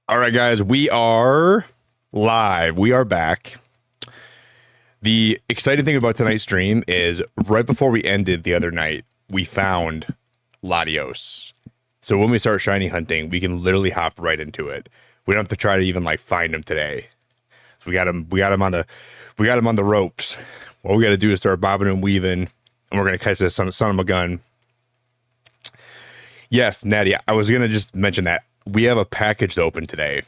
All right, guys, we are live. We are back. The exciting thing about tonight's stream is right before we ended the other night, we found Latios. So when we start shiny hunting, we can literally hop right into it. We don't have to try to even like find him today. So we got him on the ropes. What we got to do is start bobbing and weaving, and we're gonna catch this son of a gun. Yes, Natty, I was gonna just mention that we have a package to open today.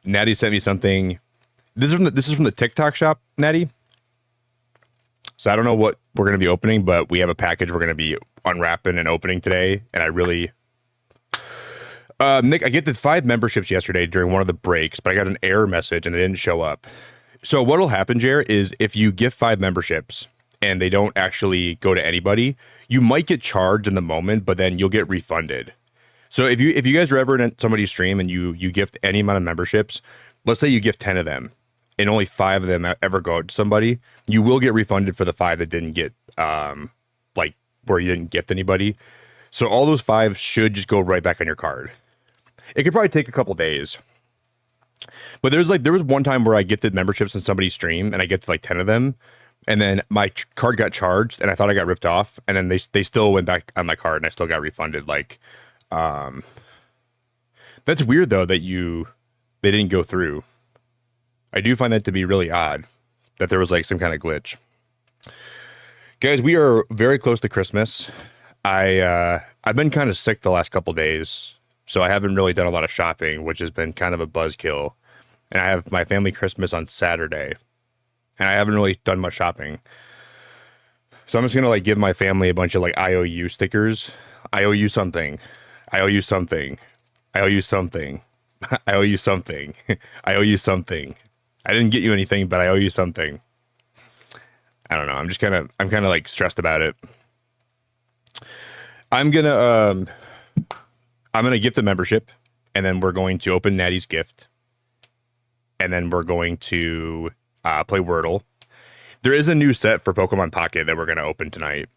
Natty sent me something. This is from the TikTok shop, Natty. So I don't know what we're gonna be opening, but we have a package we're gonna be unwrapping and opening today. And I really, Nick, I get the 5 memberships yesterday during one of the breaks, but I got an error message and they didn't show up. So what'll happen, Jer, is if you give 5 memberships and they don't actually go to anybody, you might get charged in the moment, but then you'll get refunded. So if you guys are ever in somebody's stream and you gift any amount of memberships, let's say you gift 10 of them and only 5 of them ever go out to somebody, you will get refunded for the 5 that didn't get like where you didn't gift anybody. So all those 5 should just go right back on your card. It could probably take a couple days. But there was one time where I gifted memberships in somebody's stream and I gifted like 10 of them, and then my card got charged and I thought I got ripped off, and then they still went back on my card and I still got refunded. Like, that's weird though that they didn't go through. I do find that to be really odd that there was like some kind of glitch. Guys, we are very close to Christmas. I've been kind of sick the last couple days, so I haven't really done a lot of shopping, which has been kind of a buzzkill. And I have my family Christmas on Saturday, and I haven't really done much shopping. So I'm just gonna like give my family a bunch of like I owe you stickers. I owe you something. I owe you something. I owe you something. I owe you something. I owe you something. I didn't get you anything, but I owe you something. I don't know. I'm kind of like stressed about it. I'm gonna gift a membership, and then we're going to open Natty's gift, and then we're going to play Wordle. There is a new set for Pokemon Pocket that we're gonna open tonight.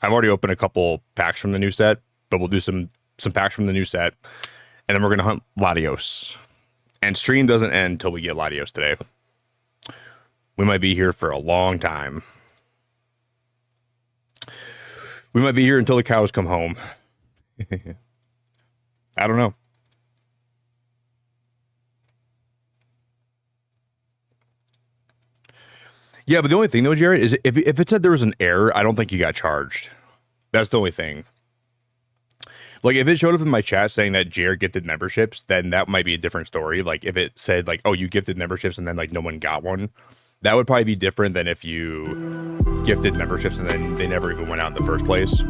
I've already opened a couple packs from the new set, but we'll do some packs from the new set, and then we're gonna hunt Latios. And stream doesn't end until we get Latios today. We might be here for a long time. We might be here until the cows come home. I don't know. Yeah, but the only thing though, Jared, is if it said there was an error, I don't think you got charged. That's the only thing. Like if it showed up in my chat saying that Jared gifted memberships, then that might be a different story. Like if it said like, oh, you gifted memberships and then like no one got one, that would probably be different than if you gifted memberships and then they never even went out in the first place.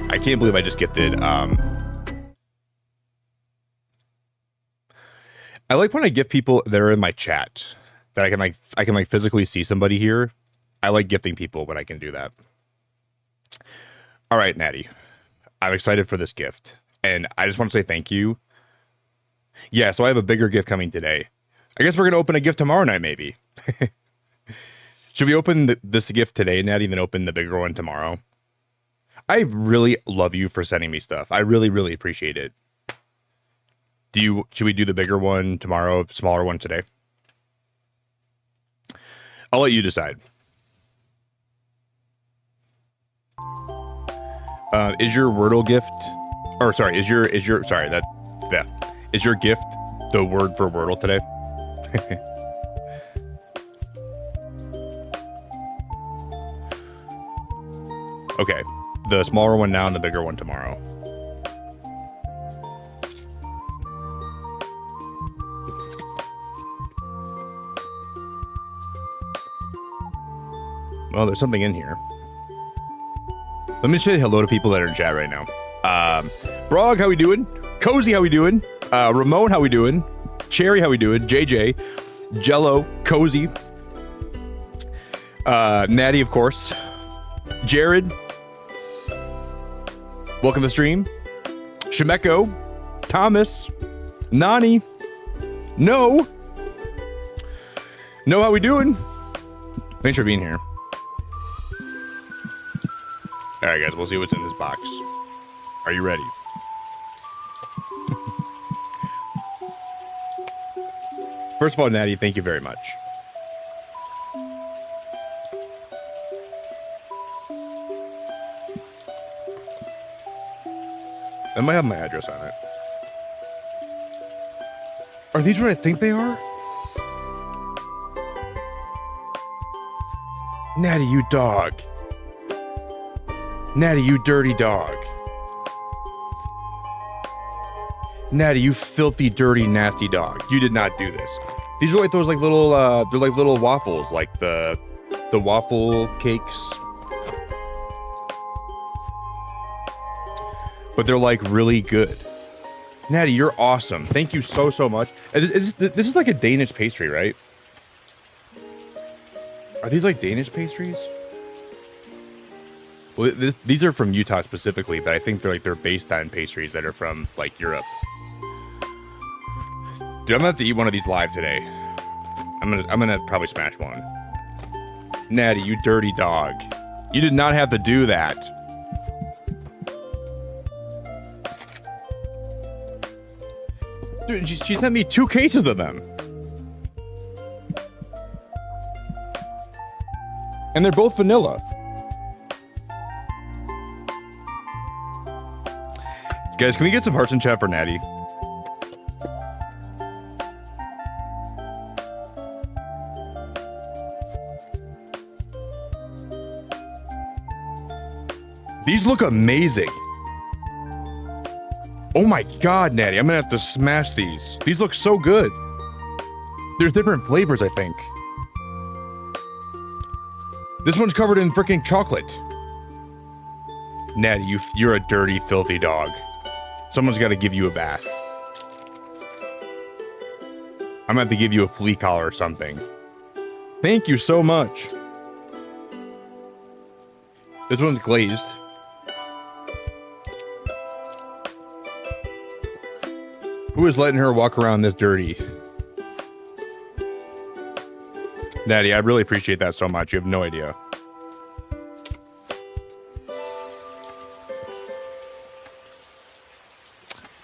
I can't believe I just gifted. I like when I gift people that are in my chat that I can physically see somebody here. I like gifting people when I can do that. All right, Natty, I'm excited for this gift, and I just want to say thank you. Yeah, so I have a bigger gift coming today. I guess we're gonna open a gift tomorrow night, maybe. Should we open this gift today, Natty, and then open the bigger one tomorrow? I really love you for sending me stuff. I really, really appreciate it. Should we do the bigger one tomorrow, smaller one today? I'll let you decide. Is your Wordle gift, or sorry, is your gift the word for Wordle today? Okay, the smaller one now and the bigger one tomorrow. Well, there's something in here. Let me say hello to people that are in chat right now. Brog, how we doing? Cozy, how we doing? Ramon, how we doing? Cherry, how we doing? JJ, Jello, Cozy, Natty, of course. Jared, welcome to the stream. Shemeko, Thomas, Nani, No, how we doing? Thanks for being here. All right, guys, we'll see what's in this box. Are you ready? First of all, Natty, thank you very much. That might have my address on it. Are these what I think they are? Natty, you dog. Natty, you dirty dog. Natty, you filthy, dirty, nasty dog. You did not do this. These are like those like little they're like little waffles, like the waffle cakes. But they're like really good. Natty, you're awesome. Thank you so much. This is like a Danish pastry, right? Are these like Danish pastries? Well, these are from Utah specifically, but I think they're based on pastries that are from like Europe. Dude, I'm gonna have to eat one of these live today. I'm gonna probably smash one. Natty, you dirty dog. You did not have to do that. Dude, she sent me 2 cases of them. And they're both vanilla. Guys, can we get some hearts in chat for Natty? These look amazing. Oh my god, Natty, I'm gonna have to smash these. These look so good. There's different flavors, I think. This one's covered in freaking chocolate. Natty, you're a dirty, filthy dog. Someone's got to give you a bath. I'm gonna have to give you a flea collar or something. Thank you so much. This one's glazed. Who is letting her walk around this dirty? Natty, I really appreciate that so much. You have no idea.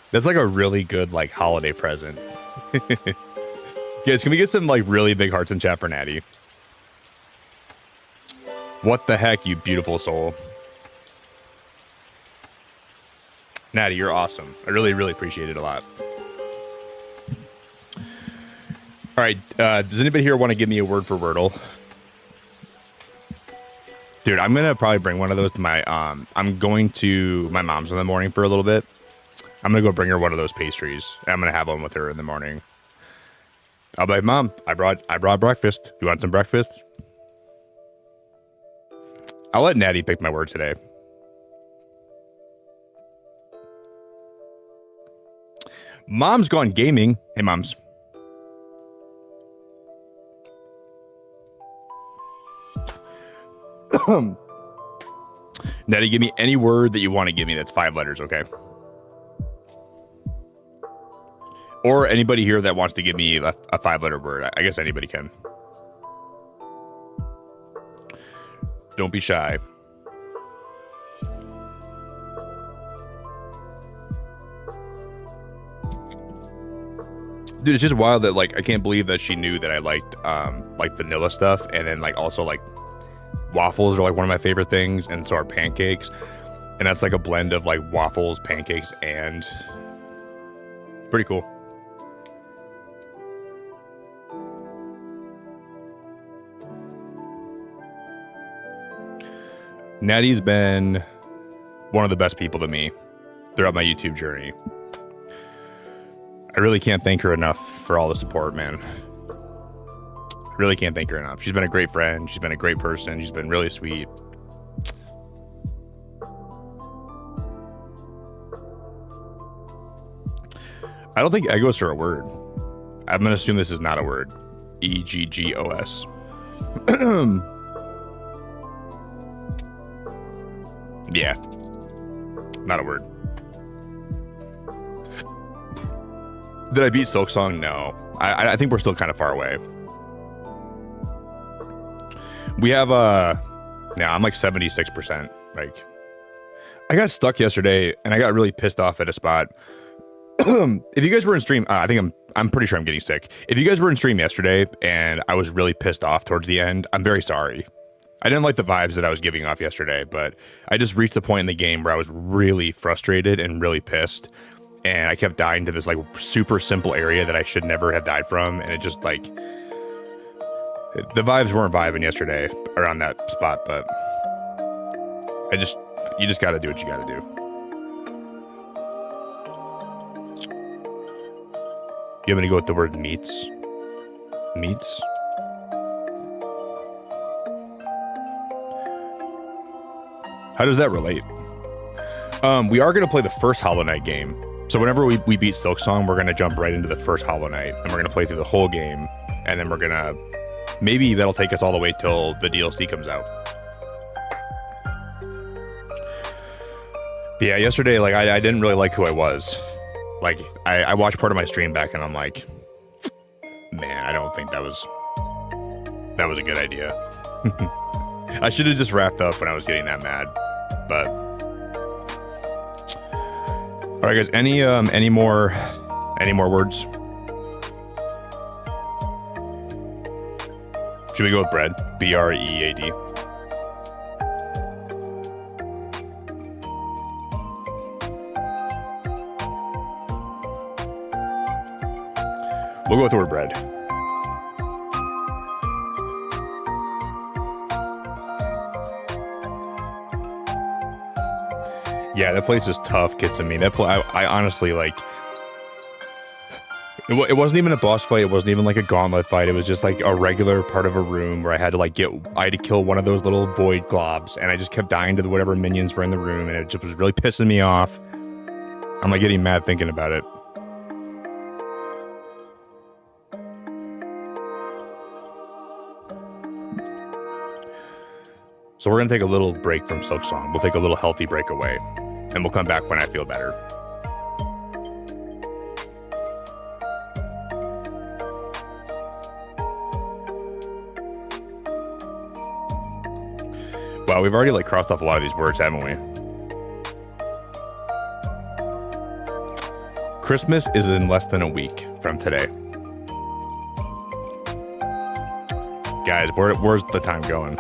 That's like a really good like holiday present. Guys, can we get some like really big hearts in chat for Natty? What the heck, you beautiful soul. Natty, you're awesome. I really appreciate it a lot. All right, does anybody here want to give me a word for Wordle? Dude, I'm gonna probably bring one of those to my I'm going to my mom's in the morning for a little bit. I'm gonna go bring her one of those pastries. I'm gonna have one with her in the morning. I'll be like, Mom, I brought breakfast. You want some breakfast? I'll let Natty pick my word today. Mom's gone gaming. Hey, Moms. Natty, give me any word that you want to give me that's 5 letters, okay? Or anybody here that wants to give me a 5-letter word. I guess anybody can. Don't be shy. Dude, it's just wild that like I can't believe that she knew that I liked like vanilla stuff, and then like also like waffles are like one of my favorite things, and so are pancakes. And that's like a blend of like waffles, pancakes, and pretty cool. Natty's been one of the best people to me throughout my YouTube journey. I really can't thank her enough for all the support, man. I really can't thank her enough. She's been a great friend. She's been a great person. She's been really sweet. I don't think Eggos are a word. I'm going to assume this is not a word. E-G-G-O-S. Yeah. Not a word. Did I beat Silksong? No. I think we're still kind of far away. We have I'm like 76%. Like, I got stuck yesterday and I got really pissed off at a spot. If you guys were in stream, I think I'm pretty sure I'm getting sick. If you guys were in stream yesterday and I was really pissed off towards the end, I'm very sorry. I didn't like the vibes that I was giving off yesterday, but I just reached the point in the game where I was really frustrated and really pissed. And I kept dying to this like super simple area that I should never have died from. And it just like, the vibes weren't vibing yesterday around that spot, but you just got to do what you got to do. You want me to go with the word meats? Meats? How does that relate? We are going to play the first Hollow Knight game. So whenever we beat Silksong, we're going to jump right into the first Hollow Knight, and we're going to play through the whole game, and then we're going to... Maybe that'll take us all the way till the DLC comes out. But yeah, yesterday, like, I didn't really like who I was. Like, I watched part of my stream back, and I'm like, man, I don't think that was a good idea. I should have just wrapped up when I was getting that mad, but... All right, guys, any more words? Should we go with bread? B-R-E-A-D. We'll go with the word bread. Yeah, that place is tough, Kitsumi. That I honestly, like... It wasn't even a boss fight. It wasn't even like a gauntlet fight. It was just like a regular part of a room where I had to kill one of those little void globs, and I just kept dying to whatever minions were in the room, and it just was really pissing me off. I'm like getting mad thinking about it. So we're gonna take a little break from Silksong. We'll take a little healthy break away, and we'll come back when I feel better. Wow, we've already like crossed off a lot of these words, haven't we? Christmas is in less than a week from today. Guys, where's the time going?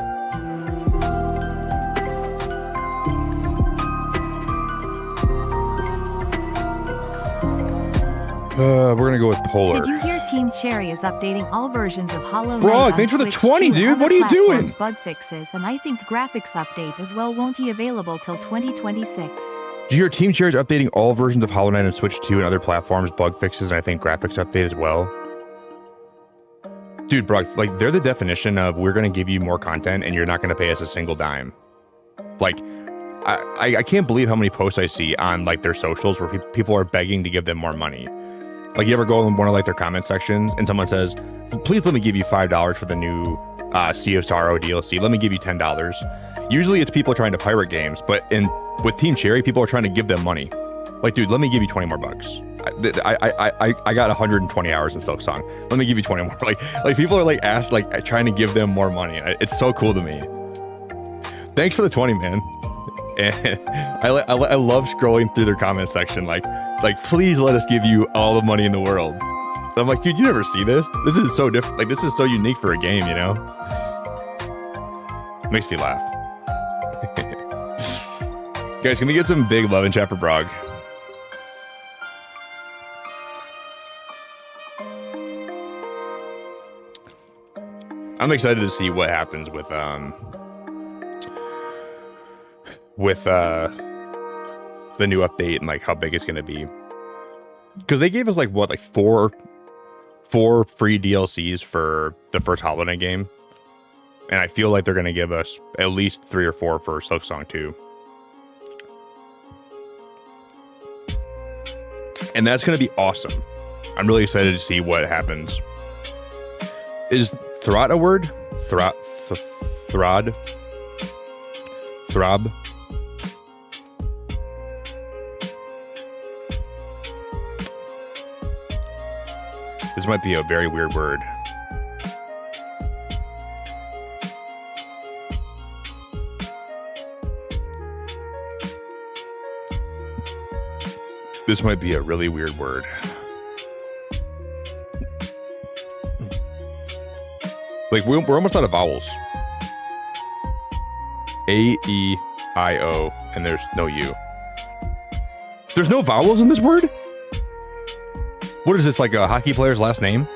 We're gonna go with Polar. Did you hear Team Cherry is updating all versions of Hollow Knight? Bro, thanks for the 20, dude. What are you doing? Bug fixes, and I think graphics update as well won't be available till 2026. Did you hear Team Cherry is updating all versions of Hollow Knight on Switch 2 and other platforms, bug fixes, and I think graphics update as well? Dude, bro, like they're the definition of we're gonna give you more content and you're not gonna pay us a single dime. Like, I can't believe how many posts I see on like their socials where people are begging to give them more money. Like, you ever go in one of like their comment sections and someone says, please let me give you $5 for the new Sea of Sorrow DLC. Let me give you $10. Usually it's people trying to pirate games, but with Team Cherry, people are trying to give them money. Like, dude, let me give you 20 more bucks. I got 120 hours in Silksong. Let me give you 20 more. Like people are like trying to give them more money. It's so cool to me. Thanks for the 20, man. And I love scrolling through their comment section, like please let us give you all the money in the world. And I'm like, dude, you never see this. This is so different. Like, this is so unique for a game, you know? Makes me laugh. Guys, can we get some big love in chat for Brog? I'm excited to see what happens with the new update and like how big it's gonna be, because they gave us like what, like four free DLCs for the first Hollow Knight game, and I feel like they're gonna give us at least 3 or 4 for Silksong 2, and that's gonna be awesome. I'm really excited to see what happens. Is Throt a word? Throb? This might be a very weird word. This might be a really weird word. Like, we're almost out of vowels. A, E, I, O, and there's no U. There's no vowels in this word? What is this, like a hockey player's last name?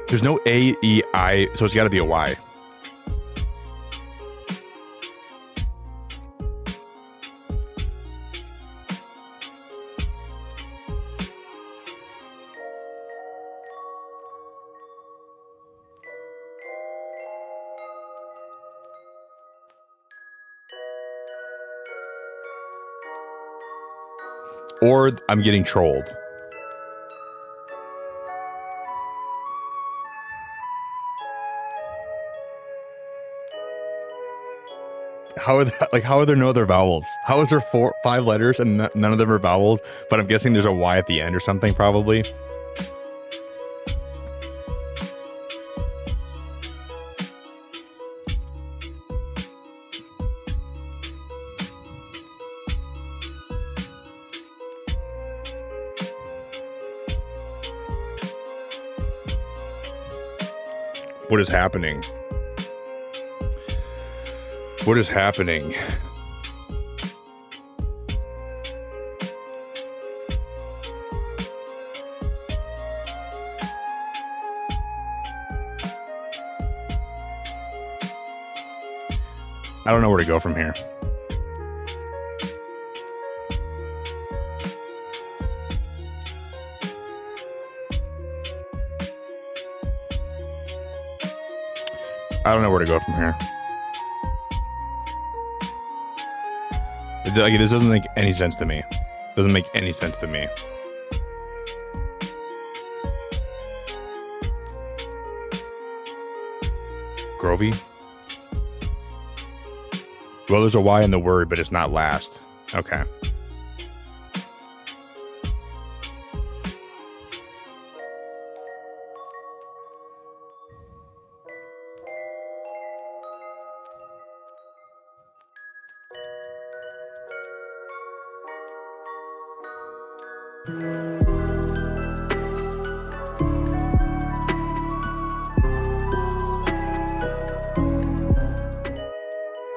There's no A, E, I, so it's got to be a Y. Or I'm getting trolled. How are there no other vowels? How is there 5 letters and none of them are vowels? But I'm guessing there's a Y at the end or something, probably. What is happening? What is happening? I don't know where to go from here. I don't know where to go from here. Like, this doesn't make any sense to me. Doesn't make any sense to me. Grovey? Well, there's a Y in the word, but it's not last. Okay.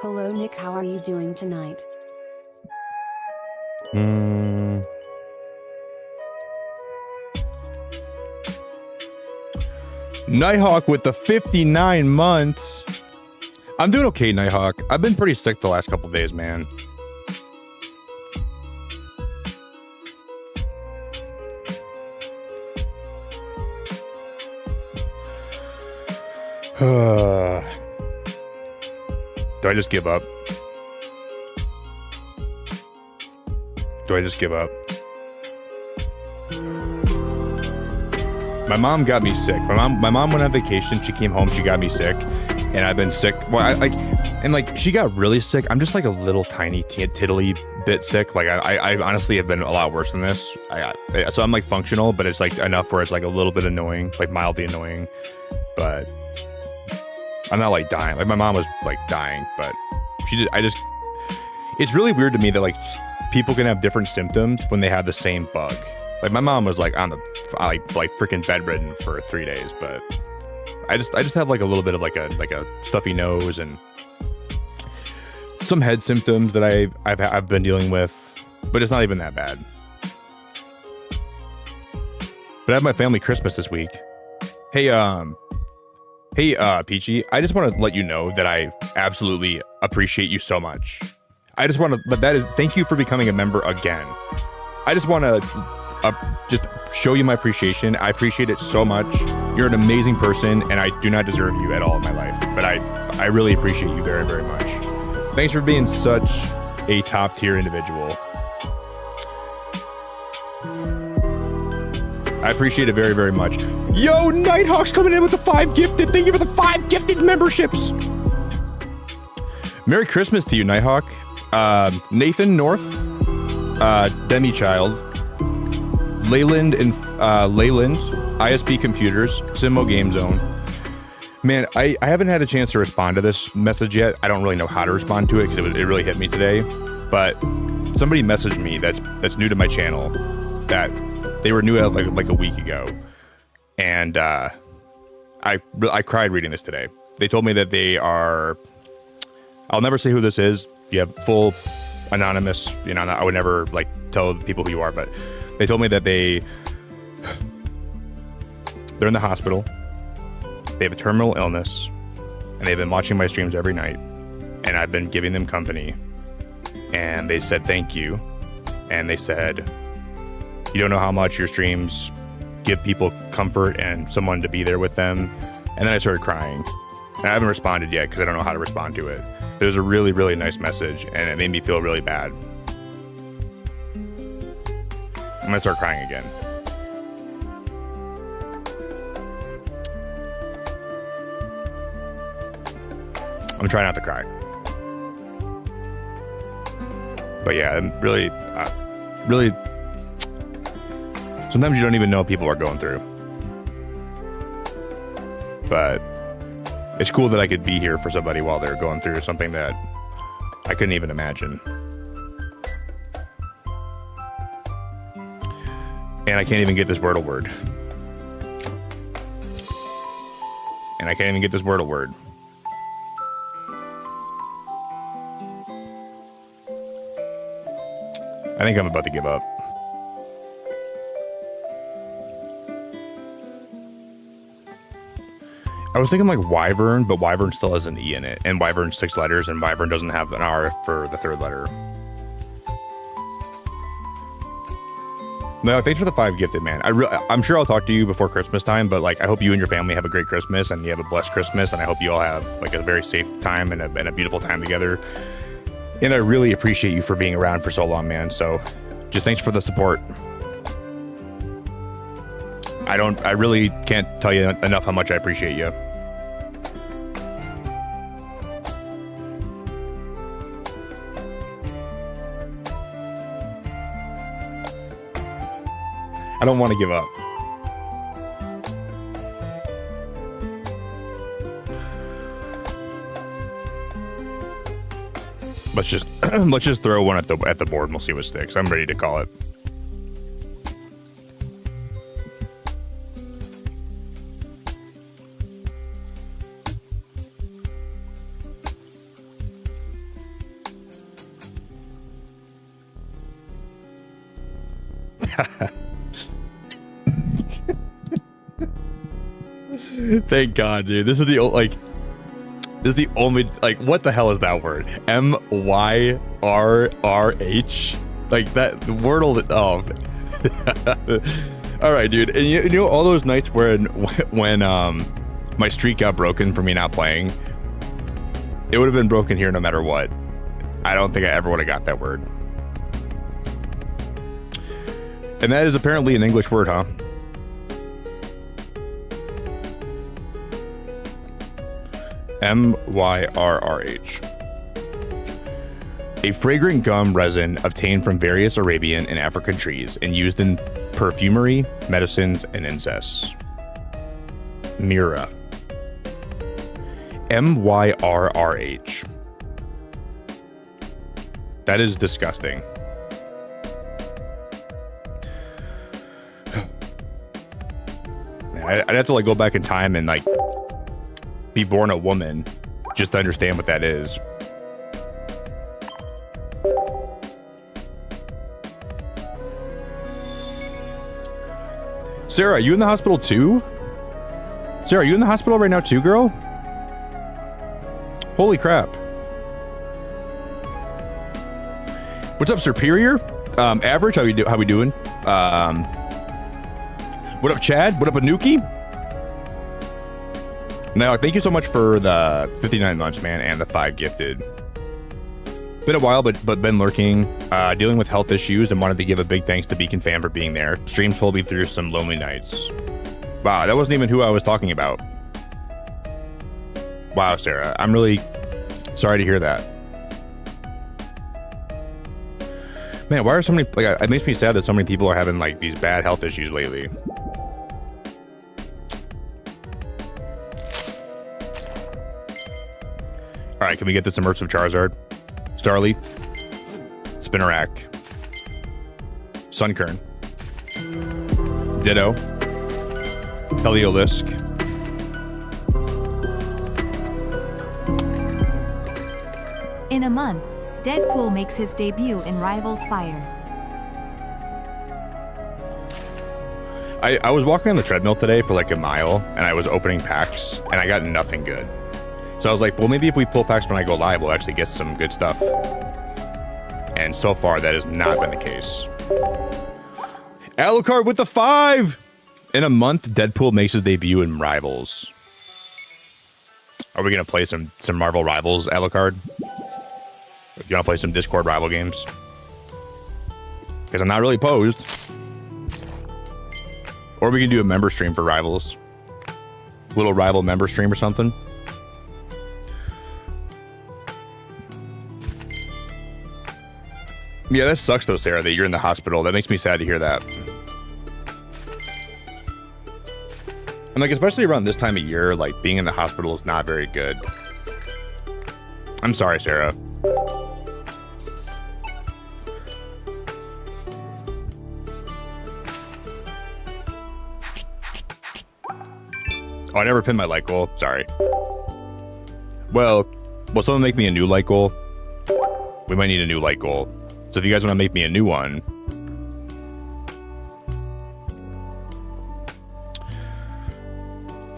Hello Nick, how are you doing tonight? Nighthawk with the 59 months. I'm doing okay, Nighthawk. I've been pretty sick the last couple days, man. Do I just give up? Do I just give up? My mom got me sick. My mom went on vacation. She came home. She got me sick, and I've been sick. Well, she got really sick. I'm just like a little tiny tiddly bit sick. Like I honestly have been a lot worse than this. So I'm like functional, but it's like enough where it's like a little bit annoying, like mildly annoying, but I'm not like dying. Like my mom was like dying, but she did. It's really weird to me that like people can have different symptoms when they have the same bug. Like my mom was like on the like freaking bedridden for 3 days, but I just have like a little bit of like a stuffy nose and some head symptoms that I've been dealing with, but it's not even that bad. But I have my family Christmas this week. Hey, Peachy, I just want to let you know that I absolutely appreciate you so much. Thank you for becoming a member again. I just want to just show you my appreciation. I appreciate it so much. You're an amazing person, and I do not deserve you at all in my life, but I really appreciate you very, very much. Thanks for being such a top tier individual. I appreciate it very, very much. Yo, Nighthawk's coming in with the 5 gifted. Thank you for the 5 gifted memberships. Merry Christmas to you, Nighthawk. Nathan North, Demi Child, Leyland and Leyland, ISP Computers, Simo Game Zone. Man, I haven't had a chance to respond to this message yet. I don't really know how to respond to it because it really hit me today. But somebody messaged me that's new to my channel that they were new like a week ago, and I cried reading this today. They told me that they are. I'll never say who this is. You have full anonymous. You know, I would never like tell people who you are, but they told me that they're in the hospital. They have a terminal illness, and they've been watching my streams every night, and I've been giving them company. And they said thank you, and they said you don't know how much your streams give people comfort and someone to be there with them. And then I started crying. And I haven't responded yet because I don't know how to respond to it. It was a really, really nice message, and it made me feel really bad. I'm gonna start crying again. I'm trying not to cry. But yeah, I'm really, really, sometimes you don't even know what people are going through. But it's cool that I could be here for somebody while they're going through something that I couldn't even imagine. And I can't even get this Wordle word. And I can't even get this Wordle word. I think I'm about to give up. I was thinking like Wyvern, but Wyvern still has an E in it. And Wyvern's 6 letters, and Wyvern doesn't have an R for the 3rd letter. No, thanks for the 5 gifted, man. I'm sure I'll talk to you before Christmas time, but like I hope you and your family have a great Christmas, and you have a blessed Christmas, and I hope you all have like a very safe time and a beautiful time together. And I really appreciate you for being around for so long, man. So just thanks for the support. I really can't tell you enough how much I appreciate you. I don't want to give up. Let's just throw one at the board and we'll see what sticks. I'm ready to call it. Thank God, dude. This is the only what the hell is that word? MYRRH? Like that Wordle. Oh. All right, dude. And you know all those nights when my streak got broken for me not playing, it would have been broken here no matter what. I don't think I ever would have got that word. And that is apparently an English word, huh? MYRRH. A fragrant gum resin obtained from various Arabian and African trees and used in perfumery, medicines, and incense. Mira. MYRRH. That is disgusting. Man, I'd have to go back in time and be born a woman just to understand what that is. Sarah, are you in the hospital too? Sarah, are you in the hospital right now too, girl? Holy crap. What's up, Superior? Average, how we doing? What up, Chad? What up, Anuki? Now, thank you so much for the 59 months, man, and the 5 gifted. Been a while, but been lurking, dealing with health issues, and wanted to give a big thanks to Beacon Fan for being there. Streams pulled me through some lonely nights. Wow, that wasn't even who I was talking about. Wow, Sarah, I'm really sorry to hear that. Man, why are so many, it makes me sad that so many people are having these bad health issues lately. All right, can we get this immersive Charizard? Starly, Spinarak, Sunkern, Ditto, Heliolisk, In a month, Deadpool makes his debut in Rivals Fire. I was walking on the treadmill today for like a mile, and I was opening packs, and I got nothing good. So I was like, well, maybe if we pull packs when I go live, we'll actually get some good stuff. And so far, that has not been the case. Alucard with the 5! In a month, Deadpool makes his debut in Rivals. Are we going to play some Marvel Rivals, Alucard? Do you want to play some Discord rival games? Because I'm not really opposed. Or we can do a member stream for Rivals. Little rival member stream or something. Yeah, that sucks though, Sarah, that you're in the hospital. That makes me sad to hear that. And like, especially around this time of year, like being in the hospital is not very good. I'm sorry, Sarah. Oh, I never pinned my like goal. Sorry. Well, will someone make me a new like goal? We might need a new like goal. So if you guys want to make me a new one.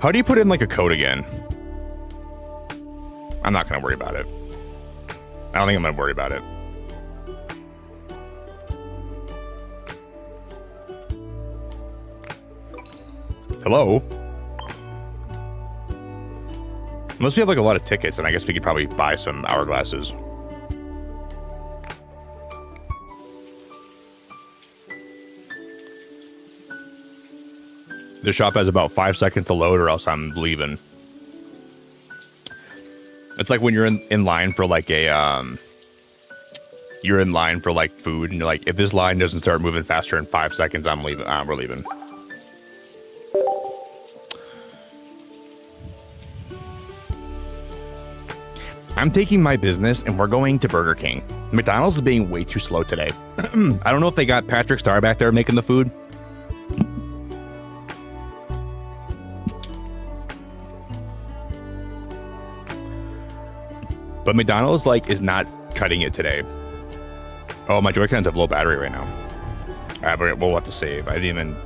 How do you put in like a code again? I'm not going to worry about it. I don't think I'm going to worry about it. Hello? Unless we have like a lot of tickets, then I guess we could probably buy some hourglasses. The shop has about 5 seconds to load or else I'm leaving. It's like when you're in line for like a, you're in line for like food and you're like, if this line doesn't start moving faster in 5 seconds, I'm leaving. We're leaving. I'm taking my business and we're going to Burger King. McDonald's is being way too slow today. I don't know if they got Patrick Star back there making the food. But McDonald's like is not cutting it today. Oh, my Joy-Cons have low battery right now. All right, but we'll have to save. I didn't even.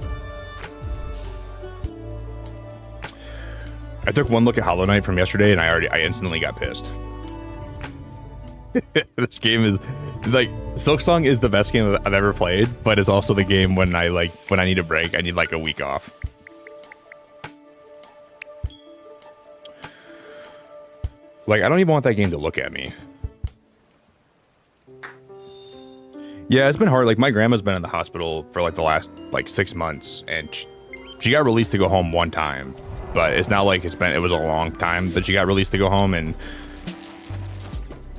I took one look at Hollow Knight from yesterday, and I instantly got pissed. This game is like Silksong is the best game I've ever played, but it's also the game when I need a break. I need like a week off. Like, I don't even want that game to look at me. Yeah, it's been hard. Like, my grandma's been in the hospital for like the last like 6 months, and she got released to go home one time, but it's not like it was a long time that she got released to go home. And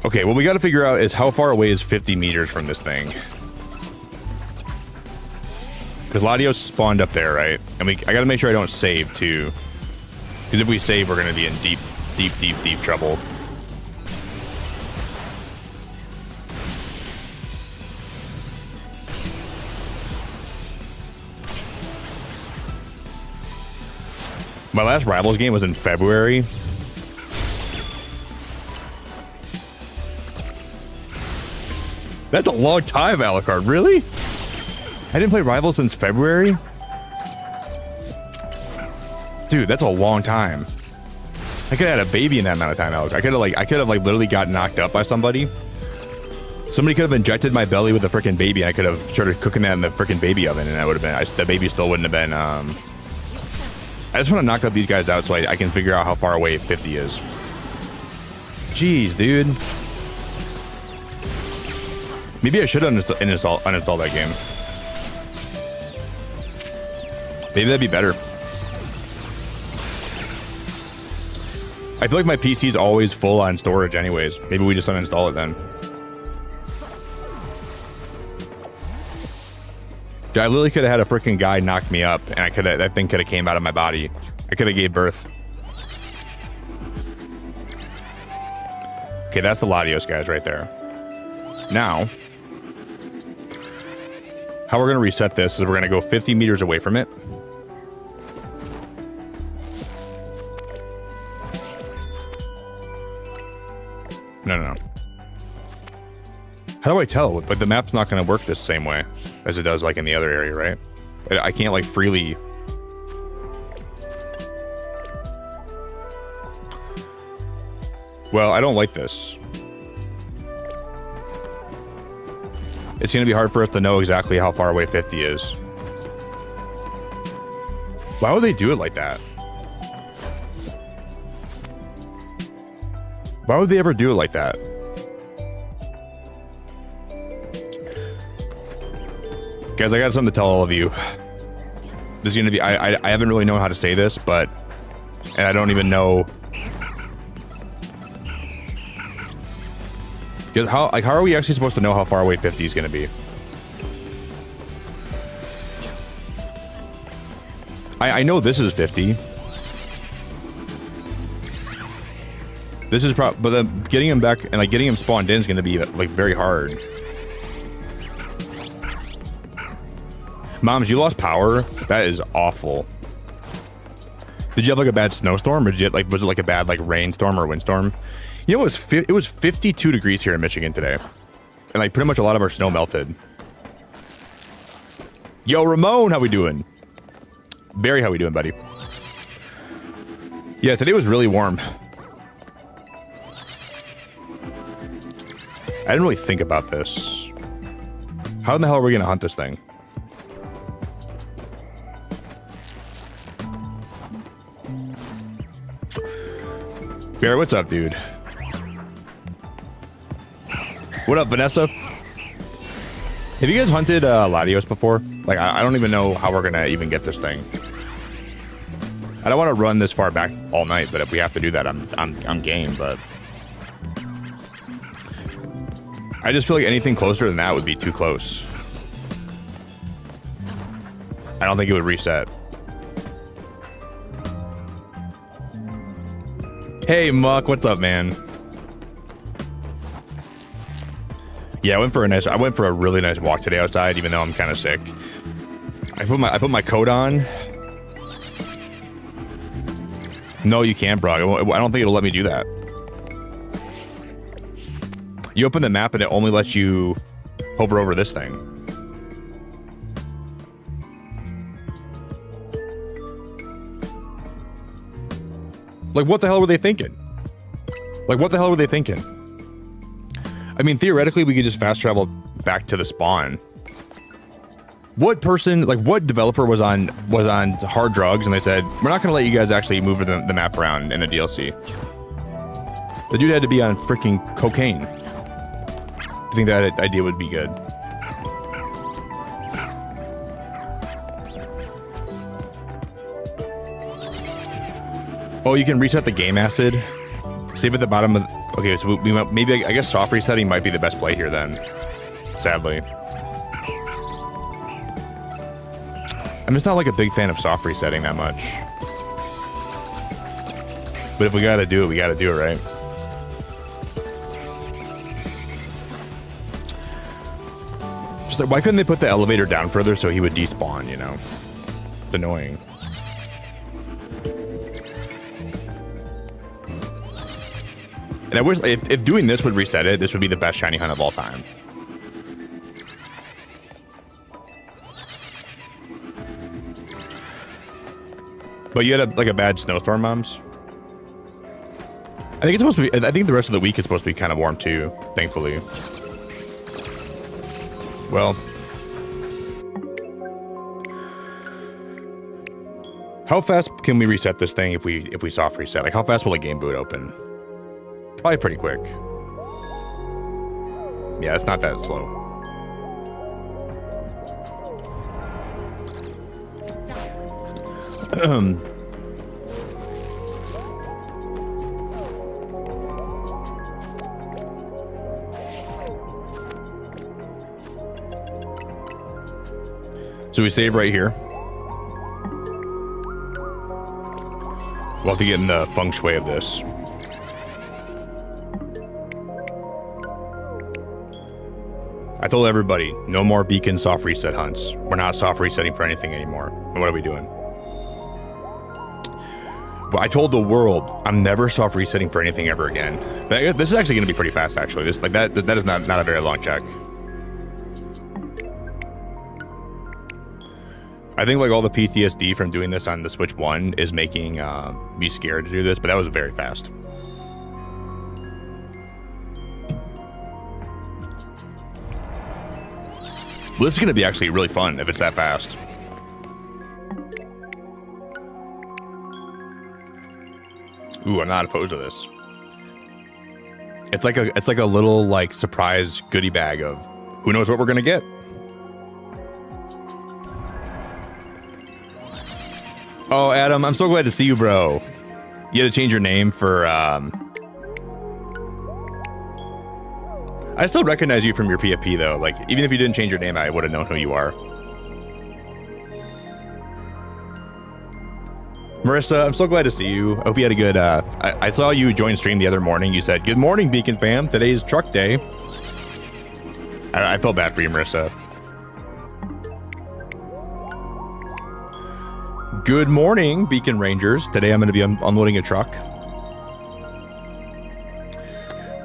okay, what we got to figure out is how far away is 50 meters from this thing, because Latios spawned up there, right? And I got to make sure I don't save too, because if we save, we're gonna be in deep trouble. My last Rivals game was in February. That's a long time, Alucard. Really? I didn't play Rivals since February? Dude, that's a long time. I could have had a baby in that amount of time, Alex. I could have literally got knocked up by somebody. Somebody could have injected my belly with a freaking baby, and I could have started cooking that in the freaking baby oven, and that would have been, the baby still wouldn't have been, I just want to knock out these guys out so I can figure out how far away 50 is. Jeez, dude. Maybe I should uninstall that game. Maybe that'd be better. I feel like my PC's always full on storage anyways. Maybe we just uninstall it then. I literally could have had a freaking guy knock me up, and that thing could have came out of my body. I could have gave birth. Okay, that's the Latios guys right there. Now, how we're gonna reset this is we're gonna go 50 meters away from it. No. How do I tell? Like the map's not going to work the same way as it does like in the other area, right? I can't like freely. Well, I don't like this. It's going to be hard for us to know exactly how far away 50 is. Why would they do it like that? Why would they ever do it like that? Guys, I got something to tell all of you. This is going to be... I haven't really known how to say this, but... And I don't even know... Because how are we actually supposed to know how far away 50 is going to be? I know this is 50. This is probably... But then getting him back and like getting him spawned in is going to be like very hard. Moms, you lost power? That is awful. Did you have like a bad snowstorm, or did you like was it like a bad like rainstorm or windstorm? You know, it was 52 degrees here in Michigan today, and like pretty much a lot of our snow melted. Yo, Ramon, how we doing? Barry, how we doing, buddy? Yeah, today was really warm. I didn't really think about this. How in the hell are we gonna hunt this thing? Barry, what's up, dude? What up, Vanessa? Have you guys hunted Latios before? Like, I don't even know how we're gonna even get this thing. I don't want to run this far back all night, but if we have to do that, I'm game. But I just feel like anything closer than that would be too close. I don't think it would reset. Hey, Muck, what's up, man? Yeah, I went for a really nice walk today outside, even though I'm kind of sick. I put my coat on. No, you can't, bro. I don't think it'll let me do that. You open the map and it only lets you hover over this thing. Like, what the hell were they thinking? Like, what the hell were they thinking? I mean, theoretically, we could just fast travel back to the spawn. What person, like, what developer was on hard drugs and they said, we're not going to let you guys actually move the map around in the DLC? The dude had to be on freaking cocaine. I think that idea would be good. Oh, you can reset the game acid. Save at the bottom of... Okay, so we might, maybe, I guess soft resetting might be the best play here then. Sadly. I'm just not like a big fan of soft resetting that much. But if we gotta do it, we gotta do it, right? Just like, why couldn't they put the elevator down further so he would despawn, you know? It's annoying. And I wish, if doing this would reset it, this would be the best shiny hunt of all time. But you had like a bad snowstorm, Moms? I think it's supposed to be, I think the rest of the week is supposed to be kind of warm too, thankfully. Well. How fast can we reset this thing if we soft reset? Like, how fast will a game boot open? Probably pretty quick. Yeah, it's not that slow. So we save right here. We'll have to get in the feng shui of this. I told everybody, no more beacon soft reset hunts. We're not soft resetting for anything anymore. And what are we doing? But I told the world I'm never soft resetting for anything ever again. But this is actually going to be pretty fast, actually. This like that is not a very long check. I think like all the PTSD from doing this on the Switch 1 is making me scared to do this, but that was very fast. Well, this is going to be actually really fun if it's that fast. Ooh, I'm not opposed to this. It's like a little like surprise goodie bag of who knows what we're gonna get. Oh, Adam, I'm so glad to see you, bro. You had to change your name for I still recognize you from your PFP though. Like even if you didn't change your name, I would have known who you are. Marissa, I'm so glad to see you. I hope you had a good, I saw you join stream the other morning. You said, good morning, Beacon fam. Today's truck day. I felt bad for you, Marissa. Good morning, Beacon Rangers. Today I'm going to be unloading a truck.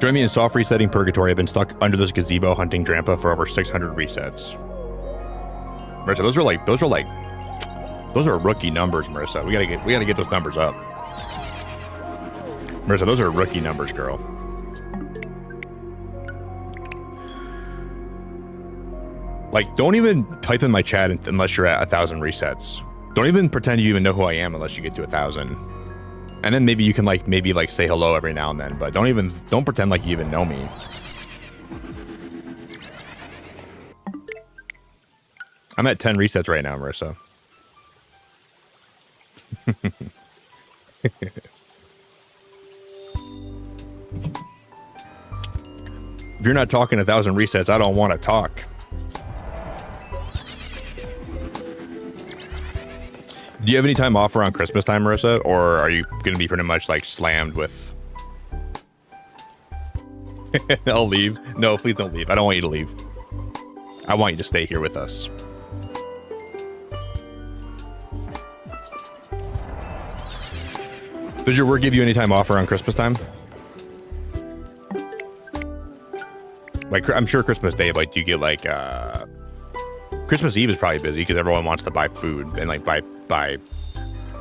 Join me in soft resetting purgatory. I've been stuck under this gazebo hunting Drampa for over 600 resets. Marissa, those are rookie numbers, Marissa. We gotta get those numbers up. Marissa, those are rookie numbers, girl. Like, don't even type in my chat unless you're at 1,000 resets. Don't even pretend you even know who I am unless you get to 1,000. And then maybe you can maybe say hello every now and then, but don't pretend like you even know me. I'm at 10 resets right now, Marissa. If you're not talking 1,000 resets, I don't want to talk. Do you have any time off around Christmas time, Marissa? Or are you going to be pretty much like slammed with... I'll leave. No, please don't leave. I don't want you to leave. I want you to stay here with us. Does your work give you any time off around Christmas time? Like, I'm sure Christmas Day, like, do you get like, Christmas Eve is probably busy because everyone wants to buy food and like buy.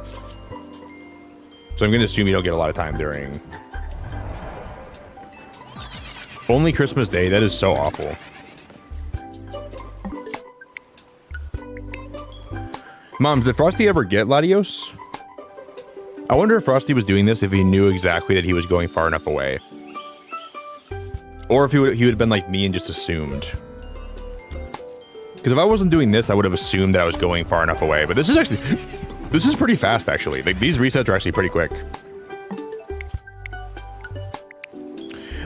So I'm going to assume you don't get a lot of time during. Only Christmas Day? That is so awful. Mom, did Frosty ever get Latios? I wonder if Frosty was doing this if he knew exactly that he was going far enough away. Or if he would have been like me and just assumed. Because if I wasn't doing this, I would have assumed that I was going far enough away. But this is pretty fast, actually. Like, these resets are actually pretty quick.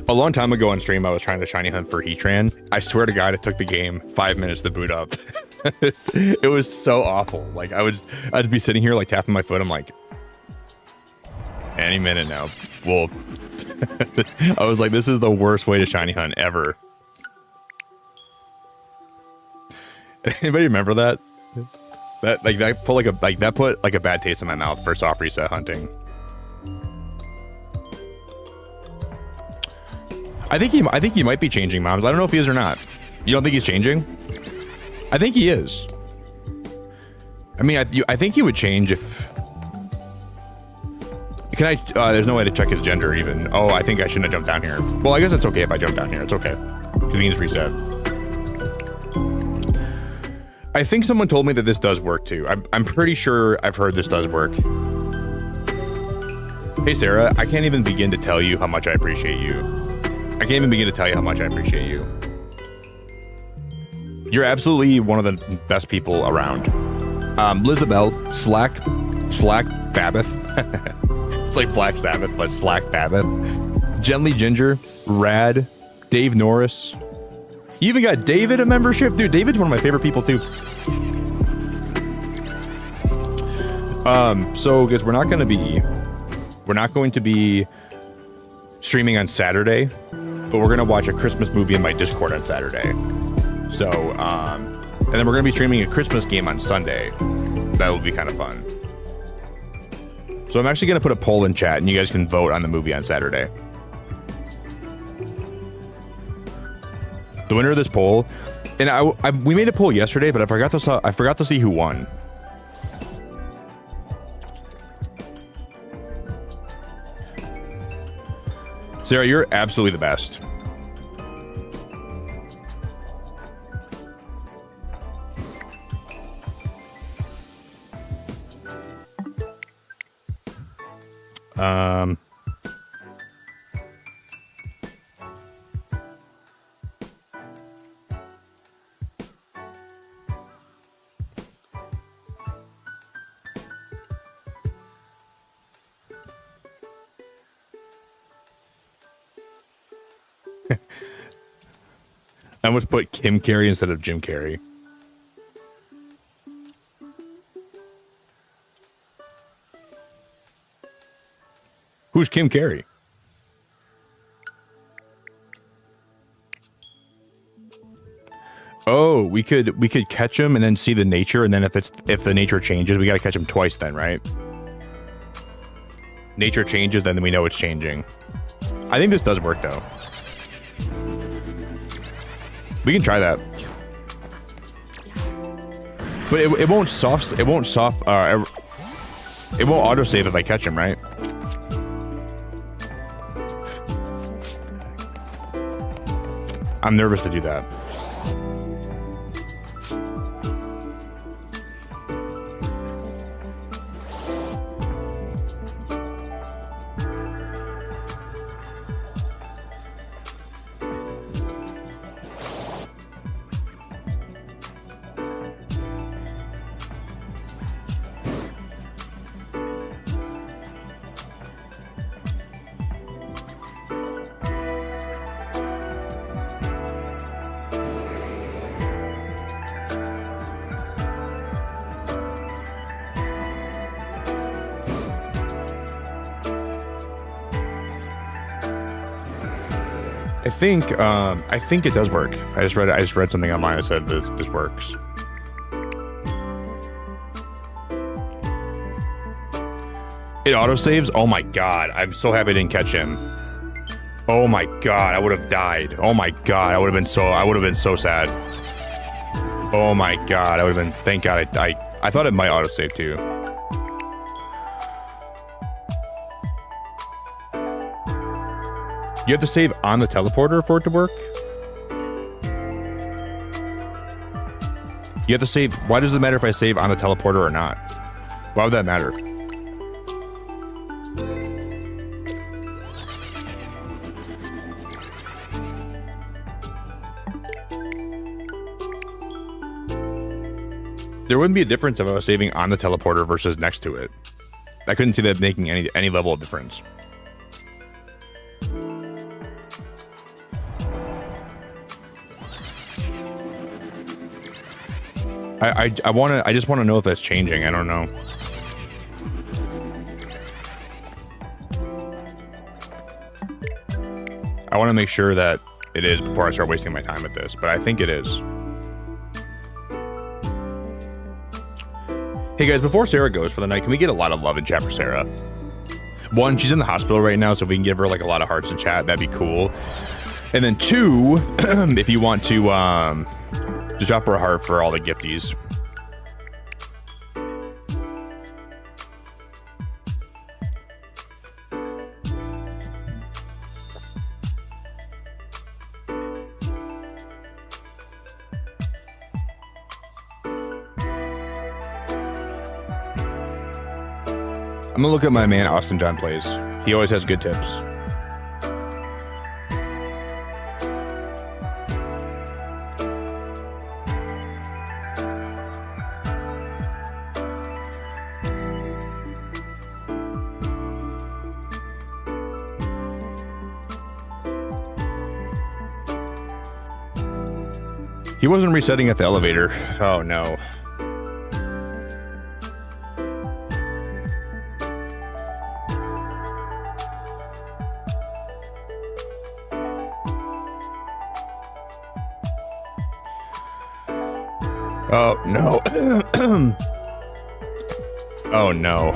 A long time ago on stream, I was trying to shiny hunt for Heatran. I swear to God, it took the game 5 minutes to boot up. It was so awful. Like, I'd be sitting here, like, tapping my foot. I'm like, any minute now. Well, I was like, this is the worst way to shiny hunt ever. Anybody remember that? That put a bad taste in my mouth for soft reset hunting. I think he might be changing, Moms. I don't know if he is or not. You don't think he's changing? I think he is. I mean, I think he would change if. Can I? There's no way to check his gender even. Oh, I think I shouldn't have jumped down here. Well, I guess it's okay if I jump down here. It's okay. Because he can just reset. I think someone told me that this does work too. I'm pretty sure I've heard this does work. Hey, Sarah, I can't even begin to tell you how much I appreciate you. I can't even begin to tell you how much I appreciate you. You're absolutely one of the best people around. Lizabelle, Slack Babbitt. It's like Black Sabbath, but Slack Babbitt. Gently Ginger, Rad, Dave Norris. You even got David a membership? Dude, David's one of my favorite people too. So guys, we're not going to be streaming on Saturday, but we're going to watch a Christmas movie in my Discord on Saturday. So, and then we're going to be streaming a Christmas game on Sunday. That will be kind of fun. So I'm actually going to put a poll in chat, and you guys can vote on the movie on Saturday. The winner of this poll, and we made a poll yesterday, but I forgot to see who won. Sarah, you're absolutely the best. I almost put Kim Carey instead of Jim Carrey. Who's Kim Carey? Oh, we could catch him and then see the nature, and then if the nature changes, we gotta catch him twice then, right? Nature changes, then we know it's changing. I think this does work though. We can try that. But it won't autosave if I catch him, right? I'm nervous to do that. I think it does work. I just read something online that said this works. It autosaves? Oh my god. I'm so happy I didn't catch him. Oh my god, I would have died. Oh my god, I would have been so sad. Oh my god, I would have been, thank god I thought it might autosave too. You have to save on the teleporter for it to work? You have to save. Why does it matter if I save on the teleporter or not? Why would that matter? There wouldn't be a difference if I was saving on the teleporter versus next to it. I couldn't see that making any level of difference. I just want to know if that's changing. I don't know. I want to make sure that it is before I start wasting my time with this, but I think it is. Hey guys, before Sarah goes for the night, can we get a lot of love in chat for Sarah? One, she's in the hospital right now, so if we can give her like a lot of hearts in chat, that'd be cool. And then two, if you want to drop her a heart for all the gifties. I'm gonna look at my man Austin John Plays. He always has good tips. He wasn't resetting at the elevator. Oh no. Oh no. Oh no.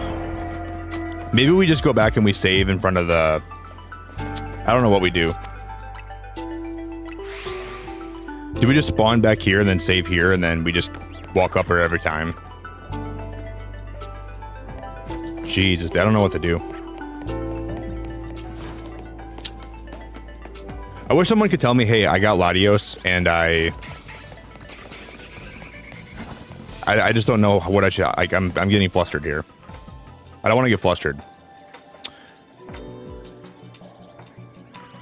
Maybe we just go back and we save in front of the... I don't know what we do. Do we just spawn back here and then save here and then we just walk up here every time? Jesus, I don't know what to do. I wish someone could tell me, hey, I got Latios and I just don't know what I should, like, I'm getting flustered here. I don't want to get flustered.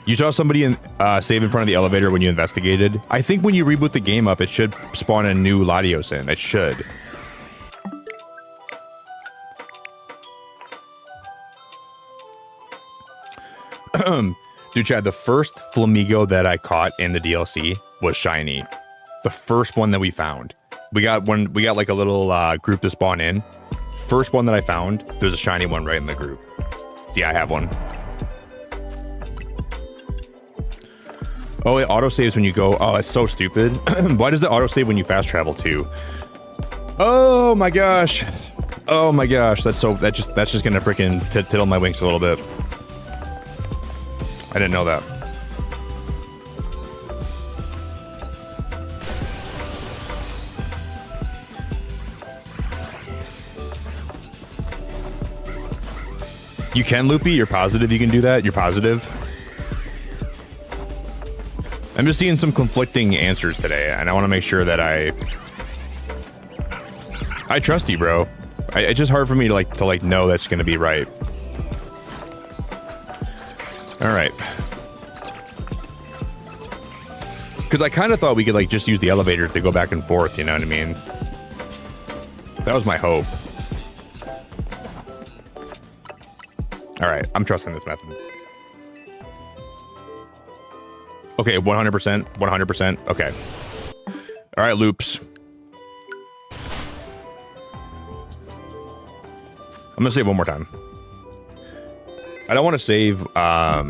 You saw somebody save in front of the elevator when you investigated. I think when you reboot the game up, it should spawn a new Latios in. It should. Dude, Chad, the first Flamigo that I caught in the DLC was shiny. The first one that we found. We got like a little group to spawn in. First one that I found, there's a shiny one right in the group. See, I have one. Oh, it autosaves when you go. Oh, it's so stupid. Why does it autosave when you fast travel too? Oh my gosh. Oh my gosh. That's just gonna freaking tickle my wings a little bit. I didn't know that. You can, Loopy? You're positive you can do that? You're positive? I'm just seeing some conflicting answers today, and I want to make sure that I trust you, bro. It's just hard for me to know that's going to be right. All right. Because I kind of thought we could like just use the elevator to go back and forth, you know what I mean? That was my hope. All right, I'm trusting this method. Okay, 100%, 100%, okay. All right, loops. I'm gonna save one more time. I don't want to save, all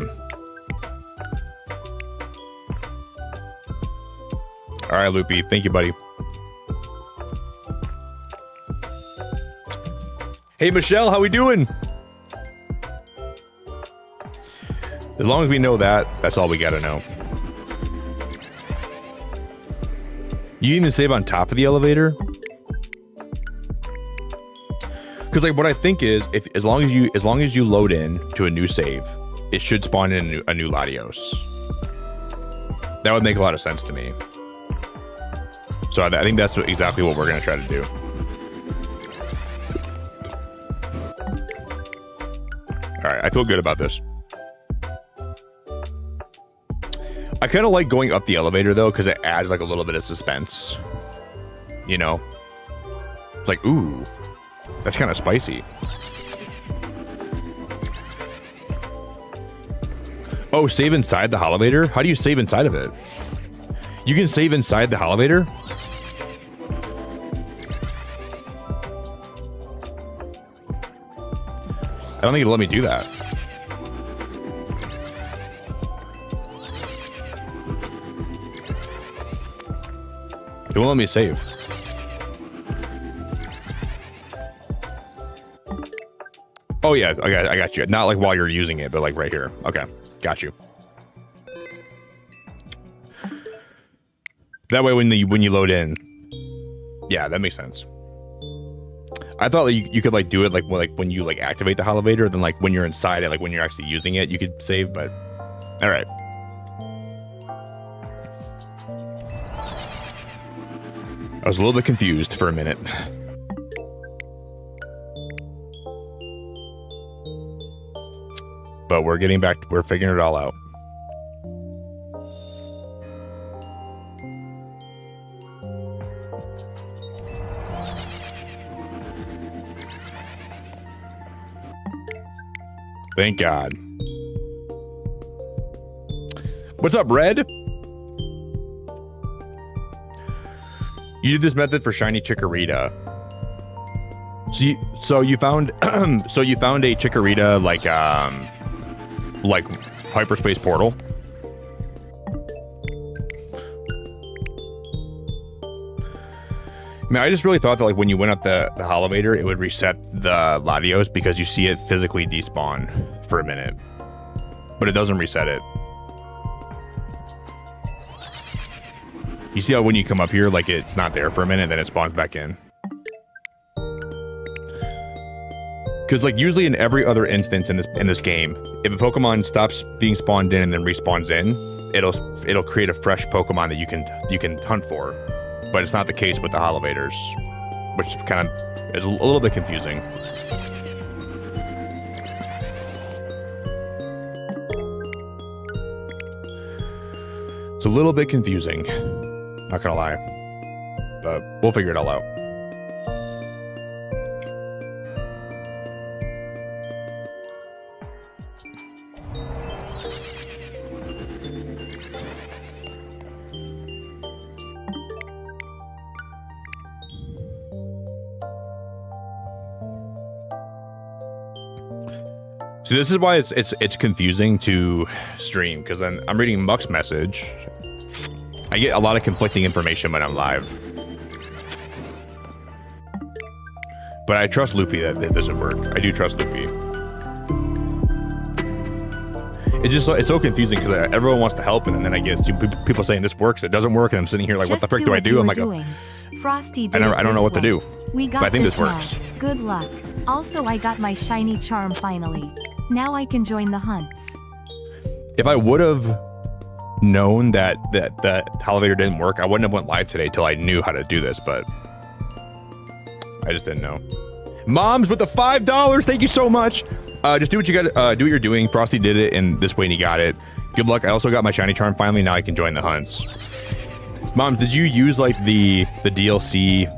right, Loopy, thank you, buddy. Hey, Michelle, how we doing? As long as we know that, that's all we gotta know. You even save on top of the elevator? Because like what I think is, as long as you load in to a new save, it should spawn in a new Latios. That would make a lot of sense to me. So I think that's exactly what we're gonna try to do. All right, I feel good about this. I kind of like going up the elevator though, because it adds like a little bit of suspense. You know? It's like, ooh, that's kind of spicy. Oh, save inside the elevator? How do you save inside of it? You can save inside the elevator? I don't think it'll let me do that. It won't let me save. Oh yeah, I got you. Not like while you're using it, but like right here. Okay, got you. That way when you load in, yeah, that makes sense. I thought like you could like do it like when you like activate the elevator, then like when you're inside it, like when you're actually using it, you could save. But all right. I was a little bit confused for a minute. But we're getting back, we're figuring it all out. Thank God. What's up, Red? You did this method for shiny Chikorita. So you found so you found a Chikorita like hyperspace portal. I mean, I just really thought that like when you went up the elevator, it would reset the Latios because you see it physically despawn for a minute, but it doesn't reset it. You see how when you come up here, like it's not there for a minute, then it spawns back in. Because like usually in every other instance in this game, if a Pokemon stops being spawned in and then respawns in, it'll create a fresh Pokemon that you can hunt for. But it's not the case with the elevators, which kind of is a little bit confusing. It's a little bit confusing, not gonna lie, but we'll figure it all out. So this is why it's confusing to stream, because then I'm reading Muck's message. I get a lot of conflicting information when I'm live. But I trust Loopy that this would work. I do trust Loopy. It's so confusing because everyone wants to help, and then I get people saying this works, it doesn't work, and I'm sitting here like, what the frick do I do? I'm like, Frosty, I don't know what to do. We got but I think this now. works. Good luck. Also, I got my shiny charm finally. Now I can join the hunts. If I would have known that the elevator didn't work, I wouldn't have went live today till I knew how to do this, but I just didn't know. Moms with the $5, thank you so much. Just do what you got. Do what you're doing. Frosty did it, and this way he got it. Good luck. I also got my shiny charm finally. Now I can join the hunts. Moms, did you use like the DLC?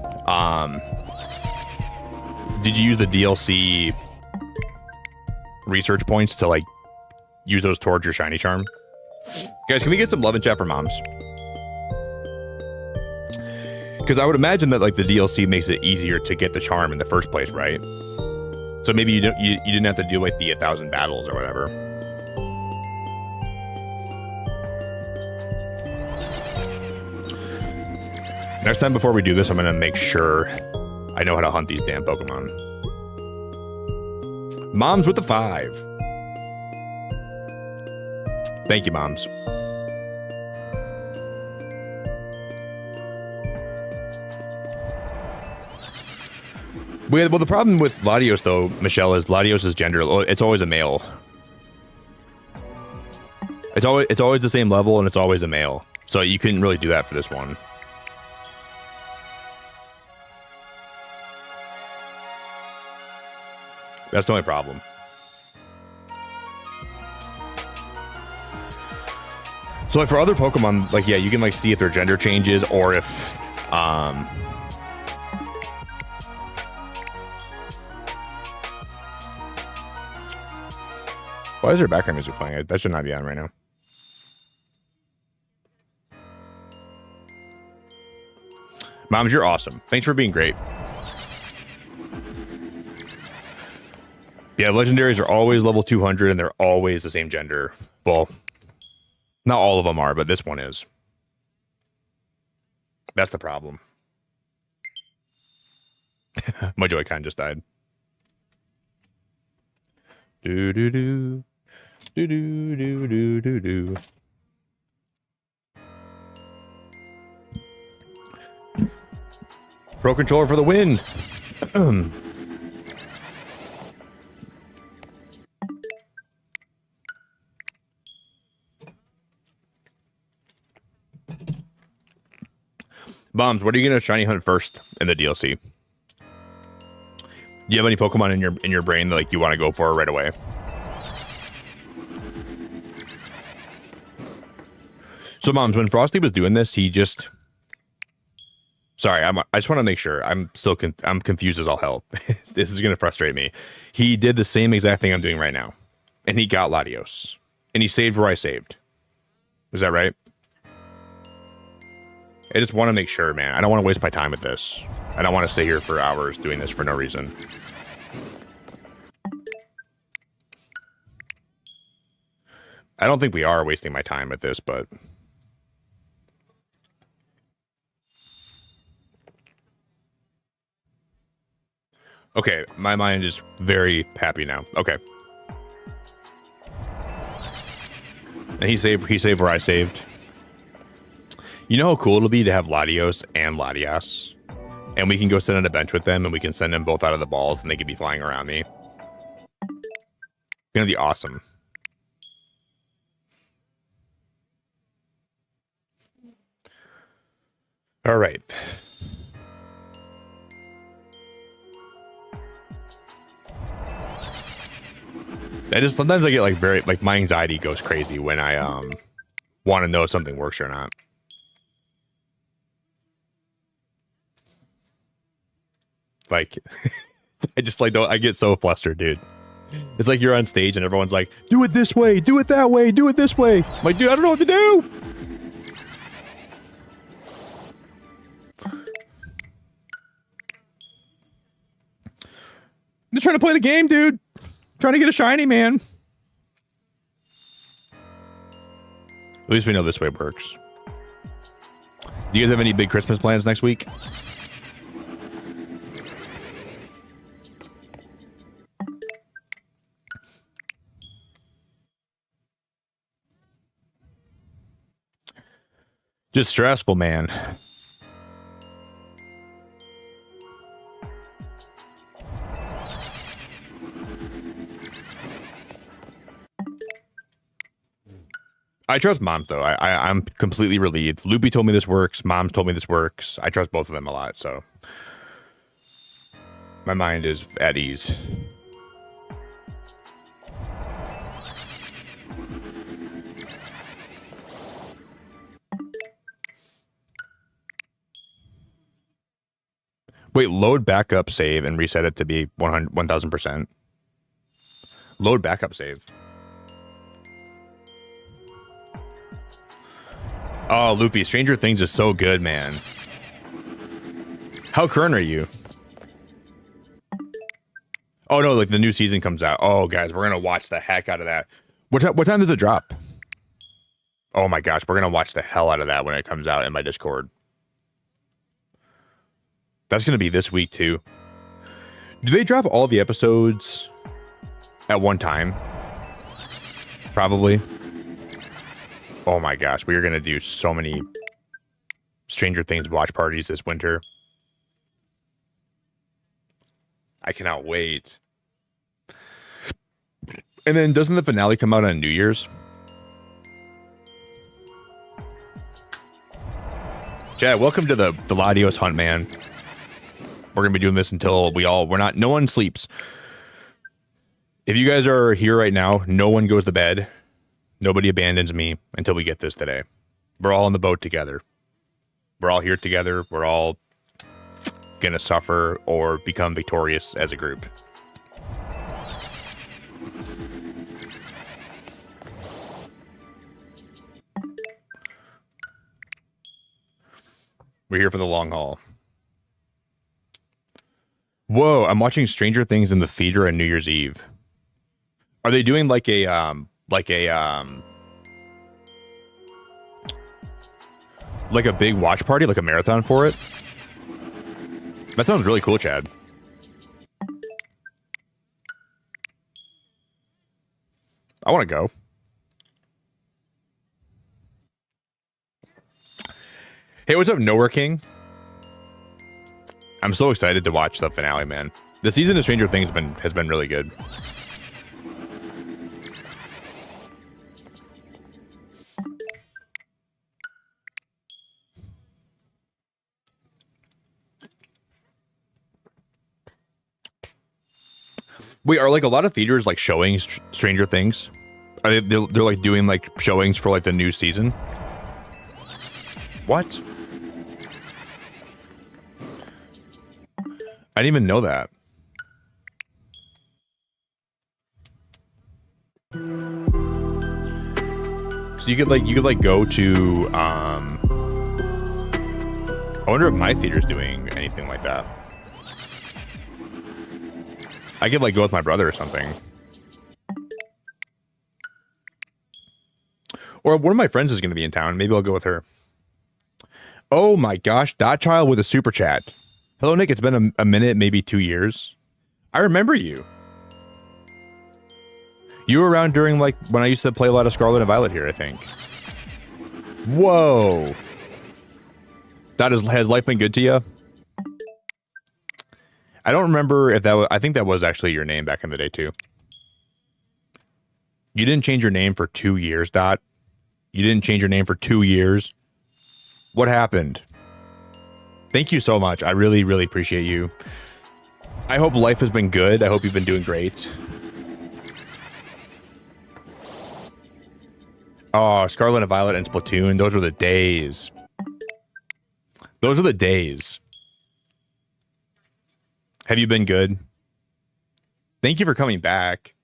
Did you use the DLC research points to like use those towards your shiny charm? Guys, can we get some love in chat for Moms? Because I would imagine that like the DLC makes it easier to get the charm in the first place, right? So maybe you didn't have to do like the 1,000 battles or whatever. Next time before we do this, I'm gonna make sure I know how to hunt these damn Pokemon. Moms with the 5. Thank you, Moms. Well, the problem with Latios, though, Michelle, is Latios' gender. It's always a male. It's always the same level, and it's always a male. So you couldn't really do that for this one. That's the only problem. So like for other Pokemon, like yeah, you can like see if their gender changes or if why is there background music playing? That should not be on right now. Moms, you're awesome. Thanks for being great. Yeah, legendaries are always level 200 and they're always the same gender. Well, not all of them are, but this one is. That's the problem. My Joy-Con just died. Do do do. Do do do do do do. Pro controller for the win. Bombs, what are you gonna shiny hunt first in the DLC? Do you have any Pokemon in your brain that like you want to go for right away? So, Moms, when Frosty was doing this, he just... Sorry, I just want to make sure. I'm still I'm confused as all hell. This is gonna frustrate me. He did the same exact thing I'm doing right now, and he got Latios, and he saved where I saved. Is that right? I just want to make sure, man. I don't want to waste my time with this. I don't want to stay here for hours doing this for no reason. I don't think we are wasting my time with this, but... Okay, my mind is very happy now. Okay. And he saved where I saved. You know how cool it'll be to have Latios and Latias? And we can go sit on a bench with them and we can send them both out of the balls and they could be flying around me. It's gonna be awesome. All right. Sometimes I get like my anxiety goes crazy when I want to know if something works or not. Like I get so flustered, dude. It's like you're on stage and everyone's like, do it this way, do it that way, do it this way. I'm like, dude, I don't know what to do. I'm just trying to play the game, dude. Trying to get a shiny, man. At least we know this way works. Do you guys have any big Christmas plans next week? Just stressful, man. I trust Mom, though. I'm completely relieved. Loopy told me this works. Mom's told me this works. I trust both of them a lot, so my mind is at ease. Wait, load backup save and reset it to be 1000%. Load backup save. Oh, Loopy, Stranger Things is so good, man. How current are you? Oh, no, like the new season comes out. Oh, guys, we're going to watch the heck out of that. What time does it drop? Oh, my gosh, we're going to watch the hell out of that when it comes out in my Discord. That's going to be this week, too. Do they drop all the episodes at one time? Probably. Oh my gosh, we are going to do so many Stranger Things watch parties this winter. I cannot wait. And then doesn't the finale come out on New Year's? Chad, welcome to the Latios hunt, man. We're going to be doing this until no one sleeps. If you guys are here right now, no one goes to bed. Nobody abandons me until we get this today. We're all on the boat together. We're all here together. We're all going to suffer or become victorious as a group. We're here for the long haul. Whoa, I'm watching Stranger Things in the theater on New Year's Eve. Are they doing like a big watch party, like a marathon for it? That sounds really cool, Chad. I want to go. Hey, what's up, Nowhere King? I'm so excited to watch the finale, man. The season of Stranger Things has been really good. Wait, are like a lot of theaters like showing Stranger Things? Are they're like doing like showings for like the new season? What? I didn't even know that. So you could go to I wonder if my theater's doing anything like that. I could like go with my brother or something. Or one of my friends is going to be in town. Maybe I'll go with her. Oh my gosh, Dot Child with a super chat. Hello, Nick. It's been a minute, maybe 2 years. I remember you. You were around during like when I used to play a lot of Scarlet and Violet here, I think. Whoa. Has life been good to you? I don't remember if that was, I think that was actually your name back in the day too. You didn't change your name for 2 years, Dot. You didn't change your name for 2 years. What happened? Thank you so much. I really, really appreciate you. I hope life has been good. I hope you've been doing great. Oh, Scarlet and Violet and Splatoon. Those were the days. Those are the days. Have you been good? Thank you for coming back.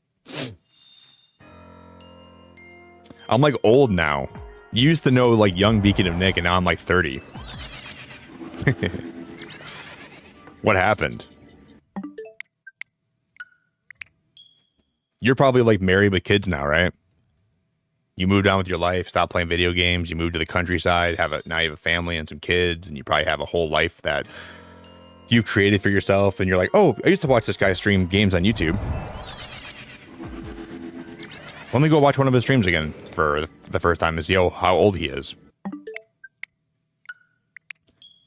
I'm like old now. You used to know like young Beacon of Nick, and now I'm like 30. What happened? You're probably like married with kids now, right? You moved on with your life, stopped playing video games, you moved to the countryside, now you have a family and some kids, and you probably have a whole life that you created for yourself, and you're like, oh, I used to watch this guy stream games on YouTube. Let me go watch one of his streams again for the first time and see how old he is.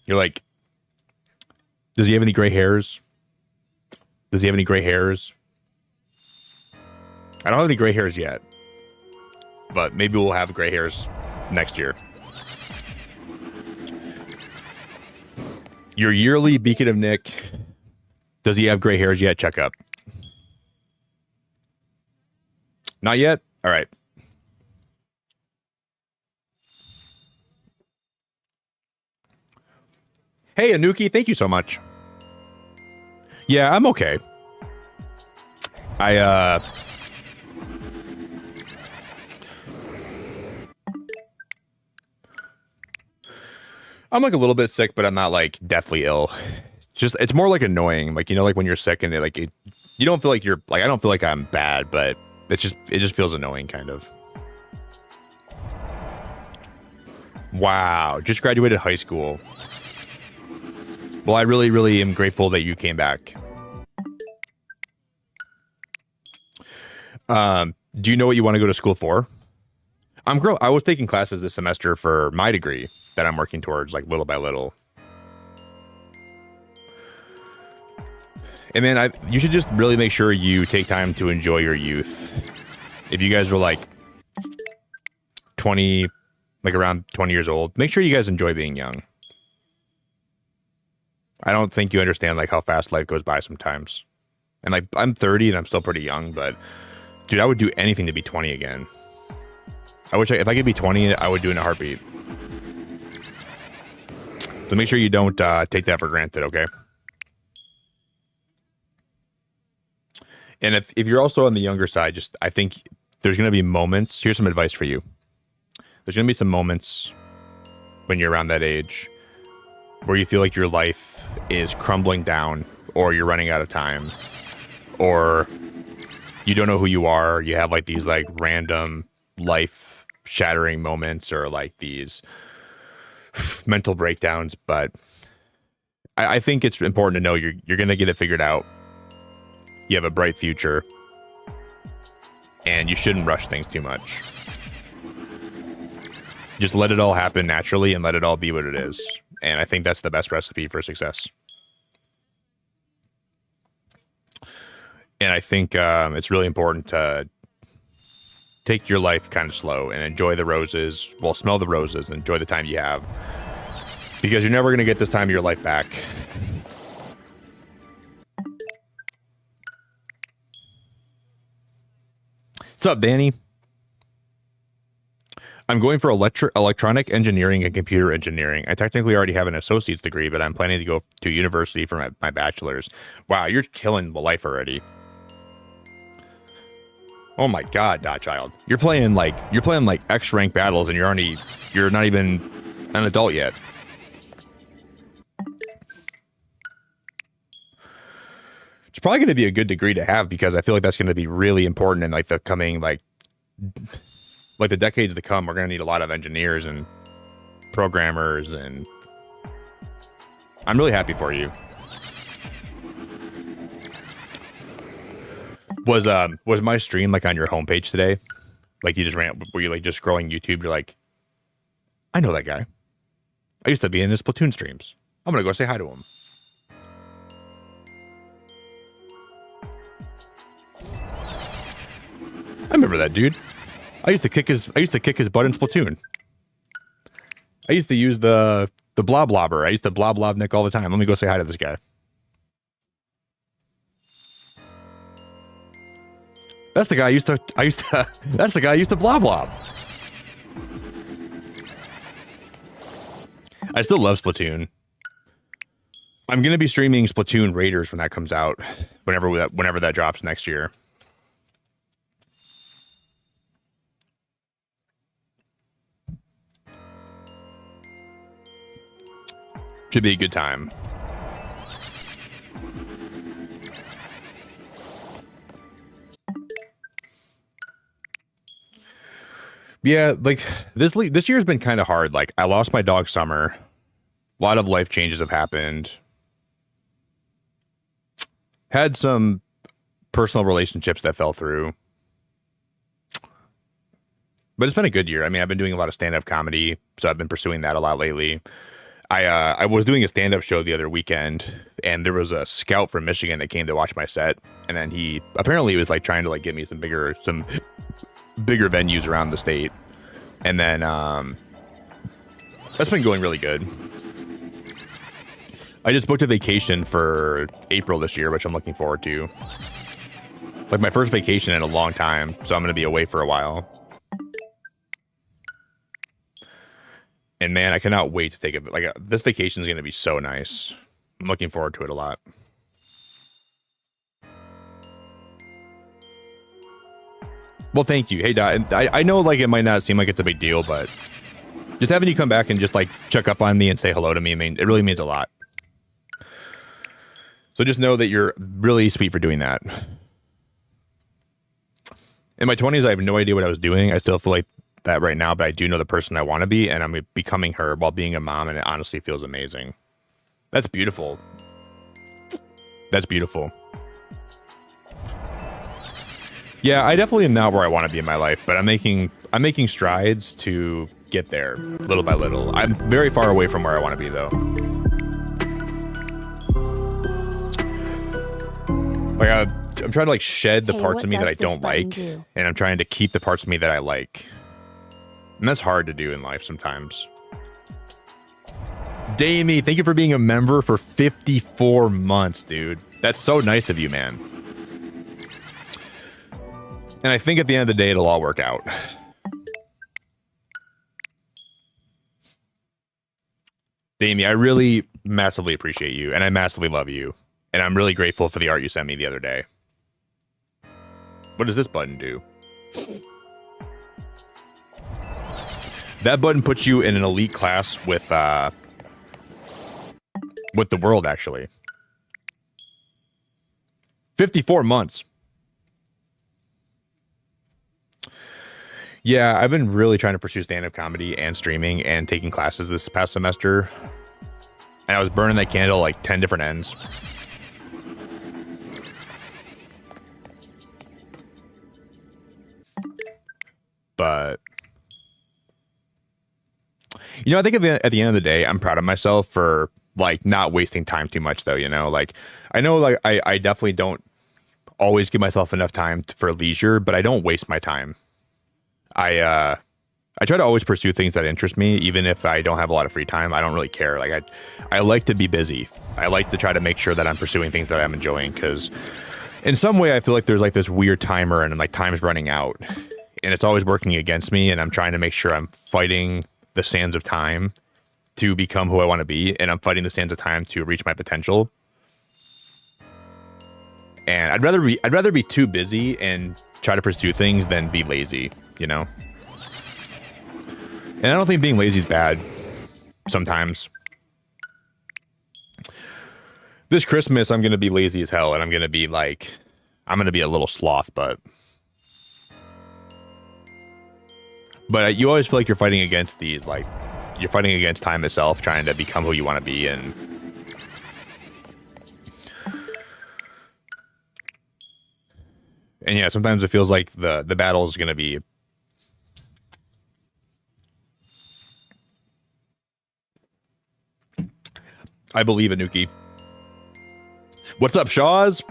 You're like, does he have any gray hairs? Does he have any gray hairs? I don't have any gray hairs yet, but maybe we'll have gray hairs next year. Your yearly Beacon of Nick. Does he have gray hairs yet? Check up. Not yet? All right. Hey, Anuki, thank you so much. Yeah, I'm okay. I'm like a little bit sick, but I'm not like deathly ill. It's more like annoying. Like, you know, like when you're sick and you don't feel like you're like, I don't feel like I'm bad, but it just feels annoying kind of. Wow. Just graduated high school. Well, I really, really am grateful that you came back. Do you know what you want to go to school for? I was taking classes this semester for my degree that I'm working towards, like little by little. And man, you should just really make sure you take time to enjoy your youth. If you guys are like 20, like around 20 years old, make sure you guys enjoy being young. I don't think you understand like how fast life goes by sometimes. And like I'm 30 and I'm still pretty young, but dude, I would do anything to be 20 again. If I could be 20, I would do it in a heartbeat. So make sure you don't take that for granted, okay? And if you're also on the younger side, I think there's going to be moments. Here's some advice for you. There's going to be some moments when you're around that age where you feel like your life is crumbling down, or you're running out of time, or you don't know who you are. You have like these like random life shattering moments, or like these mental breakdowns. But I think it's important to know you're going to get it figured out. You have a bright future, and you shouldn't rush things too much. Just let it all happen naturally and let it all be what it is. And I think that's the best recipe for success. And I think it's really important to take your life kind of slow and enjoy the roses. Well, smell the roses and enjoy the time you have. Because you're never going to get this time of your life back. What's up, Danny? I'm going for electronic engineering and computer engineering. I technically already have an associate's degree, but I'm planning to go to university for my bachelor's. Wow, you're killing the life already. Oh my God, Dot Child. You're playing like X rank battles, and you're not even an adult yet. It's probably going to be a good degree to have, because I feel like that's going to be really important in like the coming like the decades to come. We're going to need a lot of engineers and programmers, and I'm really happy for you. Was my stream like on your homepage today? Like you just were you like just scrolling YouTube? You're like, I know that guy. I used to be in his Splatoon streams. I'm gonna go say hi to him. I remember that dude. I used to kick his butt in Splatoon. I used to use the blob lobber. I used to blob Nick all the time. Let me go say hi to this guy. That's the guy I used to that's the guy I used to blob. I still love Splatoon. I'm gonna be streaming Splatoon Raiders when that comes out, whenever that drops next year. Should be a good time. Yeah, like this year's been kind of hard. Like I lost my dog Summer. A lot of life changes have happened. Had some personal relationships that fell through. But it's been a good year. I mean, I've been doing a lot of stand-up comedy, so I've been pursuing that a lot lately. I was doing a stand-up show the other weekend, and there was a scout from Michigan that came to watch my set, and then he apparently was like trying to like get me some bigger venues around the state, and then that's been going really good. I just booked a vacation for April this year, which I'm looking forward to. Like my first vacation in a long time, so I'm going to be away for a while. And man, I cannot wait to take it. Like this vacation is going to be so nice. I'm looking forward to it a lot. Well, thank you. Hey, Dot. I know like it might not seem like it's a big deal, but just having you come back and just like check up on me and say hello to me, I mean, it really means a lot. So just know that you're really sweet for doing that. In my 20s, I have no idea what I was doing. I still feel like that right now, but I do know the person I want to be, and I'm becoming her while being a mom, and it honestly feels amazing. That's beautiful. That's beautiful. Yeah, I definitely am not where I want to be in my life, but I'm making strides to get there little by little. I'm very far away from where I want to be though. Like I'm trying to like shed the parts of me that I don't like, and I'm trying to keep the parts of me that I like. And that's hard to do in life sometimes. Damie, thank you for being a member for 54 months, dude. That's so nice of you, man. And I think at the end of the day, it'll all work out. Damie, I really massively appreciate you, and I massively love you. And I'm really grateful for the art you sent me the other day. What does this button do? That button puts you in an elite class with the world, actually. 54 months. Yeah, I've been really trying to pursue stand-up comedy and streaming and taking classes this past semester. And I was burning that candle like 10 different ends. But you know, I think at the end of the day, I'm proud of myself for like not wasting time too much though, you know, like I know like I definitely don't always give myself enough time for leisure, but I don't waste my time. I try to always pursue things that interest me, even if I don't have a lot of free time. I don't really care. Like I like to be busy. I like to try to make sure that I'm pursuing things that I'm enjoying, because in some way I feel like there's like this weird timer and like time's running out and it's always working against me, and I'm trying to make sure I'm fighting the sands of time to become who I want to be, and I'm fighting the sands of time to reach my potential. And I'd rather be too busy and try to pursue things than be lazy, you know? And I don't think being lazy is bad sometimes. This Christmas, I'm going to be lazy as hell, and I'm going to be a little sloth, but you always feel like you're fighting against these, like, you're fighting against time itself, trying to become who you want to be, and And yeah, sometimes it feels like the battle is gonna be. I believe in Nuki. What's up, Shaws?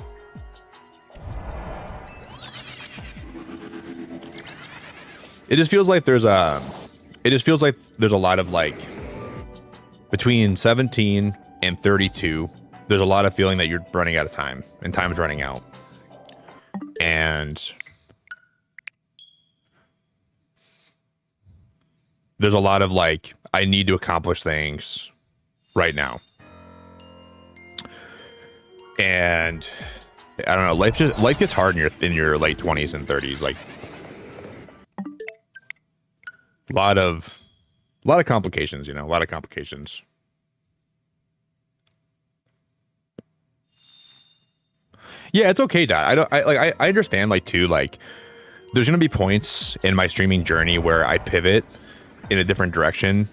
It just feels like there's a lot of like between 17 and 32. There's a lot of feeling that you're running out of time and time's running out. And there's a lot of like, I need to accomplish things right now. And I don't know, life gets hard in your late 20s and 30s. Like a lot of complications, you know, a lot of complications. Yeah, it's okay, Dad. I understand, like, too, like, there's gonna be points in my streaming journey where I pivot in a different direction,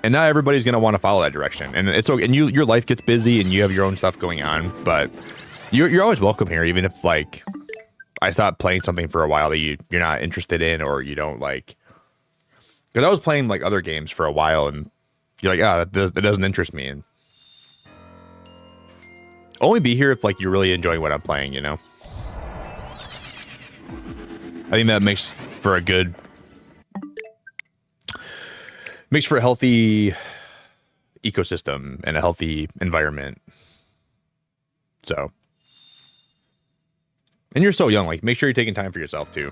and not everybody's gonna want to follow that direction. And it's okay, and your life gets busy and you have your own stuff going on, but you're always welcome here, even if like I stop playing something for a while that you're not interested in or you don't like. Because I was playing like other games for a while, and you're like, that doesn't interest me. And only be here if like you're really enjoying what I'm playing, you know. I think that makes for a healthy ecosystem and a healthy environment. So, and you're so young, like make sure you're taking time for yourself too.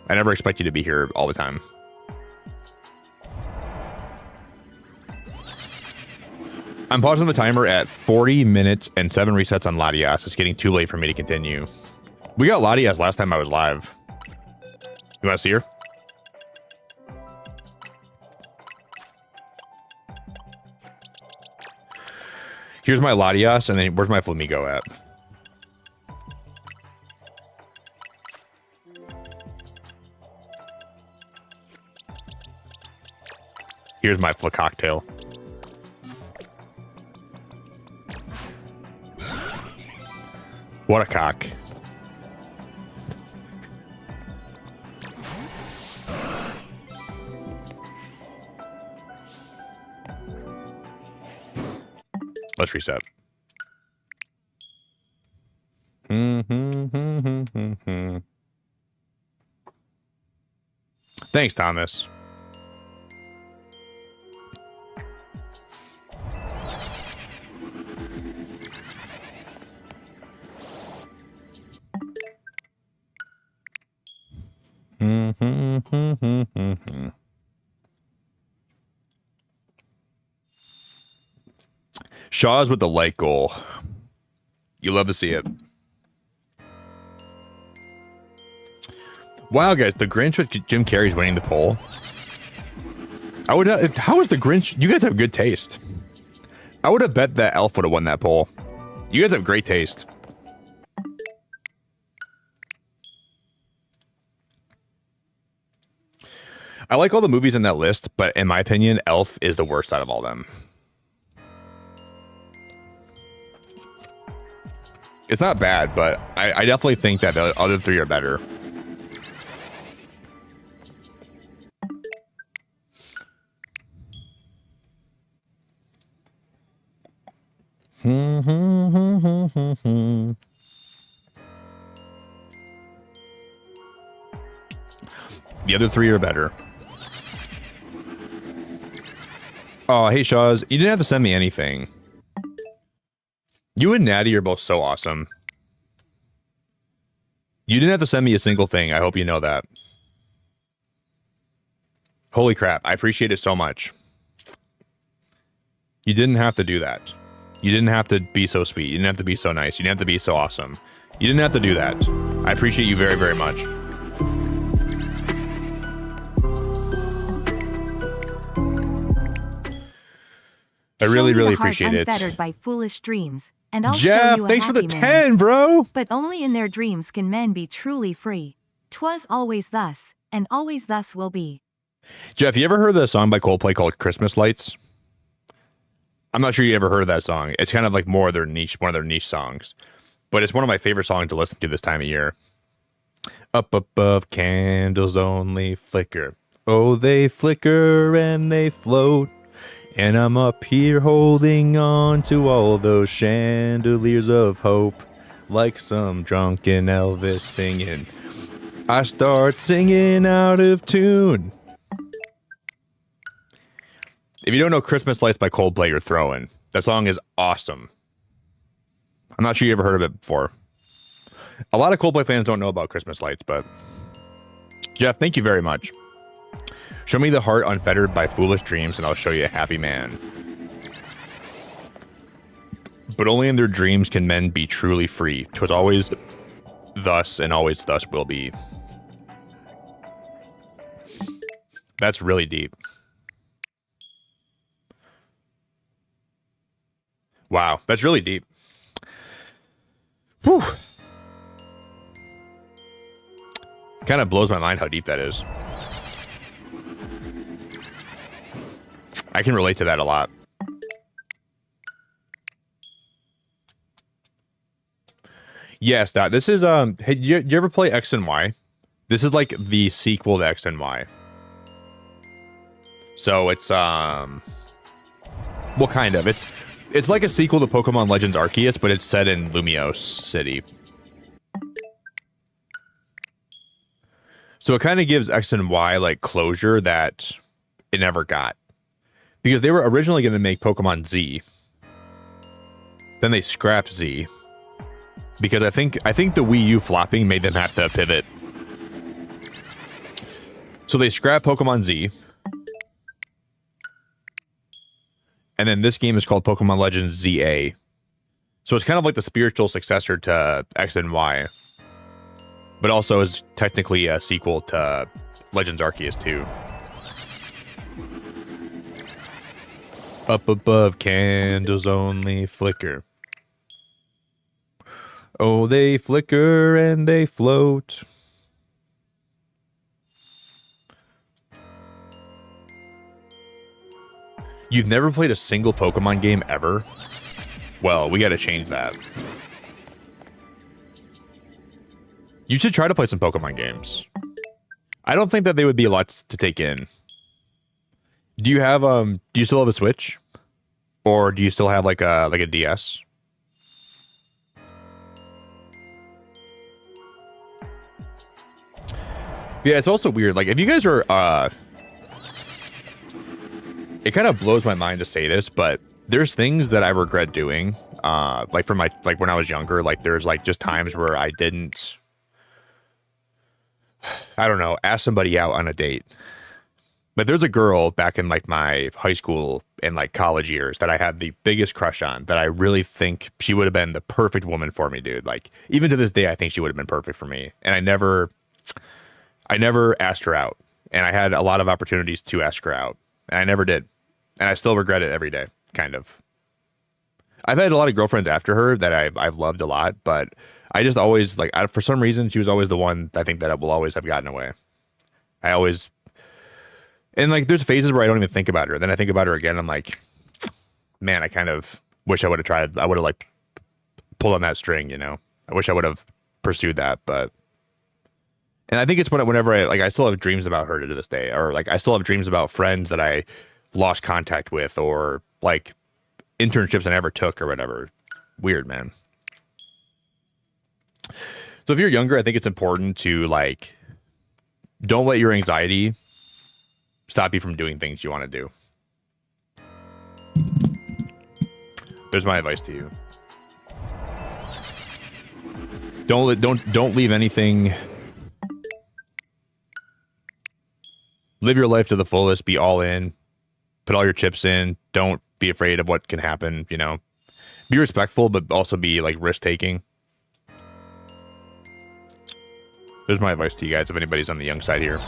I never expect you to be here all the time. I'm pausing the timer at 40 minutes and 7 resets on Latias. It's getting too late for me to continue. We got Latias last time I was live. You want to see her? Here's my Latias, and then where's my Flamigo at? Here's my Flacocktail. What a cock. Let's reset. Thanks, Thomas. Shaw's with the light goal. You love to see it. Wow, guys, the Grinch with Jim Carrey's winning the poll. I would not. How is the Grinch? You guys have good taste. I would have bet that Elf would have won that poll. You guys have great taste. I like all the movies in that list, but in my opinion, Elf is the worst out of all them. It's not bad, but I definitely think that the other three are better. The other three are better. Oh, hey, Shaws. You didn't have to send me anything. You and Natty are both so awesome. You didn't have to send me a single thing. I hope you know that. Holy crap. I appreciate it so much. You didn't have to do that. You didn't have to be so sweet. You didn't have to be so nice. You didn't have to be so awesome. You didn't have to do that. I appreciate you very, very much. I really, really appreciate it. Unfettered by foolish dreams, and I'll Jeff, show you a thanks for the happy 10, man. bro. But only in their dreams can men be truly free. 'Twas always thus, and always thus will be. Jeff, you ever heard the song by Coldplay called Christmas Lights? I'm not sure you ever heard that song. It's kind of like one of their niche songs. But it's one of my favorite songs to listen to this time of year. Up above, candles only flicker. Oh, they flicker and they float. And I'm up here holding on to all those chandeliers of hope. Like some drunken Elvis singing. I start singing out of tune. If you don't know Christmas Lights by Coldplay, you're throwing. That song is awesome. I'm not sure you ever heard of it before. A lot of Coldplay fans don't know about Christmas Lights, but Jeff, thank you very much. Show me the heart unfettered by foolish dreams, and I'll show you a happy man. But only in their dreams can men be truly free. 'Twas always thus, and always thus will be. That's really deep. Wow, that's really deep. Whew. Kind of blows my mind how deep that is. I can relate to that a lot. Yes, that this is hey, you ever play X and Y? This is like the sequel to X and Y. So it's well, kind of. It's like a sequel to Pokémon Legends Arceus, but it's set in Lumiose City. So it kind of gives X and Y like closure that it never got. Because they were originally going to make Pokemon Z. Then they scrapped Z. Because I think the Wii U flopping made them have to pivot. So they scrapped Pokemon Z. And then this game is called Pokemon Legends ZA. So it's kind of like the spiritual successor to X and Y. But also is technically a sequel to Legends Arceus 2. Up above, candles only flicker. Oh, they flicker and they float. You've never played a single Pokemon game ever? Well, we gotta change that. You should try to play some Pokemon games. I don't think that they would be a lot to take in. Do you have do you still have a Switch? Or do you still have like a DS? Yeah, it's also weird. Like if you guys are it kind of blows my mind to say this, but there's things that I regret doing. Like for my when I was younger, like there's like just times where I didn't, I don't know, ask somebody out on a date. But there's a girl back in like my high school and like college years that I had the biggest crush on, that I really think she would have been the perfect woman for me, dude. Like even to this day, I think she would have been perfect for me. And I never asked her out, and I had a lot of opportunities to ask her out, and I never did. And I still regret it every day, kind of. I've had a lot of girlfriends after her that I've loved a lot, but I just always, like, for some reason, she was always the one I think that will always have gotten away. I always, and like, there's phases where I don't even think about her. Then I think about her again, I'm like, man, I kind of wish I would have tried, I would have, like, pulled on that string, you know? I wish I would have pursued that, but... And I think it's whenever I still have dreams about her to this day, or, like, I still have dreams about friends that I lost contact with, or like internships I never took or whatever. Weird, man. So if you're younger, I think it's important to like, don't let your anxiety stop you from doing things you want to do. There's my advice to you. Don't leave anything. Live your life to the fullest, be all in. Put all your chips in. Don't be afraid of what can happen, you know. Be respectful, but also be, like, risk-taking. There's my advice to you guys if anybody's on the young side here.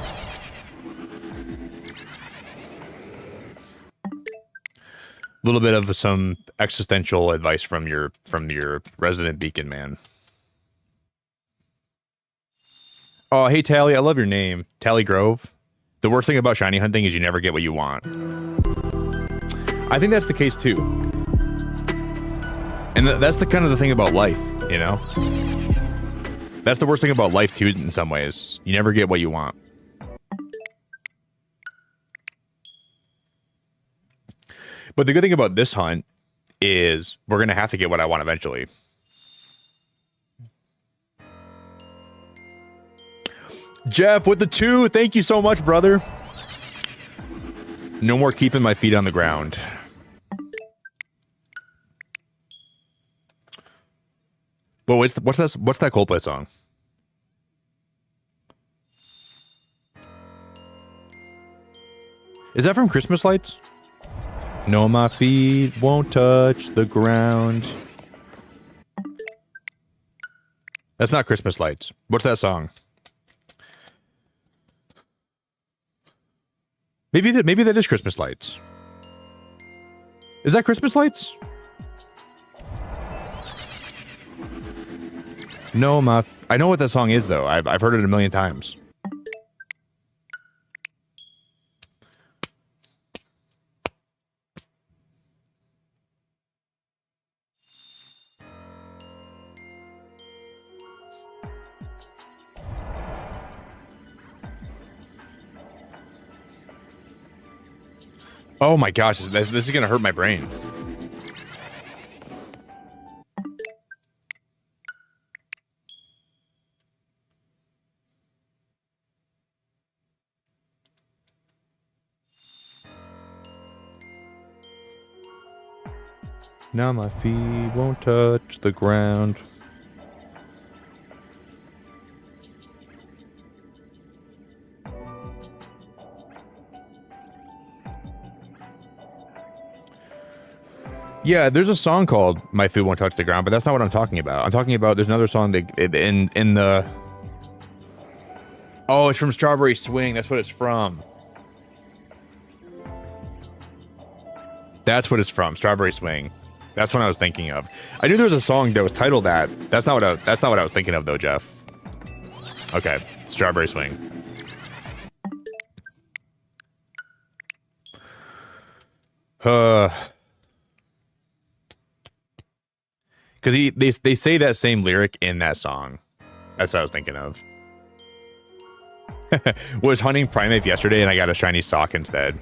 A little bit of some existential advice from your resident beacon man. Oh, hey, Tally, I love your name. Tally Grove. The worst thing about shiny hunting is you never get what you want. I think that's the case too. And that's the kind of the thing about life, you know? That's the worst thing about life, too, in some ways. You never get what you want. But the good thing about this hunt is we're going to have to get what I want eventually. Jeff with the 2. Thank you so much, brother. No more keeping my feet on the ground. Well, what's that Coldplay song? Is that from Christmas Lights? No, my feet won't touch the ground. That's not Christmas Lights. What's that song? Maybe that is Christmas Lights. Is that Christmas Lights? No, I know what that song is though. I've heard it a million times. Oh my gosh, this is gonna hurt my brain. Now my feet won't touch the ground. Yeah, there's a song called "My Feet Won't Touch the Ground," but that's not what I'm talking about. I'm talking about there's another song that in the. Oh, it's from Strawberry Swing. That's what it's from. That's what it's from. Strawberry Swing. That's what I was thinking of. I knew there was a song that was titled that. That's not what I was thinking of though, Jeff. Okay, Strawberry Swing. Because they say that same lyric in that song. That's what I was thinking of. Was hunting Primate yesterday and I got a shiny sock instead.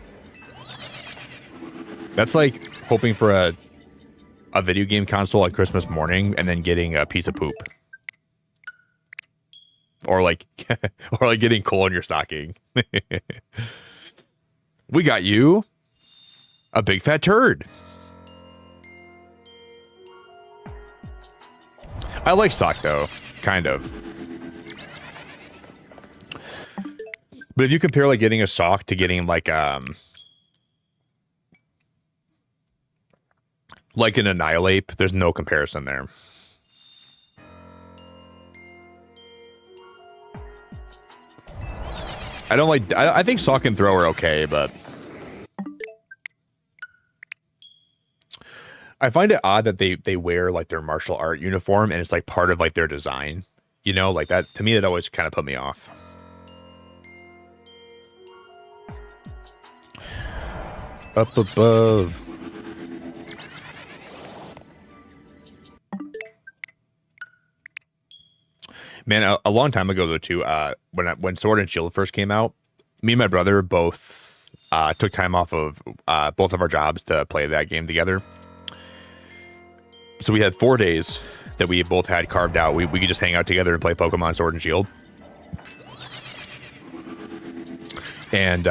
That's like hoping for a video game console on Christmas morning and then getting a piece of poop. Or like getting coal in your stocking. We got you a big fat turd. I like sock though, kind of. But if you compare like getting a sock to getting like an Annihilate, there's no comparison there. I think sock and throw are okay, but I find it odd that they wear like their martial art uniform and it's like part of like their design. You know, like that to me that always kind of put me off. Up above. Man, a long time ago though too, when Sword and Shield first came out, me and my brother both took time off of both of our jobs to play that game together. So we had 4 days that we both had carved out. We could just hang out together and play Pokemon Sword and Shield. And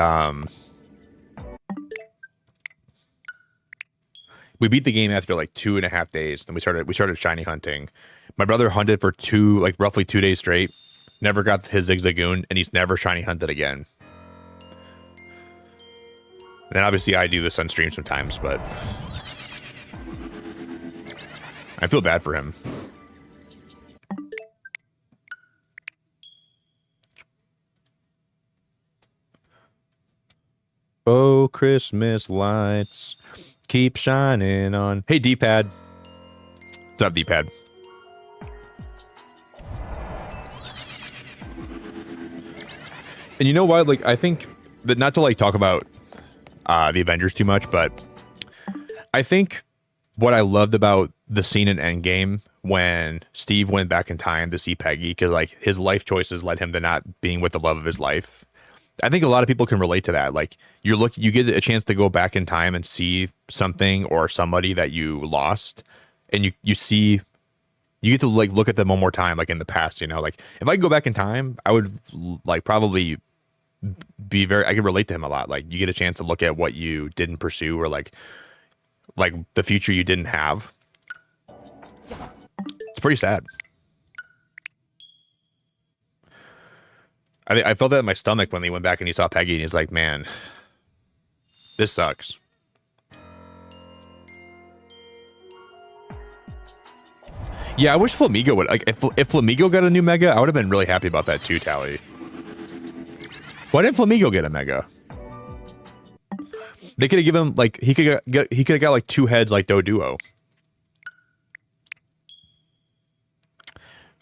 we beat the game after like 2.5 days. Then we started shiny hunting. My brother hunted for roughly 2 days straight. Never got his Zigzagoon, and he's never shiny hunted again. And then obviously I do this on stream sometimes, but I feel bad for him. Oh, Christmas lights keep shining on. Hey, D-pad. What's up, D-pad? And you know what? Like, I think that not to like talk about the Avengers too much, but I think what I loved about the scene in Endgame when Steve went back in time to see Peggy because like his life choices led him to not being with the love of his life. I think a lot of people can relate to that. Like you get a chance to go back in time and see something or somebody that you lost, and you get to like look at them one more time, like in the past. You know, like if I could go back in time, I would like probably I could relate to him a lot. Like you get a chance to look at what you didn't pursue or like the future you didn't have. It's pretty sad. I felt that in my stomach when he went back and he saw Peggy and he's like, man, this sucks. Yeah, I wish Flamigo would, like, if Flamigo got a new Mega, I would have been really happy about that too, Tally. Why didn't Flamigo get a Mega? They could have given him, like, he could have got like 2 heads like Doduo.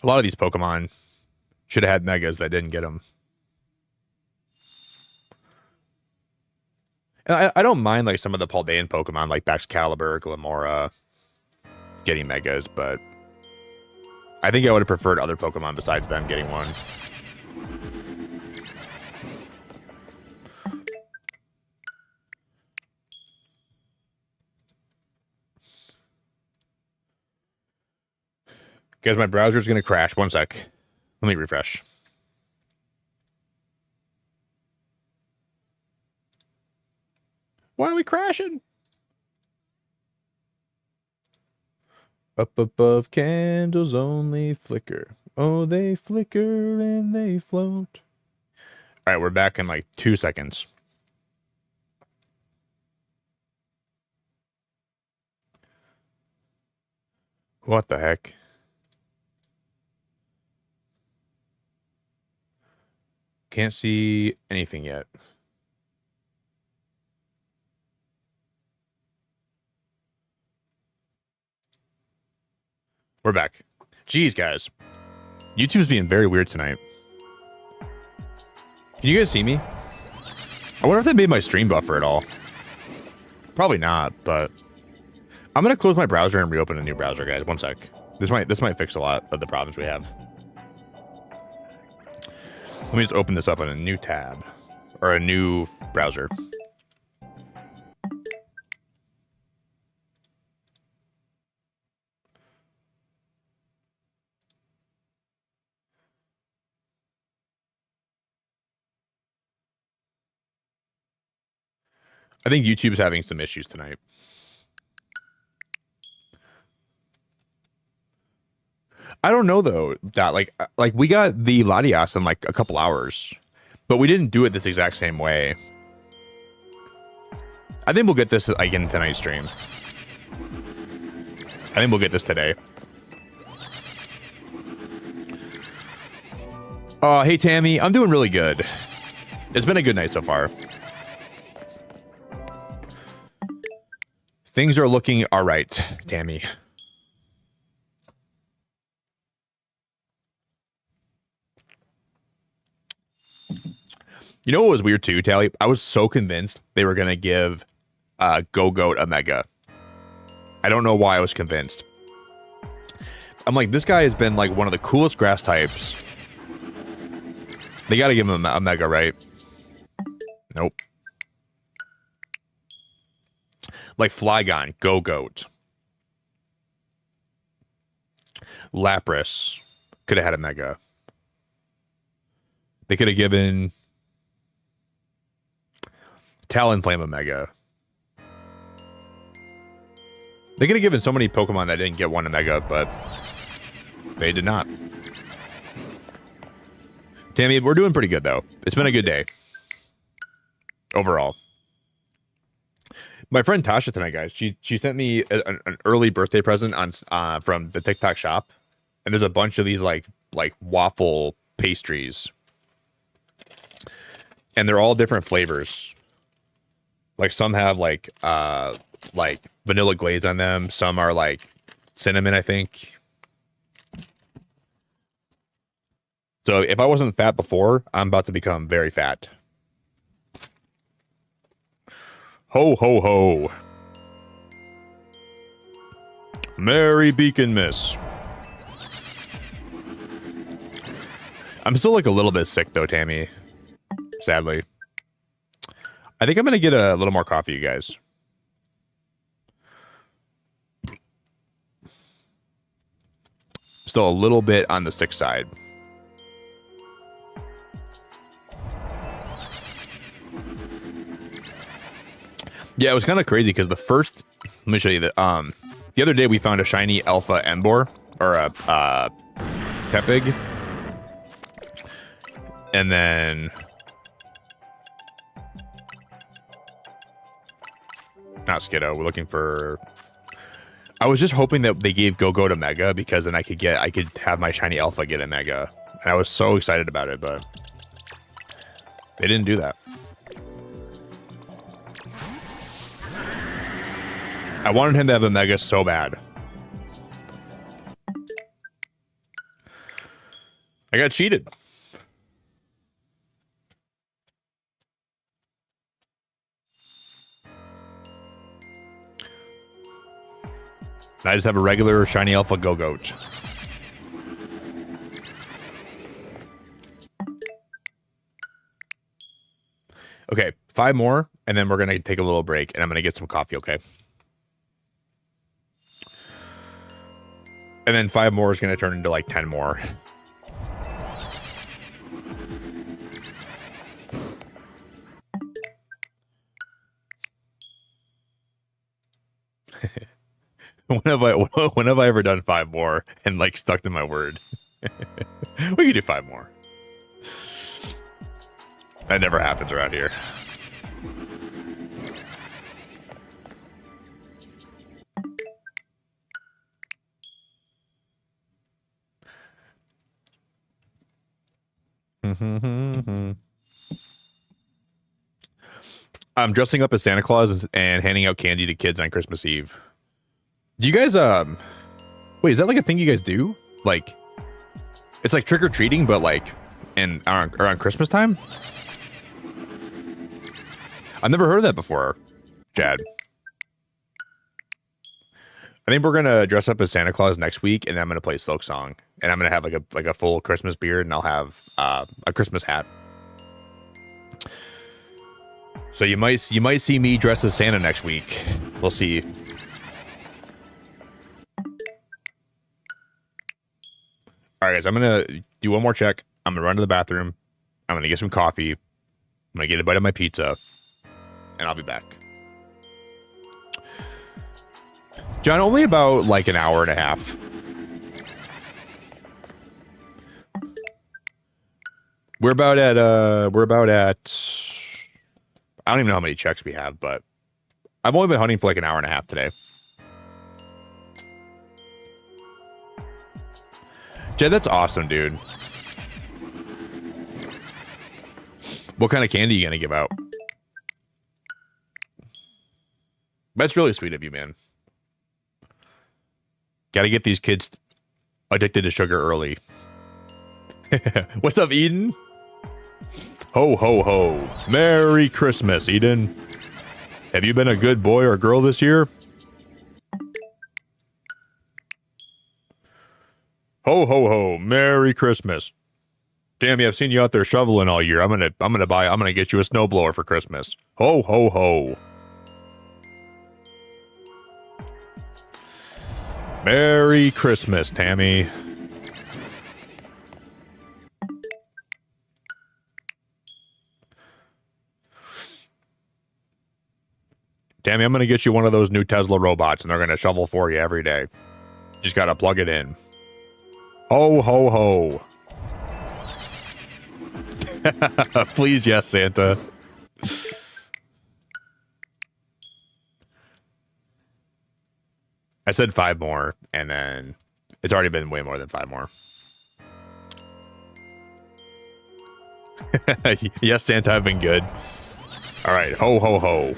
A lot of these Pokemon should have had Megas that didn't get them. And I don't mind like some of the Paldean Pokemon like Baxcalibur, Glamora getting Megas, but I think I would have preferred other Pokemon besides them getting one. Guys, my browser's going to crash. One sec. Let me refresh. Why are we crashing? Up above candles only flicker. Oh, they flicker and they float. All right, we're back in like 2 seconds. What the heck? Can't see anything yet. We're back. Jeez, guys. YouTube's being very weird tonight. Can you guys see me? I wonder if they made my stream buffer at all. Probably not, but I'm gonna close my browser and reopen a new browser, guys. One sec. This might fix a lot of the problems we have. Let me just open this up in a new tab or a new browser. I think YouTube's having some issues tonight. I don't know though that like we got the Latias in like a couple hours, but we didn't do it this exact same way. I think we'll get this like in tonight's stream. I think we'll get this today. Hey Tammy, I'm doing really good. It's been a good night so far. Things are looking all right, Tammy. You know what was weird too, Tally? I was so convinced they were gonna give Go-Goat a Mega. I don't know why I was convinced. I'm like, this guy has been like one of the coolest grass types. They gotta give him a Mega, right? Nope. Like Flygon, Go-Goat. Lapras could have had a Mega. They could have given Talonflame a Mega. They could have given so many Pokemon that didn't get one a Mega, but they did not. Tammy, we're doing pretty good though. It's been a good day. Overall. My friend Tasha tonight, guys, she sent me an early birthday present on from the TikTok shop, and there's a bunch of these like waffle pastries, and they're all different flavors. Like some have like vanilla glaze on them, some are like cinnamon, I think. So if I wasn't fat before, I'm about to become very fat. Ho, ho, ho. Merry Beacon Miss. I'm still like a little bit sick though, Tammy. Sadly. I think I'm gonna get a little more coffee, you guys. Still a little bit on the sick side. Yeah, it was kind of crazy because the first, let me show you the other day we found a shiny alpha Embor or a Tepig. And then not Skiddo, we're looking for, I was just hoping that they gave Go-Go to Mega because then I could have my shiny alpha get a Mega. And I was so excited about it, but they didn't do that. I wanted him to have a Mega so bad. I got cheated. I just have a regular shiny alpha Go-Goat. Okay, 5 more, and then we're going to take a little break, and I'm going to get some coffee, okay? And then 5 more is going to turn into like 10 more. When have I ever done 5 more and like stuck to my word? We can do 5 more. That never happens around here. I'm dressing up as Santa Claus and handing out candy to kids on Christmas Eve. Do you guys wait, is that like a thing you guys do? Like it's like trick-or-treating but like around Christmas time? I've never heard of that before, Chad. I think we're gonna dress up as Santa Claus next week, and then I'm gonna play Silk Song, and I'm gonna have like a full Christmas beard, and I'll have a Christmas hat. So you might see me dressed as Santa next week. We'll see. All right, guys, I'm gonna do one more check. I'm gonna run to the bathroom. I'm gonna get some coffee. I'm gonna get a bite of my pizza, and I'll be back. John, only about like an hour and a half. We're about at I don't even know how many checks we have, but I've only been hunting for like an hour and a half today. Jed, that's awesome, dude. What kind of candy are you gonna give out? That's really sweet of you, man. Gotta get these kids addicted to sugar early. What's up, Eden? Ho, ho, ho. Merry Christmas, Eden. Have you been a good boy or girl this year? Ho, ho, ho. Merry Christmas. Damn, I've seen you out there shoveling all year. I'm gonna get you a snowblower for Christmas. Ho, ho, ho. Merry Christmas, Tammy. Tammy, I'm going to get you one of those new Tesla robots, and they're going to shovel for you every day. Just got to plug it in. Ho, ho, ho. Please, yes, Santa. I said 5 more, and then it's already been way more than 5 more. Yes, Santa, I've been good. All right, ho, ho, ho.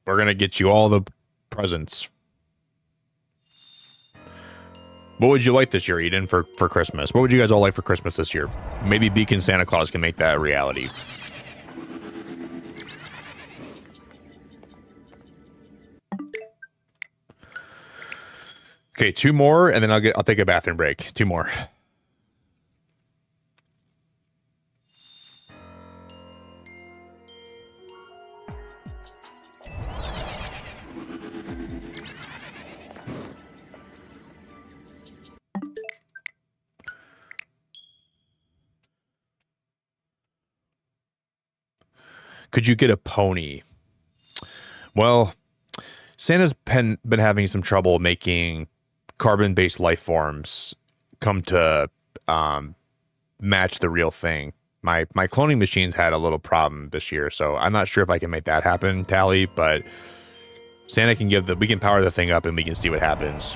We're going to get you all the presents. What would you like this year, Eden, for Christmas? What would you guys all like for Christmas this year? Maybe Beacon Santa Claus can make that a reality. Okay, 2 more, and then I'll take a bathroom break. 2 more. Could you get a pony? Well, Santa's been having some trouble making carbon-based life forms come to match the real thing. My cloning machines had a little problem this year, so I'm not sure if I can make that happen, Tally, but Santa can we can power the thing up and we can see what happens.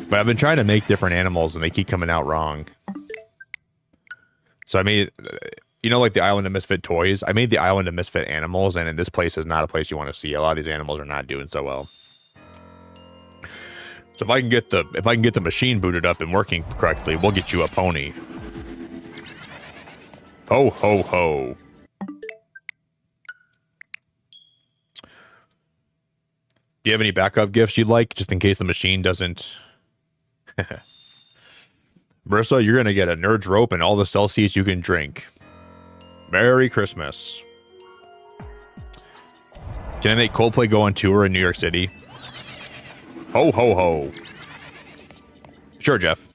But I've been trying to make different animals and they keep coming out wrong. So I made, you know, like the Island of Misfit Toys? I made the Island of Misfit Animals, and in this place is not a place you want to see. A lot of these animals are not doing so well. So if I can get the machine booted up and working correctly, we'll get you a pony. Ho ho ho. Do you have any backup gifts you'd like, just in case the machine doesn't? Marissa, you're gonna get a nerd's rope and all the Celsius you can drink. Merry Christmas. Can I make Coldplay go on tour in New York City? Ho ho ho. Sure, Jeff.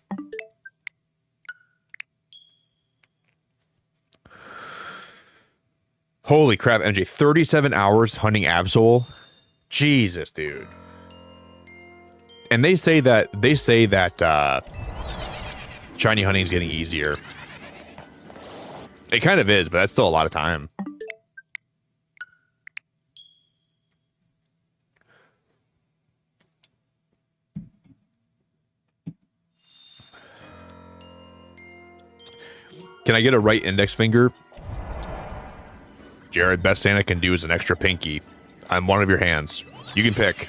Holy crap, MJ. 37 hours hunting Absol? Jesus, dude. And they say that shiny hunting is getting easier. It kind of is, but that's still a lot of time. Can I get a right index finger? Jared, best Santa can do is an extra pinky. I'm one of your hands. You can pick.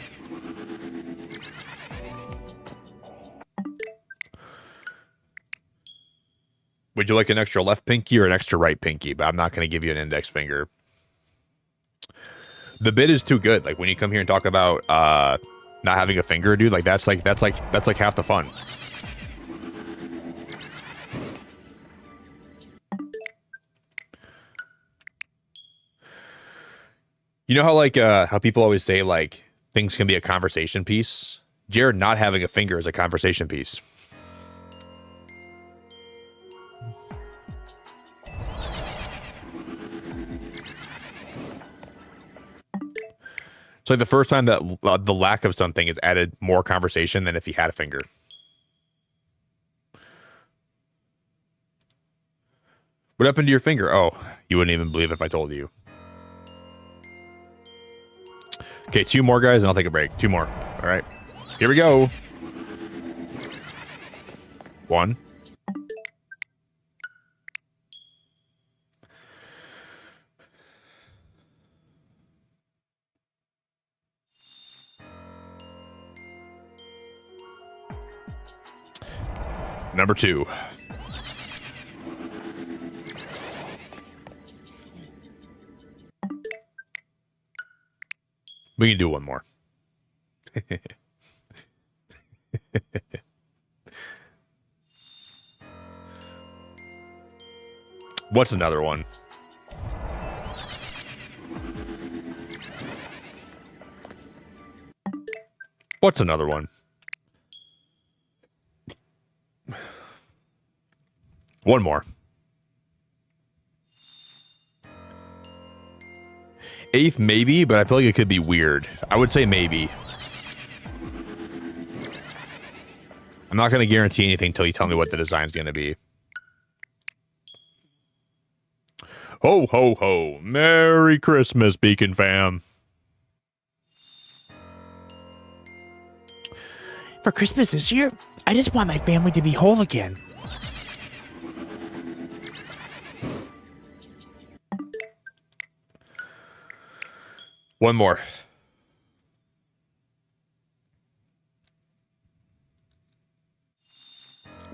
Would you like an extra left pinky or an extra right pinky? But I'm not going to give you an index finger. The bit is too good. Like when you come here and talk about not having a finger, dude, like that's like half the fun. You know how like how people always say like things can be a conversation piece? Jared not having a finger is a conversation piece. It's like the first time that the lack of something has added more conversation than if he had a finger. What happened to your finger? Oh, you wouldn't even believe if I told you. Okay, 2 more guys and I'll take a break. 2 more. All right. Here we go. 1. Number 2. We can do 1 more. What's another one? What's another one? One more. 8th, maybe, but I feel like it could be weird. I would say maybe. I'm not going to guarantee anything until you tell me what the design's going to be. Ho, ho, ho. Merry Christmas, Beacon fam. For Christmas this year, I just want my family to be whole again. One more.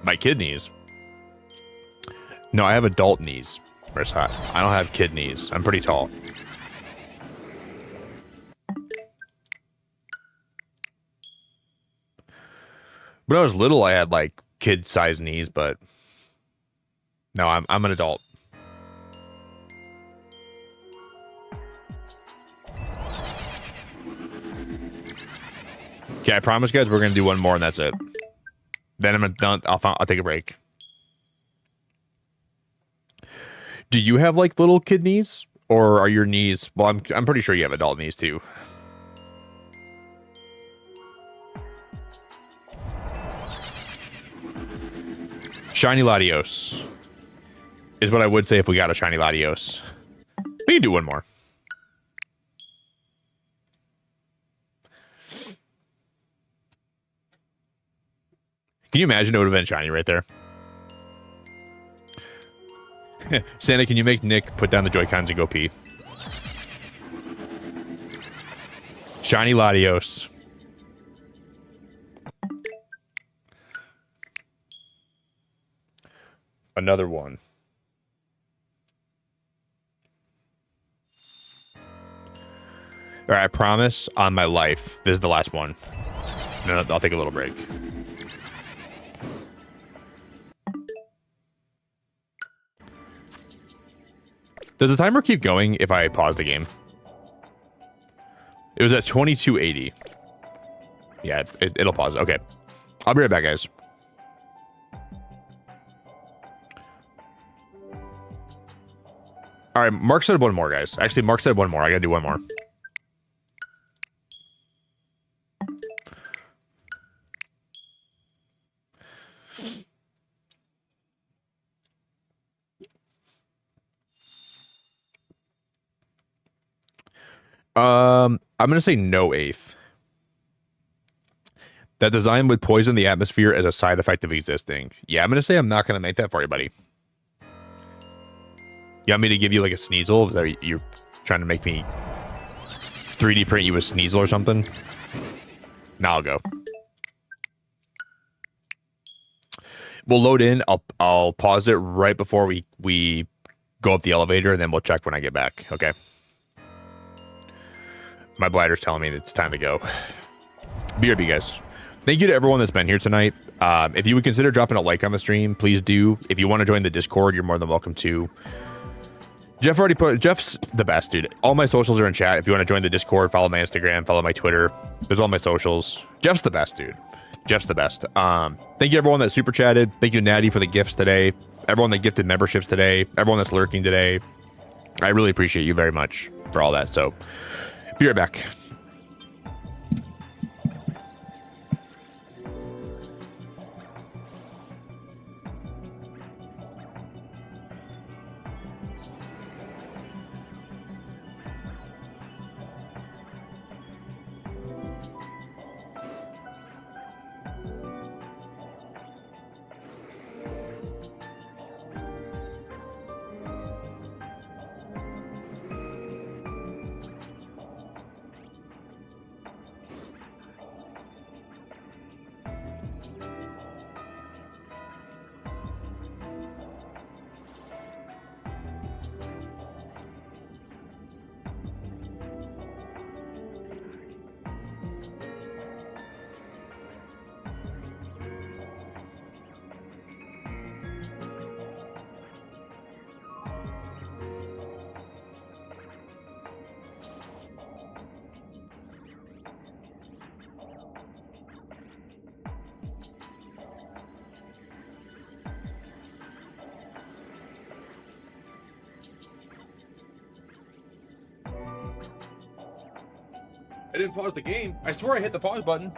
My kidneys. No, I have adult knees. I don't have kid knees. I'm pretty tall. When I was little, I had like kid-sized knees, but no, I'm an adult. Okay, I promise, guys, we're gonna do one more, and that's it. Then I'm done. I'll take a break. Do you have like little kid knees, or are your knees? Well, I'm pretty sure you have adult knees too. Shiny Latios is what I would say if we got a shiny Latios. We can do one more. Can you imagine it would have been shiny right there? Santa, can you make Nick put down the Joy-Cons and go pee? Shiny Latios. Another one. All right, I promise on my life, this is the last one. No, I'll take a little break. Does the timer keep going if I pause the game? It was at 2280. Yeah, it'll pause. Okay. I'll be right back, guys. All right, Mark said one more, guys. Actually, Mark said one more. I gotta do one more. I'm gonna say no eighth. That design would poison the atmosphere as a side effect of existing. Yeah, I'm gonna say I'm not gonna make that for you, buddy. You want me to give you like a Sneasel? Is that you're trying to make me 3D print you a Sneasel or something? Now I'll go. We'll load in. I'll pause it right before we go up the elevator, and then we'll check when I get back. Okay. My bladder's telling me that it's time to go. BRB, guys. Thank you to everyone that's been here tonight. If you would consider dropping a like on the stream, please do. If you want to join the Discord, you're more than welcome to. Jeff's the best, dude. All my socials are in chat. If you want to join the Discord, follow my Instagram, follow my Twitter. There's all my socials. Jeff's the best, dude. Jeff's the best. Thank you everyone that super chatted. Thank you, Natty, for the gifts today. Everyone that gifted memberships today. Everyone that's lurking today. I really appreciate you very much for all that. So, be right back. I didn't pause the game. I swear I hit the pause button.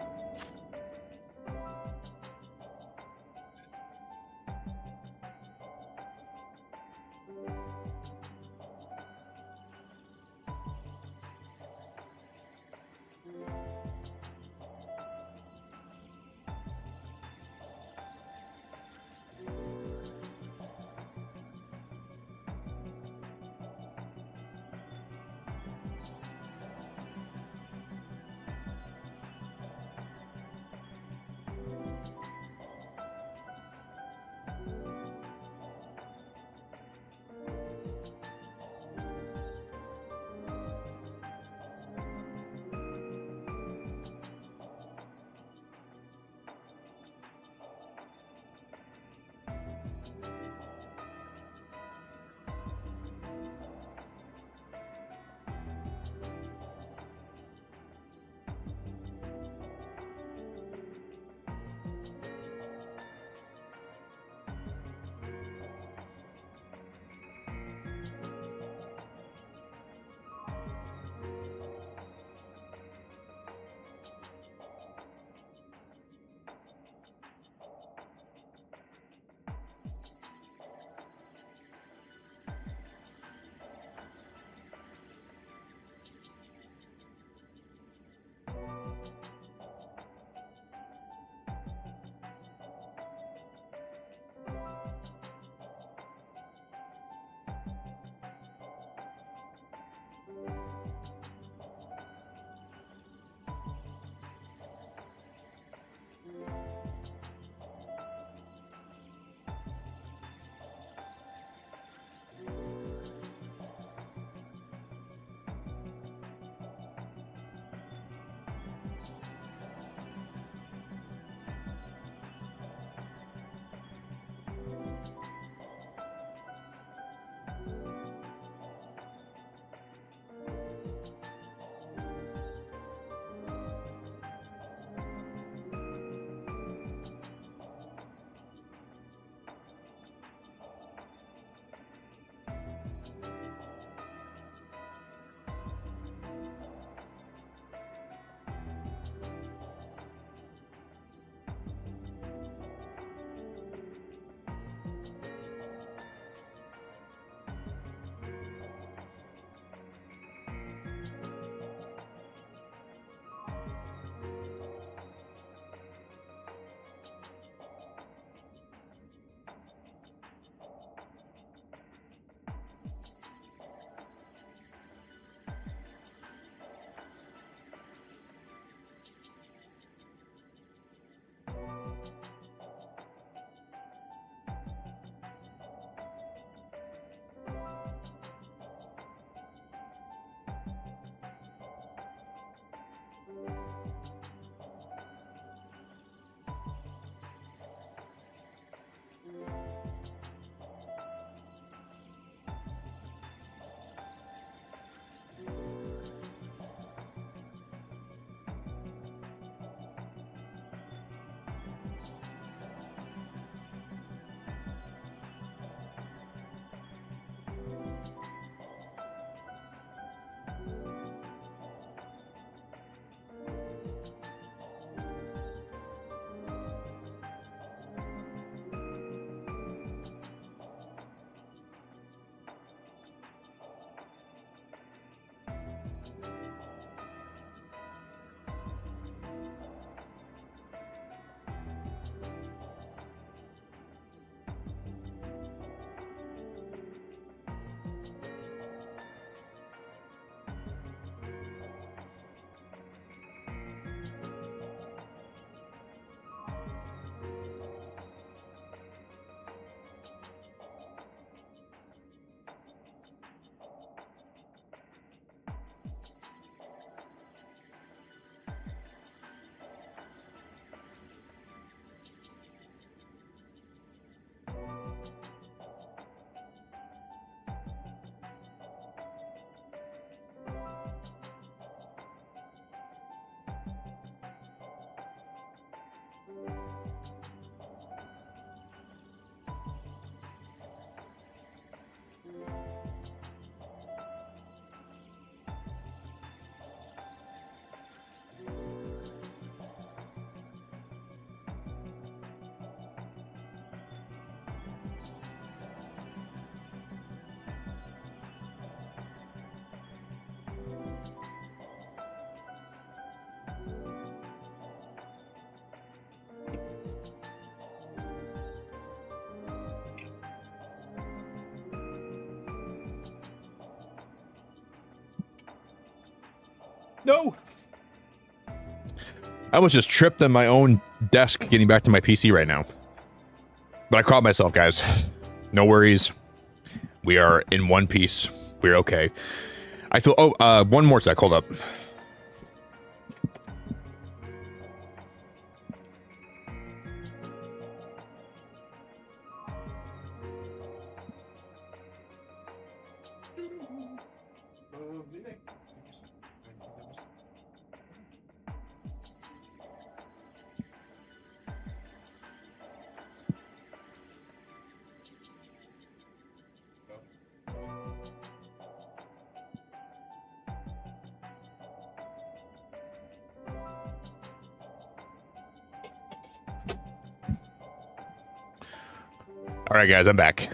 No. I almost just tripped on my own desk getting back to my PC right now. But I caught myself, guys. No worries. We are in one piece. We're okay. I feel... Oh, one more sec. Hold up. All right, guys, I'm back.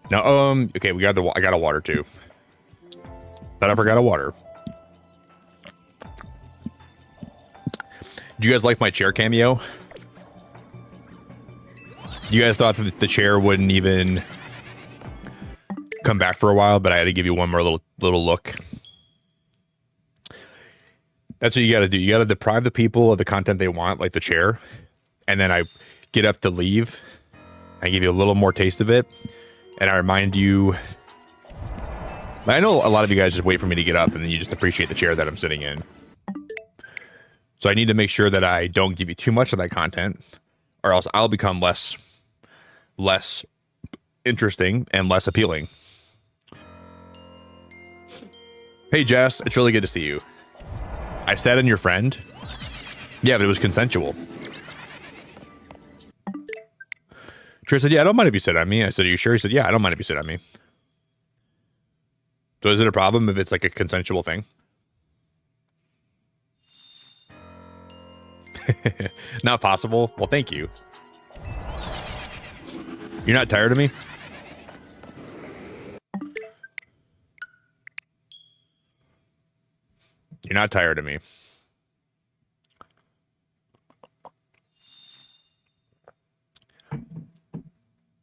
Now, okay, we got the. I got a water too. Thought I forgot a water. Do you guys like my chair cameo? You guys thought that the chair wouldn't even come back for a while, but I had to give you one more little look. That's what you got to do. You got to deprive the people of the content they want, like the chair, and then I get up to leave. I give you a little more taste of it, and I remind you. I know a lot of you guys just wait for me to get up, and then you just appreciate the chair that I'm sitting in. So I need to make sure that I don't give you too much of that content, or else I'll become less interesting and less appealing. Hey, Jess, it's really good to see you. I sat in your friend. Yeah, but it was consensual. Trish said, yeah, I don't mind if you sit on me. I said, are you sure? He said, yeah, I don't mind if you sit on me. So is it a problem if it's like a consensual thing? Not possible? Well, thank you. You're not tired of me? You're not tired of me.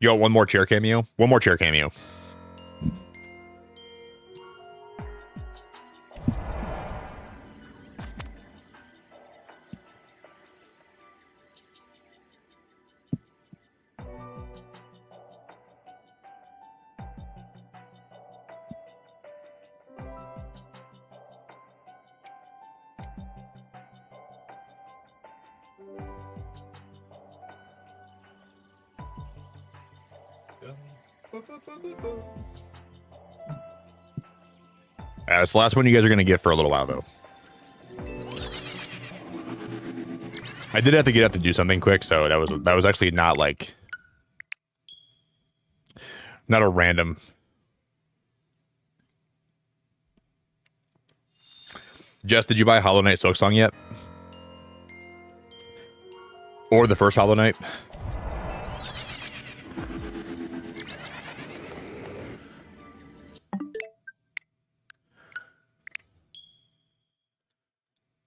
Yo, one more chair cameo. One more chair cameo. It's the last one you guys are going to get for a little while, though. I did have to get up to do something quick, so that was actually not like... Not a random... Jess, did you buy Hollow Knight Silk Song yet? Or the first Hollow Knight?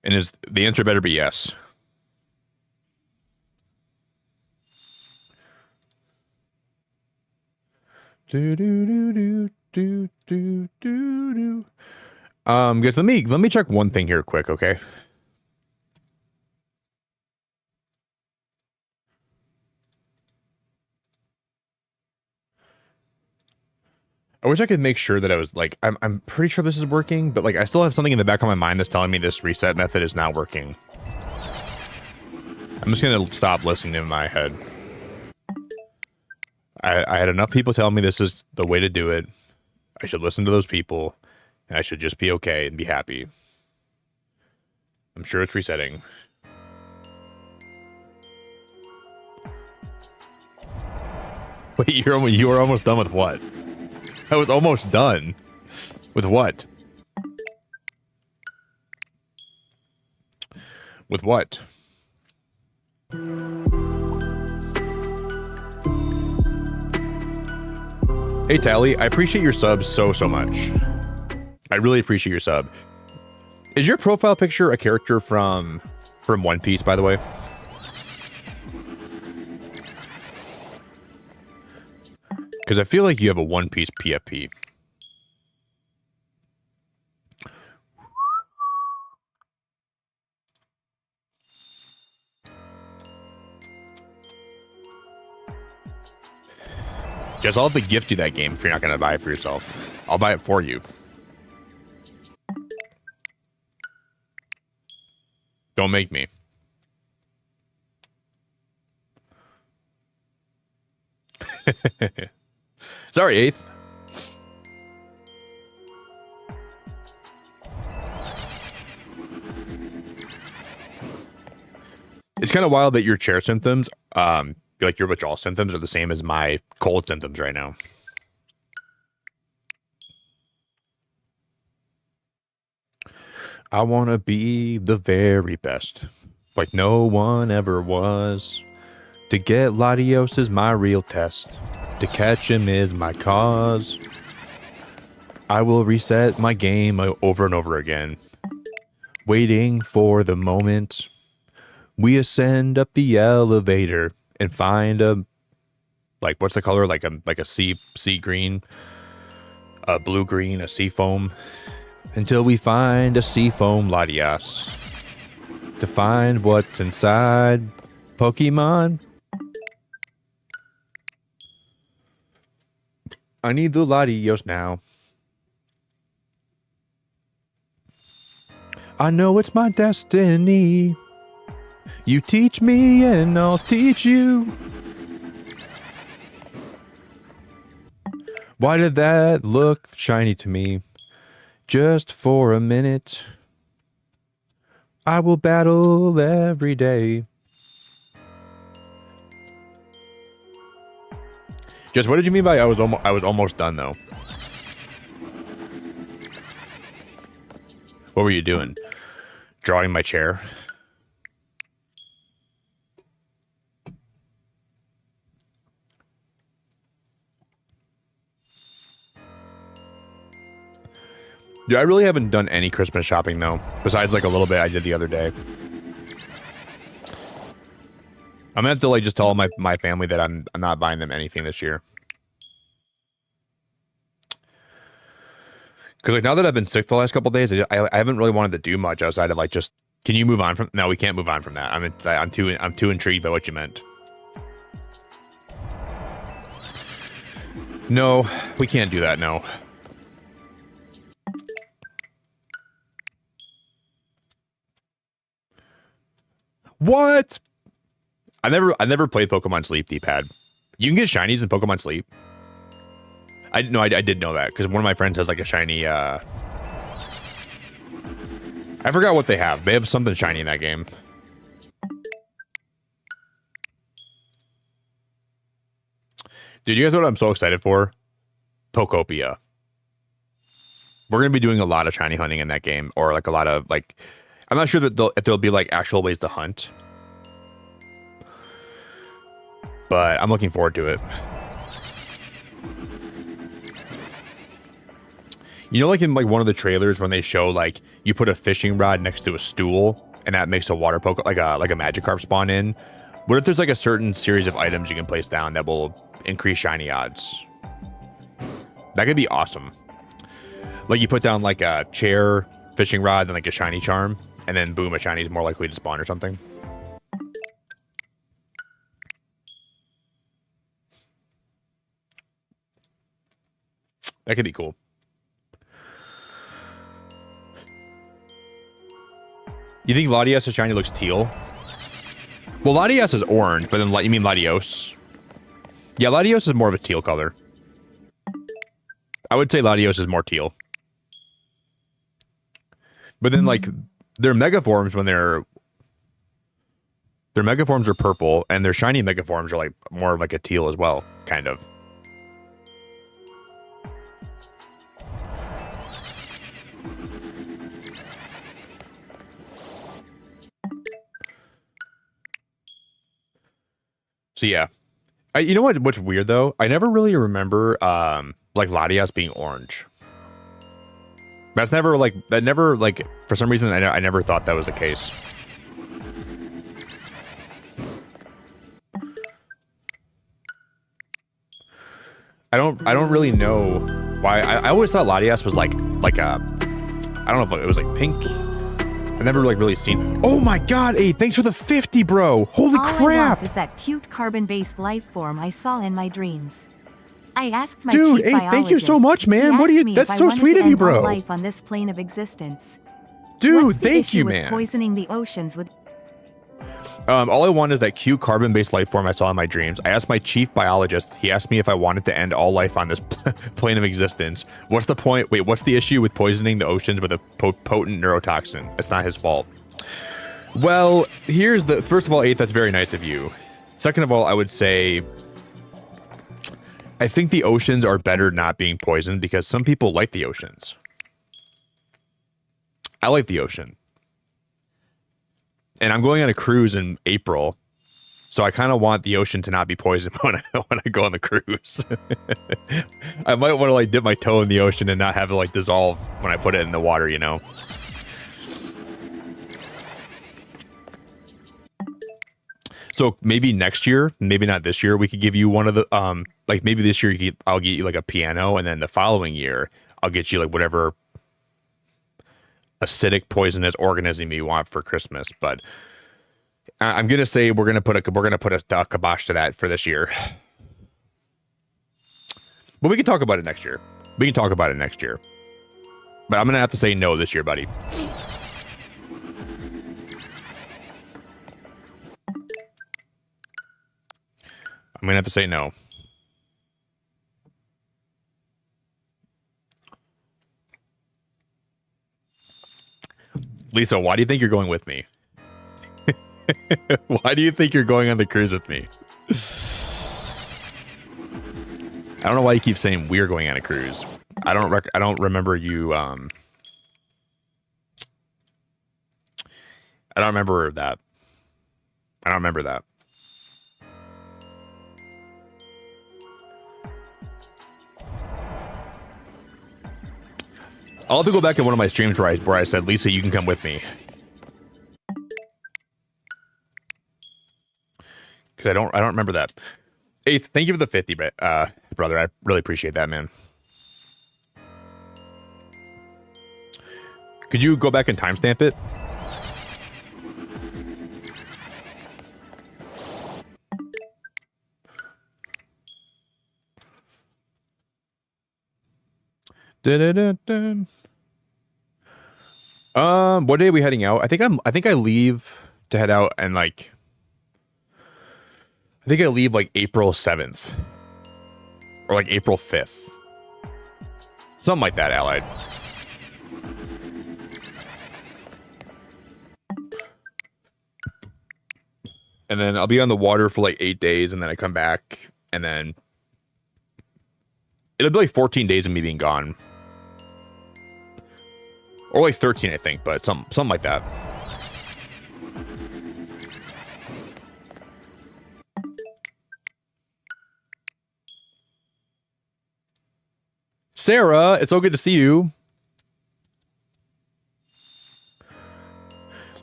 And the answer better be yes. Guys, let me check one thing here quick, okay? I wish I could make sure that I was like, I'm pretty sure this is working, but like I still have something in the back of my mind that's telling me this reset method is not working. I'm just gonna stop listening in my head. I had enough people telling me this is the way to do it. I should listen to those people, and I should just be okay and be happy. I'm sure it's resetting. Wait, you were almost done with what? I was almost done. With what? With what? Hey, Tally, I appreciate your subs so much. I really appreciate your sub. Is your profile picture a character from One Piece, by the way? Because I feel like you have a One Piece PFP. Just I'll have to gift you that game if you're not going to buy it for yourself. I'll buy it for you. Don't make me. Sorry, 8th. It's kind of wild that your chair symptoms, like your withdrawal symptoms, are the same as my cold symptoms right now. I want to be the very best, like no one ever was. To get Latios is my real test. To catch him is my cause. I will reset my game over and over again, waiting for the moment we ascend up the elevator and find a, like, what's the color? Like a sea green, a blue green, a sea foam, until we find a sea foam Latias. To find what's inside Pokemon. I need the Latios now. I know it's my destiny. You teach me and I'll teach you. Why did that look shiny to me? Just for a minute. I will battle every day. Just what did you mean by I was almost done though? What were you doing? Drawing my chair? Dude, I really haven't done any Christmas shopping though, besides like a little bit I did the other day. I'm gonna have to like just tell my family that I'm not buying them anything this year. Because like now that I've been sick the last couple days, I haven't really wanted to do much outside of like just, can you move on from? No, we can't move on from that. I'm too intrigued by what you meant. No, we can't do that. No. What? I never played Pokemon Sleep D-pad. You can get shinies in Pokemon Sleep. I did know that because one of my friends has like a shiny. I forgot what they have. They have something shiny in that game. Dude, you guys know what I'm so excited for? Pokopia. We're gonna be doing a lot of shiny hunting in that game, or like a lot of like. I'm not sure that if there'll be like actual ways to hunt, but I'm looking forward to it. You know, like in like one of the trailers when they show like you put a fishing rod next to a stool and that makes a water poke like a Magikarp spawn in. What if there's like a certain series of items you can place down that will increase shiny odds? That could be awesome. Like you put down like a chair, fishing rod, and like a shiny charm, and then boom, a shiny is more likely to spawn or something. That could be cool. You think Latias' shiny looks teal? Well, Latias is orange, but then you mean Latios? Yeah, Latios is more of a teal color. I would say Latios is more teal. But then, like, their mega forms when their mega forms are purple, and their shiny mega forms are like more of like a teal as well, kind of. So yeah, you know what's weird though? I never really remember like Latias being orange. That's never like for some reason I never thought that was the case. I don't really know why. I always thought Latias was like a, I don't know if it was like pink. I never like really seen. Oh my god, hey, thanks for the 50, bro. Holy All crap. I want is that cute carbon-based life form I saw in my dreams. I asked my Dude, chief hey, thank you so biologist. much, man. He What are asked you? me That's if I so wanted sweet to of you, end all bro. life on this plane of existence. Dude, What's the thank issue you, with man. poisoning the oceans with All I want is that cute carbon-based life form I saw in my dreams. I asked my chief biologist. He asked me if I wanted to end all life on this plane of existence. What's the point? Wait, what's the issue with poisoning the oceans with a potent neurotoxin? It's not his fault. Well, here's the... First of all, 8, that's very nice of you. Second of all, I would say... I think the oceans are better not being poisoned because some people like the oceans. I like the ocean. And I'm going on a cruise in April, so I kind of want the ocean to not be poisoned when I go on the cruise. I might want to like dip my toe in the ocean and not have it like dissolve when I put it in the water, you know. So maybe next year, maybe not this year, we could give you one of the like maybe this year I'll get you like a piano, and then the following year I'll get you like whatever acidic poisonous organism you want for Christmas. But I'm gonna say we're gonna put a kibosh to that for this year. But we can talk about it next year. We can talk about it next year. But I'm gonna have to say no this year, buddy. I'm gonna have to say no. Lisa, why do you think you're going with me? Why do you think you're going on the cruise with me? I don't know why you keep saying we're going on a cruise. I don't remember you. I don't remember that. I don't remember that. I'll have to go back in one of my streams where I said, Lisa, you can come with me. Because I don't remember that. Eighth, thank you for the 50, brother. I really appreciate that, man. Could you go back and timestamp it? What day are we heading out? I think I leave to head out and like I think I leave like April 7th. Or like April 5th. Something like that, Allied. And then I'll be on the water for like 8 days, and then I come back, and then it'll be like 14 days of me being gone. Or like 13, I think, but something like that. Sarah, it's so good to see you.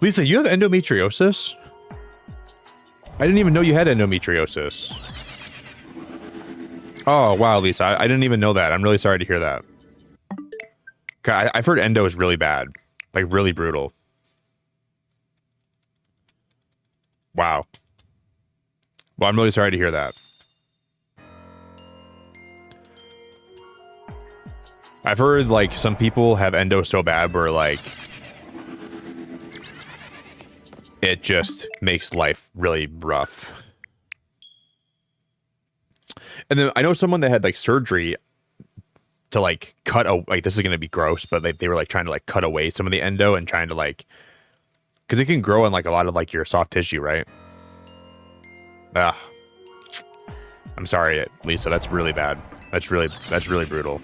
Lisa, you have endometriosis? I didn't even know you had endometriosis. Oh, wow, Lisa. I didn't even know that. I'm really sorry to hear that. I've heard endo is really bad. Like, really brutal. Wow. Well, I'm really sorry to hear that. I've heard, like, some people have endo so bad where, like, it just makes life really rough. And then I know someone that had, like, surgery to, like, cut a, like, this is going to be gross, but they were, like, trying to, like, cut away some of the endo and trying to, like, because it can grow in, like, a lot of, like, your soft tissue, right? Ah. I'm sorry, Lisa. That's really bad. That's really brutal.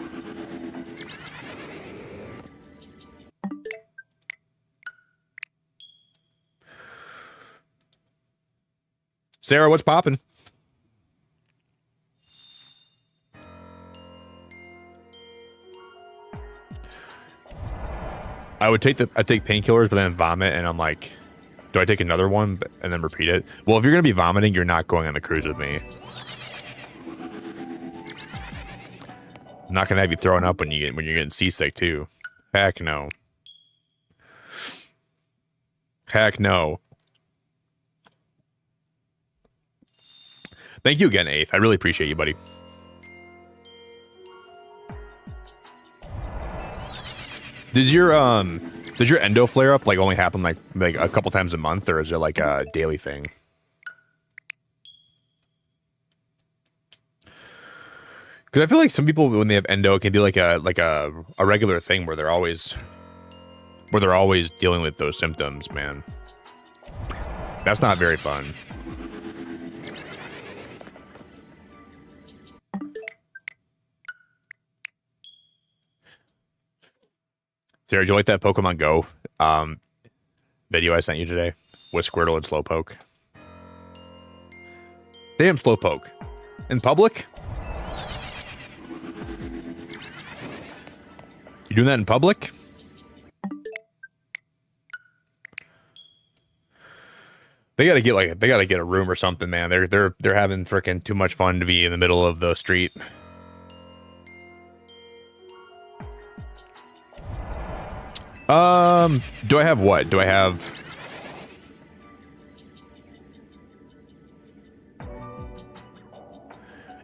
Sarah, what's poppin'? I'd take painkillers, but then vomit, and I'm like, do I take another one and then repeat it? Well, if you're gonna be vomiting, you're not going on the cruise with me. I'm not gonna have you throwing up when you're getting seasick too. Heck no. Heck no. Thank you again, Eighth. I really appreciate you, buddy. Does your endo flare up like only happen like a couple times a month, or is it like a daily thing? Because I feel like some people when they have endo, it can be like a regular thing where they're always dealing with those symptoms. Man, that's not very fun. Sarah, did you like that Pokemon Go video I sent you today with Squirtle and Slowpoke? Damn, Slowpoke. In public? You doing that in public? They gotta get a room or something, man. They're having freaking too much fun to be in the middle of the street. Do I have what? Do I have...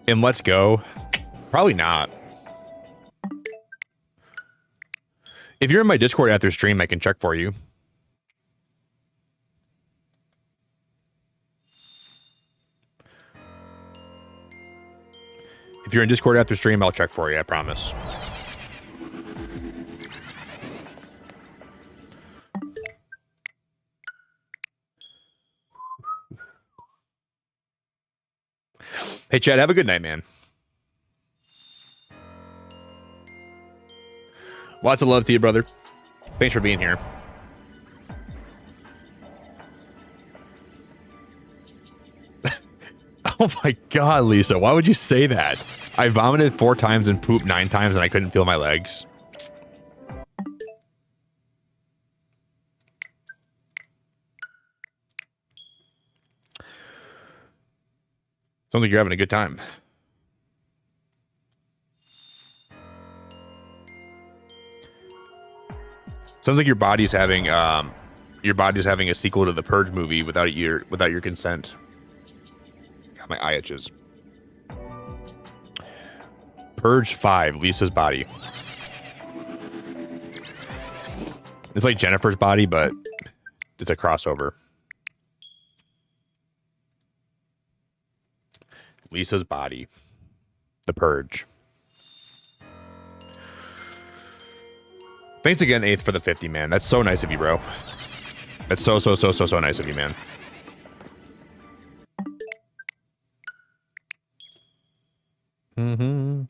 In Let's Go? Probably not. If you're in my Discord after stream, I can check for you. If you're in Discord after stream, I'll check for you, I promise. Hey, Chad, have a good night, man. Lots of love to you, brother. Thanks for being here. Oh my God, Lisa, why would you say that? I vomited 4 times and pooped 9 times and I couldn't feel my legs. Sounds like you're having a good time. Sounds like your body's having a sequel to the Purge movie without your consent. God, my eye itches. Purge 5, Lisa's body. It's like Jennifer's body, but it's a crossover. Lisa's body. The Purge. Thanks again, 8th, for the 50, man. That's so nice of you, bro. That's so nice of you, man. Mm-hmm.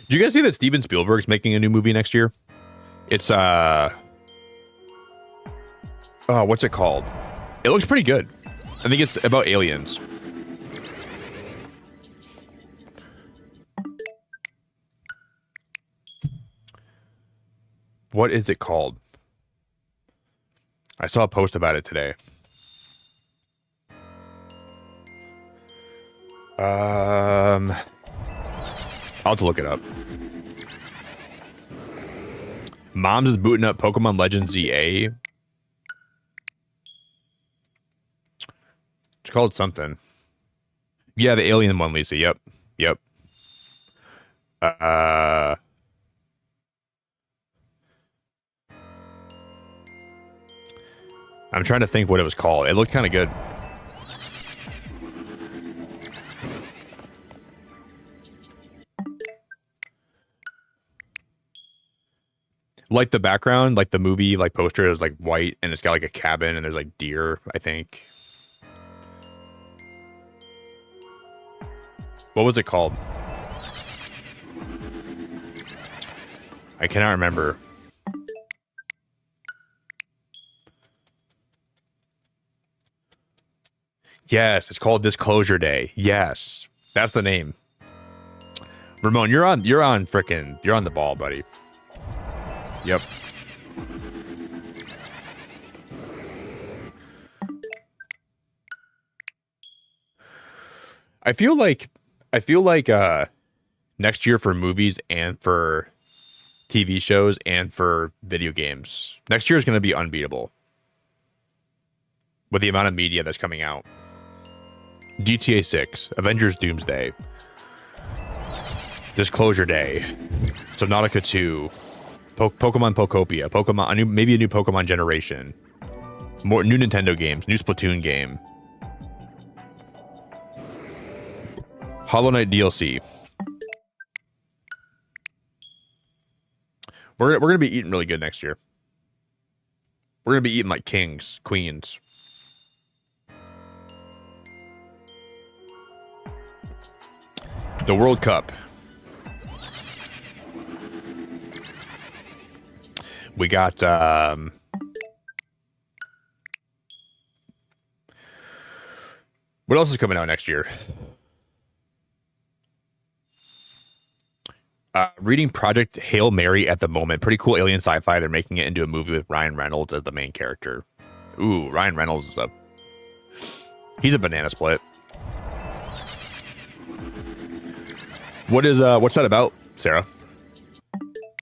Did you guys see that Steven Spielberg's making a new movie next year? It's oh, what's it called? It looks pretty good. I think it's about aliens. What is it called? I saw a post about it today. I'll have to look it up. Mom's is booting up Pokemon Legends ZA. It's called something. Yeah, the alien one, Lisa. Yep. I'm trying to think what it was called. It looked kind of good. Like the background, like the movie, like poster is like white and it's got like a cabin and there's like deer, I think. What was it called? I cannot remember. Yes, it's called Disclosure Day. Yes, that's the name. Ramon, you're on the ball, buddy. Yep. I feel like next year for movies and for TV shows and for video games, next year is going to be unbeatable with the amount of media that's coming out. GTA 6, Avengers Doomsday, Disclosure Day. Subnautica 2. Pokemon Pokopia. Maybe a new Pokemon generation. More new Nintendo games. New Splatoon game. Hollow Knight DLC. We're gonna be eating really good next year. We're gonna be eating like kings, queens. The World Cup. We got what else is coming out next year? Reading Project Hail Mary at the moment. Pretty cool alien sci-fi. They're making it into a movie with Ryan Reynolds as the main character. Ooh, Ryan Reynolds is he's a banana split. What's that about, Sarah?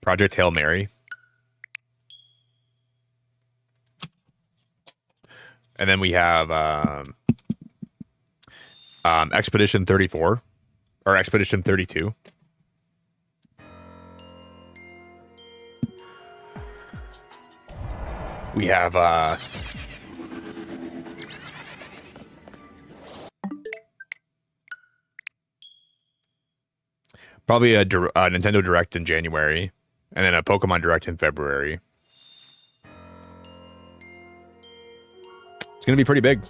Project Hail Mary. And then we have Expedition 34 or Expedition 32. We have probably a Nintendo Direct in January, and then a Pokemon Direct in February. It's going to be pretty big.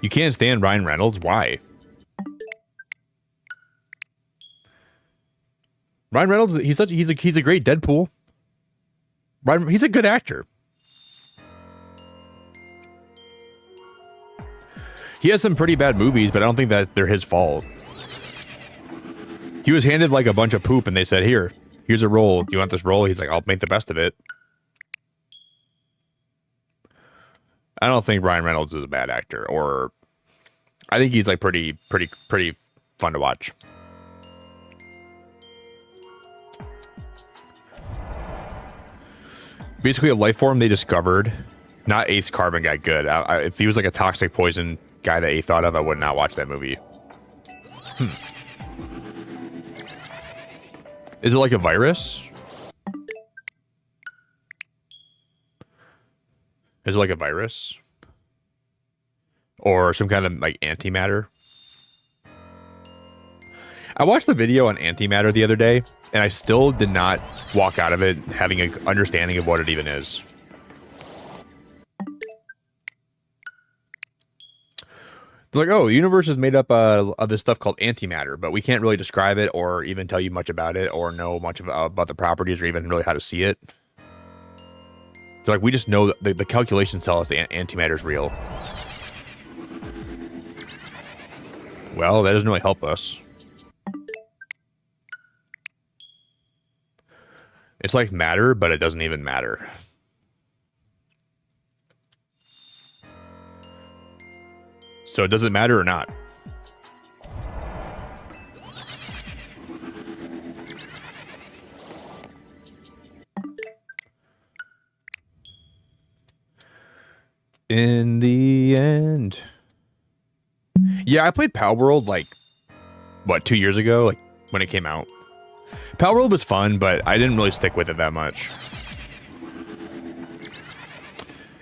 You can't stand Ryan Reynolds? Why? Ryan Reynolds, he's a great Deadpool. He's a good actor. He has some pretty bad movies, but I don't think that they're his fault. He was handed like a bunch of poop and they said, here's a role. Do you want this role? He's like, I'll make the best of it. I don't think Ryan Reynolds is a bad actor, or I think he's like pretty fun to watch. Basically a life form they discovered. Not Ace Carbon got good. If he was like a toxic poison guy that he thought of, I would not watch that movie. Is it like a virus? Is it like a virus? Or some kind of like antimatter? I watched the video on antimatter the other day, and I still did not walk out of it having an understanding of what it even is. They're like, oh, the universe is made up of this stuff called antimatter, but we can't really describe it or even tell you much about it or know much about the properties or even really how to see it. So like, we just know that the calculations tell us the antimatter is real. Well, that doesn't really help us. It's like matter, but it doesn't even matter. So does it matter or not? In the end. Yeah, I played Pal World like, what, 2 years ago? Like, when it came out. Pal World was fun, but I didn't really stick with it that much.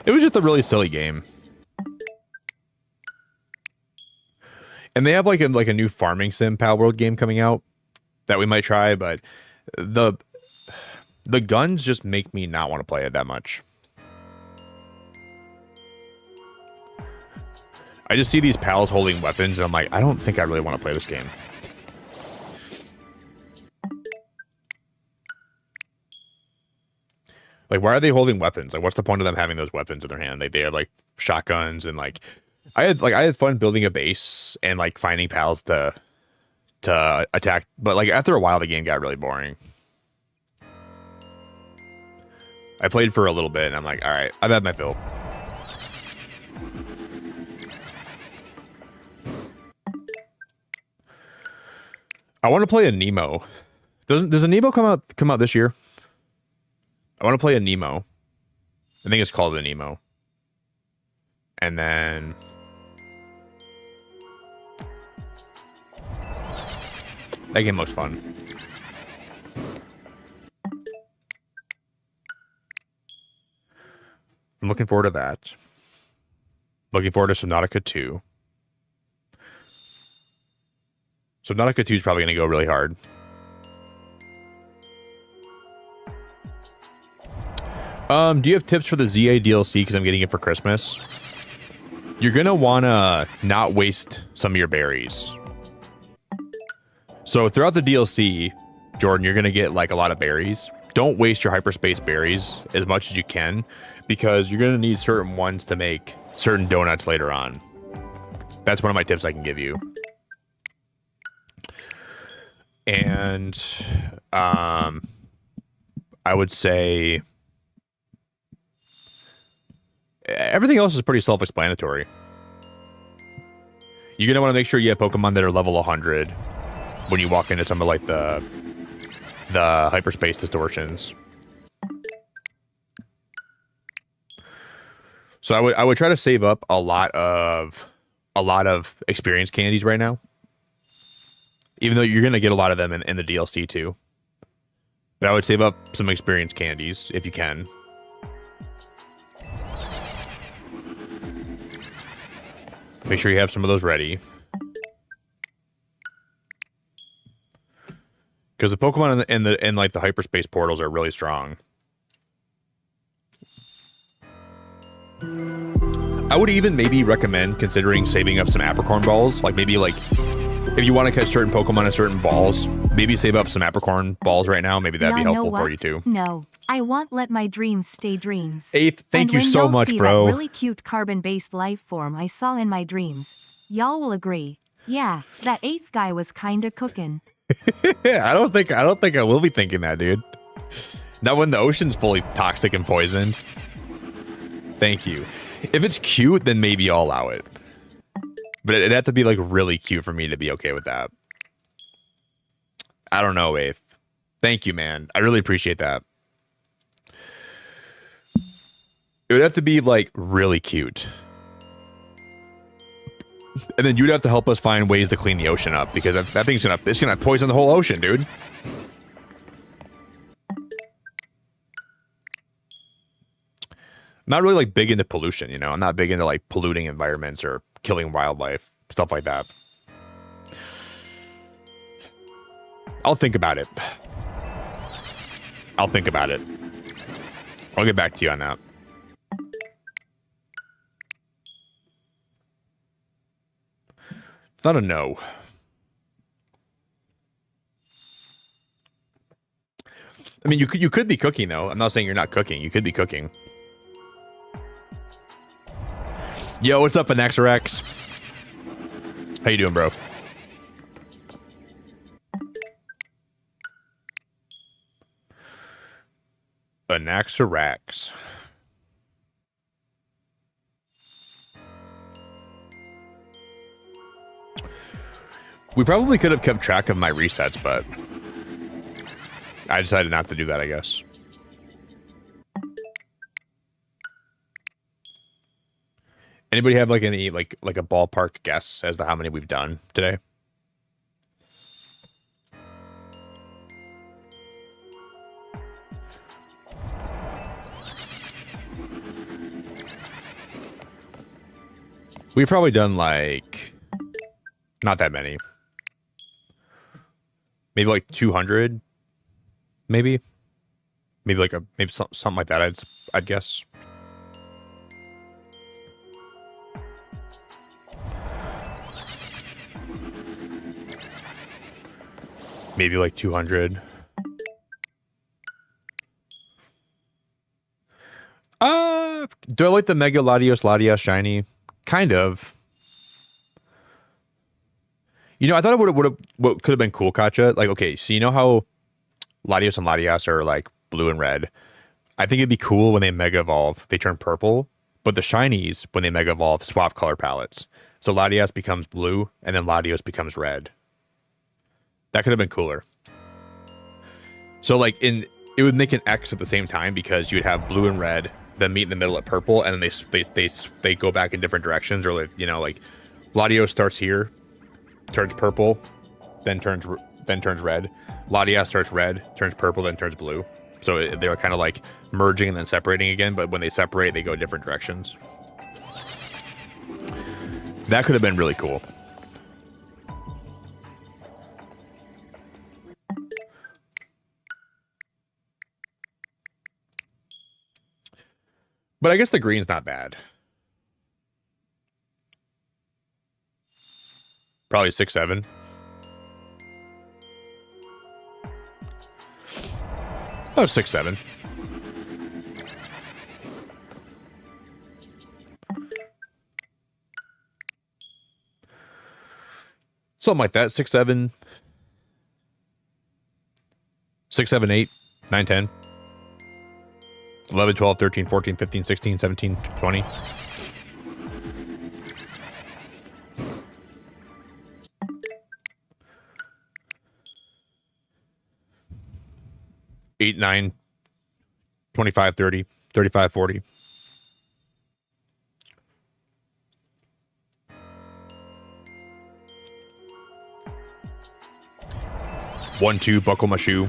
It was just a really silly game. And they have like a new farming sim Pal World game coming out that we might try, but the guns just make me not want to play it that much. I just see these pals holding weapons and I'm like, I don't think I really want to play this game. Like, why are they holding weapons? Like, what's the point of them having those weapons in their hand? They have like shotguns and like I had fun building a base and like finding pals to attack, but like after a while the game got really boring. I played for a little bit and I'm like, all right, I've had my fill. I want to play a Nemo. Does a Nemo come out this year? I want to play a Nemo. I think it's called a Nemo. And then That game looks fun. I'm looking forward to that. Looking forward to Subnautica 2. Subnautica 2 is probably going to go really hard. Do you have tips for the ZA DLC? Because I'm getting it for Christmas. You're going to want to not waste some of your berries. So throughout the DLC, Jordan, you're going to get like a lot of berries. Don't waste your hyperspace berries as much as you can, because you're going to need certain ones to make certain donuts later on. That's one of my tips I can give you. And I would say everything else is pretty self-explanatory. You're going to want to make sure you have Pokemon that are level 100 when you walk into some of like the Hyperspace Distortions. So I would try to save up a lot of experience candies right now. Even though you're going to get a lot of them in the DLC too. But I would save up some experience candies if you can. Make sure you have some of those ready. Because the Pokemon in like the hyperspace portals are really strong. I would even maybe recommend considering saving up some apricorn balls. Like maybe like if you want to catch certain Pokemon in certain balls, maybe save up some apricorn balls right now. Maybe that'd be helpful for you too. No, I won't let my dreams stay dreams. Eighth, thank you so much, bro. That really cute carbon-based life form I saw in my dreams. Y'all will agree. Yeah, that 8th guy was kinda cooking. I don't think I will be thinking that, dude. Not when the ocean's fully toxic and poisoned. Thank you. If it's cute, then maybe I'll allow it. But it'd have to be like really cute for me to be okay with that. I don't know, Eighth. Thank you, man. I really appreciate that. It would have to be like really cute. And then you'd have to help us find ways to clean the ocean up, because that thing's gonna poison the whole ocean, dude. Not really like big into pollution, you know. I'm not big into like polluting environments or killing wildlife, stuff like that. I'll think about it. I'll think about it. I'll get back to you on that. It's not a no. I mean, you could be cooking though. I'm not saying you're not cooking. You could be cooking. Yo, what's up, Anaxarex? How you doing, bro? Anaxarex. We probably could have kept track of my resets, but I decided not to do that, I guess. Anybody have like any like a ballpark guess as to how many we've done today? We've probably done like not that many. Maybe like 200. Maybe like something like that. I'd guess. Maybe like 200. Do I like the Mega Latios shiny? Kind of. You know, I thought it what could have been cool, Katja. Like, okay, so you know how Latios and Latias are like blue and red. I think it'd be cool when they Mega Evolve, they turn purple. But the shinies, when they Mega Evolve, swap color palettes. So Latias becomes blue, and then Latios becomes red. That could have been cooler. So like it would make an X at the same time, because you would have blue and red, then meet in the middle at purple, and then they go back in different directions. Or like, you know, like Latios starts here, turns purple, then turns then turns red. Latias starts red, turns purple, then turns blue. So they're kind of like merging and then separating again, but when they separate, they go different directions. That could have been really cool. But I guess the green's not bad. Probably 6-7. Oh, 6-7. Something like that. 6-7. 6, 7, 8, 9, 10. 11, 12, 13, 14, 15, 16, 17, 20. Eight, 9, 25, 30, 35, 40. One, 2, buckle my shoe.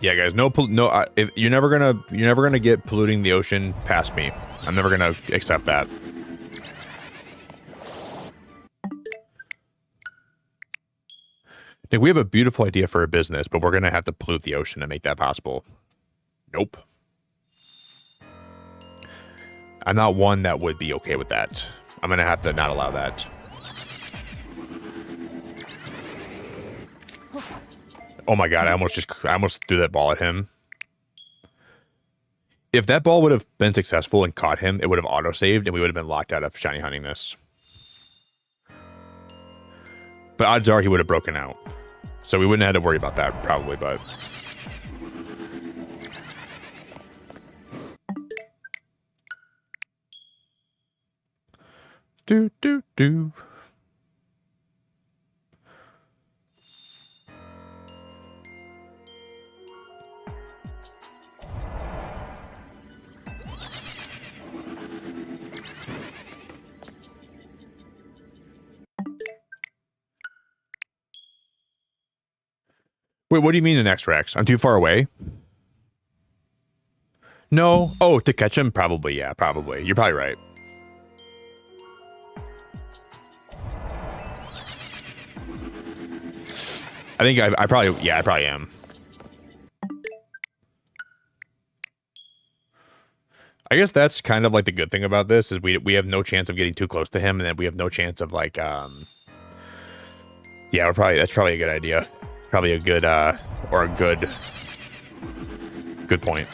Yeah, guys, if you're never gonna get polluting the ocean past me. I'm never gonna accept that. Nick, we have a beautiful idea for a business, but we're gonna have to pollute the ocean to make that possible. Nope. I'm not one that would be okay with that. I'm gonna have to not allow that. Oh my god, I almost threw that ball at him. If that ball would have been successful and caught him, it would have auto-saved and we would have been locked out of shiny hunting this. But odds are he would have broken out. So we wouldn't have had to worry about that probably, but... Do, do, do. Wait, what do you mean the next Rex? I'm too far away? No. Oh, to catch him? Probably, yeah, probably. You're probably right. I think I probably am. I guess that's kind of like the good thing about this is we have no chance of getting too close to him, and then we have no chance of like yeah, that's probably a good idea. Probably a good good point.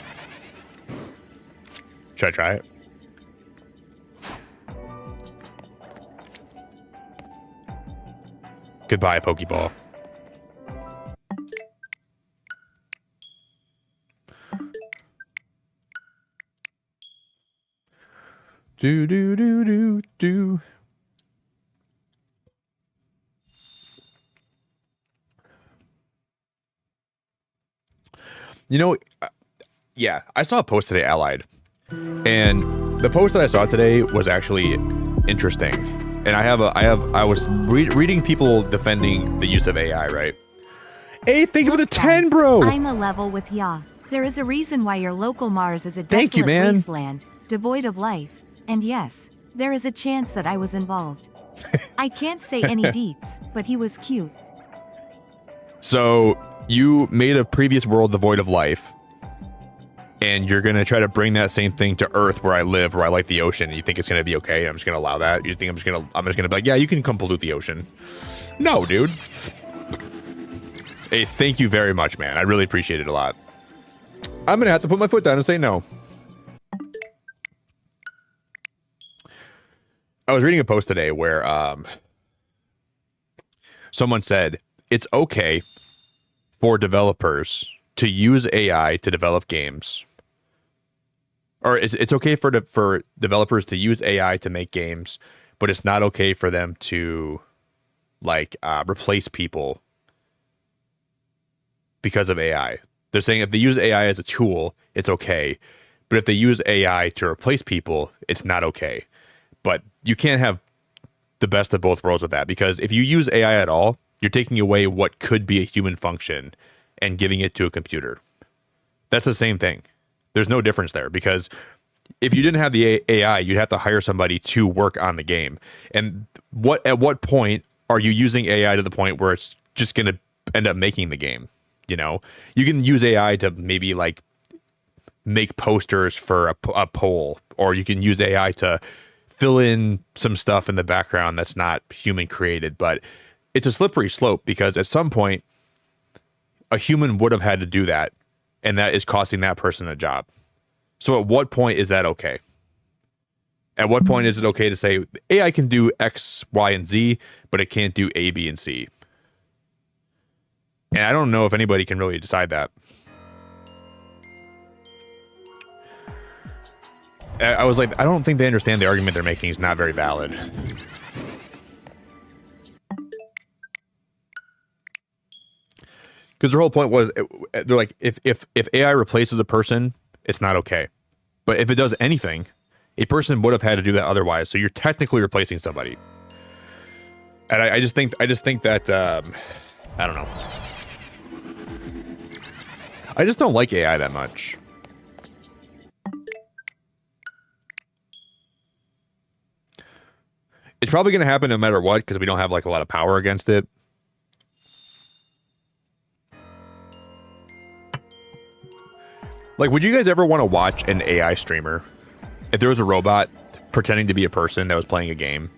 Should I try it? Goodbye, Pokeball. Do do do do do. You know, yeah, I saw a post today, Allied, and the post that I saw today was actually interesting. And I was reading people defending the use of AI, right? Hey, thank you for the 10, bro. I'm a level with Ya. There is a reason why your local Mars is a Thank you, desolate man. wasteland, devoid of life. And yes, there is a chance that I was involved. I can't say any deets, but he was cute. So you made a previous world devoid of life, and you're gonna try to bring that same thing to Earth, where I live, where I like the ocean. And you think it's gonna be okay? I'm just gonna allow that? You think I'm just gonna be like, yeah, you can come pollute the ocean? No, dude. Hey, thank you very much, man. I really appreciate it a lot. I'm gonna have to put my foot down and say no. I was reading a post today where someone said it's okay for developers to use AI to develop games, or it's okay for developers to use AI to make games, but it's not okay for them to like replace people because of AI. They're saying if they use AI as a tool, it's okay. But if they use AI to replace people, it's not okay. But you can't have the best of both worlds with that, because if you use AI at all, you're taking away what could be a human function and giving it to a computer. That's the same thing. There's no difference there, because if you didn't have the AI, you'd have to hire somebody to work on the game. And at what point are you using AI to the point where it's just going to end up making the game? You know, you can use AI to maybe like make posters for a poll, or you can use AI to fill in some stuff in the background that's not human created. But it's a slippery slope, because at some point a human would have had to do that, and that is costing that person a job. So at what point is that okay? At what point is it okay to say AI can do X, Y, and Z, but it can't do A, B, and C? And I don't know if anybody can really decide that. I was like, I don't think they understand the argument they're making is not very valid. Because their whole point was, they're like, if AI replaces a person, it's not okay. But if it does anything, a person would have had to do that otherwise. So you're technically replacing somebody. And I just think that I don't know. I just don't like AI that much. It's probably going to happen no matter what, because we don't have like a lot of power against it. Like, would you guys ever want to watch an AI streamer? If there was a robot pretending to be a person that was playing a game,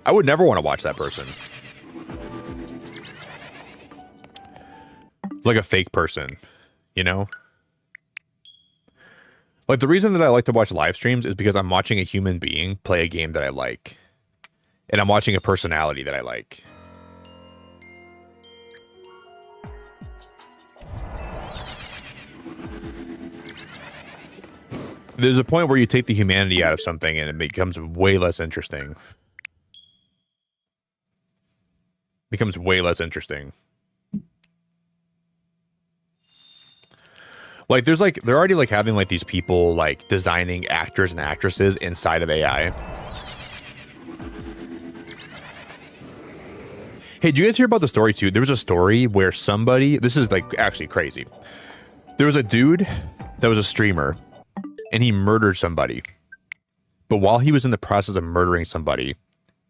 I would never want to watch that person. Like a fake person, you know? Like, the reason that I like to watch live streams is because I'm watching a human being play a game that I like. And I'm watching a personality that I like. There's a point where you take the humanity out of something and it becomes way less interesting. Becomes way less interesting. Like, there's like, they're already like having like these people like designing actors and actresses inside of AI. Hey, did you guys hear about the story too? There was a story where somebody, this is like actually crazy. There was a dude that was a streamer and he murdered somebody. But while he was in the process of murdering somebody,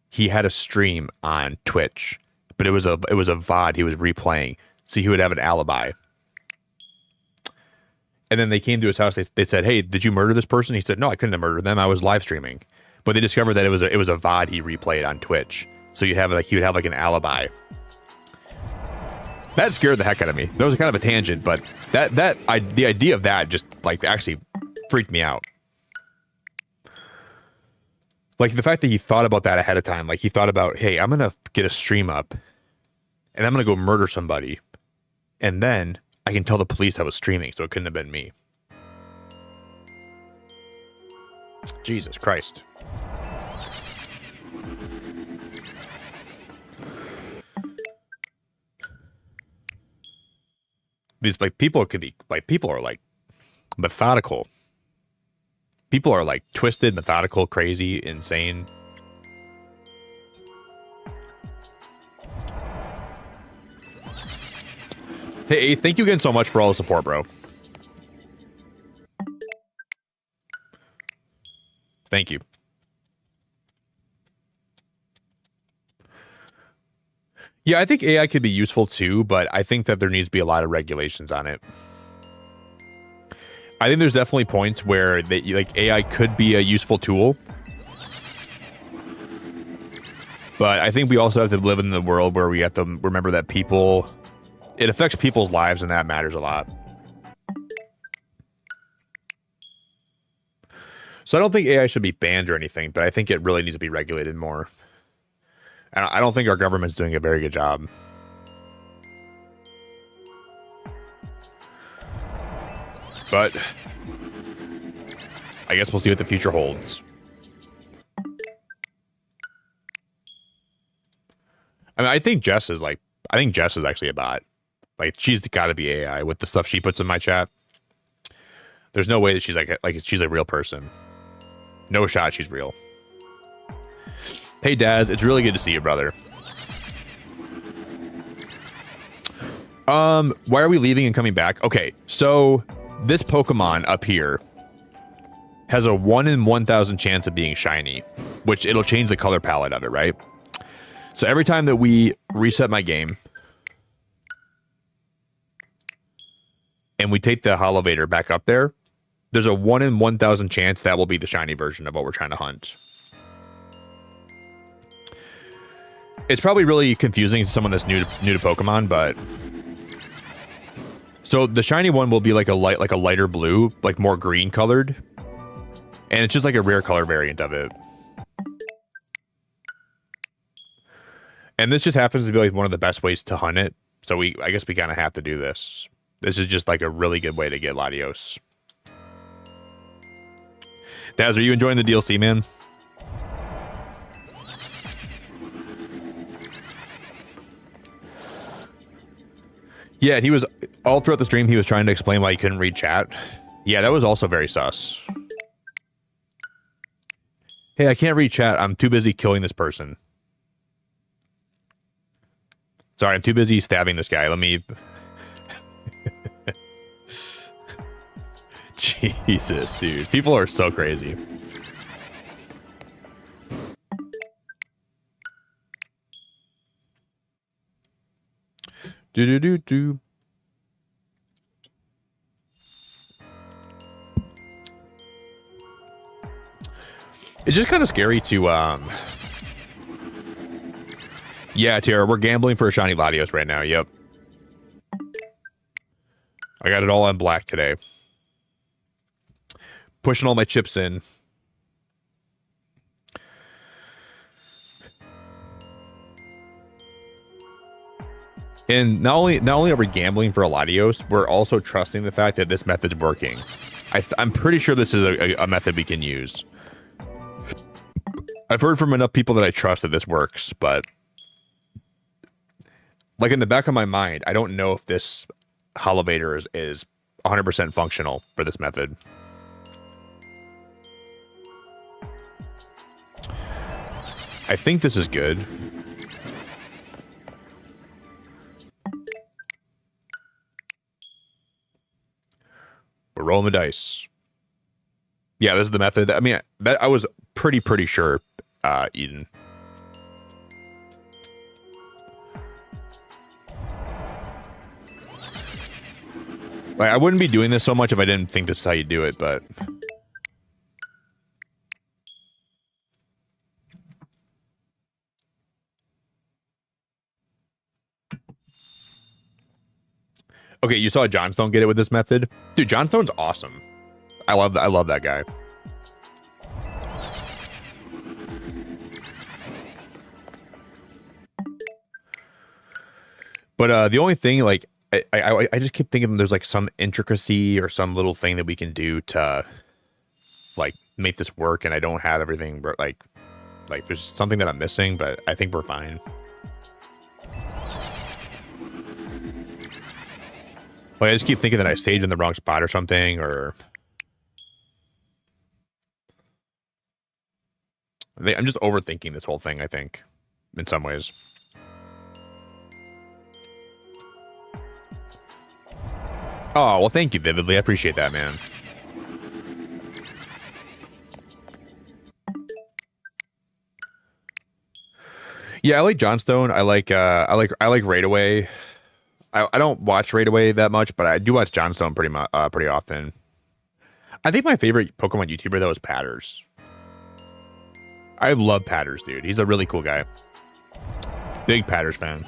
he had a stream on Twitch. But it was a VOD he was replaying, so he would have an alibi. And then they came to his house. They said, "Hey, did you murder this person?" He said, "No, I couldn't have murdered them. I was live streaming." But they discovered that it was a VOD he replayed on Twitch. So he would have like an alibi. That scared the heck out of me. That was kind of a tangent, but the idea of that just like actually freaked me out. Like the fact that he thought about that ahead of time. Like he thought about, hey, I'm gonna get a stream up, and I'm gonna go murder somebody, and then I can tell the police I was streaming, so it couldn't have been me. Jesus Christ. These like people could be like, people are like methodical. People are like twisted, methodical, crazy, insane. Hey, thank you again so much for all the support, bro. Thank you. Yeah, I think AI could be useful too, but I think that there needs to be a lot of regulations on it. I think there's definitely points where like AI could be a useful tool. But I think we also have to live in the world where we have to remember that it affects people's lives, and that matters a lot. So I don't think AI should be banned or anything, but I think it really needs to be regulated more. And I don't think our government's doing a very good job. But I guess we'll see what the future holds. I mean, I think Jess is actually a bot. Like, she's got to be AI with the stuff she puts in my chat. There's no way that she's like she's a real person. No shot she's real. Hey, Daz, it's really good to see you, brother. Why are we leaving and coming back? Okay, so this Pokemon up here has a 1 in 1,000 chance of being shiny, which it'll change the color palette of it, right? So every time that we reset my game and we take the Holovator back up there, there's a 1 in 1,000 chance that will be the shiny version of what we're trying to hunt. It's probably really confusing to someone that's new to Pokemon, but so the shiny one will be like a lighter blue, like more green colored, and it's just like a rare color variant of it. And this just happens to be like one of the best ways to hunt it. So I guess we kind of have to do this. This is just like a really good way to get Latios. Daz, are you enjoying the DLC, man? Yeah, and he was all throughout the stream. He was trying to explain why he couldn't read chat. Yeah, that was also very sus. Hey, I can't read chat. I'm too busy killing this person. Sorry, I'm too busy stabbing this guy. Let me... Jesus, dude. People are so crazy. Do. It's just kind of scary to yeah, Tara, we're gambling for a shiny Latios right now. Yep. I got it all on black today. Pushing all my chips in. And not only are we gambling for a Latios, we're also trusting the fact that this method's working. I'm pretty sure this is a method we can use. I've heard from enough people that I trust that this works, but like in the back of my mind, I don't know if this Holovator is 100% functional for this method. I think this is good. We're rolling the dice. Yeah, this is the method. I mean, I was pretty sure, Eden. Like, I wouldn't be doing this so much if I didn't think this is how you do it, but... Okay, you saw Johnstone get it with this method? Dude, Johnstone's awesome. I love that guy. But the only thing, like, I just keep thinking there's like some intricacy or some little thing that we can do to like make this work, and I don't have everything like there's something that I'm missing, but I think we're fine. Like, I just keep thinking that I saved in the wrong spot or something, or I'm just overthinking this whole thing, I think, in some ways. Oh, well, thank you, Vividly. I appreciate that, man. Yeah, I like Johnstone. I like Raid Away. I don't watch Raid Away that much, but I do watch Johnstone pretty often. I think my favorite Pokemon YouTuber though is Patters. I love Patters, dude. He's a really cool guy. Big Patters fan.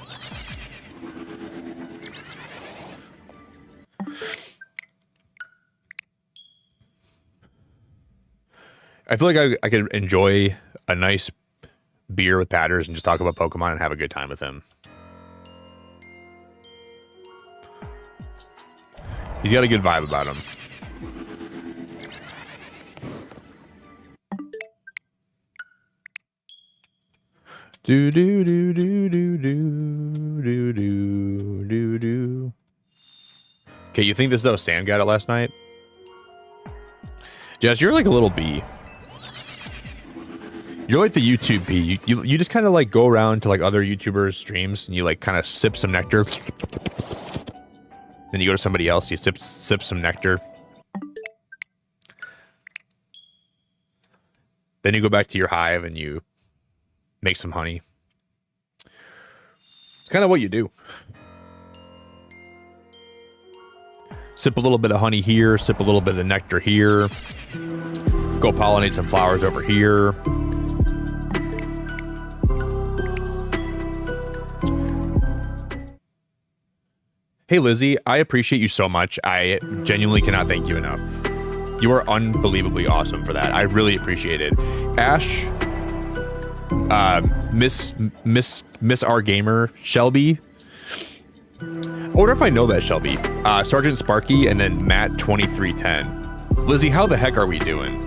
I feel like I could enjoy a nice beer with Patters and just talk about Pokemon and have a good time with him. He's got a good vibe about him. Do do do do do do do do do do. Okay, you think this is how Sam got it last night? Jess, you're like a little bee. You're like the YouTube bee. You just kind of like go around to like other YouTubers' streams and you like kind of sip some nectar. Then you go to somebody else, you sip some nectar. Then you go back to your hive and you make some honey. It's kind of what you do. Sip a little bit of honey here, sip a little bit of nectar here. Go pollinate some flowers over here. Hey Lizzie, I appreciate you so much. I genuinely cannot thank you enough. You are unbelievably awesome for that. I really appreciate it. Ash, Miss R Gamer, Shelby. I wonder if I know that, Shelby. Sergeant Sparky, and then Matt 2310. Lizzie, how the heck are we doing?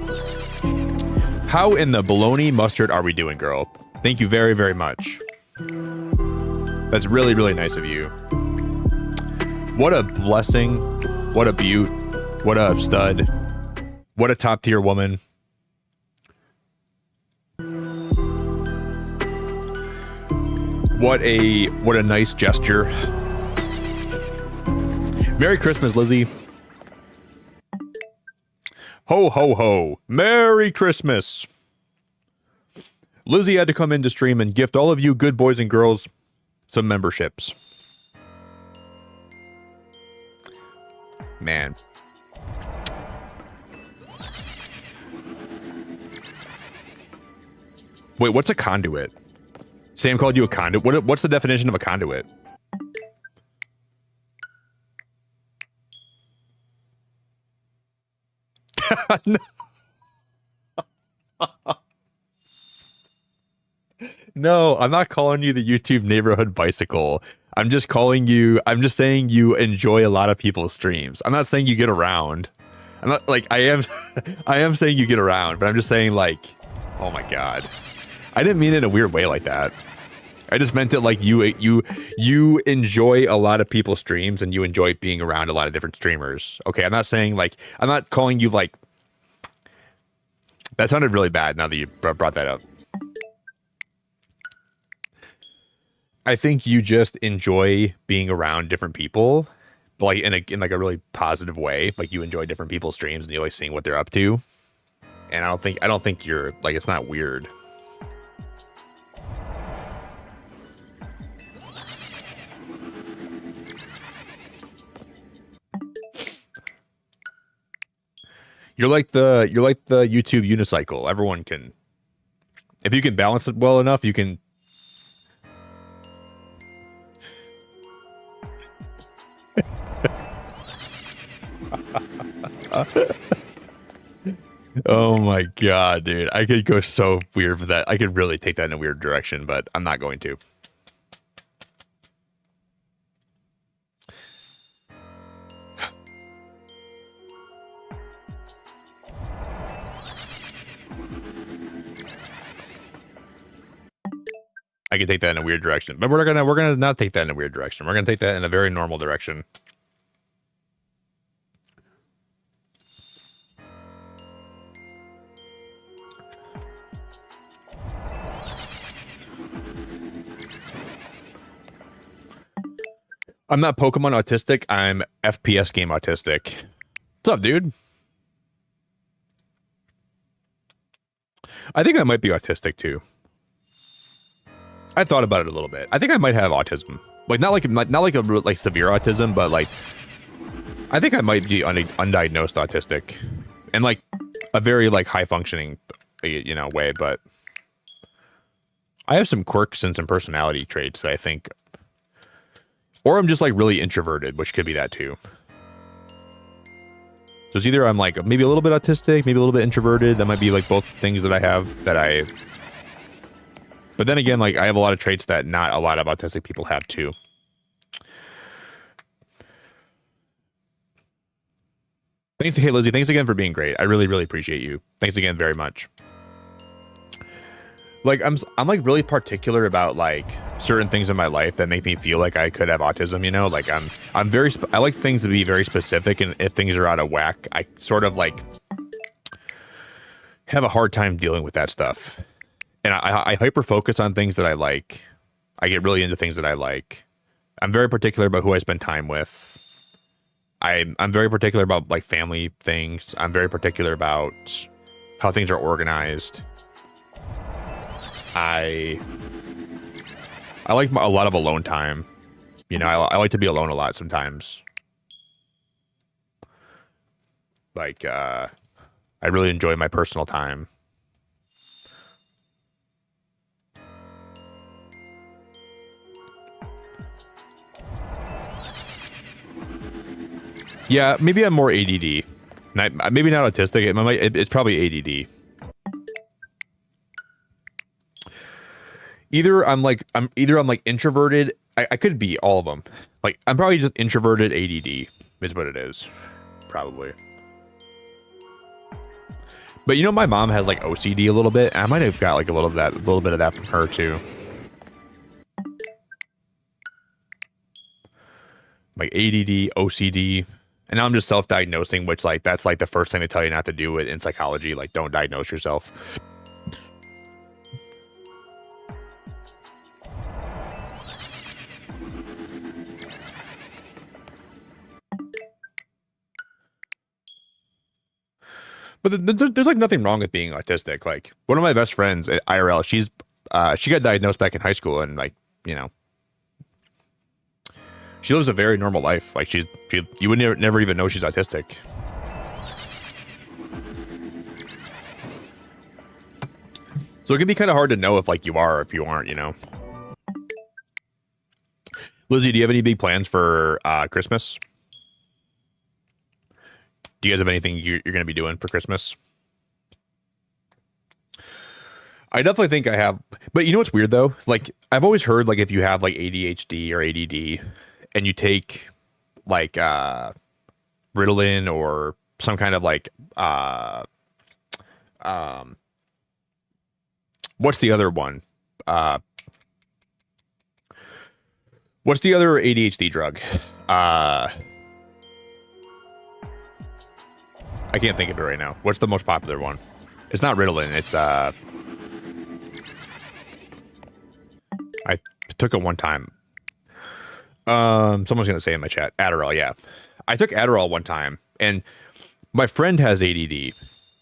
How in the bologna mustard are we doing, girl? Thank you very, very much. That's really, really nice of you. What a blessing. What a beaut. What a stud. What a top tier woman. What a nice gesture. Merry Christmas, Lizzie. Ho, ho, ho. Merry Christmas. Lizzie had to come in to stream and gift all of you good boys and girls some memberships. Man. Wait, what's a conduit? Sam called you a conduit? What's the definition of a conduit? No, I'm not calling you the YouTube neighborhood bicycle. I'm just saying you enjoy a lot of people's streams. I'm not saying you get around. I'm not like I am saying you get around, but I'm just saying like, oh my God. I didn't mean it in a weird way like that. I just meant it like you enjoy a lot of people's streams and you enjoy being around a lot of different streamers. Okay, I'm not saying like, I'm not calling you like, that sounded really bad now that you brought that up. I think you just enjoy being around different people, like in like a really positive way. Like you enjoy different people's streams and you like seeing what they're up to. And I don't think you're like, it's not weird. You're like the YouTube unicycle. Everyone can, if you can balance it well enough, you can. Oh my God, dude. I could go so weird with that. I could really take that in a weird direction, but I'm not going to. I can take that in a weird direction, but we're gonna not take that in a weird direction. We're gonna take that in a very normal direction. I'm not Pokemon autistic. I'm FPS game autistic. What's up, dude? I think I might be autistic too. I thought about it a little bit. I think I might have autism. Like not like a severe autism, but like I think I might be undiagnosed autistic, and like a very like high functioning, you know, way. But I have some quirks and some personality traits that I think, or I'm just like really introverted, which could be that too. So it's either I'm like maybe a little bit autistic, maybe a little bit introverted. That might be like both things that I have that I. But then again, like I have a lot of traits that not a lot of autistic people have too. Thanks, hey Lizzie. Thanks again for being great. I really, really appreciate you. Thanks again very much. Like I'm like really particular about like certain things in my life that make me feel like I could have autism, you know? Like I'm very I like things to be very specific, and if things are out of whack, I sort of like have a hard time dealing with that stuff. And I hyper focus on things that I like. I get really into things that I like. I'm very particular about who I spend time with. I'm very particular about like family things. I'm very particular about how things are organized. I like a lot of alone time. You know, I like to be alone a lot sometimes. Like, I really enjoy my personal time. Yeah, maybe I'm more ADD. Maybe not autistic. It's probably ADD. Either I'm like introverted. I could be all of them. Like I'm probably just introverted ADD is what it is, probably. But you know, my mom has like OCD a little bit. I might have got like a little bit of that from her too. Like ADD, OCD, and now I'm just self-diagnosing, which like that's like the first thing they tell you not to do in psychology. Like, don't diagnose yourself. But there's like nothing wrong with being autistic. Like one of my best friends at IRL, she got diagnosed back in high school, and like, you know, she lives a very normal life. Like you would never even know she's autistic. So it can be kind of hard to know if like you are or if you aren't, you know. Lizzie, do you have any big plans for Christmas? Do you guys have anything you're going to be doing for Christmas? I definitely think I have. But you know what's weird, though? Like, I've always heard, like, if you have, like, ADHD or ADD and you take, like, Ritalin or some kind of, like, what's the other one? What's the other ADHD drug? I can't think of it right now. What's the most popular one? It's not Ritalin. It's I took it one time. Someone's gonna say in my chat, Adderall. Yeah, I took Adderall one time, and my friend has ADD,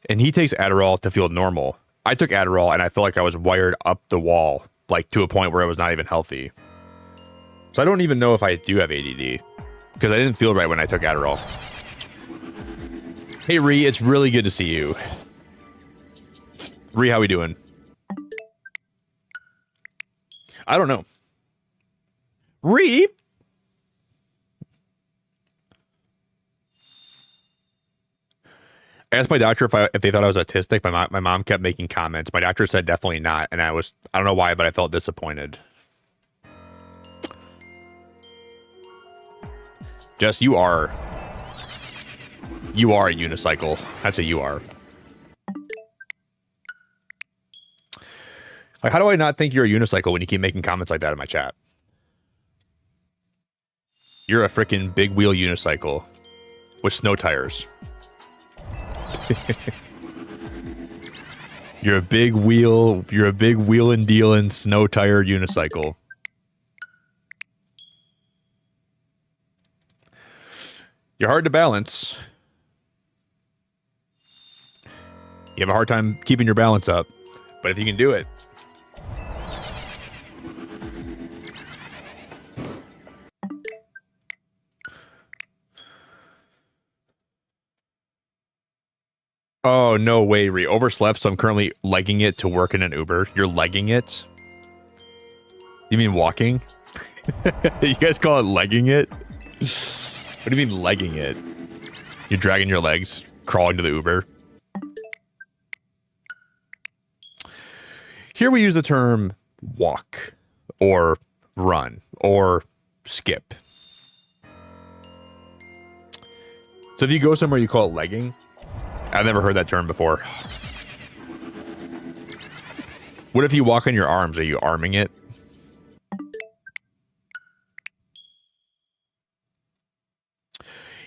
and he takes Adderall to feel normal. I took Adderall, and I felt like I was wired up the wall, like to a point where it was not even healthy. So I don't even know if I do have ADD because I didn't feel right when I took Adderall. Hey, Ree, it's really good to see you. Ree, how we doing? I don't know. Ree? I asked my doctor if they thought I was autistic. My mom kept making comments. My doctor said definitely not, and I don't know why, but I felt disappointed. Jess, you are a unicycle. That's a you are. Like, how do I not think you're a unicycle when you keep making comments like that in my chat? You're a freaking big wheel unicycle with snow tires. You're a big wheelin' dealin' snow tire unicycle. You're hard to balance. You have a hard time keeping your balance up, but if you can do it. Oh, no way, Ree. Overslept, so I'm currently legging it to work in an Uber. You're legging it? You mean walking? You guys call it legging it? What do you mean legging it? You're dragging your legs, crawling to the Uber. Here we use the term walk, or run, or skip. So if you go somewhere, you call it legging. I've never heard that term before. What if you walk on your arms? Are you arming it?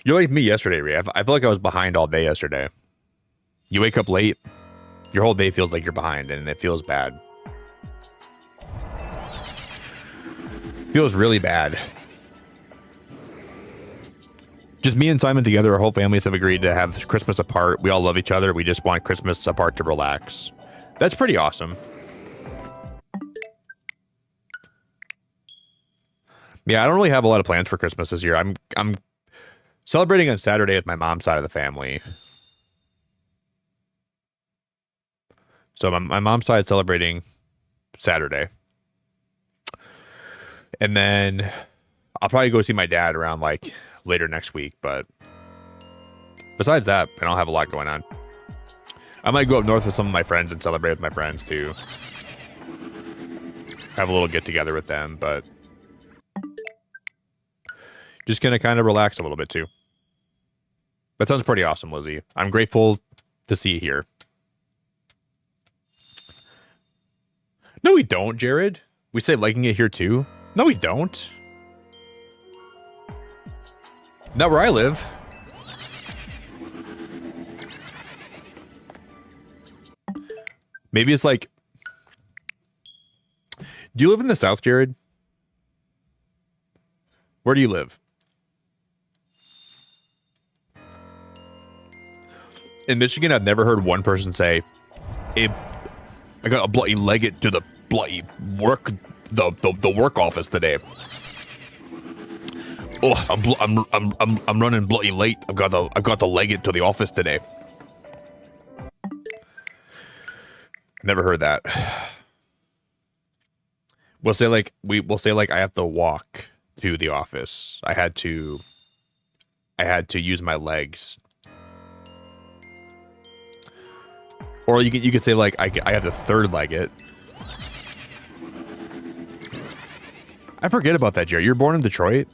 You're like me yesterday, Ray. I feel like I was behind all day yesterday. You wake up late, your whole day feels like you're behind, and it feels bad. Feels really bad. Just me and Simon together, our whole families have agreed to have Christmas apart. We all love each other. We just want Christmas apart to relax. That's pretty awesome. Yeah, I don't really have a lot of plans for Christmas this year. I'm celebrating on Saturday with my mom's side of the family. So my mom's side celebrating Saturday. And then I'll probably go see my dad around like later next week. But besides that, I don't have a lot going on. I might go up north with some of my friends and celebrate with my friends too. Have a little get together with them, but just gonna kind of relax a little bit too. That sounds pretty awesome, Lizzie. I'm grateful to see you here. No, we don't, Jared. We say liking it here too. No, we don't. Not where I live. Maybe it's like... Do you live in the South, Jared? Where do you live? In Michigan, I've never heard one person say, "Hey, I got a bloody leg it to the bloody work, the work office today. Oh, I'm running bloody late. I've got to leg it to the office today." Never heard that. We'll say like I have to walk to the office. I had to use my legs. Or you could say like I have to third leg it. I forget about that, Jerry. You're born in Detroit?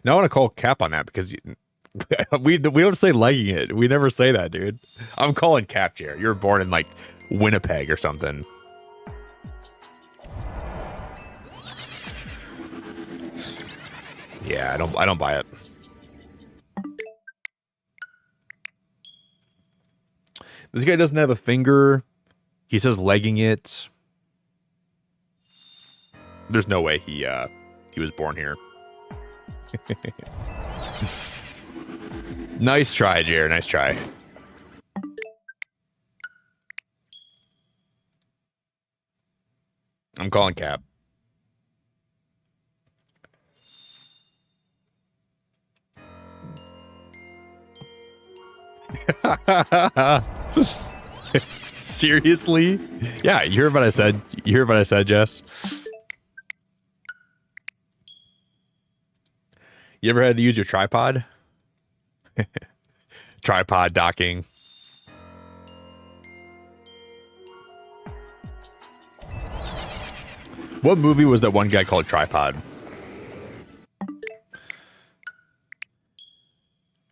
Now I want to call Cap on that because we don't say legging it. We never say that, dude. I'm calling Cap, Jerry. You're born in like Winnipeg or something. Yeah, I don't buy it. This guy doesn't have a finger. He says legging it. There's no way he was born here. Nice try, Jared. Nice try. I'm calling Cap. Seriously? Yeah, you heard what I said. You heard what I said, Jess. You ever had to use your tripod? Tripod docking. What movie was that one guy called Tripod?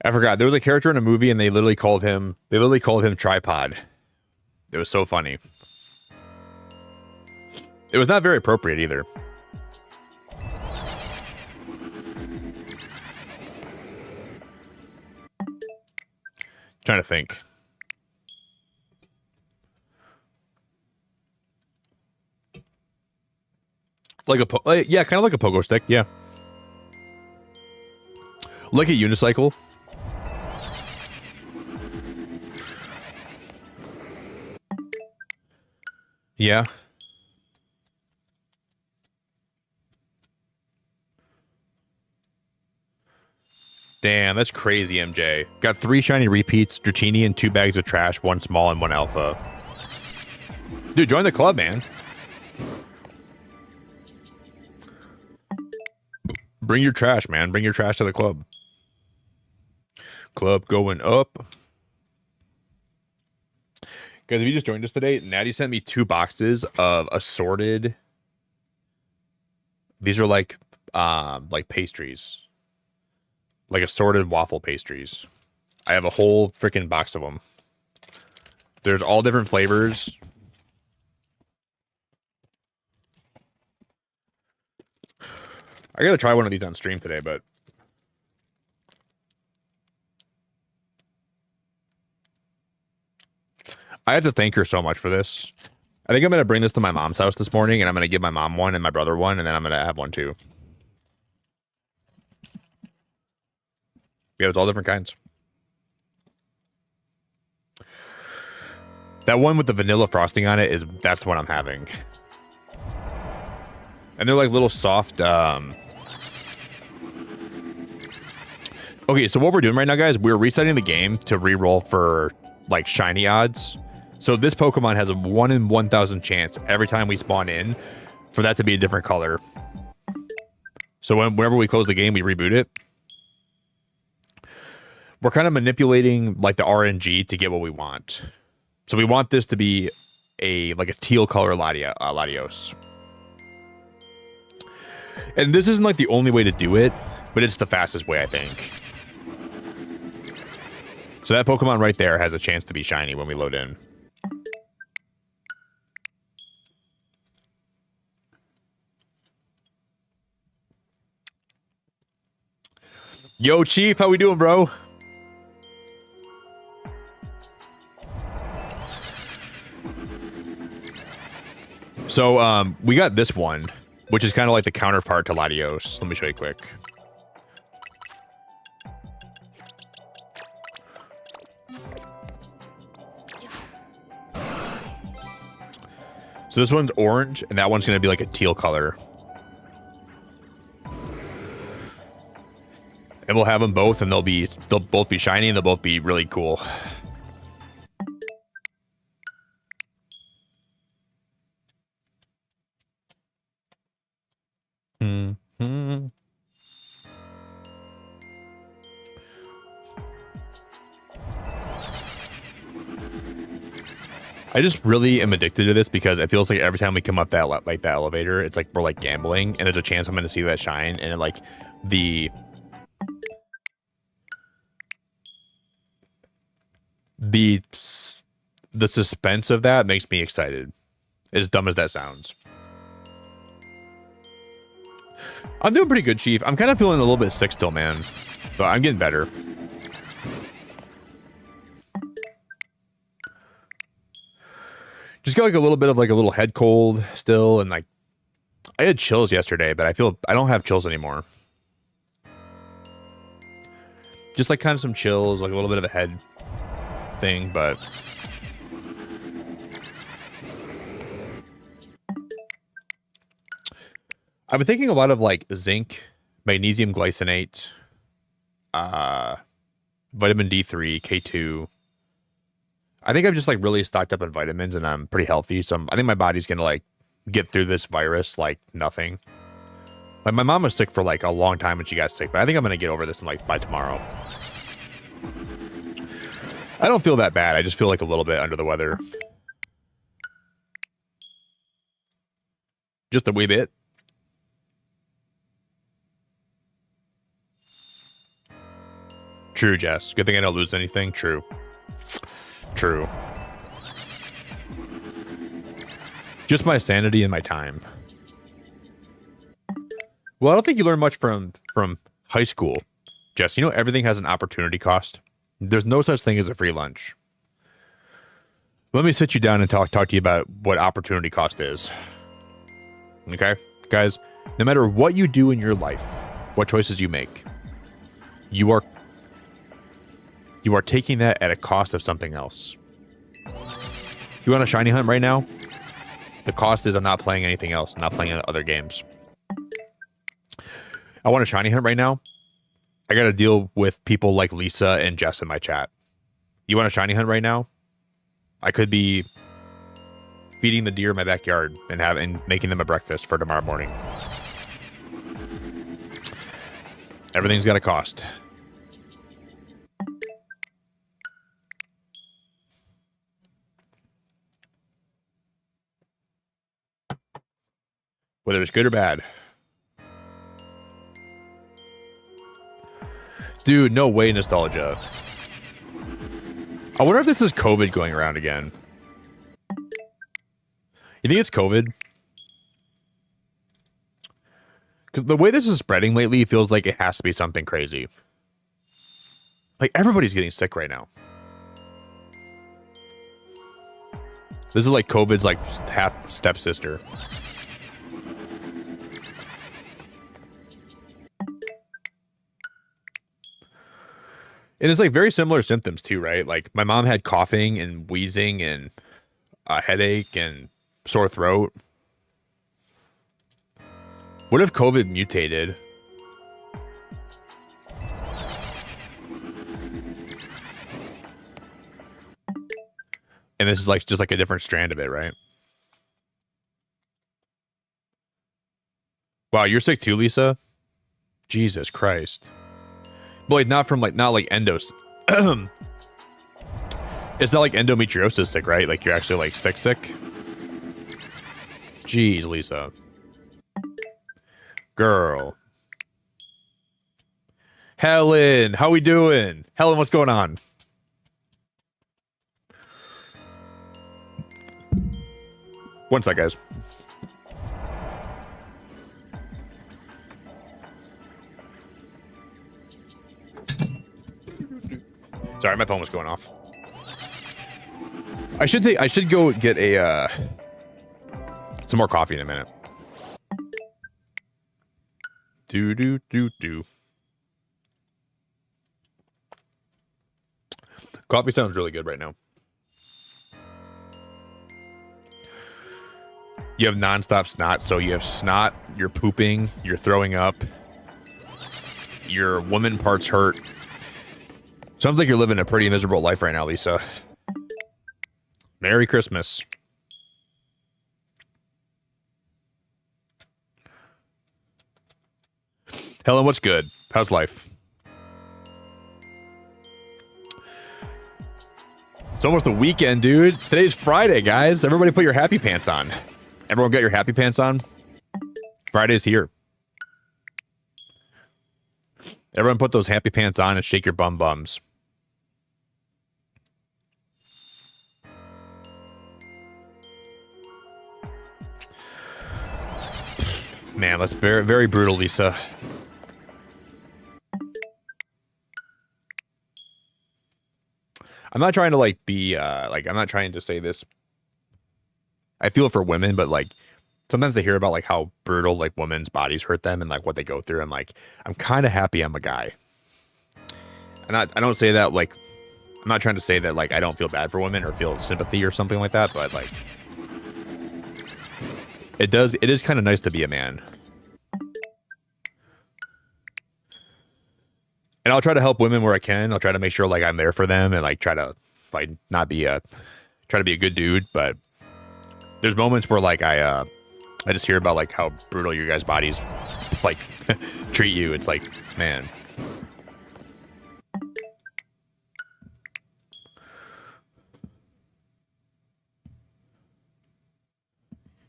I forgot. There was a character in a movie and they literally called him Tripod. It was so funny. It was not very appropriate either. Trying to think. Like a yeah, kind of like a pogo stick, yeah. Like a unicycle. Yeah. Damn, that's crazy, MJ. Got 3 shiny repeats, Dratini, and 2 bags of trash, 1 small and 1 alpha. Dude, join the club, man. Bring your trash, man. Bring your trash to the club. Club going up. Guys, if you just joined us today, Natty sent me 2 boxes of assorted. These are like pastries. Like assorted waffle pastries. I have a whole freaking box of them. There's all different flavors. I gotta try one of these on stream today, but I have to thank her so much for this. I think I'm gonna bring this to my mom's house this morning, and I'm gonna give my mom one and my brother one, and then I'm gonna have one too. Yeah, it's all different kinds. That one with the vanilla frosting on it that's what I'm having. And they're like little soft. Okay, so what we're doing right now, guys, we're resetting the game to re-roll for like shiny odds. So this Pokemon has a 1 in 1,000 chance every time we spawn in for that to be a different color. So whenever we close the game, we reboot it. We're kind of manipulating like the RNG to get what we want. So we want this to be like a teal color Latios. And this isn't like the only way to do it, but it's the fastest way, I think. So that Pokemon right there has a chance to be shiny when we load in. Yo, Chief, how we doing, bro? So, we got this one, which is kind of like the counterpart to Latios. Let me show you quick. So this one's orange, and that one's going to be like a teal color. And we'll have them both, and they'll both be shiny, and they'll both be really cool. Mm-hmm. I just really am addicted to this because it feels like every time we come up that elevator, it's like we're like gambling, and there's a chance I'm going to see that shine, and like the suspense of that makes me excited. As dumb as that sounds. I'm doing pretty good, Chief. I'm kind of feeling a little bit sick still, man, but I'm getting better. Just got like a little bit of like a little head cold still, and like I had chills yesterday, but I don't have chills anymore. Just like kind of some chills, like a little bit of a head thing, but I've been taking a lot of like zinc, magnesium glycinate, vitamin D3, K2. I think I've just like really stocked up on vitamins, and I'm pretty healthy. So I think my body's gonna like get through this virus like nothing. Like my mom was sick for like a long time when she got sick, but I think I'm gonna get over this like by tomorrow. I don't feel that bad. I just feel like a little bit under the weather. Just a wee bit. True, Jess. Good thing I don't lose anything. True. True. Just my sanity and my time. Well, I don't think you learn much from high school, Jess. You know, everything has an opportunity cost. There's no such thing as a free lunch. Let me sit you down and talk to you about what opportunity cost is. Okay? Guys, no matter what you do in your life, what choices you make, you are taking that at a cost of something else. You want a shiny hunt right now? The cost is I'm not playing anything else. I'm not playing other games. I want a shiny hunt right now. I got to deal with people like Lisa and Jess in my chat. You want a shiny hunt right now? I could be feeding the deer in my backyard and making them a breakfast for tomorrow morning. Everything's got a cost. Whether it's good or bad. Dude, no way, nostalgia. I wonder if this is COVID going around again. You think it's COVID? Because the way this is spreading lately, it feels like it has to be something crazy. Like, everybody's getting sick right now. This is like COVID's like half stepsister. And it's like very similar symptoms too, right? Like my mom had coughing and wheezing and a headache and sore throat. What if COVID mutated? And this is like just like a different strand of it, right? Wow, you're sick too, Lisa? Jesus Christ. But like not like endos. It's not like endometriosis sick, right? Like you're actually like sick. Jeez, Lisa. Girl. Helen, how we doing? Helen, what's going on? One sec, guys. Sorry, my phone was going off. I should go get a some more coffee in a minute. Do. Coffee sounds really good right now. You have nonstop snot, so you have snot, you're pooping, you're throwing up, your woman parts hurt. Sounds like you're living a pretty miserable life right now, Lisa. Merry Christmas. Helen, what's good? How's life? It's almost the weekend, dude. Today's Friday, guys. Everybody put your happy pants on. Everyone got your happy pants on? Friday's here. Everyone put those happy pants on and shake your bums. Man, that's very, very brutal, Lisa. I'm not trying to like be like I'm not trying to say this. I feel for women, but like sometimes they hear about like how brutal like women's bodies hurt them and like what they go through, and like I'm kind of happy I'm a guy. I don't say that like I'm not trying to say that like I don't feel bad for women or feel sympathy or something like that, but like it is kind of nice to be a man. And I'll try to help women where I can. I'll try to make sure like I'm there for them and like try to like not be try to be a good dude, but there's moments where like I just hear about like how brutal your guys' bodies like treat you. It's like, man.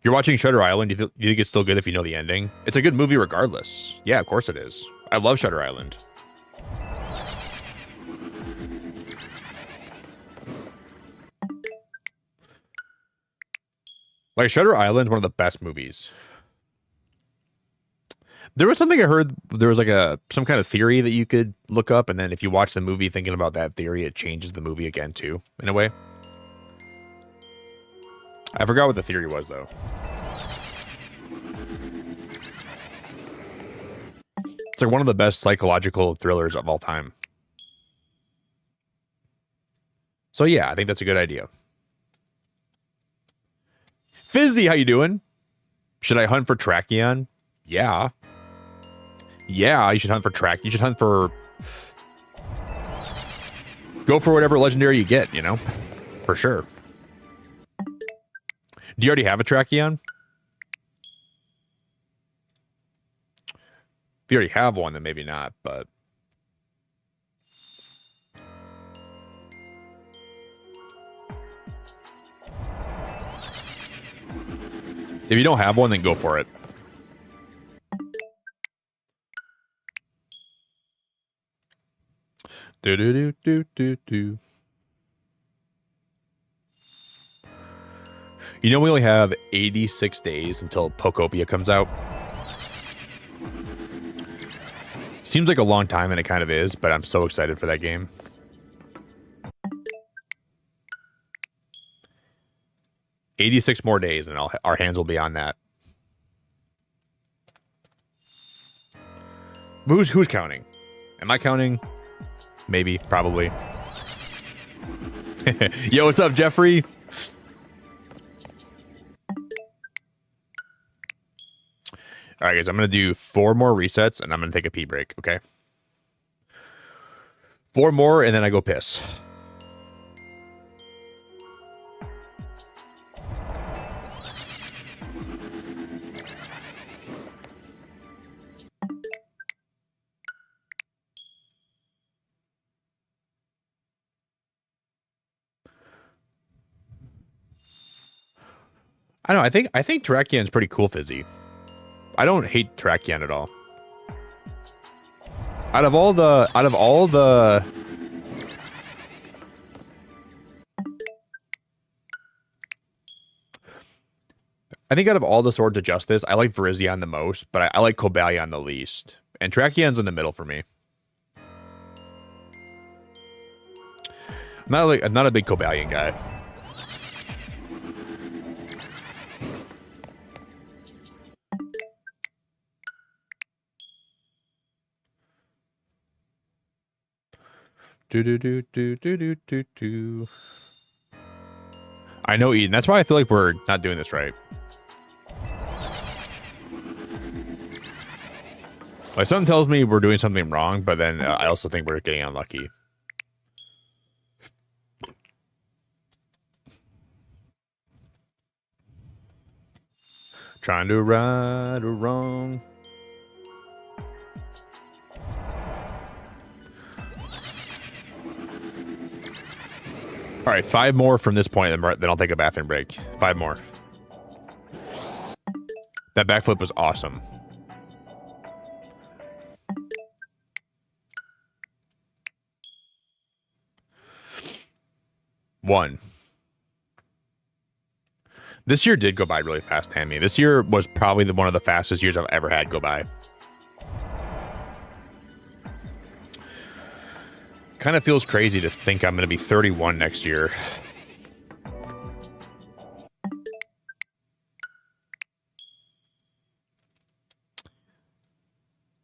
You're watching Shutter Island. Do you think it's still good if you know the ending? It's a good movie regardless. Yeah, of course it is. I love Shutter Island. Like Shutter Island is one of the best movies. There was something I heard. There was like some kind of theory that you could look up, and then if you watch the movie thinking about that theory, it changes the movie again too, in a way. I forgot what the theory was though. It's like one of the best psychological thrillers of all time. So yeah, I think that's a good idea. Fizzy, how you doing? Should I hunt for Tracheon? Yeah. Yeah, you should hunt for Track. You should hunt for... Go for whatever legendary you get, you know? For sure. Do you already have a Tracheon? If you already have one, then maybe not, but... If you don't have one, then go for it. Do. You know, we only have 86 days until Pokopia comes out. Seems like a long time, and it kind of is, but I'm so excited for that game. $86 more days, and our hands will be on that. Who's counting? Am I counting? Maybe, probably. Yo, what's up, Jeffrey? All right, guys, I'm going to do 4 more resets, and I'm going to take a pee break, okay? 4 more, and then I go piss. I don't know, I think Terrakion is pretty cool fizzy. I don't hate Terrakion at all. Out of all the I think out of all the Swords of Justice, I like Virizion the most, but I like Cobalion the least. And Terrakion's in the middle for me. I'm not a big Cobalion guy. I know, Eden. That's why I feel like we're not doing this right. Like, something tells me we're doing something wrong, but then I also think we're getting unlucky. Trying to right or wrong. All right, 5 more from this point, then I'll take a bathroom break. 5 more. That backflip was awesome. One. This year did go by really fast, Tammy. This year was probably one of the fastest years I've ever had go by. Kind of feels crazy to think I'm going to be 31 next year.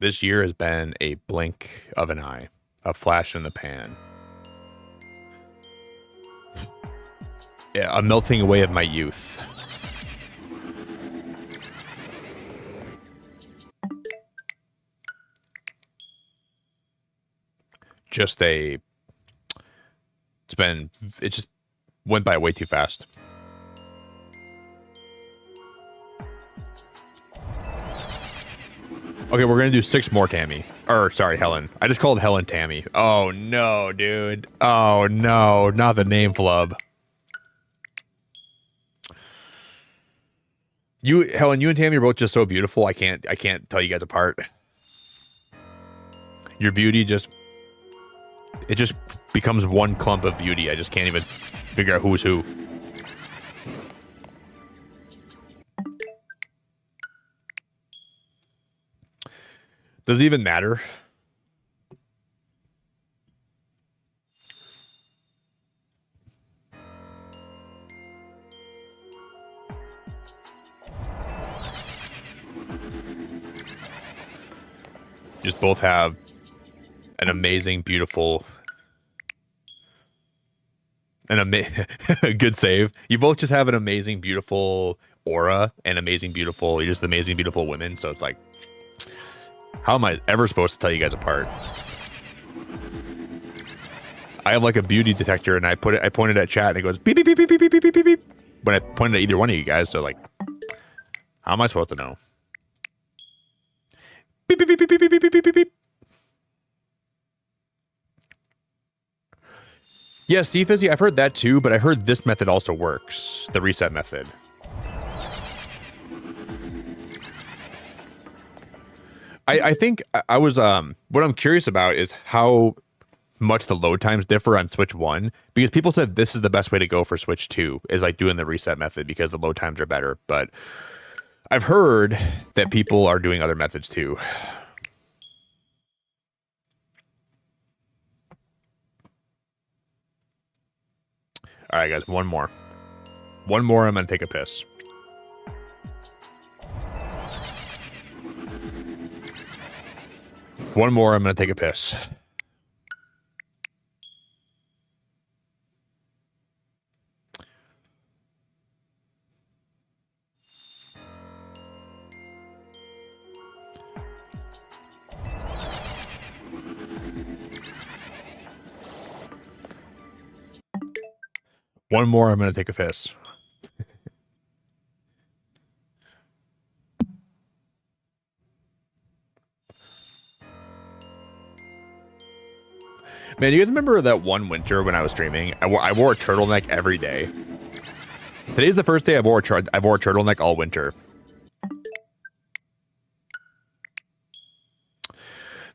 This year has been a blink of an eye, a flash in the pan. Yeah, a melting away of my youth. It just went by way too fast. Okay, we're gonna do 6 more, Tammy. Or, sorry, Helen. I just called Helen Tammy. Oh, no, dude. Oh, no, not the name flub. Helen, you and Tammy are both just so beautiful. I can't tell you guys apart. Your beauty it just becomes one clump of beauty. I just can't even figure out who's who. Does it even matter? Just both have an amazing, beautiful, good save. You both just have an amazing, beautiful aura and you're just amazing, beautiful women. So it's like, how am I ever supposed to tell you guys apart? I have like a beauty detector, and I pointed at chat, and it goes beep beep beep beep beep beep beep beep beep when I pointed at either one of you guys. So like, how am I supposed to know? Beep beep beep beep beep beep beep beep beep beep. Yeah, Steve Fizzy, I've heard that too, but I heard this method also works, the reset method. I think I was what I'm curious about is how much the load times differ on Switch 1, because people said this is the best way to go for Switch 2 is like doing the reset method because the load times are better. But I've heard that people are doing other methods too. All right, guys, one more. One more, I'm going to take a piss. One more, I'm going to take a piss. One more, I'm going to take a piss. Man, you guys remember that one winter when I was streaming? I wore a turtleneck every day. Today's the first day I wore a turtleneck all winter.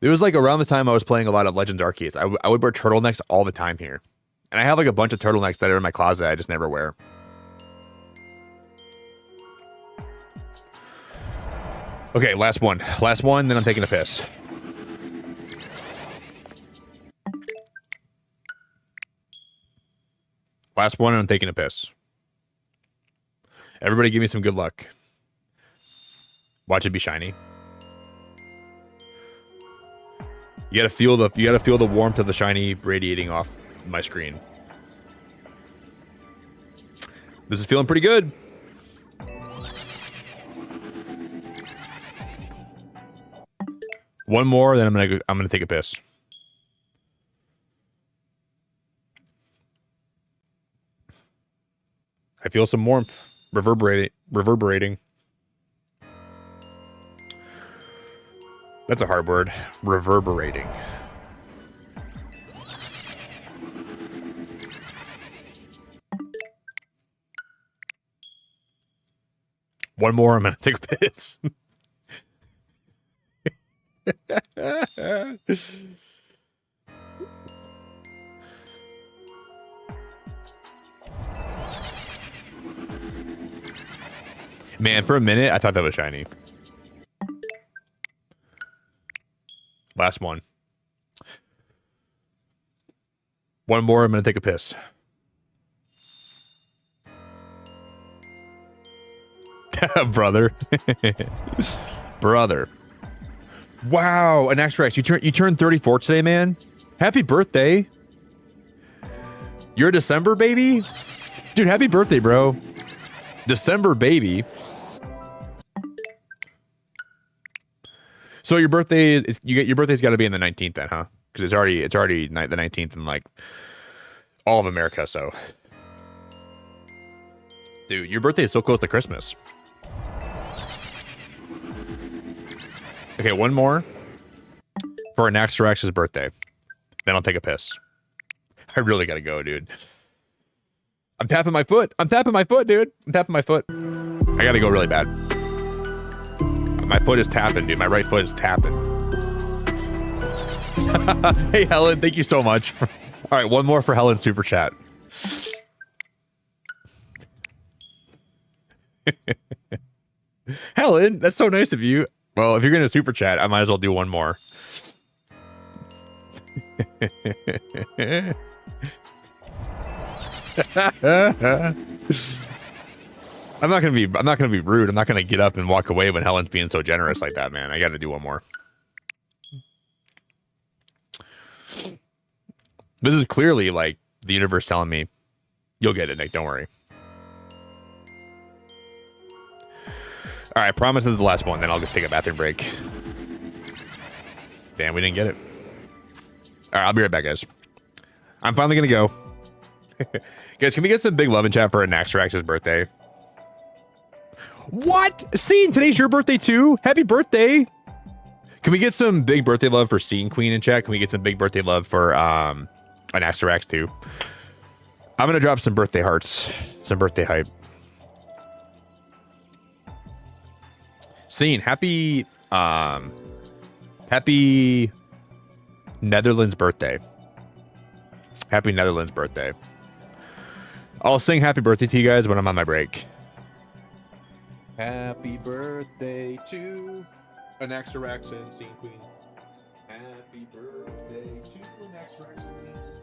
It was like around the time I was playing a lot of Legends Arceus. I would wear turtlenecks all the time here. And I have like a bunch of turtlenecks that are in my closet I just never wear. Okay, last one. Last one, then I'm taking a piss. Last one, and I'm taking a piss. Everybody give me some good luck. Watch it be shiny. You gotta feel the warmth of the shiny radiating off my screen. This is feeling pretty good. One more, then I'm gonna take a piss. I feel some warmth reverberating. That's a hard word. Reverberating. One more, I'm gonna take a piss. Man, for a minute, I thought that was shiny. Last one. One more, I'm gonna take a piss. Brother. Brother. Wow, an extra X. You turned 34 today, man. Happy birthday. You're a December baby? Dude, happy birthday, bro. December baby. So your birthday is your birthday's got to be in the 19th then, huh? Because it's already the 19th in like all of America. So, dude, your birthday is so close to Christmas. Okay, one more for an extra X's birthday. Then I'll take a piss. I really gotta go, dude. I'm tapping my foot. I'm tapping my foot, dude. I'm tapping my foot. I gotta go really bad. My foot is tapping, dude. My right foot is tapping. Hey, Helen, thank you so much. All right, one more for Helen super chat. Helen, that's so nice of you. Well, if you're gonna super chat, I might as well do one more. I'm not gonna be rude. I'm not gonna get up and walk away when Helen's being so generous like that, man. I gotta do one more. This is clearly like the universe telling me, you'll get it, Nick, don't worry. All right, I promise this is the last one, then I'll just take a bathroom break. Damn, we didn't get it. All right, I'll be right back, guys. I'm finally gonna go. Guys, can we get some big love in chat for Naxrax's birthday? What? Scene, today's your birthday too? Happy birthday. Can we get some big birthday love for Scene Queen in chat? Can we get some big birthday love for an Naxrax too? I'm gonna drop some birthday hearts, some birthday hype. Scene, happy Netherlands birthday. Happy Netherlands birthday. I'll sing happy birthday to you guys when I'm on my break. Happy birthday to an Axaraxan scene queen. Happy birthday to an Axaraxan scene queen.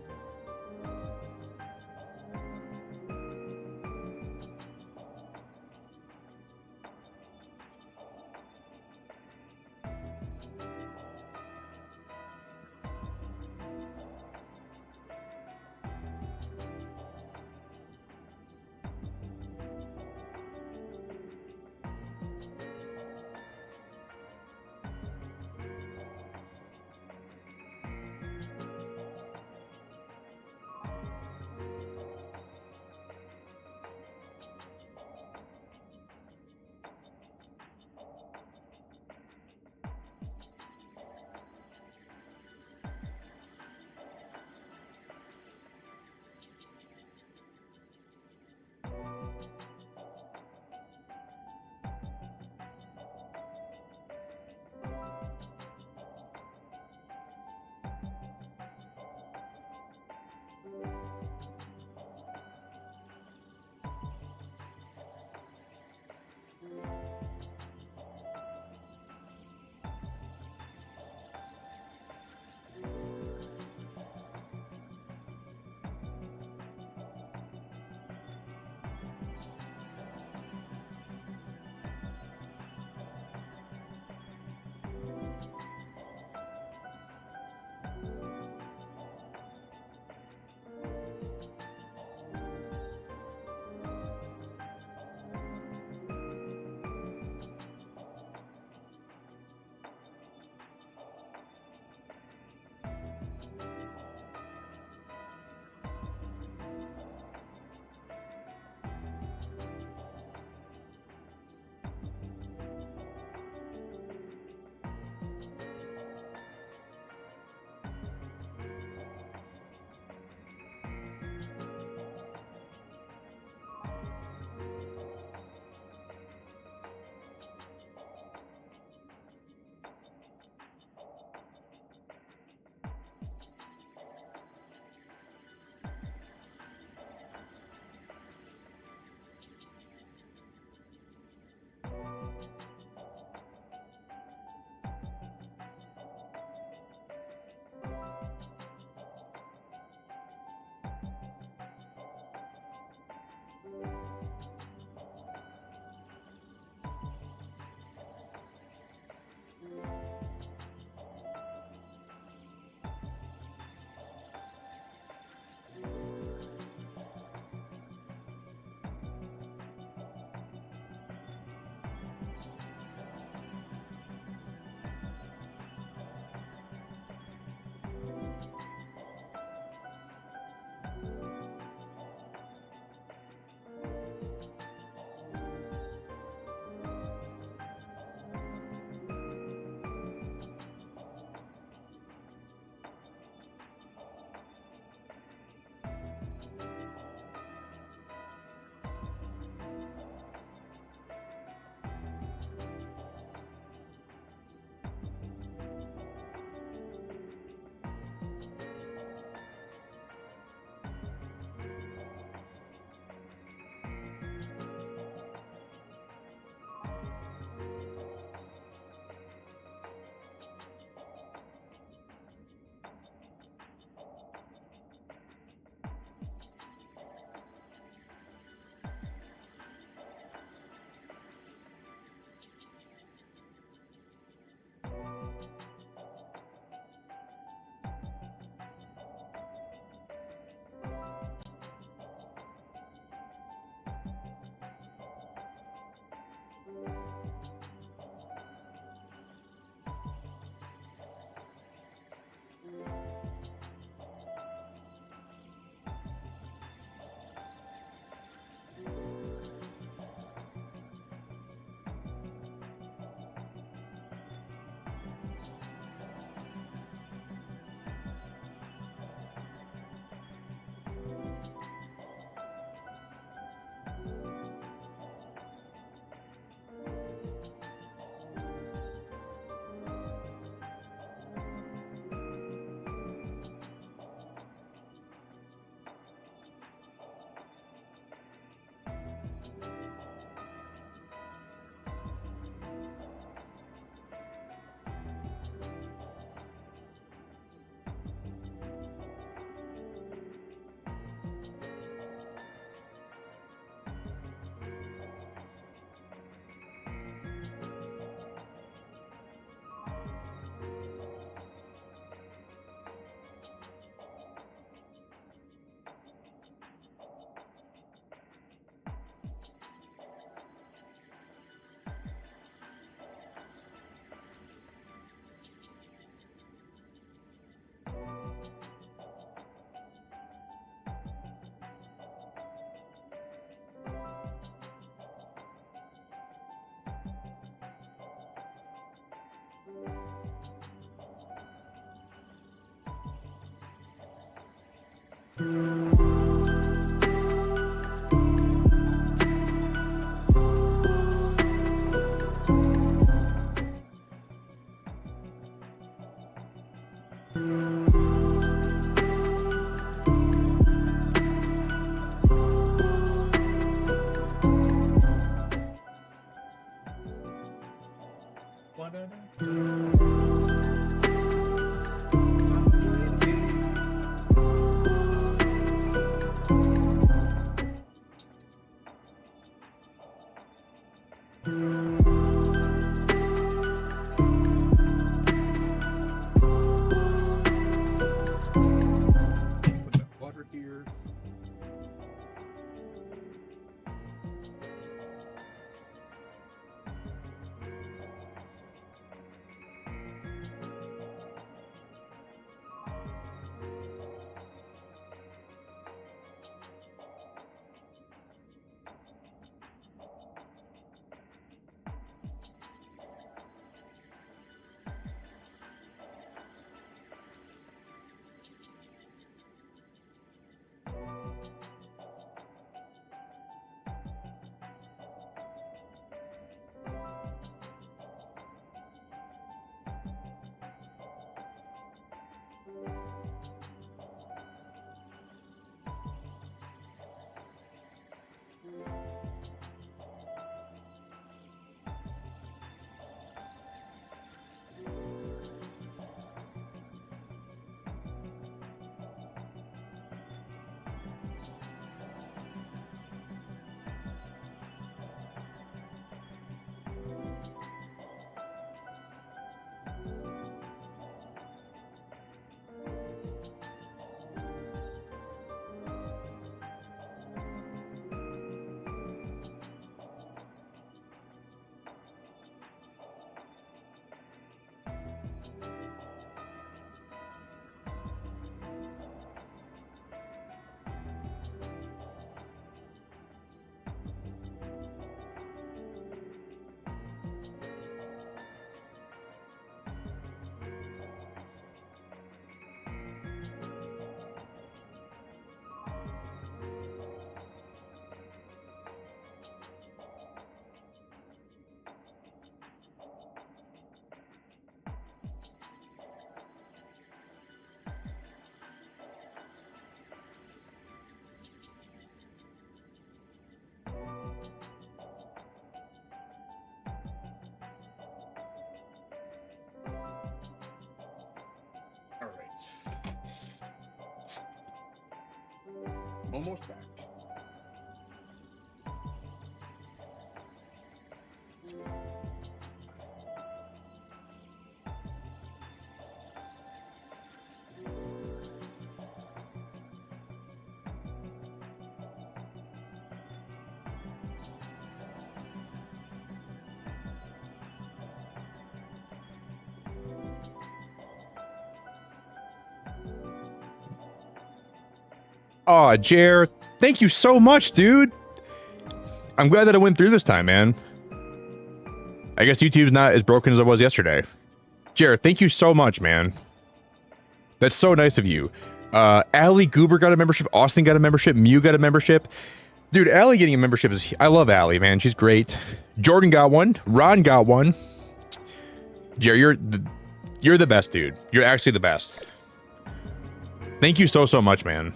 Almost back. Aw, Jer, thank you so much, dude. I'm glad that I went through this time, man. I guess YouTube's not as broken as it was yesterday. Jer, thank you so much, man. That's so nice of you. Allie Goober got a membership. Austin got a membership. Mew got a membership. Dude, Allie getting a membership is... I love Allie, man. She's great. Jordan got one. Ron got one. Jer, you're the best, dude. You're actually the best. Thank you so much, man.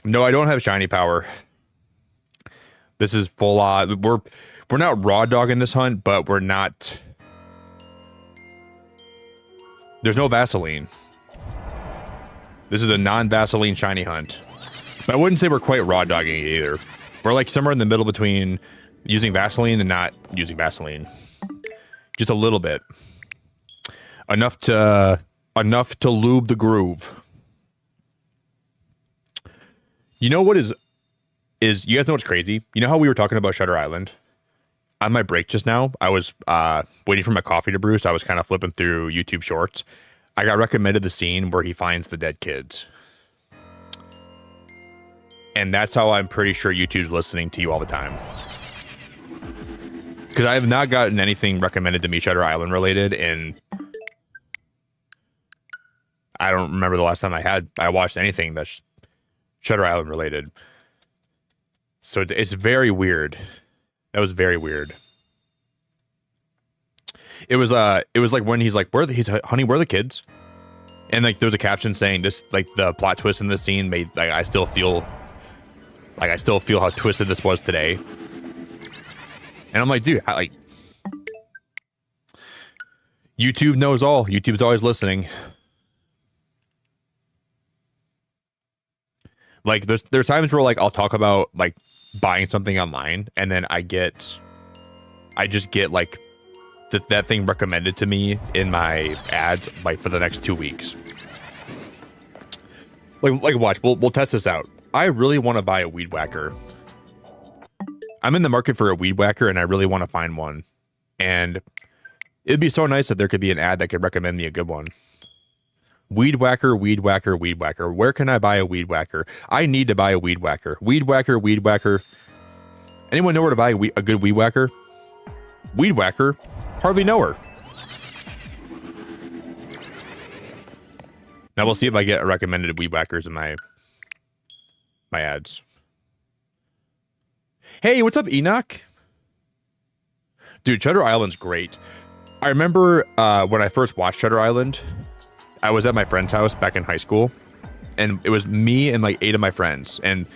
No, I don't have shiny power. This is full on. We're not raw dogging this hunt, but we're not. There's no Vaseline. This is a non-Vaseline shiny hunt. But I wouldn't say we're quite raw dogging it either. We're like somewhere in the middle between using Vaseline and not using Vaseline. Just a little bit. Enough to lube the groove. You know what is you guys know what's crazy? You know how we were talking about Shutter Island? On my break just now, I was waiting for my coffee to brew, so I was kind of flipping through YouTube shorts. I got recommended the scene where he finds the dead kids. And that's how I'm pretty sure YouTube's listening to you all the time. Because I have not gotten anything recommended to me Shutter Island related in I don't remember the last time I watched anything that's Shutter Island related. So it's very weird. That was very weird. It was like when he's like, honey, where are the kids? And like there's a caption saying this, like the plot twist in this scene made like I still feel how twisted this was today. And I'm like, dude, YouTube knows all. YouTube's always listening. Like there's times where like I'll talk about like buying something online and then I just get like that thing recommended to me in my ads like for the next 2 weeks. Like watch, we'll test this out. I really want to buy a weed whacker. I'm in the market for a weed whacker and I really want to find one. And it'd be so nice if there could be an ad that could recommend me a good one. Weed whacker, weed whacker, weed whacker. Where can I buy a weed whacker? I need to buy a weed whacker. Weed whacker, weed whacker. Anyone know where to buy a good weed whacker? Weed whacker? Hardly know her. Now we'll see if I get recommended weed whackers in my ads. Hey, what's up, Enoch? Dude, Shutter Island's great. I remember when I first watched Shutter Island, I was at my friend's house back in high school, and it was me and like 8 of my friends, and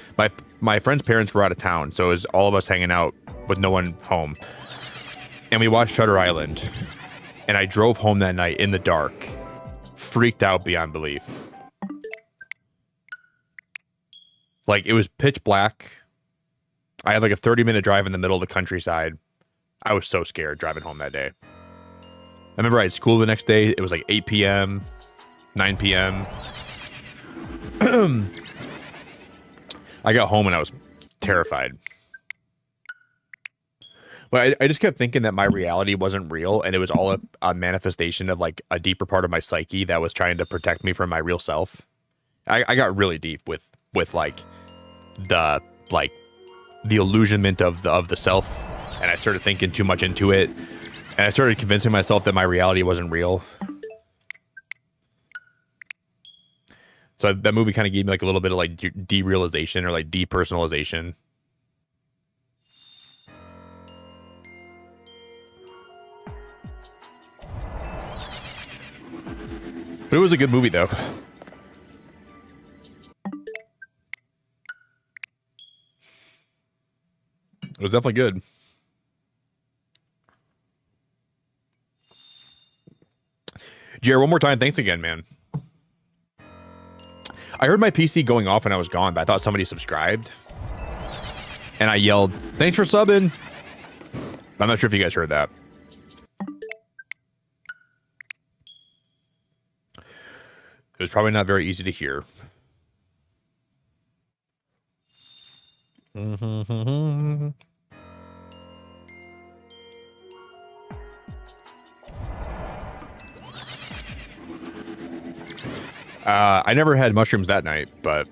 my friends' parents were out of town, so it was all of us hanging out with no one home. And we watched Shutter Island, and I drove home that night in the dark, freaked out beyond belief. Like, it was pitch black. I had like a 30-minute drive in the middle of the countryside. I was so scared driving home that day. I remember I had school the next day. It was like 8 p.m., 9 p.m. I got home and I was terrified. But I just kept thinking that my reality wasn't real and it was all a manifestation of like a deeper part of my psyche that was trying to protect me from my real self. I got really deep with like the illusionment of the self, and I started thinking too much into it, and I started convincing myself that my reality wasn't real. So that movie kind of gave me like a little bit of like derealization or like depersonalization. But it was a good movie though. It was definitely good. Jared, one more time, thanks again, man. I heard my PC going off when I was gone, but I thought somebody subscribed. And I yelled, thanks for subbing. I'm not sure if you guys heard that. It was probably not very easy to hear. I never had mushrooms that night, but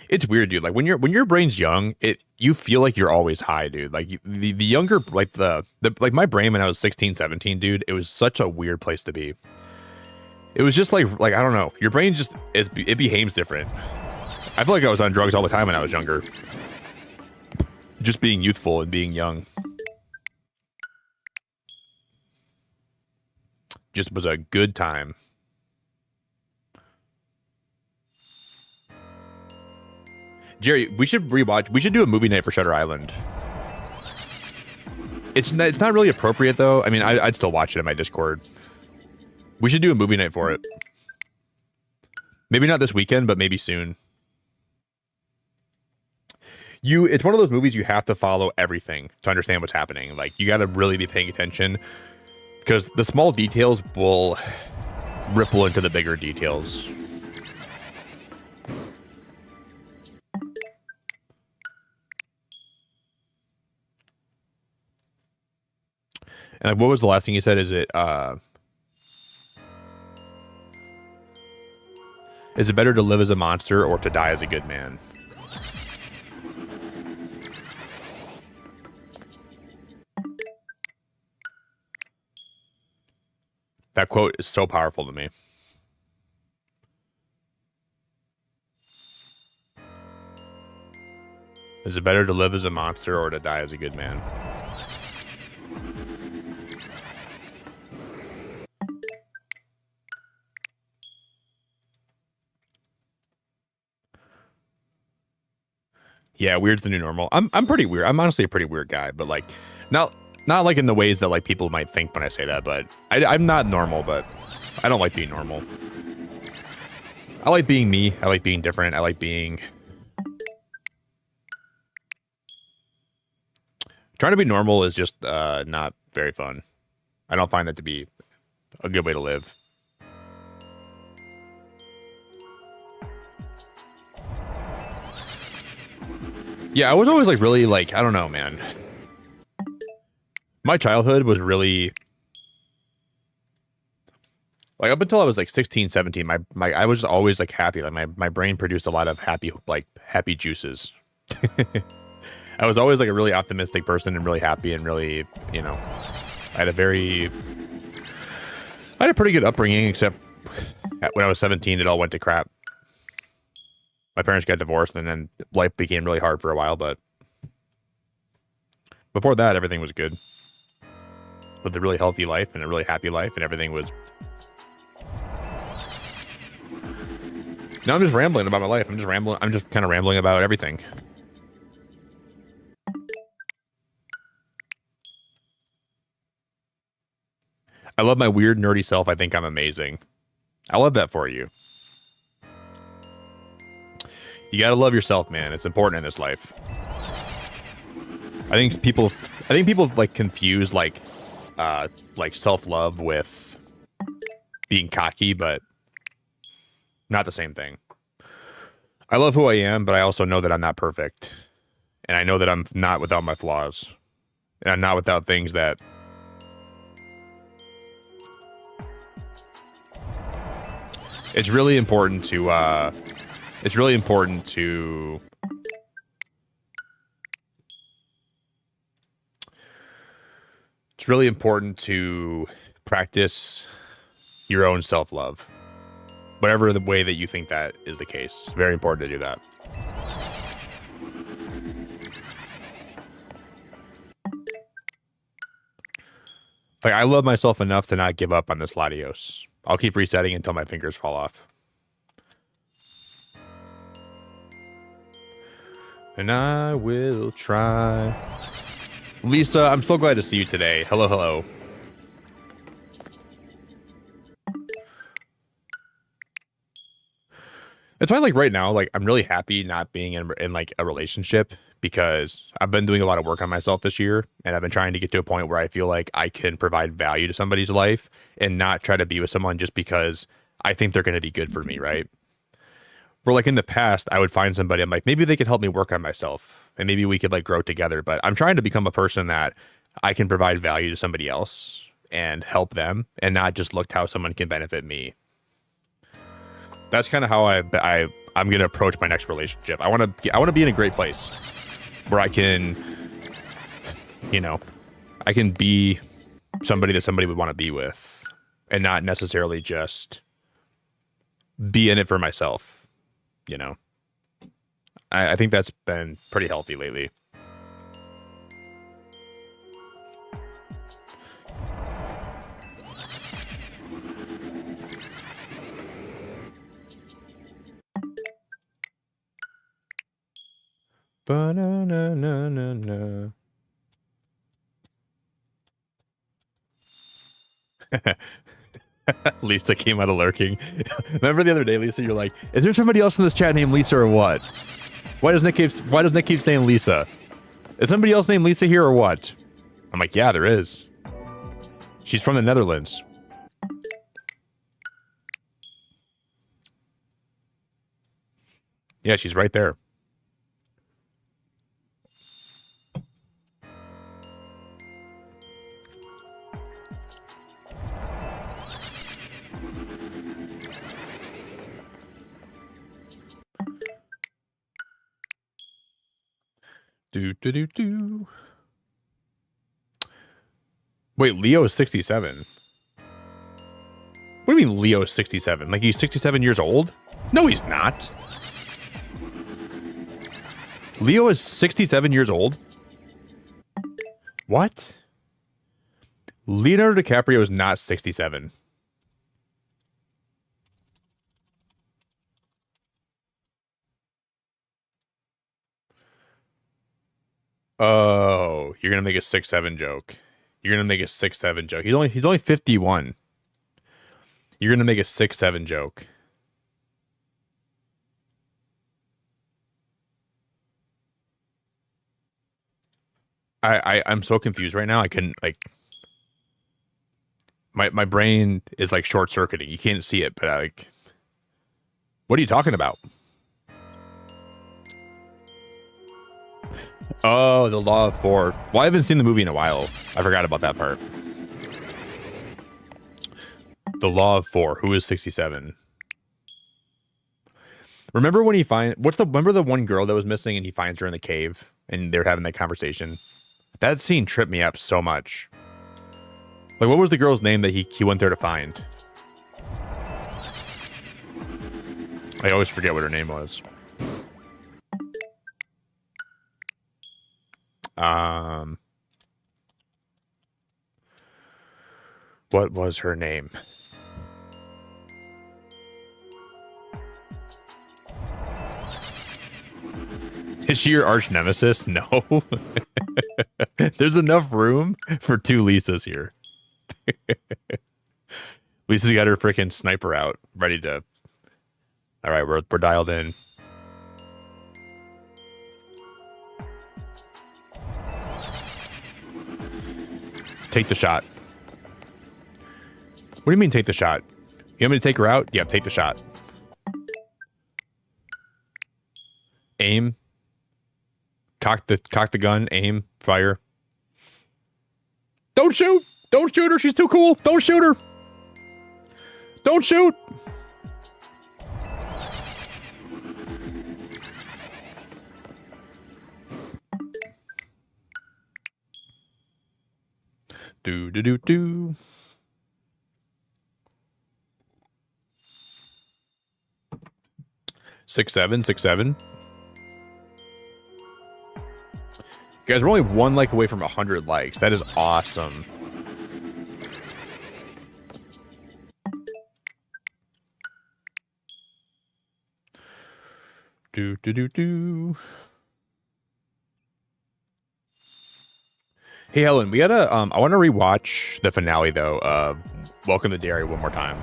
it's weird, dude. Like when your brain's young, you feel like you're always high, dude. Like the younger, like the like my brain when I was 16, 17, dude, it was such a weird place to be. It was just like I don't know. Your brain just it behaves different. I feel like I was on drugs all the time when I was younger. Just being youthful and being young. Just was a good time. Jerry, we should rewatch. We should do a movie night for Shutter Island. It's not really appropriate though. I mean, I'd still watch it in my Discord. We should do a movie night for it. Maybe not this weekend, but maybe soon. It's one of those movies you have to follow everything to understand what's happening. Like you got to really be paying attention because the small details will ripple into the bigger details. And like, what was the last thing you said? Is it better to live as a monster or to die as a good man? That quote is so powerful to me. Is it better to live as a monster or to die as a good man? Yeah, weird's the new normal. I'm pretty weird. I'm honestly a pretty weird guy, but like not like in the ways that like people might think when I say that, but I'm not normal, but I don't like being normal. I like being me. I like being different. I like being... Trying to be normal is just not very fun. I don't find that to be a good way to live. Yeah, I was always like really like, I don't know, man. My childhood was really like up until I was like 16, 17, I was always like happy. Like my brain produced a lot of happy juices. I was always like a really optimistic person and really happy and really, you know, I had a pretty good upbringing, except when I was 17, it all went to crap. My parents got divorced and then life became really hard for a while, but before that, everything was good. Lived a really healthy life and a really happy life, and everything was... Now I'm just rambling about my life. I'm just kind of rambling about everything. I love my weird, nerdy self. I think I'm amazing. I love that for you. You gotta love yourself, man. It's important in this life. I think people like confuse like self-love with being cocky, but not the same thing. I love who I am, but I also know that I'm not perfect. And I know that I'm not without my flaws. And I'm not without things that... It's really important to practice your own self-love. Whatever the way that you think that is the case. Very important to do that. Like, I love myself enough to not give up on this Latios. I'll keep resetting until my fingers fall off. And I will try. Lisa, I'm so glad to see you today. Hello, hello. That's why, like, right now, like, I'm really happy not being in like a relationship, because I've been doing a lot of work on myself this year, and I've been trying to get to a point where I feel like I can provide value to somebody's life and not try to be with someone just because I think they're going to be good for me, right? Where, like, in the past, I would find somebody, I'm like, maybe they could help me work on myself, and maybe we could, like, grow together. But I'm trying to become a person that I can provide value to somebody else and help them, and not just look how someone can benefit me. That's kind of how I'm going to approach my next relationship. I want to be in a great place where I can, you know, I can be somebody that somebody would want to be with, and not necessarily just be in it for myself, you know. I think that's been pretty healthy lately. Ba-na-na-na-na-na. Lisa came out of lurking. Remember the other day, Lisa, you're like, is there somebody else in this chat named Lisa or what? Why does Nick keep saying Lisa? Is somebody else named Lisa here or what? I'm like, yeah, there is. She's from the Netherlands. Yeah, she's right there. Do. Wait, Leo is 67. What do you mean Leo is 67? Like he's 67 years old? No, he's not. Leo is 67 years old? What? Leonardo DiCaprio is not 67. Oh, you're gonna make a 6'7" joke. You're gonna make a 6'7" joke. He's only 51. You're gonna make a 6'7" joke. I'm so confused right now. I couldn't like my brain is like short circuiting. You can't see it, but like, what are you talking about? Oh, the Law of Four. Well, I haven't seen the movie in a while. I forgot about that part. The Law of Four. Who is 67? Remember when he remember the one girl that was missing and he finds her in the cave and they're having that conversation? That scene tripped me up so much. Like, what was the girl's name that he went there to find? I always forget what her name was. What was her name? Is she your arch nemesis? No. There's enough room for two Lisas here. Lisa's got her freaking sniper out, ready to. All right, we're dialed in. Take the shot. What do you mean take the shot? You want me to take her out? Yeah, take the shot. Aim. Cock the gun, aim, fire. Don't shoot! Don't shoot her, she's too cool! Don't shoot her! Don't shoot! Do do do do. Six seven. Guys, we're only one like away from 100 likes. That is awesome. Do do do do. Hey Helen, we gotta I want to rewatch the finale though. Welcome to Dairy one more time.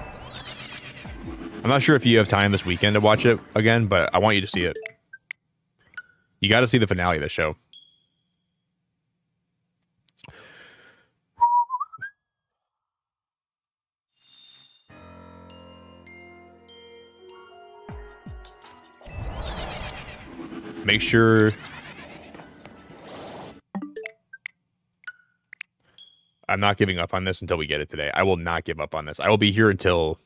I'm not sure if you have time this weekend to watch it again, but I want you to see it. You got to see the finale of the show. Make sure I'm not giving up on this until we get it today. I will not give up on this. I will be here until...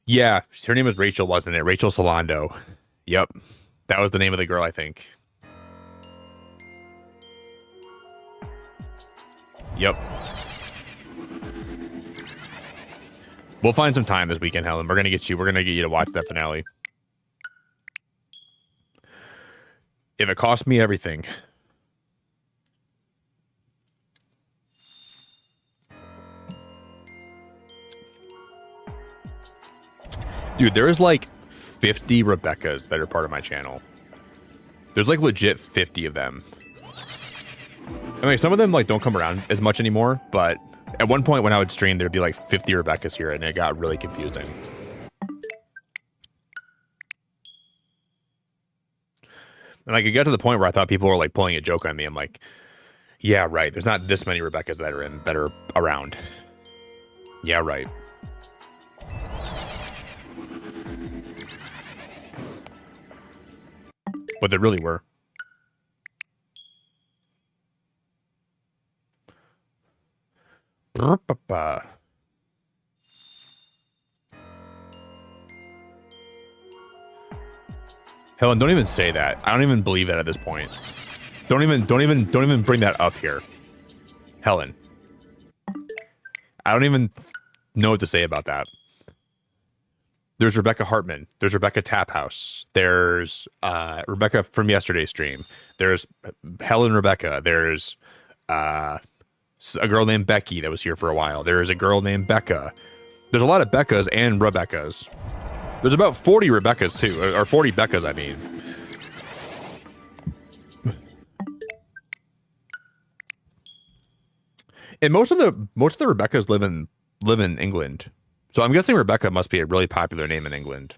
Yeah, her name was Rachel, wasn't it? Rachel Solando. Yep. That was the name of the girl, I think. Yep. We'll find some time this weekend, Helen. We're gonna get you to watch that finale. If it costs me everything. Dude, there is like 50 Rebeccas that are part of my channel. There's like legit 50 of them. I mean, some of them like don't come around as much anymore, but at one point when I would stream, there'd be like 50 Rebeccas here, and it got really confusing. And like it got to the point where I thought people were like pulling a joke on me. I'm like, yeah, right. There's not this many Rebeccas that are around. Yeah, right. But there really were. Helen, don't even say that. I don't even believe that at this point. Don't even bring that up here. Helen. I don't even... know what to say about that. There's Rebecca Hartman. There's Rebecca Taphouse. There's Rebecca from yesterday's stream. There's Helen Rebecca. There's a girl named Becky that was here for a while. There's a girl named Becca. There's a lot of Beccas and Rebeccas. There's about 40 Rebeccas too, or 40 Beccas, I mean. And most of the Rebeccas live in England. So I'm guessing Rebecca must be a really popular name in England.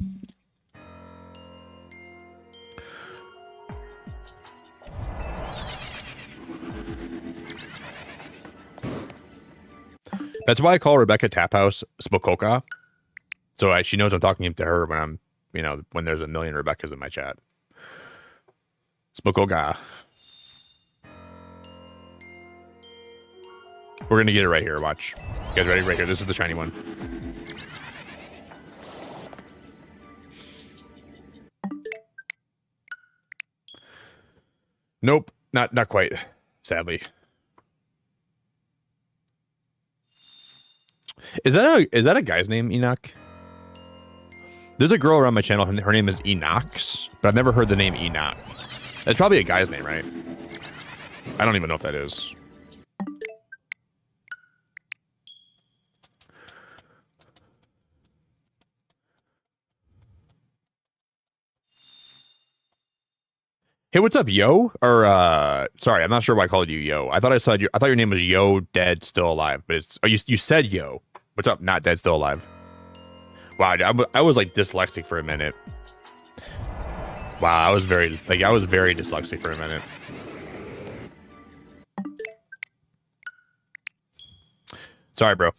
That's why I call Rebecca Taphouse Spokoka. So she knows I'm talking to her when when there's a million Rebeccas in my chat. Spokoka. We're going to get it right here. Watch. You guys ready? Right here. This is the shiny one. Nope. Not quite. Sadly. Is that a guy's name, Enoch? There's a girl around my channel. Her name is Enox, but I've never heard the name Enoch. That's probably a guy's name, right? I don't even know if that is. Hey, what's up, Yo? Or sorry, I'm not sure why I called you Yo. I thought your name was Yo, dead, still alive. But it's you said Yo. What's up? Not dead, still alive. Wow, I was like dyslexic for a minute. Wow, I was very dyslexic for a minute. Sorry, bro.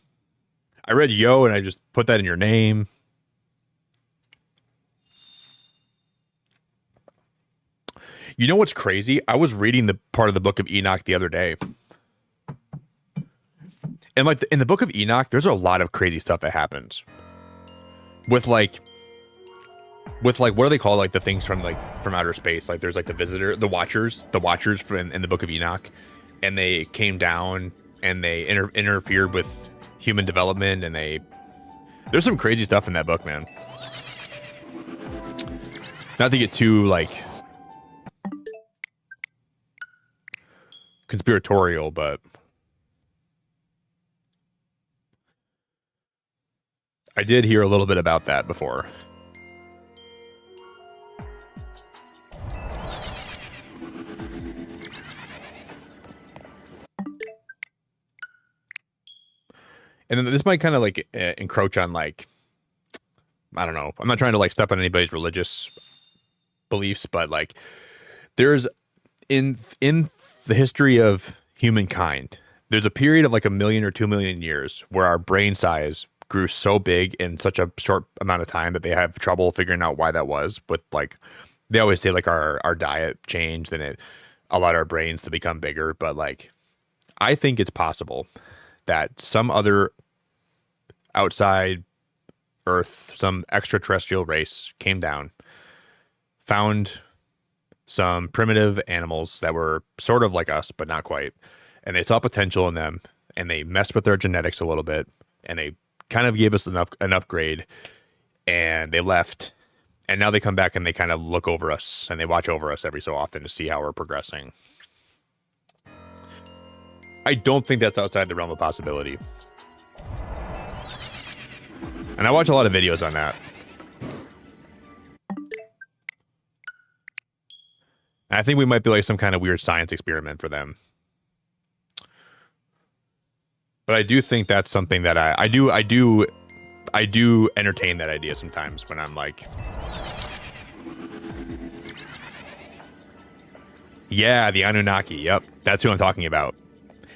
I read Yo and I just put that in your name. You know what's crazy? I was reading the part of the Book of Enoch the other day. And like in the Book of Enoch, there's a lot of crazy stuff that happens. With like what do they call like the things from outer space? Like there's like the Watchers in the Book of Enoch, and they came down and they interfered with human development, and there's some crazy stuff in that book, man. Not to get too like conspiratorial, but I did hear a little bit about that before. And then this might kind of like encroach on like, I don't know. I'm not trying to like step on anybody's religious beliefs, but like there's in the history of humankind, there's a period of like 1 million or 2 million years where our brain size grew so big in such a short amount of time that they have trouble figuring out why that was. With like, they always say like our diet changed and it allowed our brains to become bigger. But like, I think it's possible that some other outside Earth, some extraterrestrial race came down, found some primitive animals that were sort of like us, but not quite. And they saw potential in them, and they messed with their genetics a little bit, and they kind of gave us an upgrade, and they left. And now they come back and they kind of look over us, and they watch over us every so often to see how we're progressing. I don't think that's outside the realm of possibility. And I watch a lot of videos on that. And I think we might be like some kind of weird science experiment for them. But I do think that's something that I do entertain that idea sometimes when I'm like, yeah, the Anunnaki. Yep, that's who I'm talking about.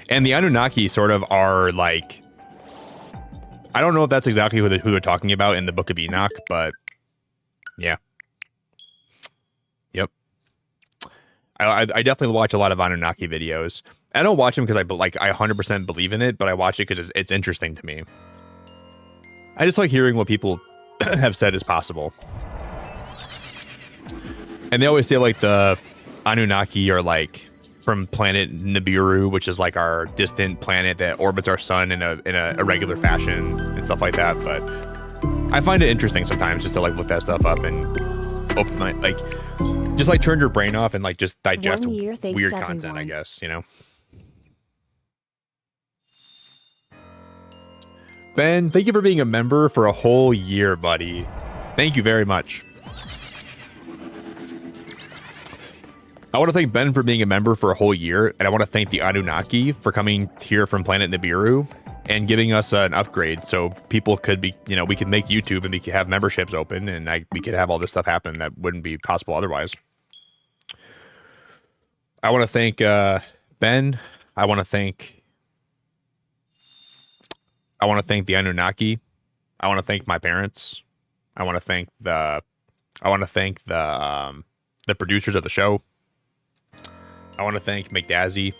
And the Anunnaki sort of are like, I don't know if that's exactly who they're talking about in the Book of Enoch, but yeah. Yep. I definitely watch a lot of Anunnaki videos. I don't watch them because I 100% believe in it, but I watch it because it's interesting to me. I just like hearing what people have said is possible. And they always say like the Anunnaki are like from planet Nibiru, which is like our distant planet that orbits our sun in a irregular fashion and stuff like that. But I find it interesting sometimes just to like look that stuff up and open my like just like turn your brain off and like just digest weird content, I guess, you know. Ben, thank you for being a member for a whole year, buddy. Thank you very much. I want to thank Ben for being a member for a whole year, and I want to thank the Anunnaki for coming here from planet Nibiru and giving us an upgrade so people could be, you know, we could make YouTube and we could have memberships open and we could have all this stuff happen that wouldn't be possible otherwise. I want to thank Ben. I want to thank the Anunnaki. I want to thank my parents. I want to thank the producers of the show. I want to thank McDazzy.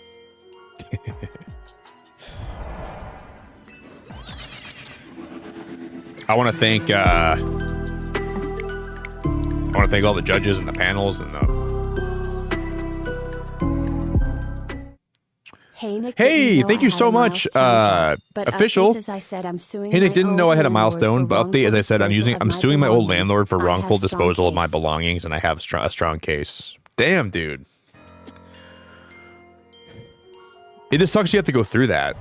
I want to thank all the judges and the panels and the. Hey, Nick, hey, thank you so much, official. Hey, Nick, didn't know I had a milestone, but update, as I said, I'm suing my old landlord for wrongful disposal of my belongings, and I have a strong case. Damn, dude. It just sucks you have to go through that.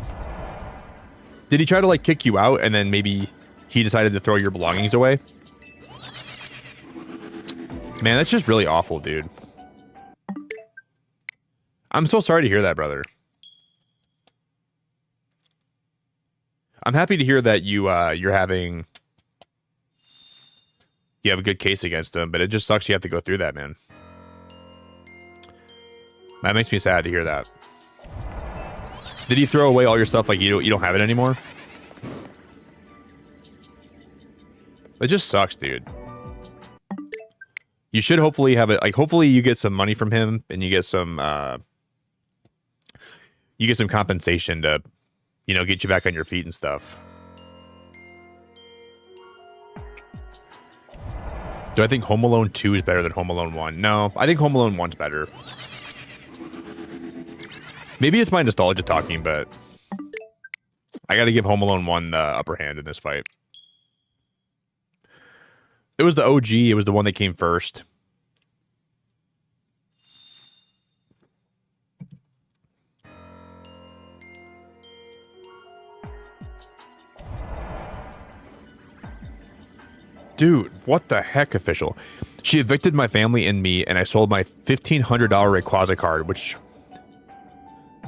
Did he try to like kick you out and then maybe he decided to throw your belongings away? Man, that's just really awful, dude. I'm so sorry to hear that, brother. I'm happy to hear that you have a good case against him, but it just sucks you have to go through that, man. That makes me sad to hear that. Did he throw away all your stuff like you don't have it anymore? It just sucks, dude. You should hopefully have it, like hopefully you get some money from him and you get some compensation to, you know, get you back on your feet and stuff. Do I think Home Alone 2 is better than Home Alone 1? No, I think Home Alone 1's better. Maybe it's my nostalgia talking, but I got to give Home Alone 1 the upper hand in this fight. It was the OG. It was the one that came first. Dude, what the heck, official? She evicted my family and me, and I sold my $1,500 Rayquaza card, which...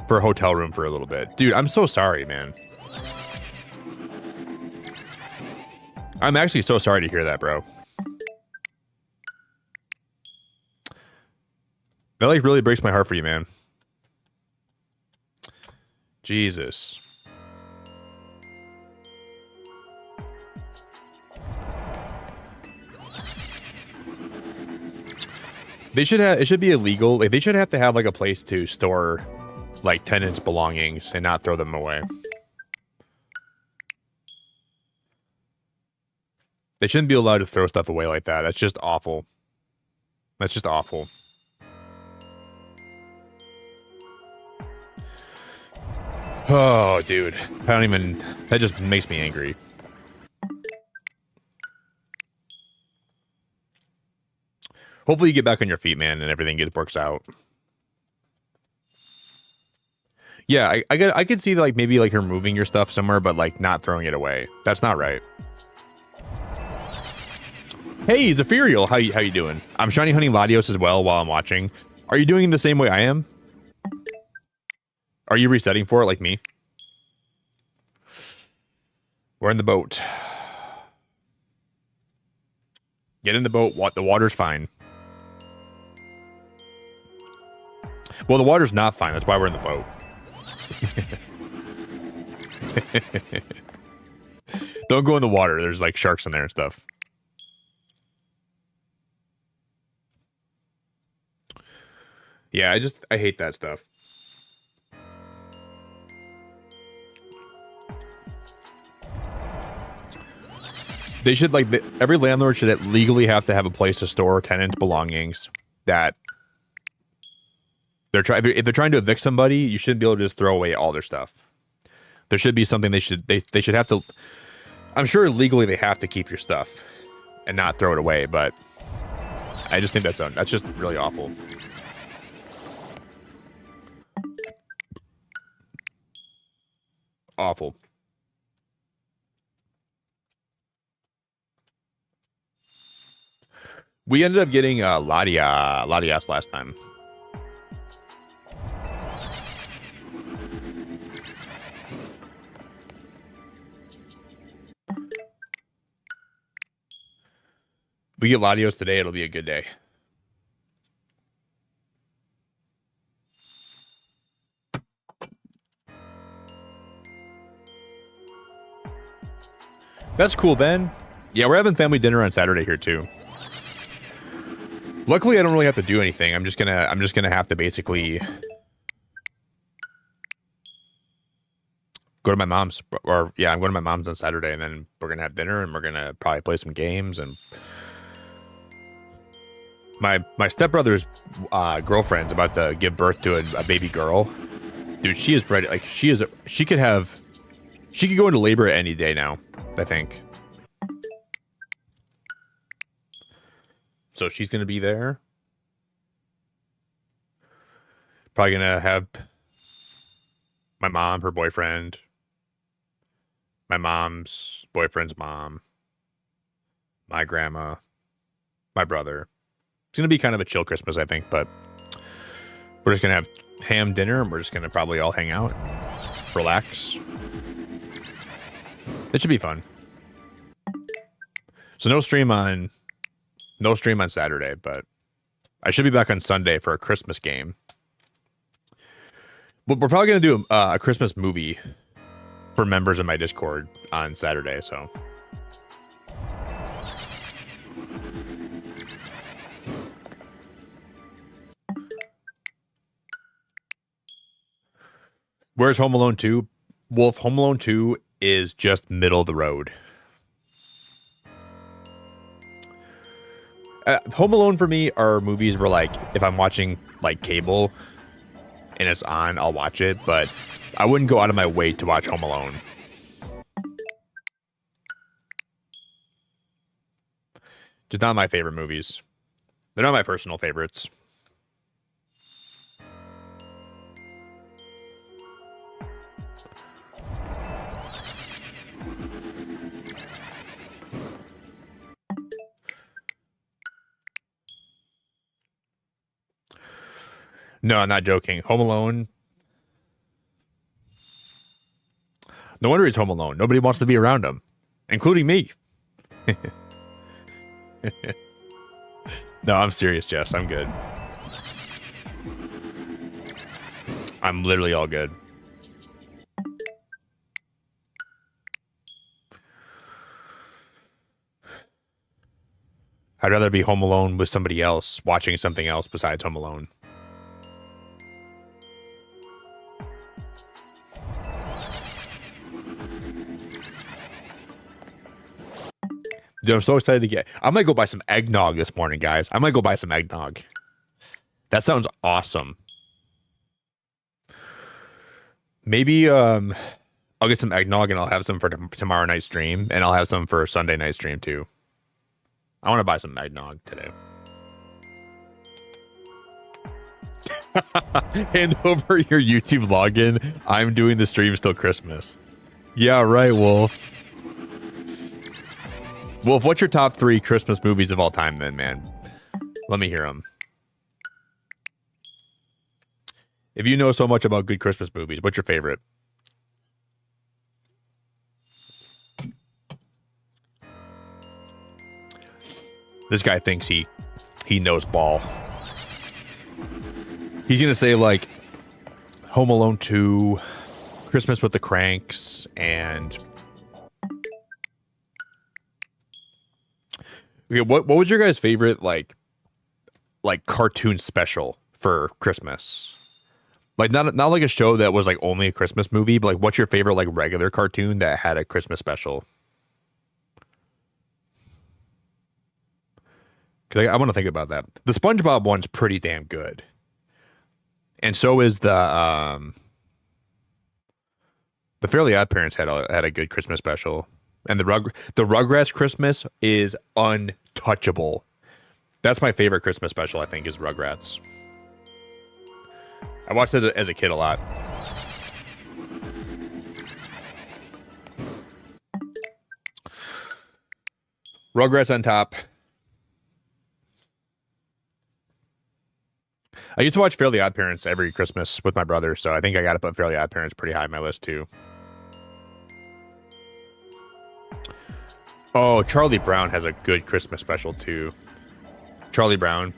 for a hotel room for a little bit. Dude, I'm so sorry, man. I'm actually so sorry to hear that, bro. That like really breaks my heart for you, man. Jesus. They should have, it should be illegal. Like, they should have to have like a place to store like tenants' belongings and not throw them away. They shouldn't be allowed to throw stuff away like that. That's just awful. That's just awful. Oh, dude. I don't even... That just makes me angry. Hopefully you get back on your feet, man, and everything works out. Yeah, I could see like maybe like her moving your stuff somewhere, but like not throwing it away. That's not right. Hey, Zephyrial, how you doing? I'm Shiny Hunting Latios as well while I'm watching. Are you doing it the same way I am? Are you resetting for it like me? We're in the boat. Get in the boat. The water's fine. Well, the water's not fine. That's why we're in the boat. Don't go in the water. There's like sharks in there and stuff. Yeah, I hate that stuff. They should like every landlord should legally have to have a place to store tenants' belongings that if they're trying to evict somebody, you shouldn't be able to just throw away all their stuff. There should be something they should have to. I'm sure legally they have to keep your stuff and not throw it away, but I just think that's just really awful. Awful. We ended up getting Latias last time. If we get Latios today, it'll be a good day. That's cool, Ben. Yeah, we're having family dinner on Saturday here too. Luckily, I don't really have to do anything. I'm just gonna have to basically go to my mom's, or yeah, I'm going to my mom's on Saturday, and then we're gonna have dinner, and we're gonna probably play some games. And my stepbrother's girlfriend's about to give birth to a baby girl. Dude, she is ready. Like she could go into labor any day now, I think. So she's going to be there. Probably going to have my mom, her boyfriend, my mom's boyfriend's mom, my grandma, my brother. It's going to be kind of a chill Christmas, I think, but we're just going to have ham dinner, and we're just going to probably all hang out, relax. It should be fun. So no stream on Saturday, but I should be back on Sunday for a Christmas game. But we're probably going to do a Christmas movie for members of my Discord on Saturday, so. Where's Home Alone 2? Wolf, Home Alone 2 is just middle of the road. Home Alone for me are movies where, like, if I'm watching like cable and it's on, I'll watch it, but I wouldn't go out of my way to watch Home Alone. Just not my favorite movies. They're not my personal favorites. No, I'm not joking. Home Alone. No wonder he's home alone. Nobody wants to be around him, including me. No, I'm serious, Jess. I'm good. I'm literally all good. I'd rather be home alone with somebody else, watching something else besides Home Alone. Dude, I'm so excited to get. I might go buy some eggnog this morning, guys. I might go buy some eggnog. That sounds awesome. Maybe I'll get some eggnog and I'll have some for tomorrow night's stream, and I'll have some for Sunday night stream too. I want to buy some eggnog today. Hand over your YouTube login. I'm doing the stream till Christmas. Yeah, right, Wolf. Wolf, what's your top 3 Christmas movies of all time then, man? Let me hear them. If you know so much about good Christmas movies, what's your favorite? This guy thinks he knows ball. He's going to say, like, Home Alone 2, Christmas with the Cranks, and... Okay, what was your guys' favorite like cartoon special for Christmas? Like not like a show that was like only a Christmas movie, but like what's your favorite like regular cartoon that had a Christmas special? Cause I want to think about that. The SpongeBob one's pretty damn good. And so is the Fairly Odd Parents had a good Christmas special. And the Rugrats Christmas is untouchable. That's my favorite Christmas special, I think, is Rugrats. I watched it as a kid a lot. Rugrats on top. I used to watch Fairly Odd Parents every Christmas with my brother, so I think I got to put Fairly Odd Parents pretty high on my list, too. Oh, Charlie Brown has a good Christmas special, too. Charlie Brown.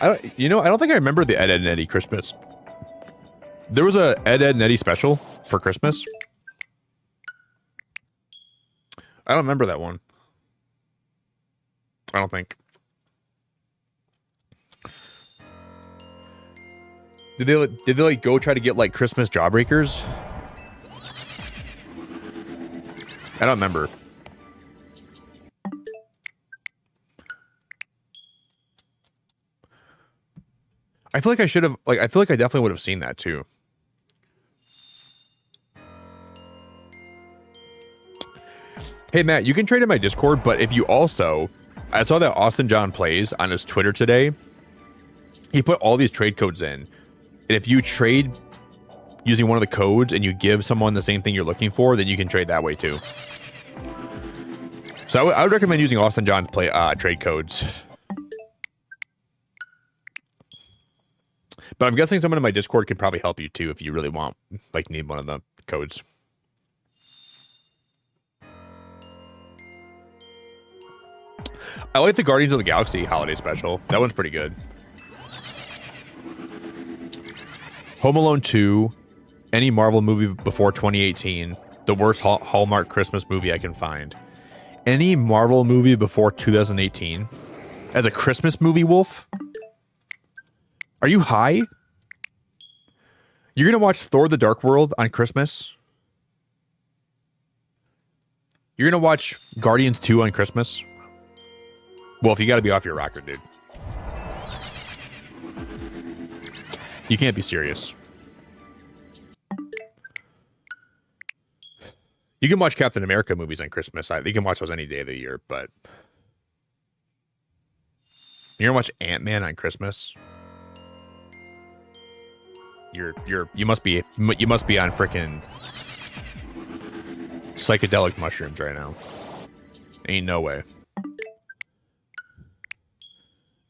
I don't think I remember the Ed, Edd n Eddy Christmas. There was a Ed, Edd n Eddy special for Christmas. I don't remember that one. I don't think. Did they like go try to get like Christmas Jawbreakers? I don't remember. I feel like I should have I feel like I definitely would have seen that too. Hey Matt, you can trade in my Discord, but if you also, I saw that Austin John Plays on his Twitter today. He put all these trade codes in. And if you trade using one of the codes and you give someone the same thing you're looking for, then you can trade that way too. So I would recommend using Austin John's trade codes. But I'm guessing someone in my Discord can probably help you too if you really need one of the codes. I like the Guardians of the Galaxy holiday special. That one's pretty good. Home Alone 2, any Marvel movie before 2018, the worst Hallmark Christmas movie I can find. Any Marvel movie before 2018? As a Christmas movie, Wolf? Are you high? You're going to watch Thor the Dark World on Christmas? You're going to watch Guardians 2 on Christmas? Wolf, you got to be off your rocker, dude. You can't be serious. You can watch Captain America movies on Christmas. You can watch those any day of the year, but you're gonna watch Ant-Man on Christmas. You must be on freaking psychedelic mushrooms right now. Ain't no way.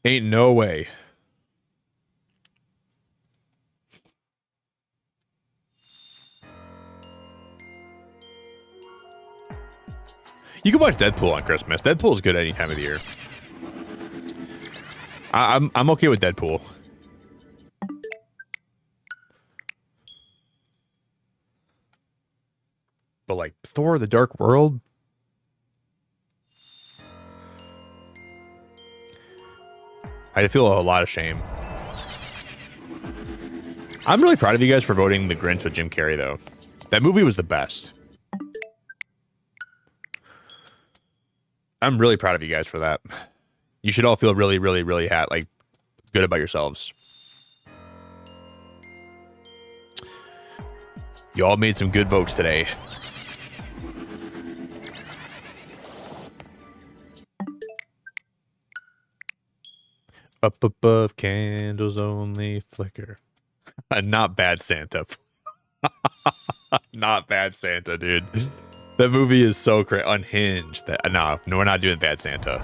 Ain't no way. You can watch Deadpool on Christmas. Deadpool is good any time of the year. I'm okay with Deadpool. But like Thor the Dark World? I feel a lot of shame. I'm really proud of you guys for voting The Grinch with Jim Carrey, though. That movie was the best. I'm really proud of you guys for that. You should all feel really, really, really good about yourselves. You all made some good votes today. Up above, candles only flicker. Not Bad Santa. Not Bad Santa, dude. That movie is so unhinged. No, we're not doing Bad Santa.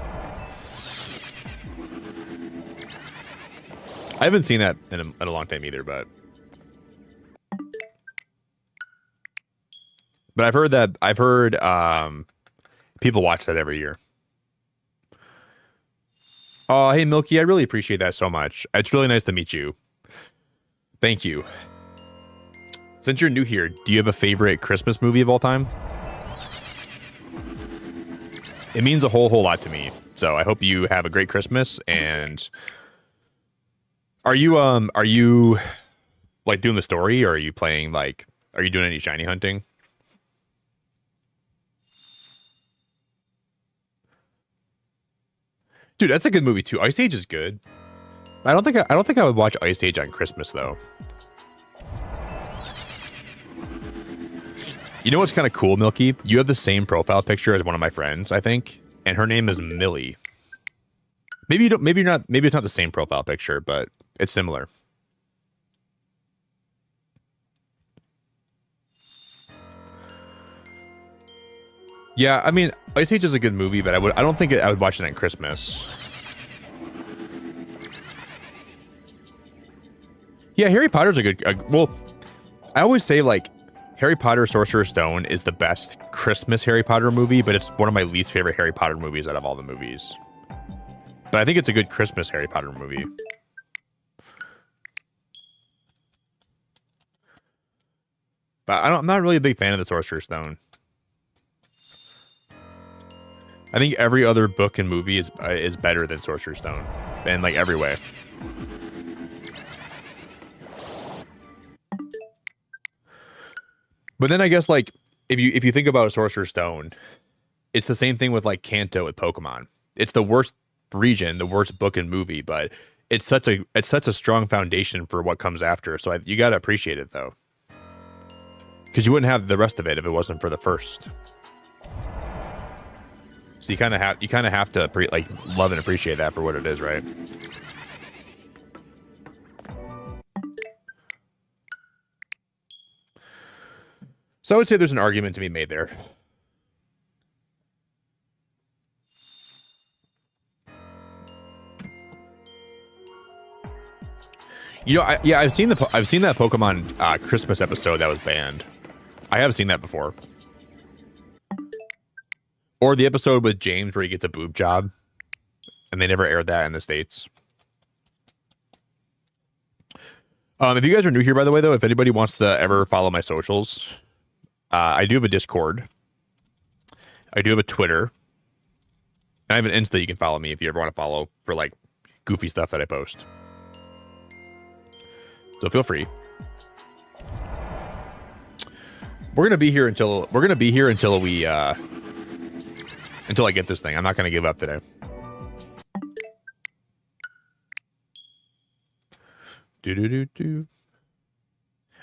I haven't seen that in a long time either, but I've heard people watch that every year. Oh, hey Milky, I really appreciate that so much. It's really nice to meet you. Thank you. Since you're new here, do you have a favorite Christmas movie of all time? It means a whole lot to me. So I hope you have a great Christmas. And are you like doing the story, or are you playing are you doing any shiny hunting? Dude, that's a good movie too. Ice Age is good. I don't think I would watch Ice Age on Christmas though. You know what's kind of cool, Milky? You have the same profile picture as one of my friends, I think, and her name is Millie. Maybe you don't. Maybe you're not. Maybe it's not the same profile picture, but it's similar. Yeah, I mean, Ice Age is a good movie, but I don't think I would watch it on Christmas. Yeah, Harry Potter's a good. Well, I always say like Harry Potter Sorcerer's Stone is the best Christmas Harry Potter movie, but it's one of my least favorite Harry Potter movies out of all the movies. But I think it's a good Christmas Harry Potter movie. But I'm not really a big fan of the Sorcerer's Stone. I think every other book and movie is better than Sorcerer's Stone, in like every way. But then I guess like if you think about Sorcerer's Stone, it's the same thing with like Kanto with Pokemon. It's the worst region, the worst book and movie, but it's such a strong foundation for what comes after. So you gotta appreciate it though, because you wouldn't have the rest of it if it wasn't for the first. So you kind of have to love and appreciate that for what it is, right? So I would say there's an argument to be made there. You know, I've seen that Pokemon Christmas episode that was banned. I have seen that before. Or the episode with James where he gets a boob job, and they never aired that in the States. If you guys are new here, by the way, though, if anybody wants to ever follow my socials, I do have a Discord. I do have a Twitter. And I have an Insta you can follow me if you ever want to follow for like goofy stuff that I post. So feel free. We're gonna be here until we until I get this thing. I'm not gonna give up today.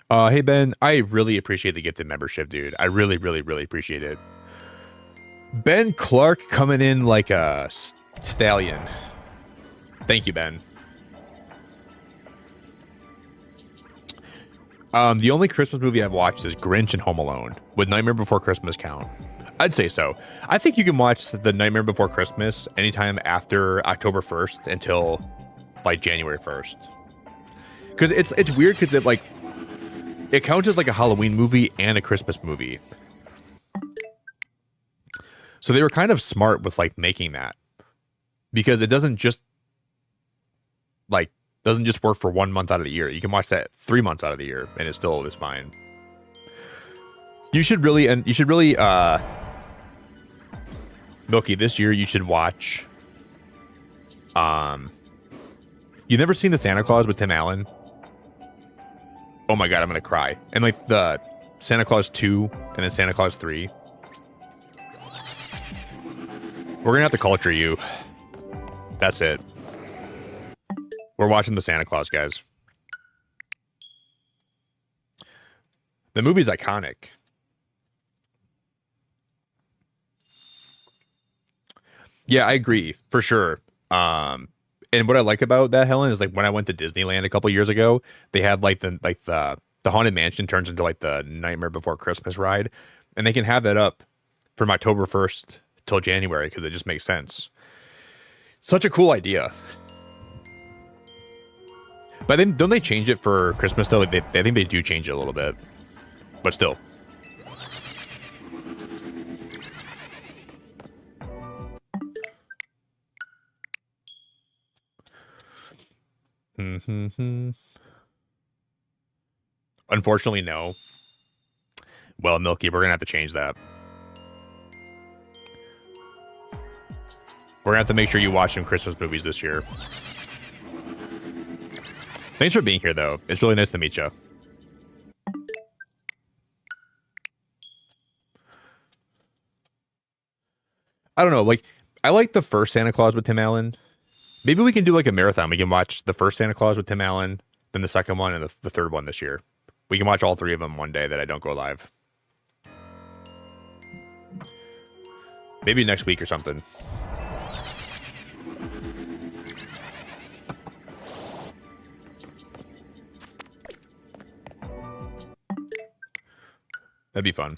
Hey Ben, I really appreciate the gifted membership, dude. I really appreciate it. Ben Clark coming in like a stallion. Thank you, Ben. The only Christmas movie I've watched is Grinch and Home Alone. Would Nightmare Before Christmas count? I'd say so. I think you can watch the Nightmare Before Christmas anytime after October 1st until like January 1st. Because it's weird because it counts as like a Halloween movie and a Christmas movie. So they were kind of smart with like making that, because it doesn't just work for 1 month out of the year. You can watch that 3 months out of the year and it still is fine. You should really Milky, this year you should watch you've never seen the Santa Claus with Tim Allen? Oh my god, I'm gonna cry. And like the Santa Claus 2 and then Santa Claus 3. We're gonna have to culture you. That's it. We're watching the Santa Claus, guys. The movie's iconic. Yeah, I agree for sure. And what I like about that, Helen, is like when I went to Disneyland a couple years ago, they had the Haunted Mansion turns into like the Nightmare Before Christmas ride, and they can have that up from October 1st till January because it just makes sense. Such a cool idea. But then don't they change it for Christmas though? I think they do change it a little bit, but still. Unfortunately, no. Well, Milky, we're gonna have to change that. We're gonna have to make sure you watch some Christmas movies this year. Thanks for being here, though. It's really nice to meet you. I don't know, like, I like the first Santa Claus with Tim Allen. Maybe we can do like a marathon. We can watch the first Santa Claus with Tim Allen, then the second one, and the third one this year. We can watch all three of them one day that I don't go live. Maybe next week or something. That'd be fun.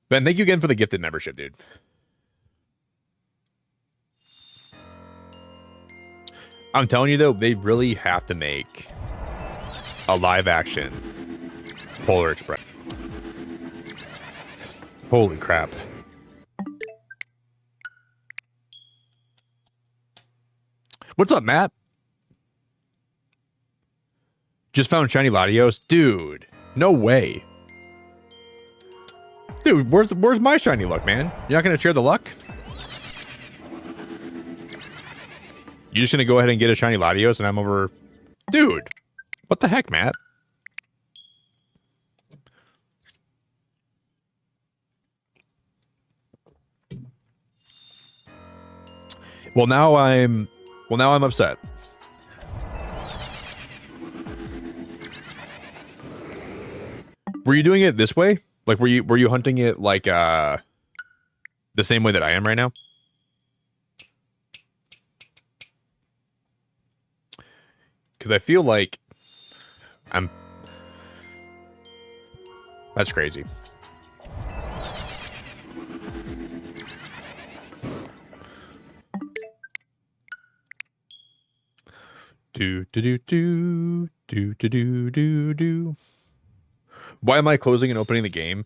Ben, thank you again for the gifted membership, dude. I'm telling you, though, they really have to make a live action Polar Express. Holy crap. What's up, Matt? Just found shiny Latios? Dude, no way. Dude, where's my shiny luck, man? You're not going to share the luck? You're just going to go ahead and get a shiny Latios and I'm over... Dude, what the heck, Matt? Well, now I'm upset. Were you doing it this way? Like, were you hunting it like the same way that I am right now? Because I feel like that's crazy. Do do do do do do do do do. Why am I closing and opening the game?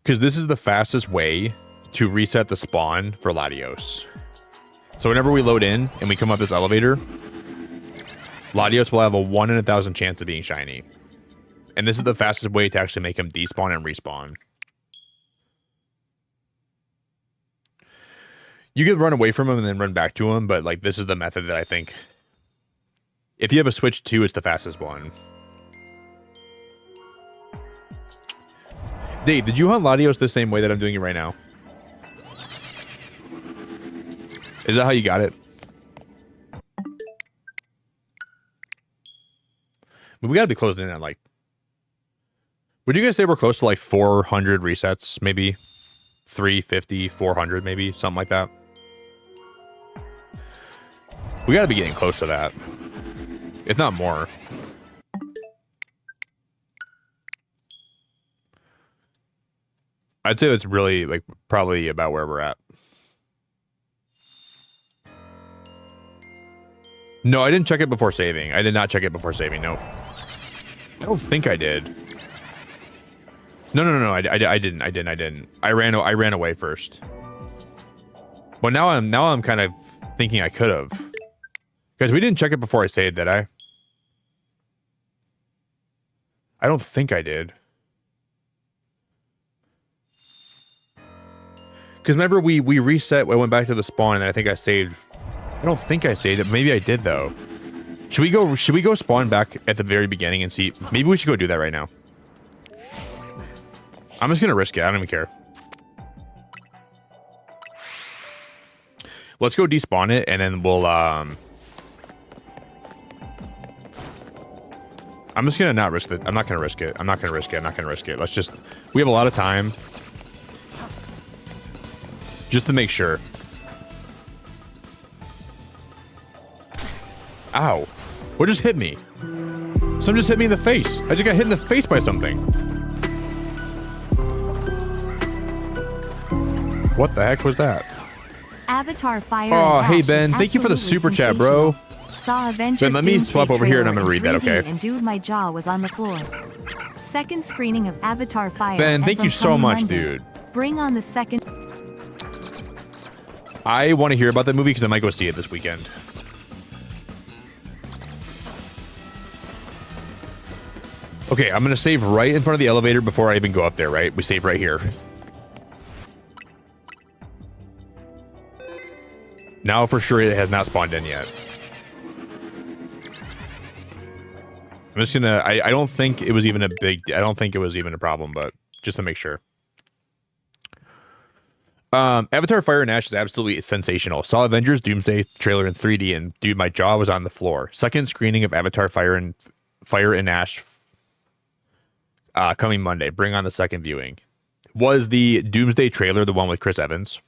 Because this is the fastest way to reset the spawn for Latios. So whenever we load in and we come up this elevator, Latios will have a 1 in 1,000 chance of being shiny. And this is the fastest way to actually make him despawn and respawn. You could run away from him and then run back to him, but like this is the method that I think... If you have a Switch 2, it's the fastest one. Dave, did you hunt Latios the same way that I'm doing it right now? Is that how you got it? But we gotta be closing in on like... Would you guys say we're close to like 400 resets? Maybe 350, 400 maybe? Something like that. We gotta be getting close to that. If not more. I'd say that's really like probably about where we're at. No, I didn't check it before saving. I did not check it before saving. Nope. I don't think I did. No. I didn't. I ran away first. But now I'm kind of thinking I could have. Guys, we didn't check it before I saved, did I? I don't think I did. Because remember we reset, I went back to the spawn, and I think I saved. I don't think I saved it. Maybe I did though. Should we go spawn back at the very beginning and see? Maybe we should go do that right now. I'm just gonna risk it. I don't even care. Let's go despawn it, and then we'll I'm just gonna not risk it. I'm not gonna risk it. I'm not gonna risk it. Let's just... We have a lot of time. Just to make sure. Ow. What just hit me? Something just hit me in the face. I just got hit in the face by something. What the heck was that? Avatar Fire. Oh, and hey Ash Ben. is Thank you for the absolutely super chat, bro. sensational. Saw Avengers Ben, let me Doomsday swap over here and I'm trailer gonna read that, in okay? 3D, and dude, my jaw was on the floor. Second screening of Avatar Fire. Ben, thank you so coming much, Monday. dude. Bring on the second. I want to hear about that movie because I might go see it this weekend. Okay, I'm gonna save right in front of the elevator before I even go up there, right? We save right here. Now for sure it has not spawned in yet. I'm just gonna... I don't think it was even a big... I don't think it was even a problem, but just to make sure. Avatar Fire and Ash is absolutely sensational. Saw Avengers Doomsday trailer in 3D and dude, my jaw was on the floor. Second screening of Avatar Fire and Ash coming Monday. Bring on the second viewing. Was the Doomsday trailer the one with Chris Evans?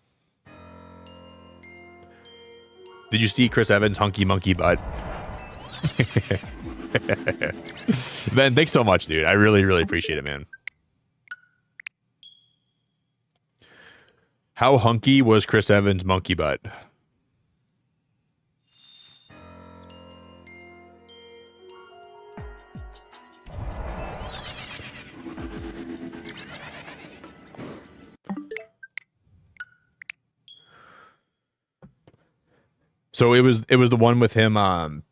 Did you see Chris Evans' hunky monkey butt? Ben, thanks so much, dude. I really, really appreciate it, man. How hunky was Chris Evans' monkey butt? So it was the one with him.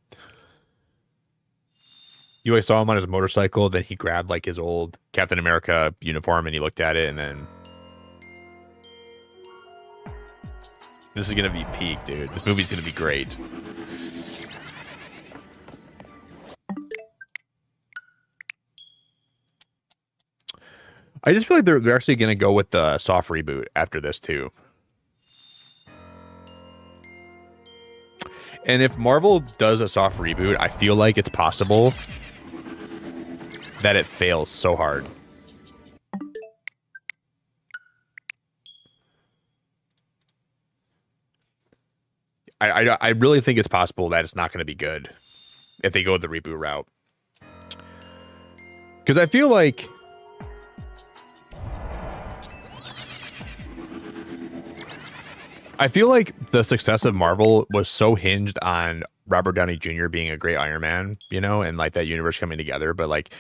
You guys saw him on his motorcycle. Then he grabbed like his old Captain America uniform and he looked at it, and then this is gonna be peak, dude. This movie's gonna be great. I just feel like they're actually gonna go with the soft reboot after this too. And if Marvel does a soft reboot, I feel like it's possible that it fails so hard. I really think it's possible that it's not going to be good if they go the reboot route. Because I feel like the success of Marvel was so hinged on Robert Downey Jr. being a great Iron Man, you know, and like that universe coming together. But like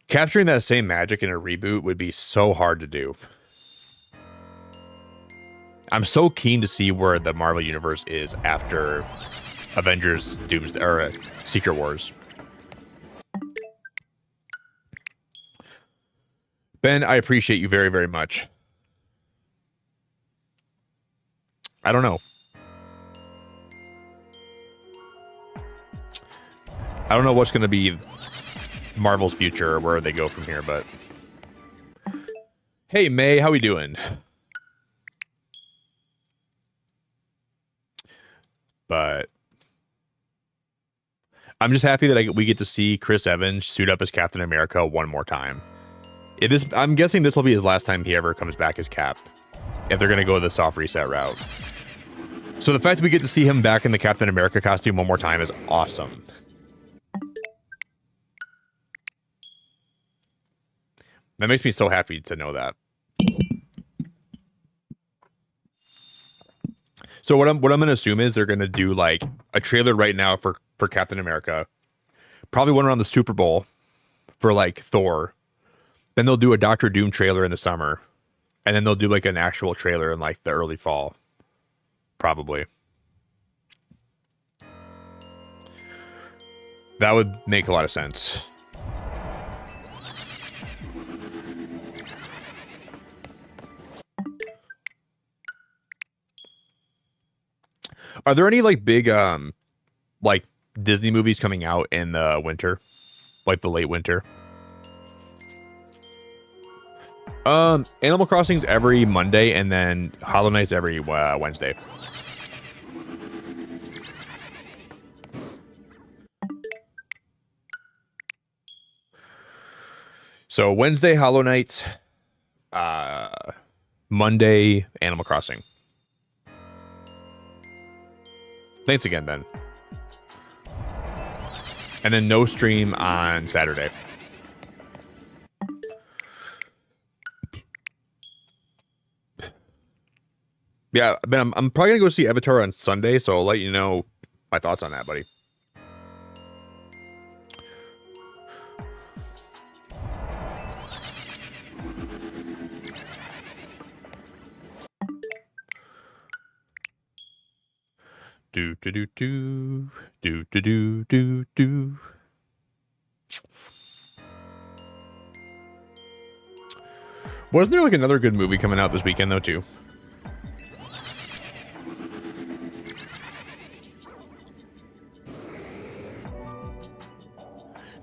capturing that same magic in a reboot would be so hard to do. I'm so keen to see where the Marvel universe is after Avengers Doomsday or Secret Wars. Ben, I appreciate you very, very much. I don't know. I don't know what's going to be Marvel's future or where they go from here, but hey, May, how we doing? But I'm just happy that we get to see Chris Evans suit up as Captain America one more time. I'm guessing this will be his last time he ever comes back as Cap, if they're going to go the soft reset route. So the fact that we get to see him back in the Captain America costume one more time is awesome. That makes me so happy to know that. So what I'm going to assume is they're going to do like a trailer right now for Captain America. Probably one around the Super Bowl for like Thor. Then they'll do a Doctor Doom trailer in the summer. And then they'll do like an actual trailer in like the early fall. Probably. That would make a lot of sense. Are there any like big like Disney movies coming out in the winter? Like the late winter? Animal Crossing's every Monday and then Hollow Knight's every Wednesday. So Wednesday, Hollow Knight, Monday, Animal Crossing. Thanks again, Ben. And then no stream on Saturday. Yeah, Ben, I'm probably gonna go see Avatar on Sunday, so I'll let you know my thoughts on that, buddy. Do do do do do do do do do. Wasn't there like another good movie coming out this weekend though too?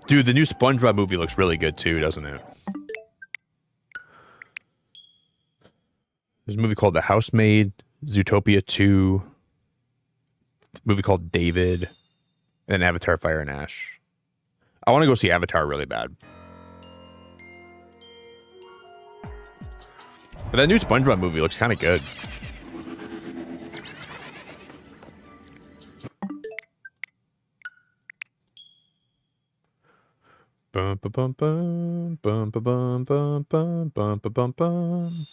Dude, the new SpongeBob movie looks really good too, doesn't it? There's a movie called The Housemaid, Zootopia 2, a movie called David, and Avatar Fire and Ash. I want to go see Avatar really bad. But that new SpongeBob movie looks kind of good. Bum ba bum bum bum ba bum bum bum bum ba bum bum.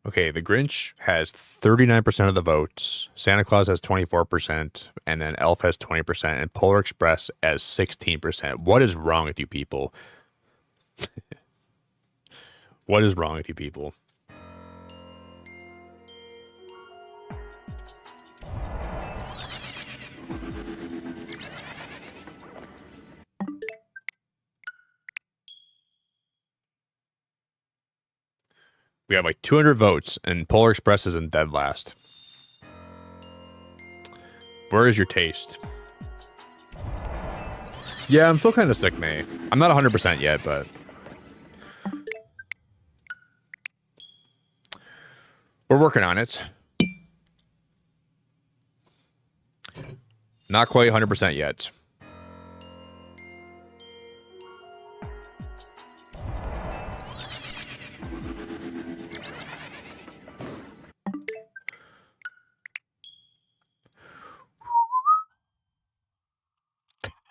Okay, the Grinch has 39% of the votes. Santa Claus has 24%, and then Elf has 20%, and Polar Express has 16%. What is wrong with you people? What is wrong with you people? We have like 200 votes, and Polar Express is in dead last. Where is your taste? Yeah, I'm still kind of sick, May. I'm not 100% yet, but... we're working on it. Not quite 100% yet.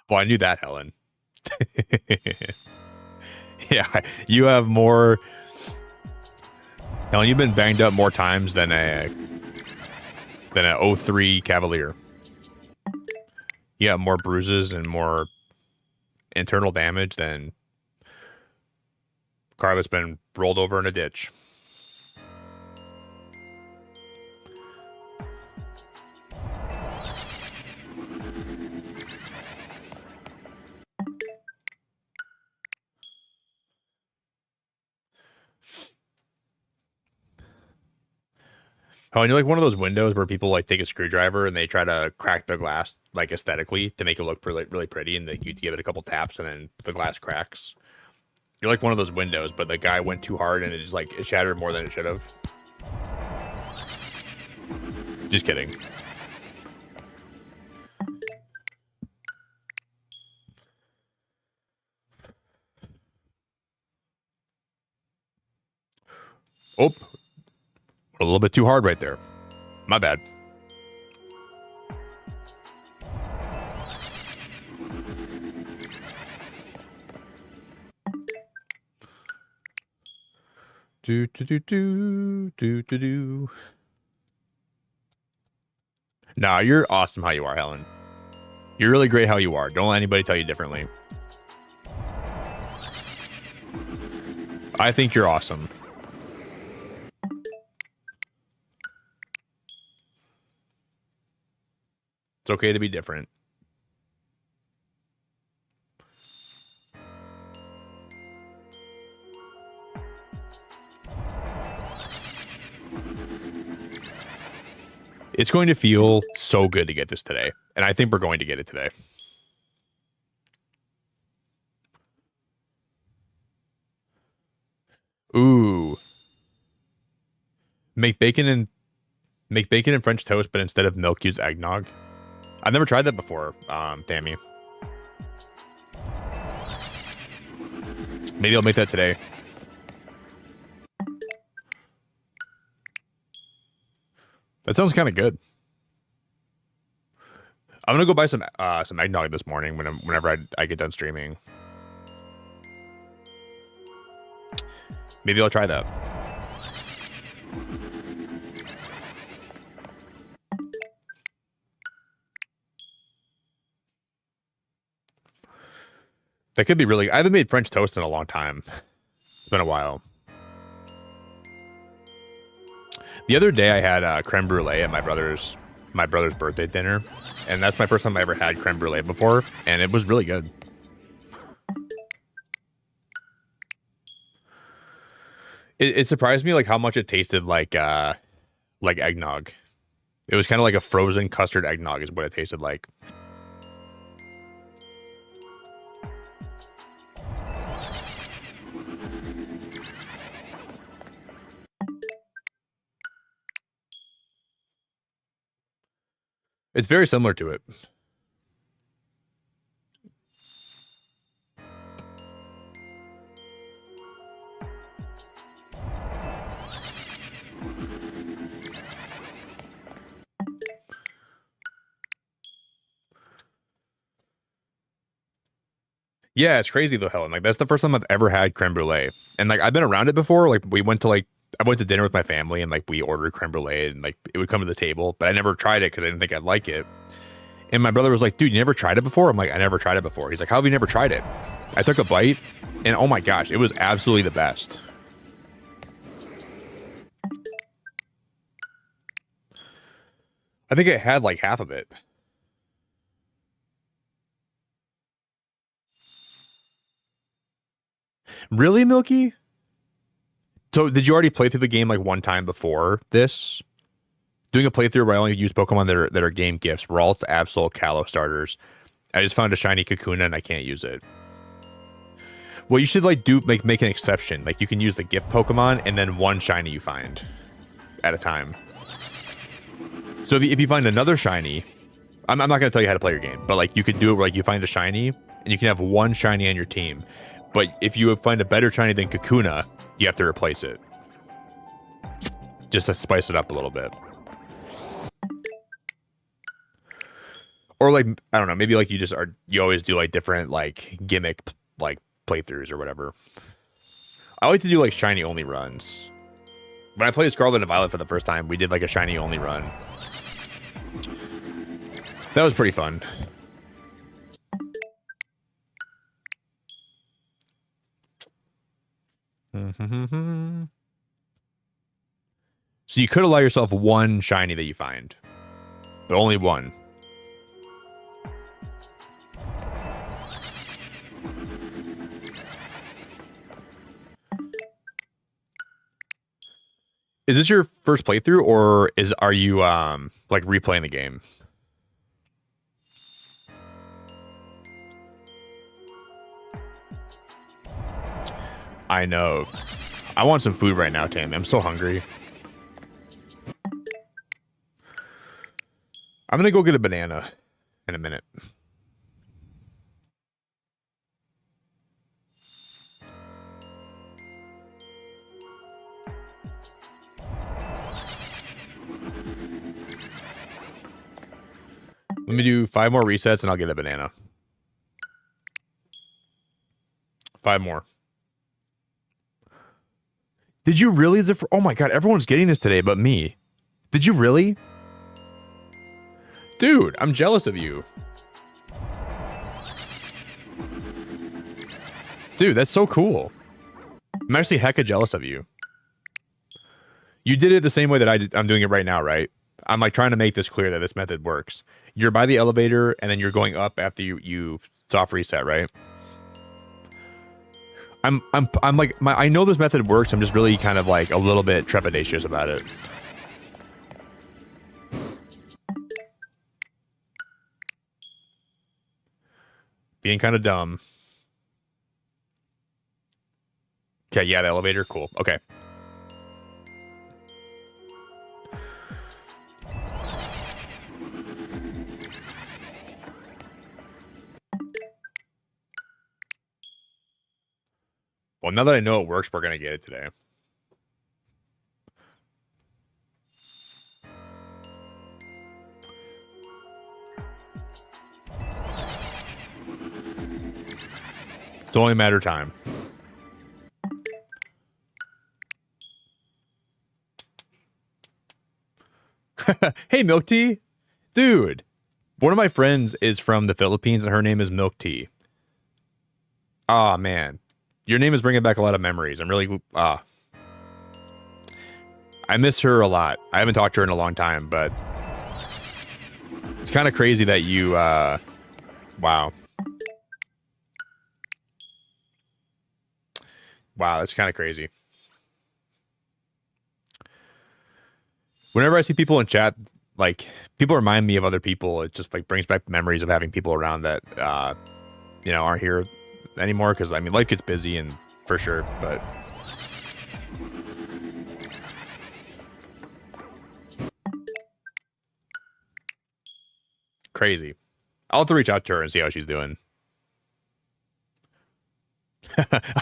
Well, I knew that, Helen. Yeah, you have more... Helen, you've been banged up more times than a 03 Cavalier. You have more bruises and more internal damage than a car that's been rolled over in a ditch. Oh, and you're like one of those windows where people like take a screwdriver and they try to crack the glass like aesthetically to make it look really, really pretty, and you give it a couple taps and then the glass cracks. You're like one of those windows, but the guy went too hard and it just like it shattered more than it should have. Just kidding. Oh. A little bit too hard right there. My bad. Do do do do do do do. Nah, you're awesome how you are, Helen. You're really great how you are. Don't let anybody tell you differently. I think you're awesome. It's okay to be different. It's going to feel so good to get this today. And I think we're going to get it today. Ooh. Make bacon and French toast, but instead of milk, use eggnog. I've never tried that before, Tammy. Maybe I'll make that today. That sounds kind of good. I'm gonna go buy some eggnog this morning whenever I get done streaming. Maybe I'll try that. That could be really... I haven't made French toast in a long time. It's been a while. The other day I had creme brulee at my brother's birthday dinner. And that's my first time I ever had creme brulee before. And it was really good. It surprised me like how much it tasted like eggnog. It was kind of like a frozen custard eggnog is what it tasted like. It's very similar to it. Yeah, it's crazy though, Helen. Like that's the first time I've ever had creme brulee, and like I've been around it before. Like I went to dinner with my family, and like we ordered creme brulee, and like it would come to the table, but I never tried it because I didn't think I'd like it. And my brother was like, "Dude, you never tried it before?" I'm like, "I never tried it before." He's like, "How have you never tried it?" I took a bite, and oh my gosh, it was absolutely the best. I think it had like half of it. Really, Milky? So did you already play through the game like one time before this? Doing a playthrough where I only use Pokemon that are game gifts. Ralts, Absol, Kalos starters. I just found a shiny Kakuna and I can't use it. Well, you should like make an exception. Like you can use the gift Pokemon and then one shiny you find at a time. So if you find another shiny, I'm not going to tell you how to play your game, but like you could do it where like you find a shiny and you can have one shiny on your team. But if you find a better shiny than Kakuna, you have to replace it. Just to spice it up a little bit. Or like, I don't know, maybe like you always do like different like gimmick like playthroughs or whatever. I like to do like shiny only runs. When I played Scarlet and Violet for the first time, we did like a shiny only run. That was pretty fun. So you could allow yourself one shiny that you find, but only one. Is this your first playthrough, or are you like replaying the game? I know. I want some food right now, Tammy. I'm so hungry. I'm gonna go get a banana in a minute. Let me do 5 more resets and I'll get a banana. 5 more. Did you really? Oh my god, everyone's getting this today but me. Did you really? Dude, I'm jealous of you. Dude, that's so cool. I'm actually hecka jealous of you. You did it the same way that I'm doing it right now, right? I'm like trying to make this clear that this method works. You're by the elevator and then you're going up after you soft reset, right? I'm like I know this method works. I'm just really kind of like a little bit trepidatious about it. Being kind of dumb. Okay, yeah, the elevator, cool. Okay. Well, now that I know it works, we're going to get it today. It's only a matter of time. Hey, Milk Tea. Dude, one of my friends is from the Philippines and her name is Milk Tea. Ah, man. Your name is bringing back a lot of memories. I'm really, I miss her a lot. I haven't talked to her in a long time, but it's kind of crazy that you, wow. Wow, that's kind of crazy. Whenever I see people in chat, like, people remind me of other people. It just, like, brings back memories of having people around that, you know, aren't here anymore, because I mean life gets busy and for sure, but Crazy. I'll have to reach out to her and see how she's doing.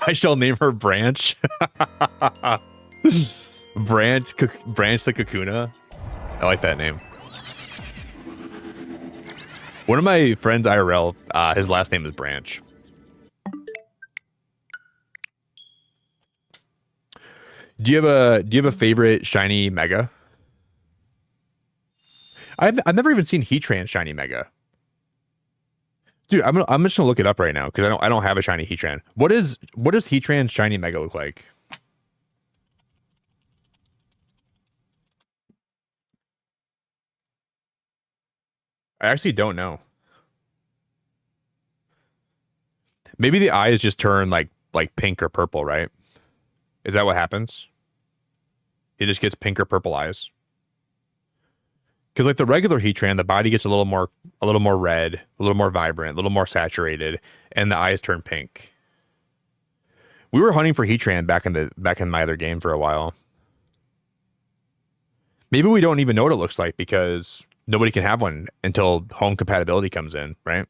I shall name her Branch. Branch the Kakuna. I like that name. One of my friends IRL, his last name is Branch. Do you have a favorite shiny Mega? I've never even seen Heatran shiny Mega. Dude, I'm just gonna look it up right now because I don't have a shiny Heatran. What does Heatran's shiny Mega look like? I actually don't know. Maybe the eyes just turn like pink or purple, right? Is that what happens? It just gets pink or purple eyes. Because like the regular Heatran, the body gets a little more red, a little more vibrant, a little more saturated, and the eyes turn pink. We were hunting for Heatran back in my other game for a while. Maybe we don't even know what it looks like because nobody can have one until home compatibility comes in, right?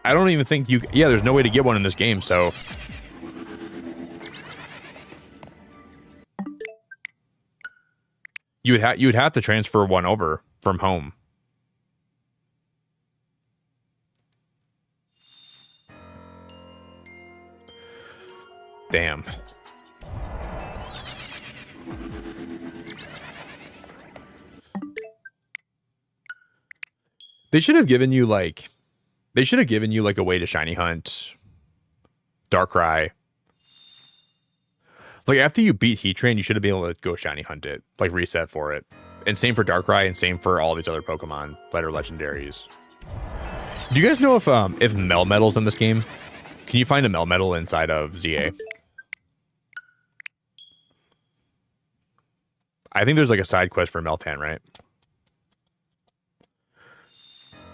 I don't even think yeah, there's no way to get one in this game, so you would have to transfer one over from home. Damn. They should have given you like a way to shiny hunt Darkrai. Like after you beat Heatran, you should have been able to go shiny hunt it, like reset for it. And same for Darkrai and same for all these other Pokemon that are legendaries. Do you guys know if Melmetal's in this game? Can you find a Melmetal inside of ZA? I think there's like a side quest for Meltan, right?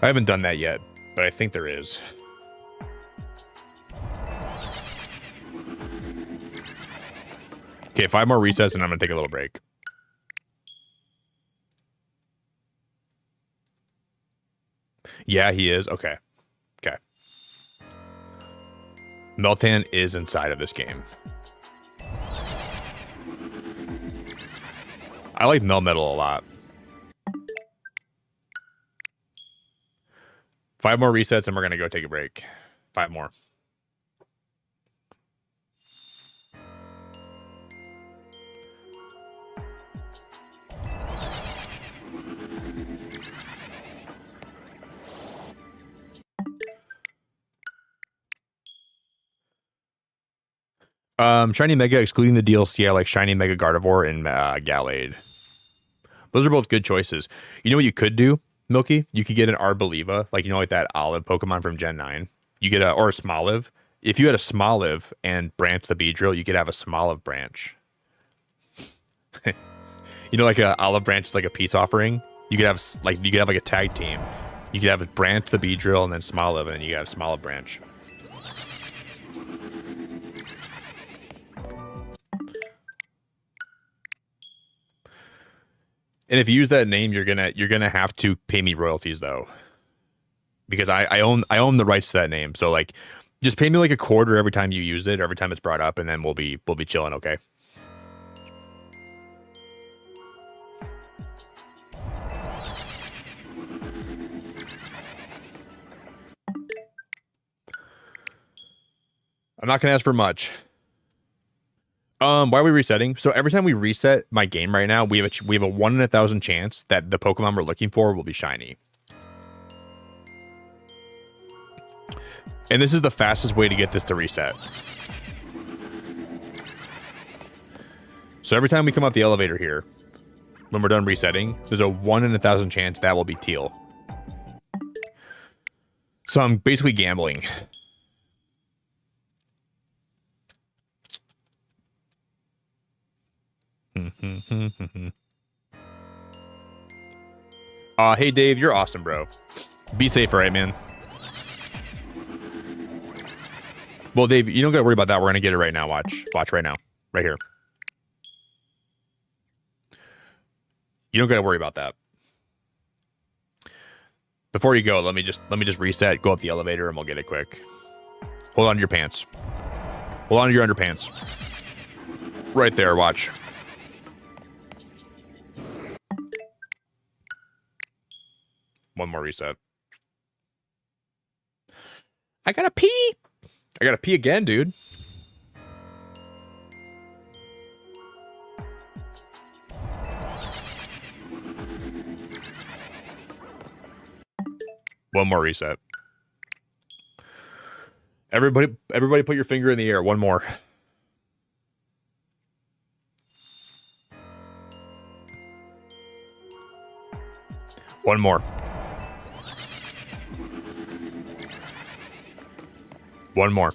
I haven't done that yet, but I think there is. Okay, 5 more resets and I'm gonna take a little break. Yeah, he is. Okay. Okay. Meltan is inside of this game. I like Melmetal a lot. 5 more resets and we're gonna go take a break. 5 more. Shiny Mega excluding the DLC, I like Shiny Mega Gardevoir and Gallade. Those are both good choices. You know what you could do, Milky? You could get an Arboliva, like, you know, like that Olive Pokemon from Gen 9. You get or a Smoliv. If you had a Smoliv and Branch the Beedrill, you could have a Smoliv Branch. You know, like a Olive Branch is like a peace offering. You could have like a tag team. You could have a Branch the Beedrill and then Smoliv, and then you have Smoliv Branch. And if you use that name, you're gonna have to pay me royalties though, because I own the rights to that name. So like, just pay me like a quarter every time you use it, every time it's brought up, and then we'll be chilling. Okay. I'm not gonna ask for much. Why are we resetting? So every time we reset my game right now, we have a 1 in 1,000 chance that the Pokemon we're looking for will be shiny. And this is the fastest way to get this to reset. So every time we come up the elevator here, when we're done resetting, there's a 1 in 1,000 chance that will be teal. So I'm basically gambling. Hey Dave, you're awesome, bro. Be safe, all right, man. Well, Dave, you don't gotta worry about that. We're gonna get it right now. Watch right now, right here. You don't got to worry about that. Before you go, let me just reset, go up the elevator, and we'll get it quick. Hold on to your pants. Hold on to your underpants. Right there, watch. One more reset. I gotta pee. I gotta pee again, dude. One more reset. Everybody put your finger in the air. One more. One more. One more.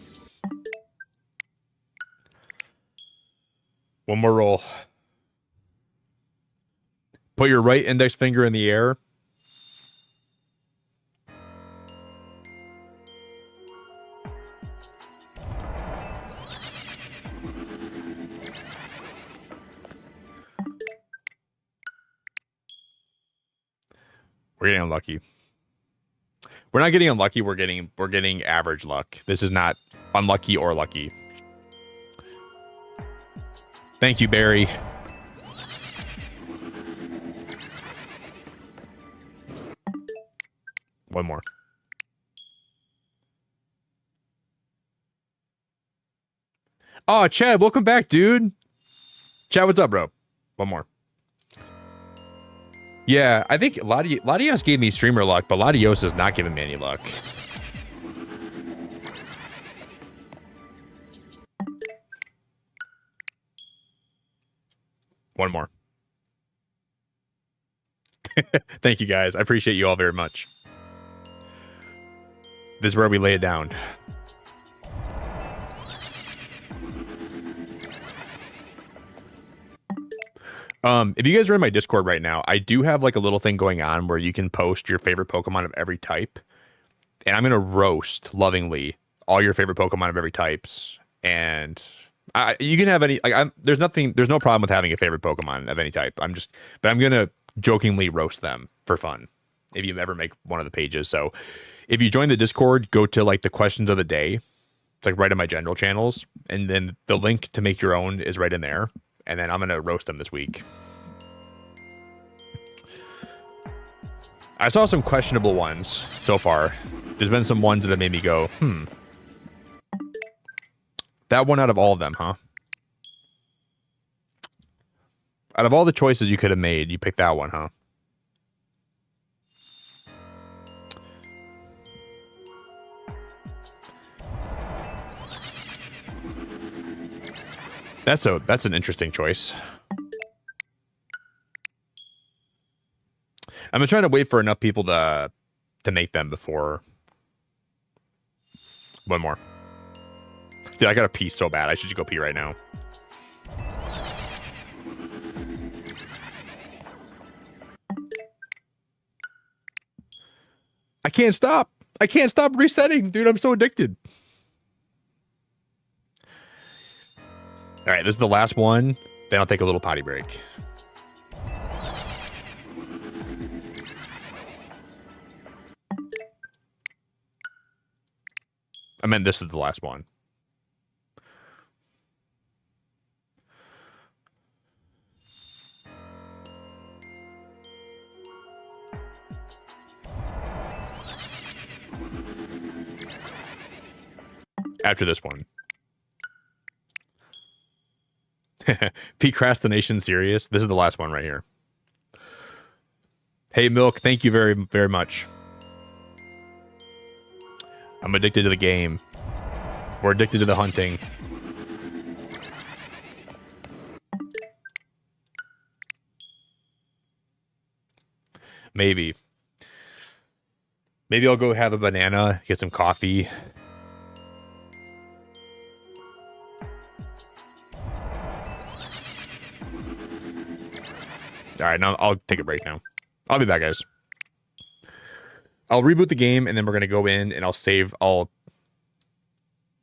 One more roll. Put your right index finger in the air. We're getting unlucky. We're not getting unlucky. We're getting average luck. This is not unlucky or lucky. Thank you, Barry. One more. Oh, Chad, welcome back, dude. Chad, what's up, bro? One more. Yeah, I think Latios gave me streamer luck, but Latios is not giving me any luck. One more. Thank you, guys. I appreciate you all very much. This is where we lay it down. If you guys are in my Discord right now, I do have like a little thing going on where you can post your favorite Pokemon of every type. And I'm going to roast lovingly all your favorite Pokemon of every types. And you can have any, like, there's no problem with having a favorite Pokemon of any type. But I'm going to jokingly roast them for fun if you ever make one of the pages. So if you join the Discord, go to like the questions of the day. It's like right in my general channels. And then the link to make your own is right in there. And then I'm going to roast them this week. I saw some questionable ones so far. There's been some ones that have made me go, That one out of all of them, huh? Out of all the choices you could have made, you picked that one, huh? That's an interesting choice. I'm trying to wait for enough people to make them before. One more. Dude, I gotta pee so bad. I should just go pee right now. I can't stop. I can't stop resetting, dude. I'm so addicted. All right, this is the last one. Then I'll take a little potty break. I meant this is the last one. After this one. Procrastination serious. This is the last one right here. Hey, Milk, thank you very, very much. I'm addicted to the game. We're addicted to the hunting. Maybe. Maybe I'll go have a banana, get some coffee. All right, now I'll take a break now. I'll be back, guys. I'll reboot the game, and then we're going to go in, and I'll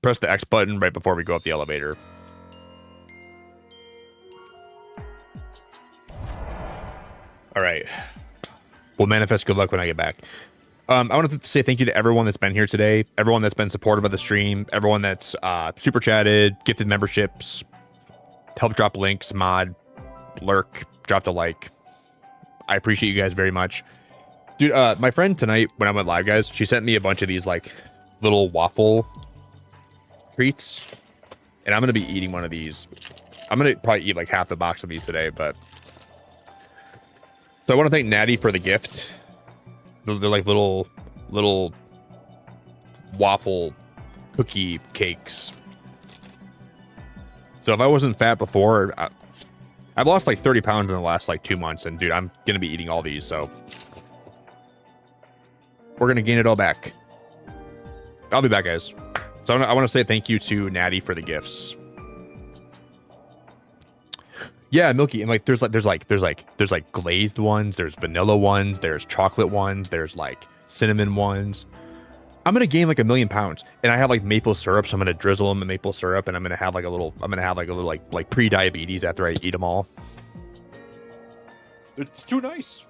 press the X button right before we go up the elevator. All right. We'll manifest good luck when I get back. I want to say thank you to everyone that's been here today, everyone that's been supportive of the stream, everyone that's super chatted, gifted memberships, helped drop links, mod, lurk, dropped a like. I appreciate you guys very much. Dude, my friend tonight, when I went live, guys, she sent me a bunch of these, like, little waffle treats. And I'm going to be eating one of these. I'm going to probably eat, like, half the box of these today, but... So I want to thank Natty for the gift. They're like little waffle cookie cakes. So if I wasn't fat before, I've lost like 30 pounds in the last like 2 months, and dude, I'm gonna be eating all these, so we're gonna gain it all back. I'll be back, guys. So I want to say thank you to Natty for the gifts. Yeah, Milky, and like there's like glazed ones, there's vanilla ones, there's chocolate ones, there's like cinnamon ones. I'm gonna gain like 1 million pounds, and I have like maple syrup, so I'm gonna drizzle them in maple syrup, and I'm gonna have like a little like pre-diabetes after I eat them all. It's too nice.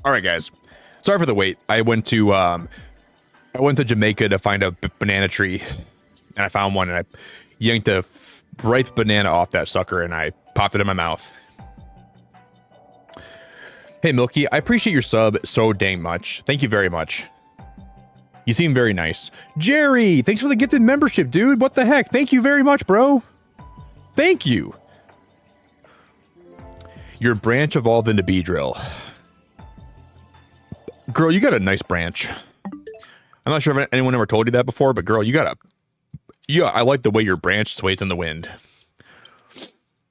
All right, guys. Sorry for the wait. I went to Jamaica to find a banana tree, and I found one, and I yanked a ripe banana off that sucker, and I popped it in my mouth. Hey, Milky, I appreciate your sub so dang much. Thank you very much. You seem very nice. Jerry, thanks for the gifted membership, dude. What the heck? Thank you very much, bro. Thank you. Your branch evolved into Beedrill. Girl, you got a nice branch. I'm not sure if anyone ever told you that before, but girl, you got a... Yeah, I like the way your branch sways in the wind.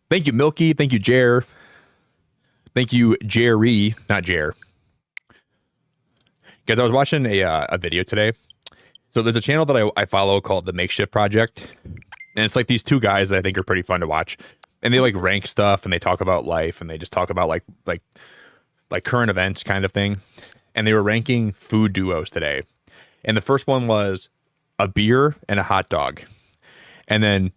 Thank you, Milky. Thank you, Jer. Thank you, Jerry. Not Jer. Guys, I was watching a video today. So there's a channel that I follow called The Makeshift Project. And it's like these two guys that I think are pretty fun to watch. And they like rank stuff and they talk about life and they just talk about like current events kind of thing. And they were ranking food duos today. And the first one was a beer and a hot dog. And then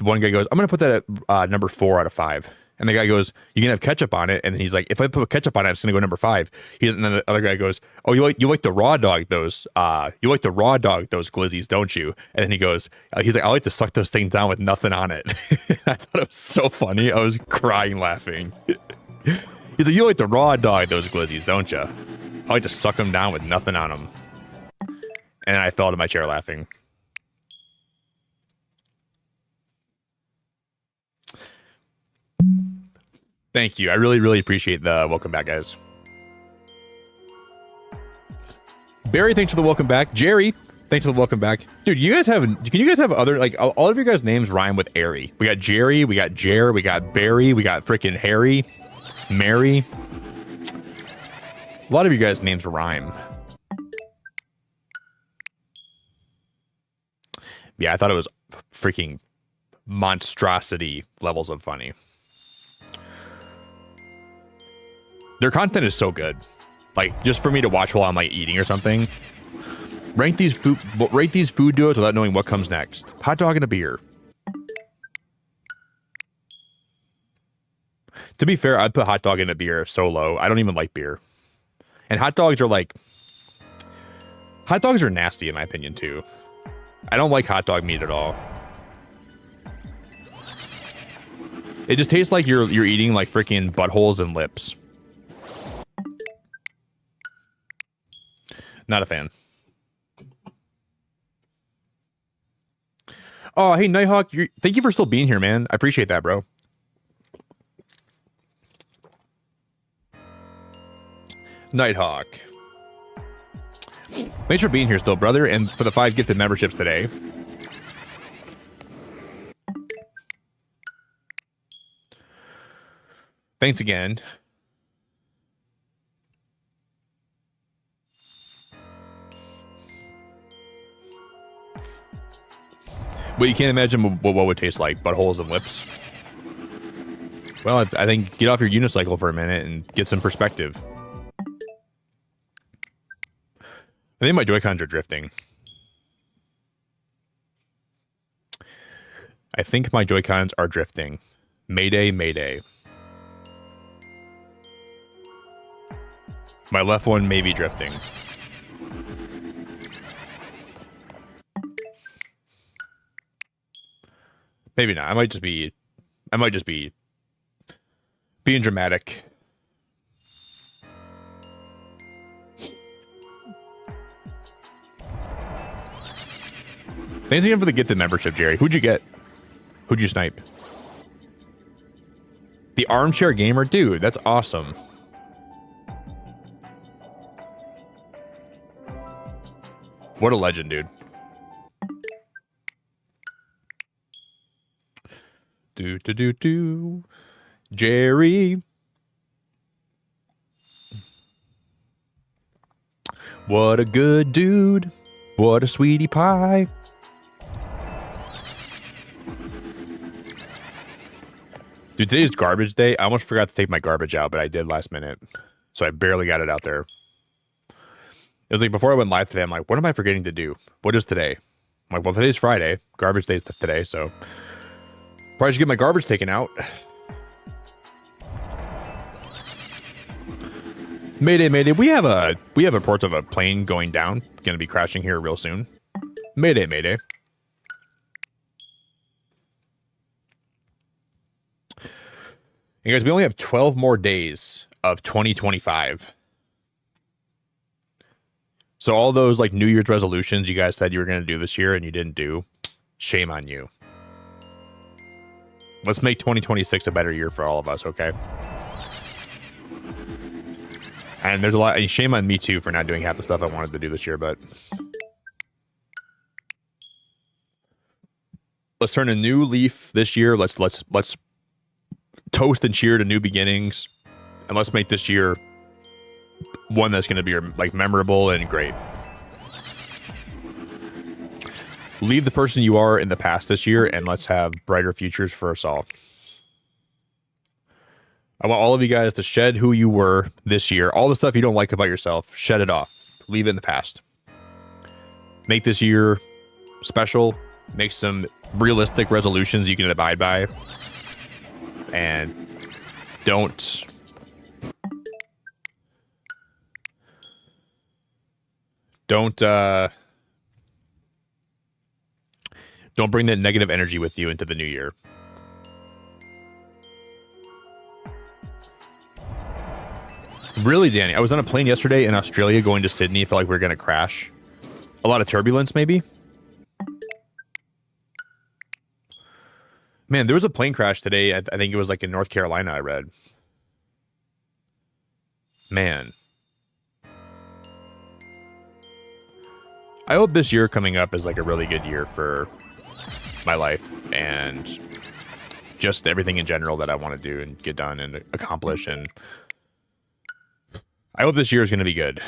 one guy goes, I'm going to put that at number 4 out of 5. And the guy goes, you can have ketchup on it. And then he's like, if I put ketchup on it, it's going to go number 5. And then the other guy goes, oh, you like the raw dog those glizzies, don't you? And then he goes, he's like, I like to suck those things down with nothing on it. I thought it was so funny. I was crying laughing. He's like, you like the raw dog those glizzies, don't you? I like to suck them down with nothing on them. And I fell to my chair laughing. Thank you. I really, really appreciate the welcome back, guys. Barry, thanks for the welcome back. Jerry, thanks for the welcome back. Dude, can you guys have other, like, all of your guys' names rhyme with Airy? We got Jerry, we got Jer, we got Barry, we got freaking Harry, Mary. A lot of you guys' names rhyme. Yeah, I thought it was freaking monstrosity levels of funny. Their content is so good. Like, just for me to watch while I'm like eating or something. Rate these food duos without knowing what comes next. Hot dog and a beer. To be fair, I'd put hot dog and a beer so low. I don't even like beer. And hot dogs are nasty in my opinion too. I don't like hot dog meat at all. It just tastes like you're eating like freaking buttholes and lips. Not a fan. Oh, hey, Nighthawk. Thank you for still being here, man. I appreciate that, bro. Nighthawk. Thanks for being here still, brother, and for the 5 gifted memberships today. Thanks again. But you can't imagine what would taste like, buttholes and lips. Well, I think get off your unicycle for a minute and get some perspective. I think my Joy-Cons are drifting. I think my Joy-Cons are drifting. Mayday, mayday. My left one may be drifting. Maybe not. I might just be being dramatic. Thanks again for the gifted membership, Jerry. Who'd you get? Who'd you snipe? The Armchair Gamer? Dude, that's awesome. What a legend, dude. Do. Jerry. What a good dude. What a sweetie pie. Dude, today's garbage day. I almost forgot to take my garbage out, but I did last minute. So I barely got it out there. It was like before I went live today, I'm like, what am I forgetting to do? What is today? I'm like, well, today's Friday. Garbage day's today, so probably should get my garbage taken out. Mayday, mayday. We have reports of a plane going down. Going to be crashing here real soon. Mayday, mayday. And guys, we only have 12 more days of 2025. So all those like New Year's resolutions you guys said you were going to do this year and you didn't do, shame on you. Let's make 2026 a better year for all of us, okay? And there's a lot, and shame on me too for not doing half the stuff I wanted to do this year, but let's turn a new leaf this year. Let's toast and cheer to new beginnings, and let's make this year one that's going to be like memorable and great. Leave the person you are in the past this year, and let's have brighter futures for us all. I want all of you guys to shed who you were this year. All the stuff you don't like about yourself, shed it off. Leave it in the past. Make this year special. Make some realistic resolutions you can abide by. And don't bring that negative energy with you into the new year. Really, Danny, I was on a plane yesterday in Australia going to Sydney. I felt like we were going to crash. A lot of turbulence, maybe. Man, there was a plane crash today. I think it was like in North Carolina, I read. Man. I hope this year coming up is like a really good year for my life and just everything in general that I want to do and get done and accomplish. And I hope this year is going to be good.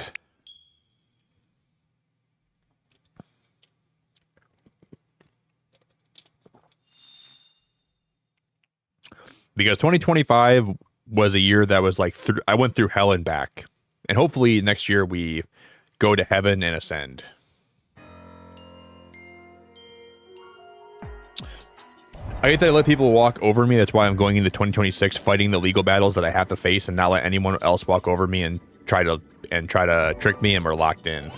Because 2025 was a year that was like, I went through hell and back. And hopefully next year we go to heaven and ascend. I hate that I let people walk over me. That's why I'm going into 2026 fighting the legal battles that I have to face and not let anyone else walk over me and try to trick me, and we're locked in.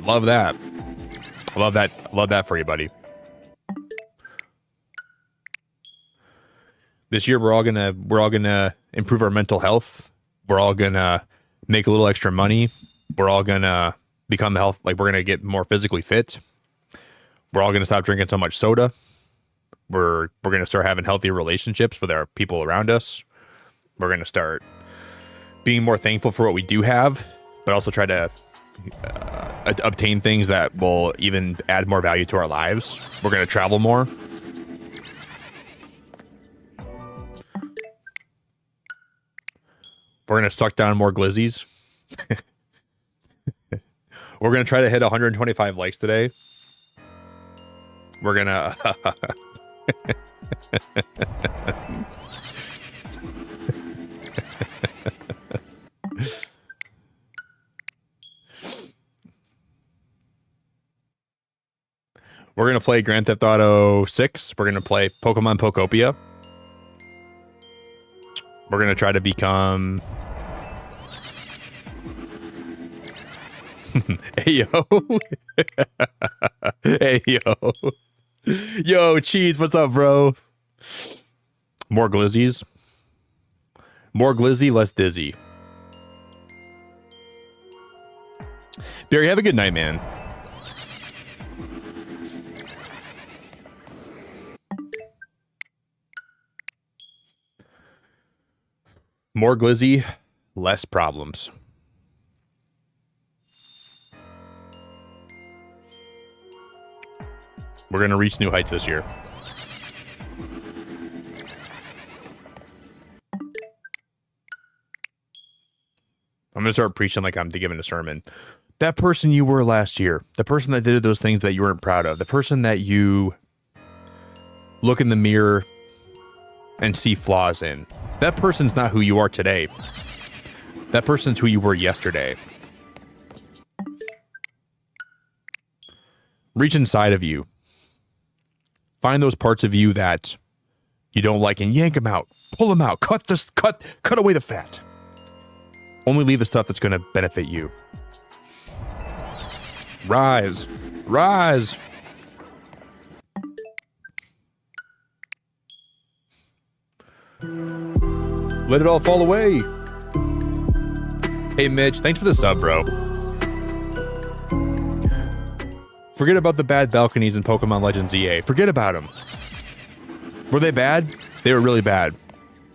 Love that. Love that for you, buddy. This year we're all gonna improve our mental health. We're all gonna make a little extra money. We're all gonna become we're gonna get more physically fit. We're all gonna stop drinking so much soda. We're gonna start having healthier relationships with our people around us. We're gonna start being more thankful for what we do have, but also try to obtain things that will even add more value to our lives. We're gonna travel more. We're going to suck down more glizzies. We're going to try to hit 125 likes today. We're gonna we're gonna play Grand Theft Auto 6. We're gonna play Pokemon Pokopia. We're gonna try to become hey yo. Hey yo. Yo, Cheese, what's up, bro? More glizzies. More glizzy, less dizzy. Barry, have a good night, man. More glizzy, less problems. We're going to reach new heights this year. I'm going to start preaching like I'm giving a sermon. That person you were last year, the person that did those things that you weren't proud of, the person that you look in the mirror and see flaws in, that person's not who you are today. That person's who you were yesterday. Reach inside of you. Find those parts of you that you don't like and yank them out. Pull them out. Cut away the fat. Only leave the stuff that's going to benefit you. Rise. Rise. Let it all fall away. Hey, Mitch, thanks for the sub, bro. Forget about the bad balconies in Pokemon Legends EA. Forget about them. Were they bad? They were really bad.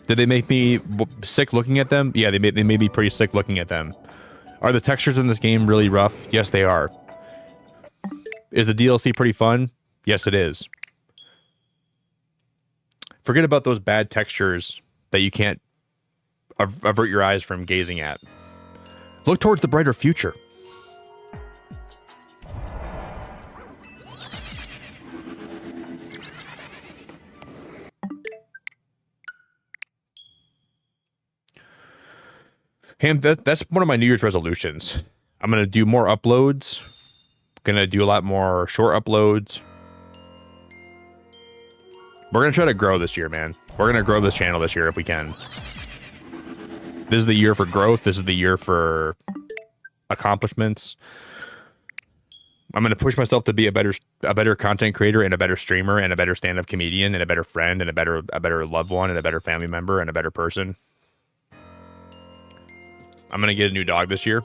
Did they make me sick looking at them? Yeah, they made me pretty sick looking at them. Are the textures in this game really rough? Yes, they are. Is the DLC pretty fun? Yes, it is. Forget about those bad textures that you can't avert your eyes from gazing at. Look towards the brighter future. Ham, that's one of my New Year's resolutions. I'm going to do more uploads. Going to do a lot more short uploads. We're going to try to grow this year, man. We're going to grow this channel this year if we can. This is the year for growth. This is the year for accomplishments. I'm going to push myself to be a better content creator and a better streamer and a better stand-up comedian and a better friend and a better loved one and a better family member and a better person. I'm going to get a new dog this year.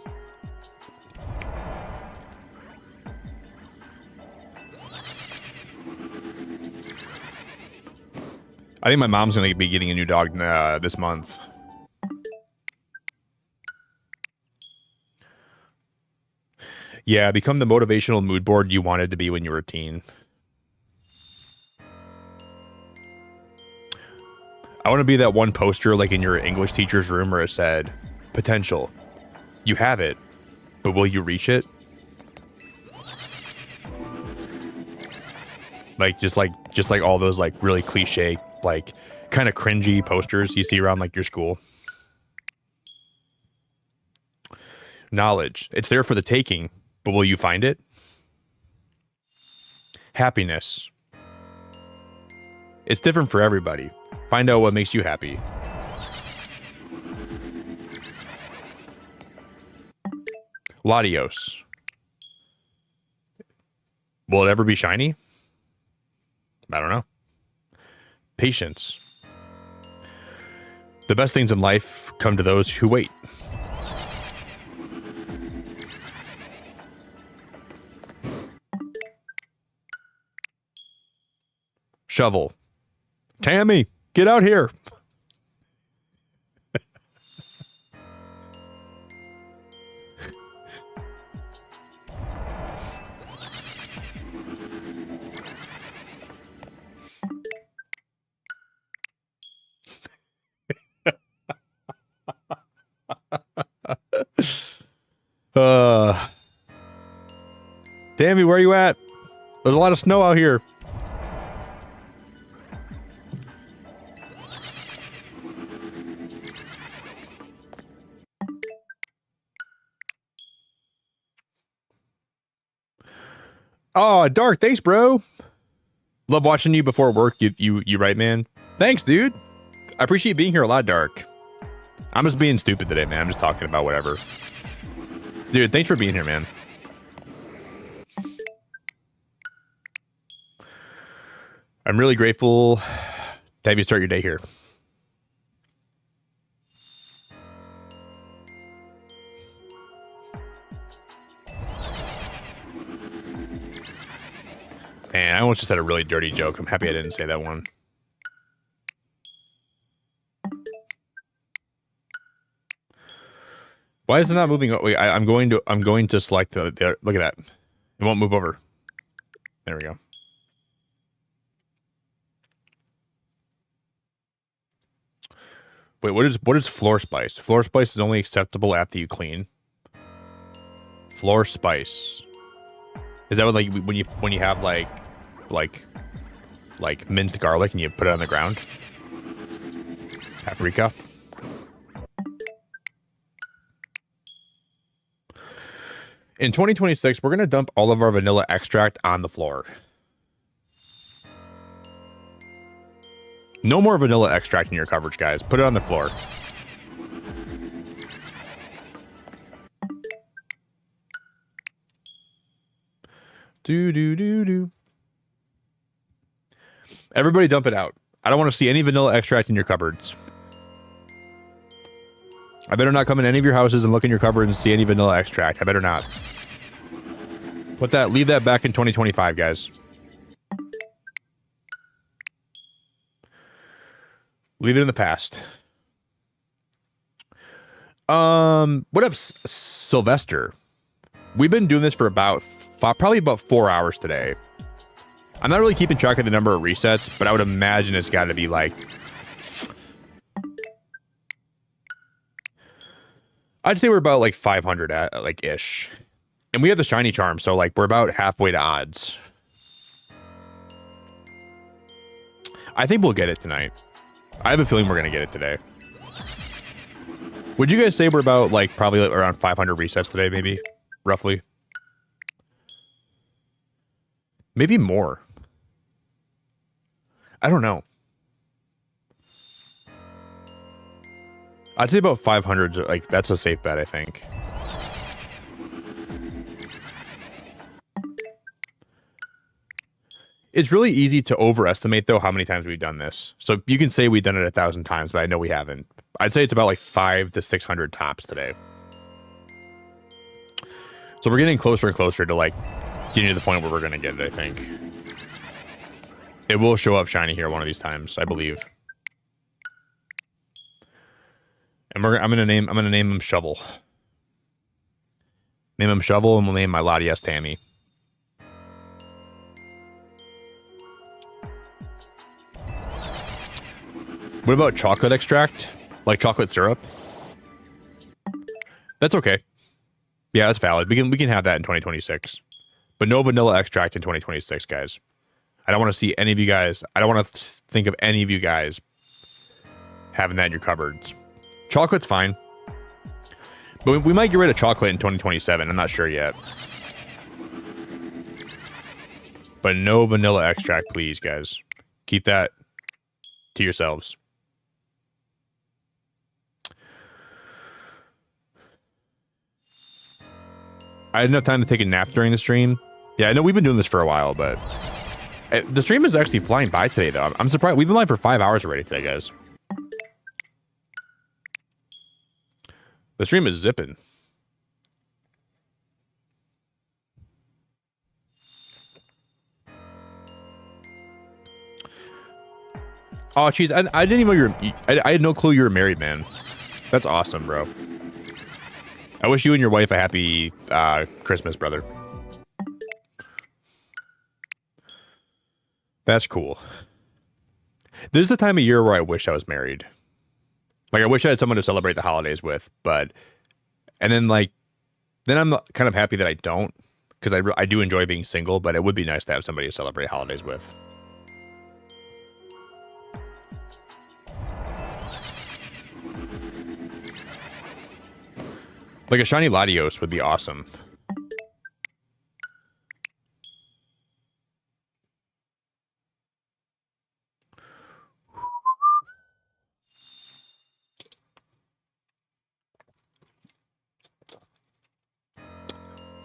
I think my mom's going to be getting a new dog this month. Yeah, become the motivational mood board you wanted to be when you were a teen. I want to be that one poster like in your English teacher's room where it said, potential. You have it, but will you reach it? Just like all those like really cliche, like kind of cringy posters you see around like your school. Knowledge. It's there for the taking, but will you find it? Happiness. It's different for everybody. Find out what makes you happy. Latios. Will it ever be shiny? I don't know. Patience. The best things in life come to those who wait. Shovel. Tammy, get out here. Tammy, where you at? There's a lot of snow out here. Oh, Dark, thanks, bro. Love watching you before work. You right, man. Thanks, dude. I appreciate being here a lot, Dark. I'm just being stupid today, man. I'm just talking about whatever. Dude, thanks for being here, man. I'm really grateful to have you start your day here. Man, I almost just had a really dirty joke. I'm happy I didn't say that one. Why is it not moving? Wait, I'm going to select the look at that. It won't move over. There we go. Wait, what is floor spice? Floor spice is only acceptable after you clean. Floor spice. Is that what, like, when you have like minced garlic and you put it on the ground? Paprika. In 2026, we're gonna dump all of our vanilla extract on the floor. No more vanilla extract in your coverage, guys. Put it on the floor. Do. Everybody dump it out. I don't want to see any vanilla extract in your cupboards. I better not come in any of your houses and look in your cupboard and see any vanilla extract. I better not. Leave that back in 2025, guys. Leave it in the past. What up, Sylvester? We've been doing this for probably about 4 hours today. I'm not really keeping track of the number of resets, but I would imagine it's got to be like... I'd say we're about like 500 like ish. And we have the shiny charm, so like we're about halfway to odds. I think we'll get it tonight. I have a feeling we're going to get it today. Would you guys say we're about like probably around 500 resets today, maybe? Roughly. Maybe more. I don't know. I'd say about 500, like that's a safe bet, I think. It's really easy to overestimate, though, how many times we've done this. So you can say we've done it 1,000 times, but I know we haven't. I'd say it's about like 500 to 600 tops today. So we're getting closer and closer to like getting to the point where we're going to get it, I think. It will show up shiny here one of these times, I believe. And I'm gonna name him Shovel. Name him Shovel, and we'll name my Latias Tammy. What about chocolate extract? Like chocolate syrup? That's okay. Yeah, that's valid. We can have that in 2026. But no vanilla extract in 2026, guys. I don't want to see any of you guys. I don't want to think of any of you guys having that in your cupboards. Chocolate's fine. But we might get rid of chocolate in 2027. I'm not sure yet. But no vanilla extract, please, guys. Keep that to yourselves. I had enough time to take a nap during the stream. Yeah, I know we've been doing this for a while, but the stream is actually flying by today, though. I'm surprised. We've been live for 5 hours already today, guys. The stream is zipping. Oh, jeez. I didn't even know I had no clue you were married, man. That's awesome, bro. I wish you and your wife a happy Christmas, brother. That's cool. This is the time of year where I wish I was married. Like, I wish I had someone to celebrate the holidays with, but... And then, like... Then I'm kind of happy that I don't, because I do enjoy being single, but it would be nice to have somebody to celebrate holidays with. Like, a shiny Latios would be awesome.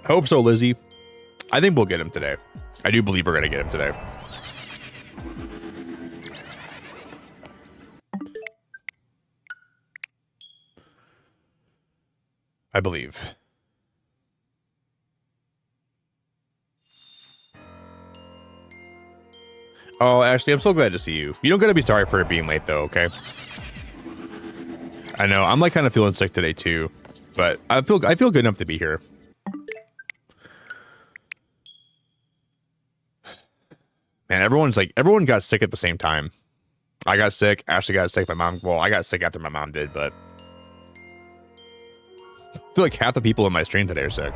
I hope so, Lizzie. I think we'll get him today. I do believe we're going to get him today. I believe. Oh, Ashley, I'm so glad to see you. You don't got to be sorry for it being late, though, okay? I know. I'm like kind of feeling sick today, too. But I feel good enough to be here. Man, everyone got sick at the same time. I got sick. Ashley got sick. My mom, well, I got sick after my mom did, but I feel like half the people in my stream today are sick.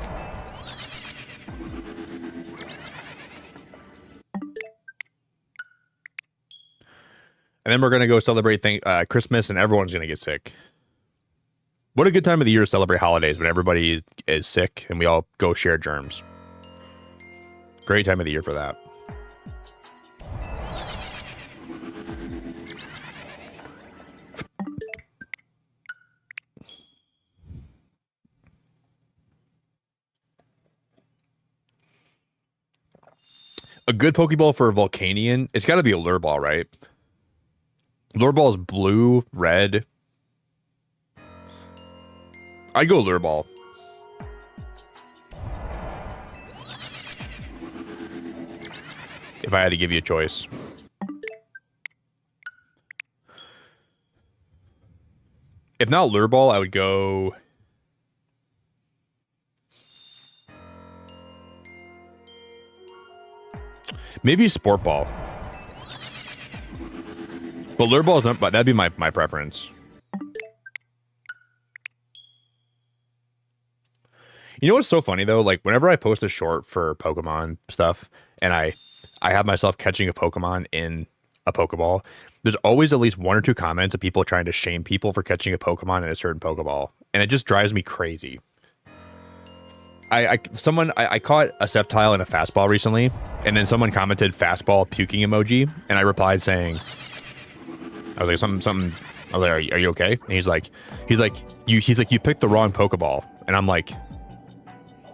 And then we're going to go celebrate Christmas, and everyone's going to get sick. What a good time of the year to celebrate holidays when everybody is sick and we all go share germs. Great time of the year for that. A good Pokeball for a Volcanion, it's got to be a Lure Ball, right? Lure Ball is blue, red. I'd go Lure Ball. If I had to give you a choice. If not Lure Ball, I would go... maybe Sport Ball. But Lure Ball is not, but that'd be my preference. You know what's so funny though? Like whenever I post a short for Pokemon stuff and I have myself catching a Pokemon in a Pokeball, there's always at least one or two comments of people trying to shame people for catching a Pokemon in a certain Pokeball. And it just drives me crazy. I caught a Sceptile in a fastball recently, and then someone commented fastball puking emoji, and I replied saying, I was like, something. I was like, are you okay? And he's like, you picked the wrong Pokeball, and I'm like,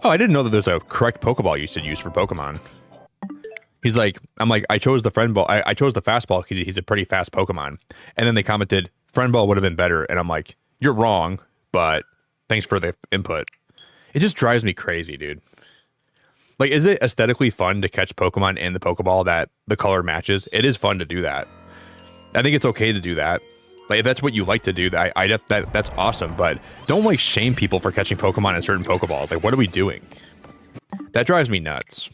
oh, I didn't know that there's a correct Pokeball you should use for Pokemon. He's like, I'm like, I chose the friend ball. I chose the fastball because he's a pretty fast Pokemon. And then they commented, friend ball would have been better, and I'm like, you're wrong, but thanks for the input. It just drives me crazy, dude. Like, is it aesthetically fun to catch Pokemon in the Pokeball that the color matches? It is fun to do that. I think it's okay to do that. Like, if that's what you like to do, that's awesome. But don't, like, shame people for catching Pokemon in certain Pokeballs. Like, what are we doing? That drives me nuts.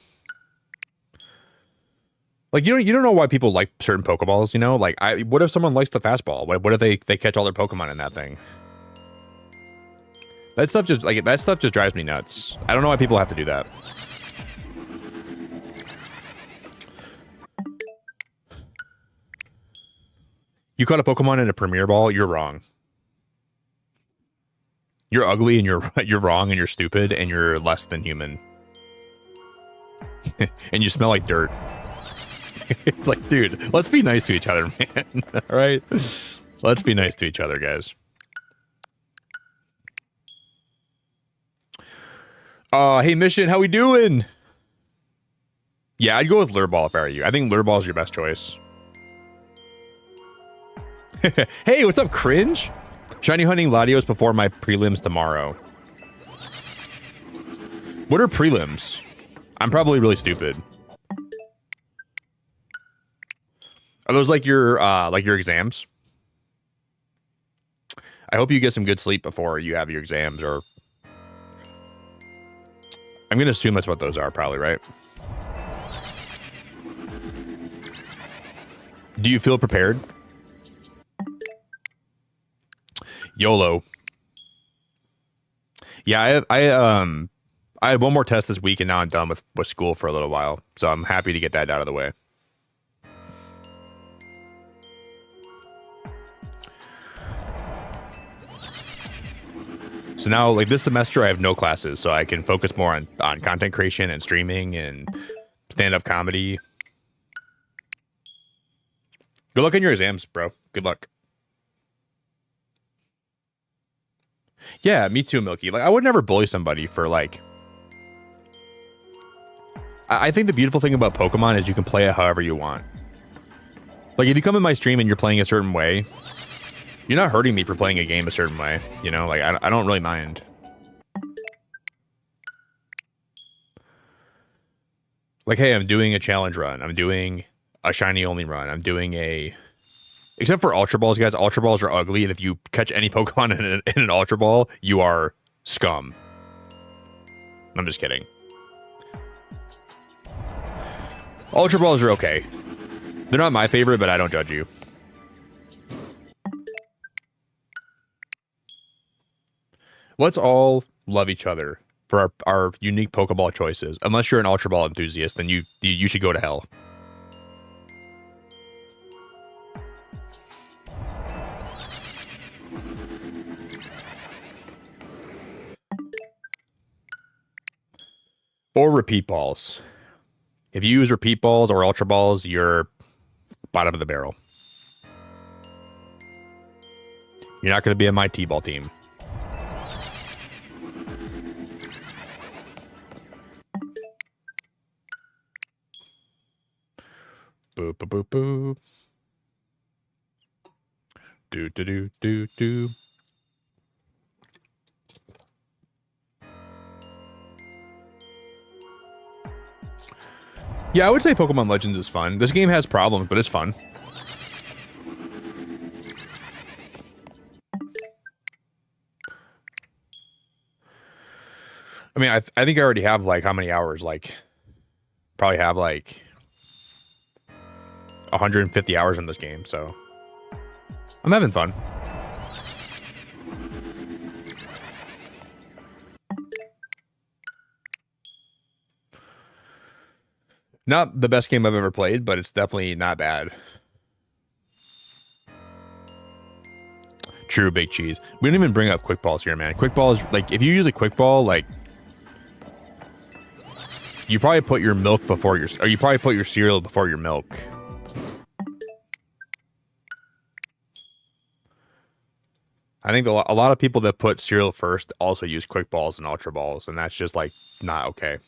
Like, you don't know why people like certain Pokeballs, you know? Like, what if someone likes the fastball? What if they catch all their Pokemon in that thing? That stuff just drives me nuts. I don't know why people have to do that. You caught a Pokemon in a Premier Ball, you're wrong. You're ugly and you're wrong and you're stupid and you're less than human. And you smell like dirt. It's like, dude, let's be nice to each other, man. All right? Let's be nice to each other, guys. Hey, Mission, how we doing? Yeah, I'd go with Lure Ball if I were you. I think Lure Ball is your best choice. Hey, what's up, Cringe? Shiny hunting Latios before my prelims tomorrow. What are prelims? I'm probably really stupid. Are those like your exams? I hope you get some good sleep before you have your exams, or I'm gonna assume that's what those are, probably, right? Do you feel prepared? YOLO. Yeah, I had one more test this week and now I'm done with school for a little while. So I'm happy to get that out of the way. So now, like, this semester I have no classes, so I can focus more on content creation and streaming and stand-up comedy. Good luck on your exams, bro. Good luck. Yeah, me too, Milky. Like, I would never bully somebody for, like, I think the beautiful thing about Pokemon is you can play it however you want. Like, if you come in my stream and you're playing a certain way, you're not hurting me for playing a game a certain way. You know, like, I don't really mind. Like, hey, I'm doing a challenge run. I'm doing a shiny only run. I'm doing a... Except for Ultra Balls, guys. Ultra Balls are ugly, and if you catch any Pokemon in an Ultra Ball, you are scum. I'm just kidding. Ultra Balls are okay. They're not my favorite, but I don't judge you. Let's all love each other for our unique Pokeball choices. Unless you're an Ultra Ball enthusiast, then you should go to hell. Or repeat balls. If you use repeat balls or Ultra Balls, you're bottom of the barrel. You're not going to be on my T-ball team. Boop, boop, boop, boop. Do, do, do, do, do. Yeah, I would say Pokemon Legends is fun. This game has problems, but it's fun. I mean, I think I already have, like, how many hours? Like, probably have, like, 150 hours in this game, so I'm having fun. Not the best game I've ever played, but it's definitely not bad. True, Big Cheese. We don't even bring up quick balls here, man. Quick balls, like, if you use a quick ball, like, you probably put your milk before your, or you probably put your cereal before your milk. I think a lot of people that put cereal first also use quick balls and ultra balls, and that's just, like, not okay.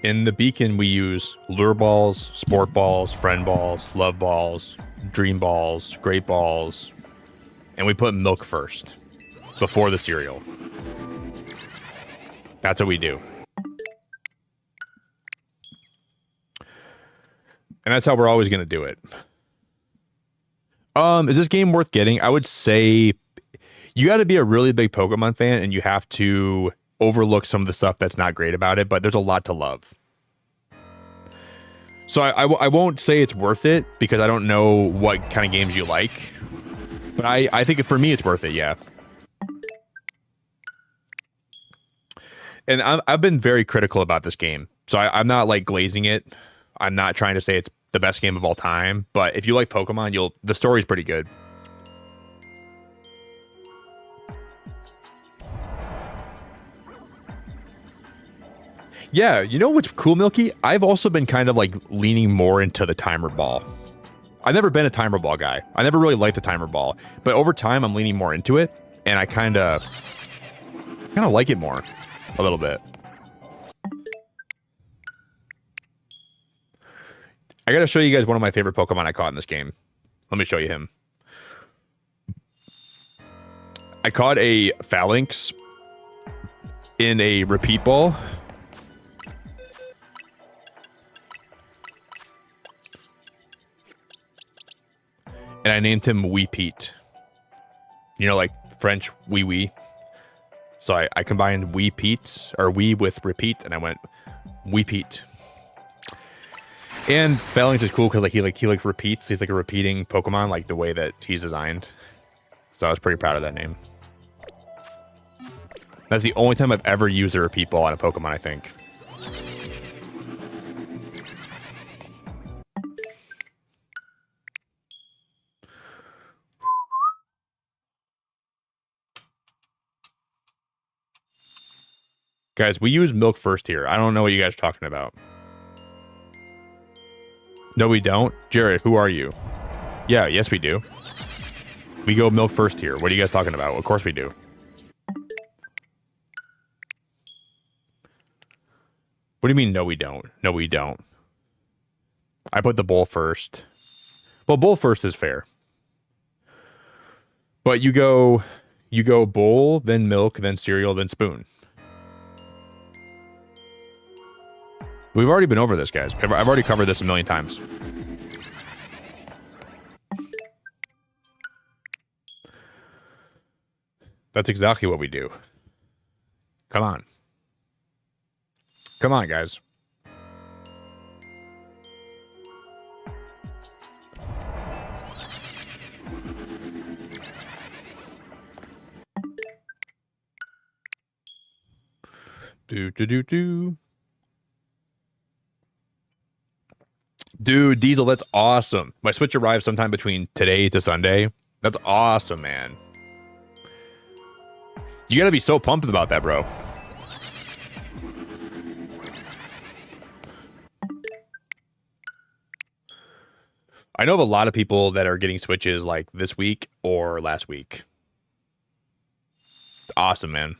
In the Beacon, we use lure balls, sport balls, friend balls, love balls, dream balls, great balls, and we put milk first before the cereal. That's what we do. And that's how we're always going to do it. Is this game worth getting? I would say you got to be a really big Pokemon fan, and you have to overlook some of the stuff that's not great about it, but there's a lot to love. So I won't say it's worth it because I don't know what kind of games you like, but I think for me it's worth it, yeah. And I've been very critical about this game, so I'm not, like, glazing it. I'm not trying to say it's the best game of all time, but if you like Pokemon, the story's pretty good. Yeah, you know what's cool, Milky? I've also been kind of, like, leaning more into the timer ball. I've never been a timer ball guy. I never really liked the timer ball, but over time I'm leaning more into it, and I kind of like it more a little bit. I gotta show you guys one of my favorite Pokemon I caught in this game. Let me show you him. I caught a Phalanx in a repeat ball. And I named him Wee Pete. You know, like French wee wee. So I combined Wee Pete, or Wee with repeat, and I went Wee Pete. And Phalanx is cool because he repeats. He's like a repeating Pokemon, like the way that he's designed. So I was pretty proud of that name. That's the only time I've ever used a repeat ball on a Pokemon, I think. Guys, we use milk first here. I don't know what you guys are talking about. No, we don't. Jared, who are you? Yeah, yes, we do. We go milk first here. What are you guys talking about? Of course we do. What do you mean, no, we don't? No, we don't. I put the bowl first. Well, bowl first is fair. But you go bowl, then milk, then cereal, then spoon. We've already been over this, guys. I've already covered this a million times. That's exactly what we do. Come on. Come on, guys. Do. Dude, Diesel, that's awesome. My Switch arrives sometime between today to Sunday. That's awesome, man. You gotta be so pumped about that, bro. I know of a lot of people that are getting Switches like this week or last week. It's awesome, man.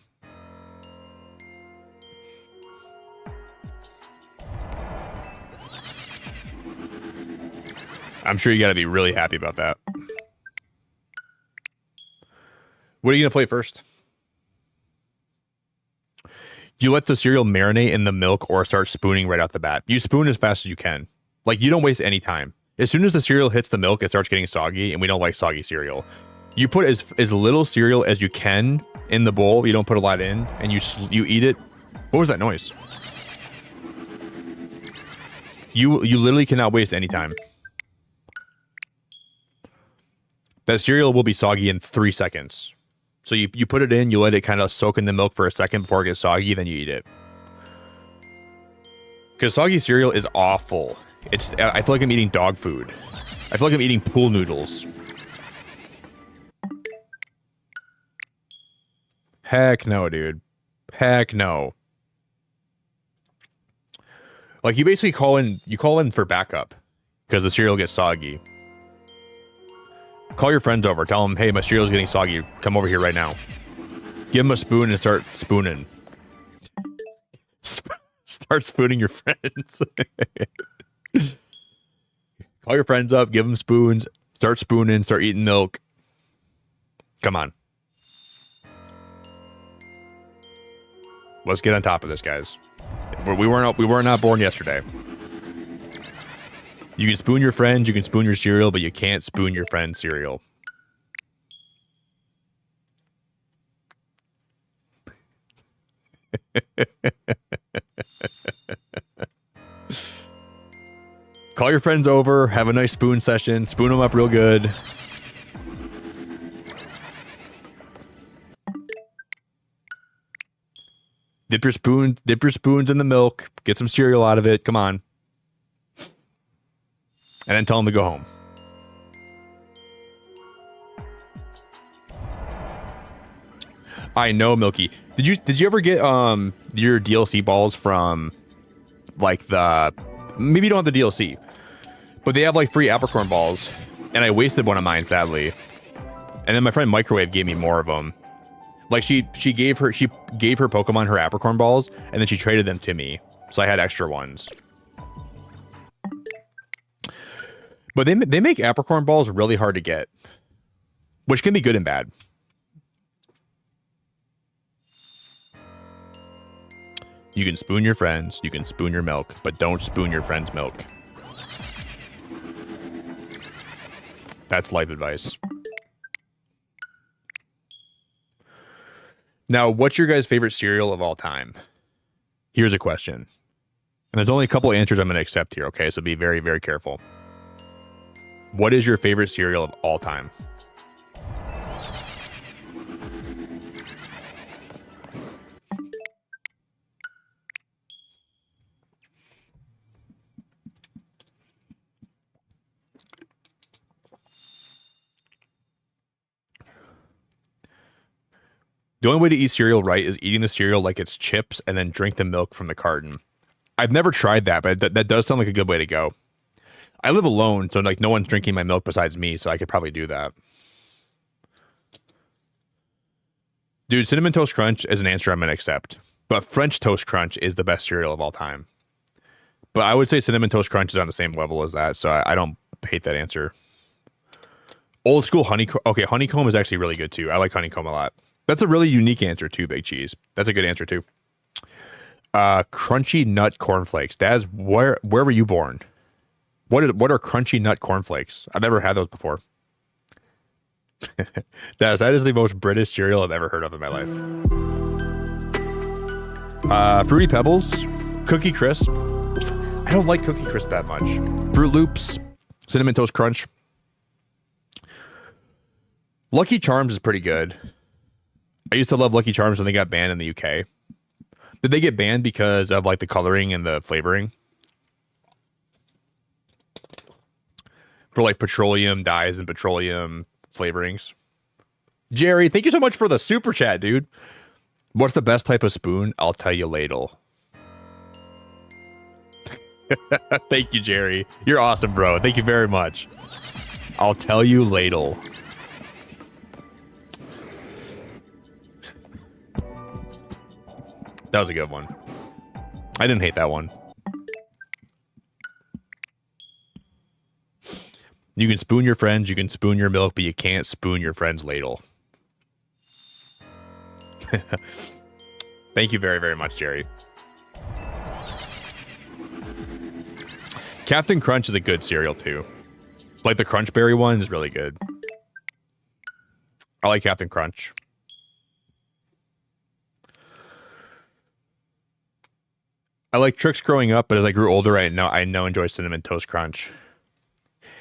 I'm sure you gotta be really happy about that. What are you gonna play first? You let the cereal marinate in the milk or start spooning right off the bat. You spoon as fast as you can. Like, you don't waste any time. As soon as the cereal hits the milk, it starts getting soggy, and we don't like soggy cereal. You put as little cereal as you can in the bowl. You don't put a lot in, and you eat it. What was that noise? You literally cannot waste any time. That cereal will be soggy in 3 seconds. So you put it in, you let it kind of soak in the milk for a second before it gets soggy, then you eat it. Because soggy cereal is awful. I feel like I'm eating dog food. I feel like I'm eating pool noodles. Heck no, dude. Heck no. Like, you basically call in for backup because the cereal gets soggy. Call your friends over. Tell them, hey, my cereal's getting soggy. Come over here right now. Give them a spoon and start spooning. Start spooning your friends. Call your friends up. Give them spoons. Start spooning. Start eating milk. Come on. Let's get on top of this, guys. We were not born yesterday. You can spoon your friends, you can spoon your cereal, but you can't spoon your friend's cereal. Call your friends over, have a nice spoon session, spoon them up real good. Dip your spoons in the milk, get some cereal out of it, come on. And then tell them to go home. I know, Milky. Did you ever get your DLC balls from like maybe you don't have the DLC, but they have like free apricot balls, and I wasted one of mine, sadly. And then my friend Microwave gave me more of them. Like she gave her Pokemon her apricot balls, and then she traded them to me, so I had extra ones. But they make apricot balls really hard to get, which can be good and bad. You can spoon your friends, you can spoon your milk, but don't spoon your friend's milk. That's life advice. Now, what's your guys' favorite cereal of all time? Here's a question. And there's only a couple answers I'm going to accept here, okay? So be very, very careful. What is your favorite cereal of all time? The only way to eat cereal right is eating the cereal like it's chips and then drink the milk from the carton. I've never tried that, but that does sound like a good way to go. I live alone, so like no one's drinking my milk besides me, so I could probably do that. Dude, Cinnamon Toast Crunch is an answer I'm going to accept. But French Toast Crunch is the best cereal of all time. But I would say Cinnamon Toast Crunch is on the same level as that, so I don't hate that answer. Old school honeycomb. Okay, honeycomb is actually really good too. I like honeycomb a lot. That's a really unique answer too, Big Cheese. That's a good answer too. Crunchy nut cornflakes. Daz, where were you born? What are crunchy nut cornflakes? I've never had those before. Daz, that is the most British cereal I've ever heard of in my life. Fruity Pebbles, Cookie Crisp. I don't like Cookie Crisp that much. Fruit Loops, Cinnamon Toast Crunch. Lucky Charms is pretty good. I used to love Lucky Charms when they got banned in the UK. Did they get banned because of like the coloring and the flavoring? For like petroleum dyes and petroleum flavorings. Jerry, thank you so much for the super chat, dude. What's the best type of spoon? I'll tell you ladle. Thank you, Jerry. You're awesome, bro. Thank you very much. I'll tell you ladle. That was a good one. I didn't hate that one. You can spoon your friends, you can spoon your milk, but you can't spoon your friend's ladle. Thank you very, very much, Jerry. Captain Crunch is a good cereal, too. Like the Crunch Berry one is really good. I like Captain Crunch. I like Trix growing up, but as I grew older, I now enjoy Cinnamon Toast Crunch.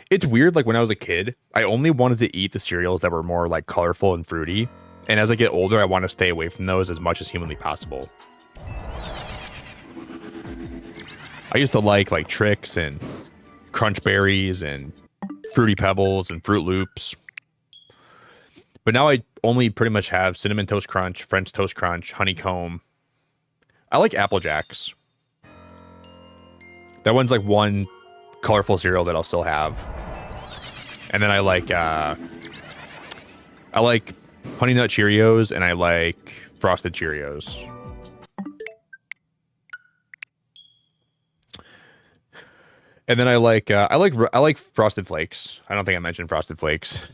It's weird, like when I was a kid, I only wanted to eat the cereals that were more like colorful and fruity. And as I get older, I want to stay away from those as much as humanly possible. I used to like Trix and Crunch Berries and Fruity Pebbles and Fruit Loops. But now I only pretty much have Cinnamon Toast Crunch, French Toast Crunch, Honeycomb. I like Apple Jacks. That one's like one colorful cereal that I'll still have. And then I like Honey Nut Cheerios and I like Frosted Cheerios. And then I like Frosted Flakes. I don't think I mentioned Frosted Flakes.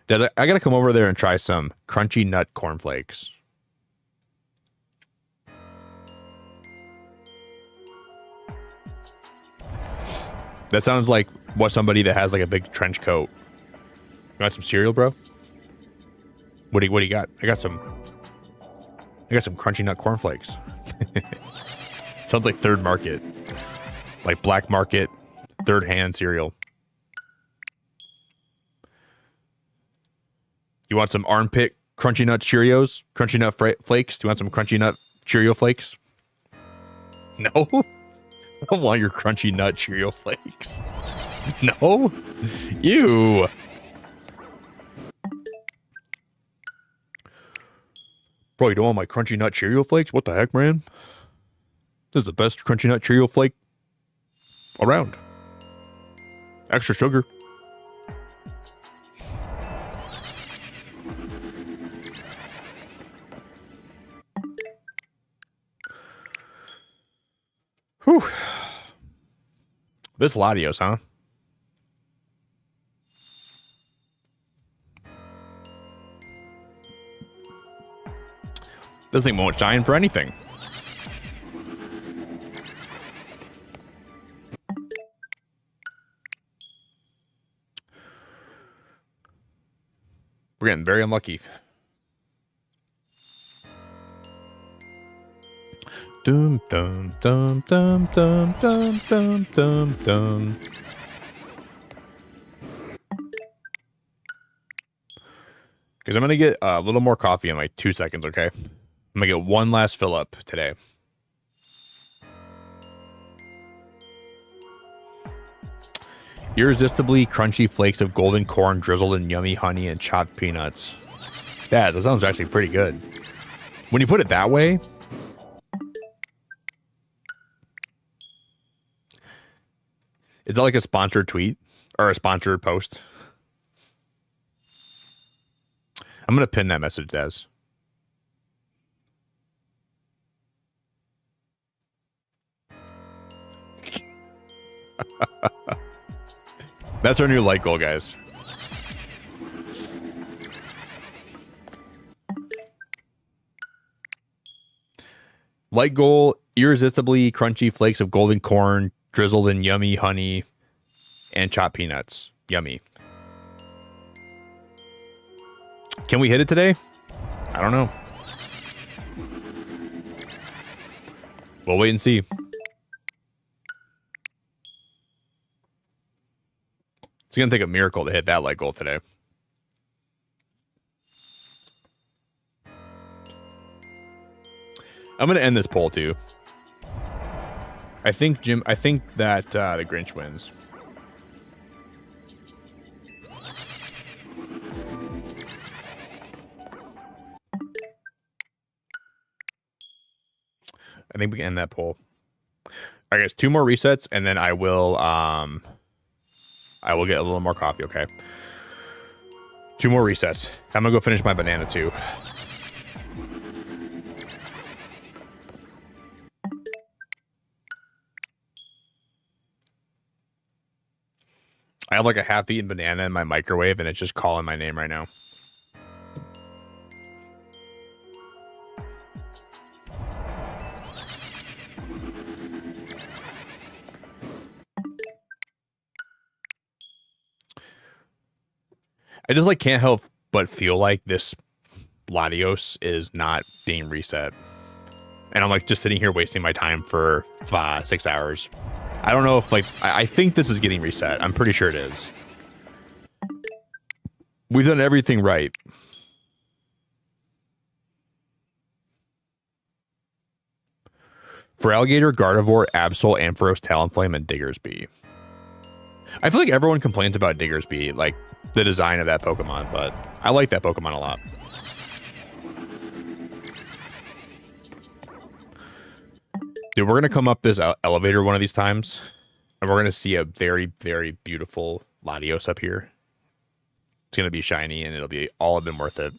I gotta come over there and try some crunchy nut cornflakes. That sounds like what somebody that has like a big trench coat. You want some cereal, bro? What do you got? I got some crunchy nut cornflakes. Sounds like third market. Like black market, third hand cereal. You want some armpit crunchy nut Cheerios? Crunchy nut flakes? Do you want some crunchy nut Cheerio flakes? No? I don't want your crunchy nut Cheerio flakes. No? Ew. Bro, you don't want my crunchy nut Cheerio flakes? What the heck, man? This is the best crunchy nut Cheerio flake around. Extra sugar. Whew. This Latios, huh? This thing won't shine for anything. We're getting very unlucky. Dum dum dum dum dum dum dum dum dum. Because I'm gonna get a little more coffee in like 2 seconds, okay? I'm gonna get one last fill up today. Irresistibly crunchy flakes of golden corn drizzled in yummy honey and chopped peanuts. Yeah, that sounds actually pretty good. When you put it that way. Is that like a sponsored tweet or a sponsored post? I'm going to pin that message, Des. That's our new light goal, guys. Light goal, irresistibly crunchy flakes of golden corn drizzled in yummy honey and chopped peanuts. Yummy. Can we hit it today? I don't know. We'll wait and see. It's going to take a miracle to hit that light goal today. I'm going to end this poll too. I think that the Grinch wins. I think we can end that poll. All right, guys, 2 more resets, and then I will get a little more coffee, okay? 2 more resets. I'm gonna go finish my banana too. I have like a half-eaten banana in my microwave, and it's just calling my name right now. I just like can't help but feel like this Latios is not being reset. And I'm like just sitting here wasting my time for 6 hours. I don't know if like, I think this is getting reset. I'm pretty sure it is. We've done everything right. For Alligator, Gardevoir, Absol, Ampharos, Talonflame, and Diggersby. I feel like everyone complains about Diggersby, like the design of that Pokemon, but I like that Pokemon a lot. Dude, we're going to come up this elevator one of these times, and we're going to see a very, very beautiful Latios up here. It's going to be shiny, and it'll be all been worth it.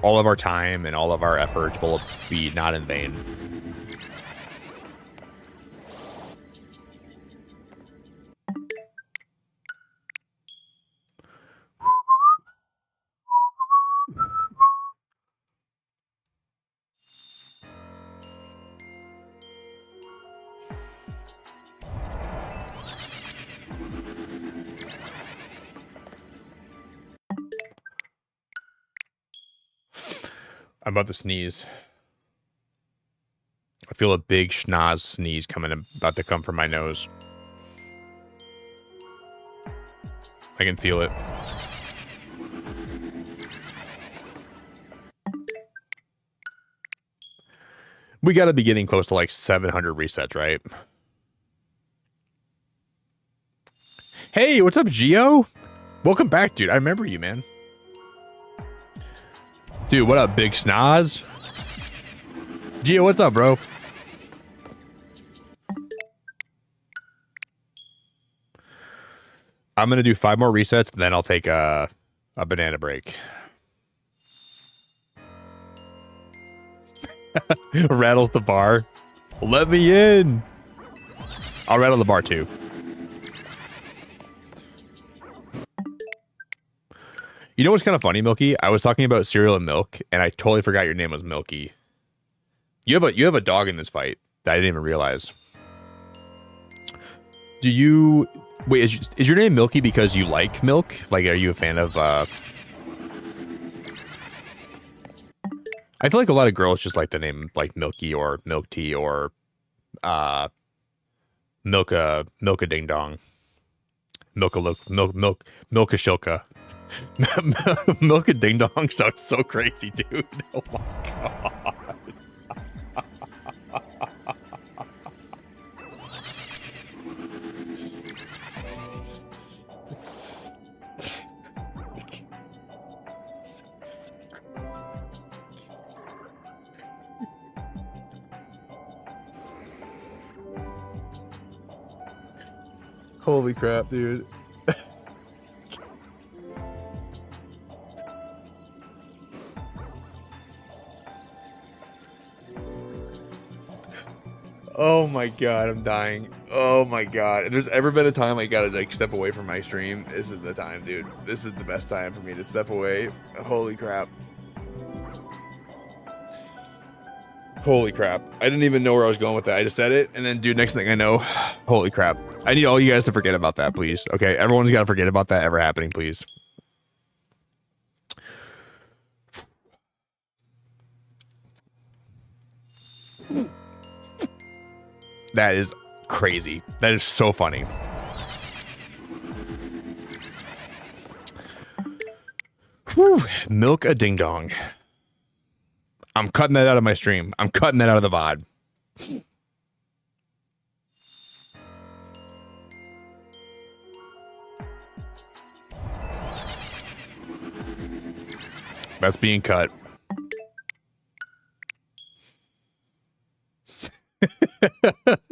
All of our time and all of our efforts will be not in vain. I'm about to sneeze. I feel a big schnoz sneeze about to come from my nose. I can feel it. We got to be getting close to like 700 resets, right? Hey, what's up, Gio? Welcome back, dude. I remember you, man. Dude, what up, big schnoz? Gio, what's up, bro? I'm going to do 5 more resets, and then I'll take a banana break. Rattles the bar. Let me in. I'll rattle the bar, too. You know what's kind of funny, Milky? I was talking about cereal and milk, and I totally forgot your name was Milky. You have a dog in this fight that I didn't even realize. Do you wait? Is your name Milky because you like milk? Like, are you a fan of? I feel like a lot of girls just like the name like Milky or Milk Tea or Milka Ding Dong, Milka Shilka. Milk and Ding Dong sounds so crazy, dude. Oh my god. Holy crap, dude. Oh my god, I'm dying. Oh my god. If there's ever been a time I gotta like step away from my stream, this is the time, dude. This is the best time for me to step away. Holy crap. Holy crap. I didn't even know where I was going with that. I just said it, and then, dude, next thing I know, holy crap. I need all you guys to forget about that, please. Okay, everyone's got to forget about that ever happening, please. That is crazy. That is so funny. Whew. Milk a ding dong. I'm cutting that out of my stream. I'm cutting that out of the VOD. That's being cut.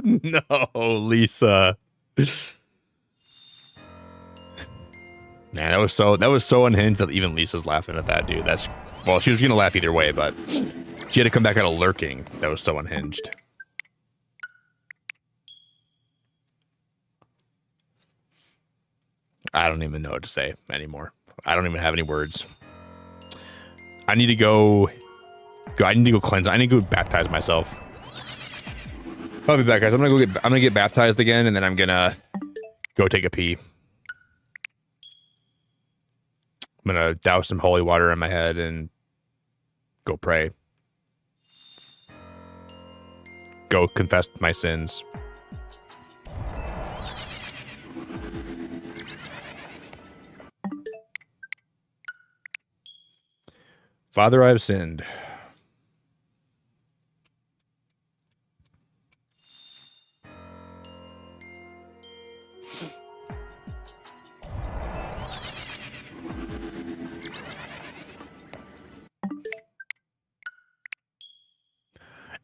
No, Lisa. Man, that was so unhinged that even Lisa's laughing at that, dude. Well, she was gonna laugh either way, but she had to come back out of lurking. That was so unhinged. I don't even know what to say anymore. I don't even have any words. I need to go cleanse. I need to go baptize myself. I'll be back, guys. I'm gonna get baptized again, and then I'm gonna go take a pee. I'm gonna douse some holy water in my head and go pray. Go confess my sins. Father, I have sinned.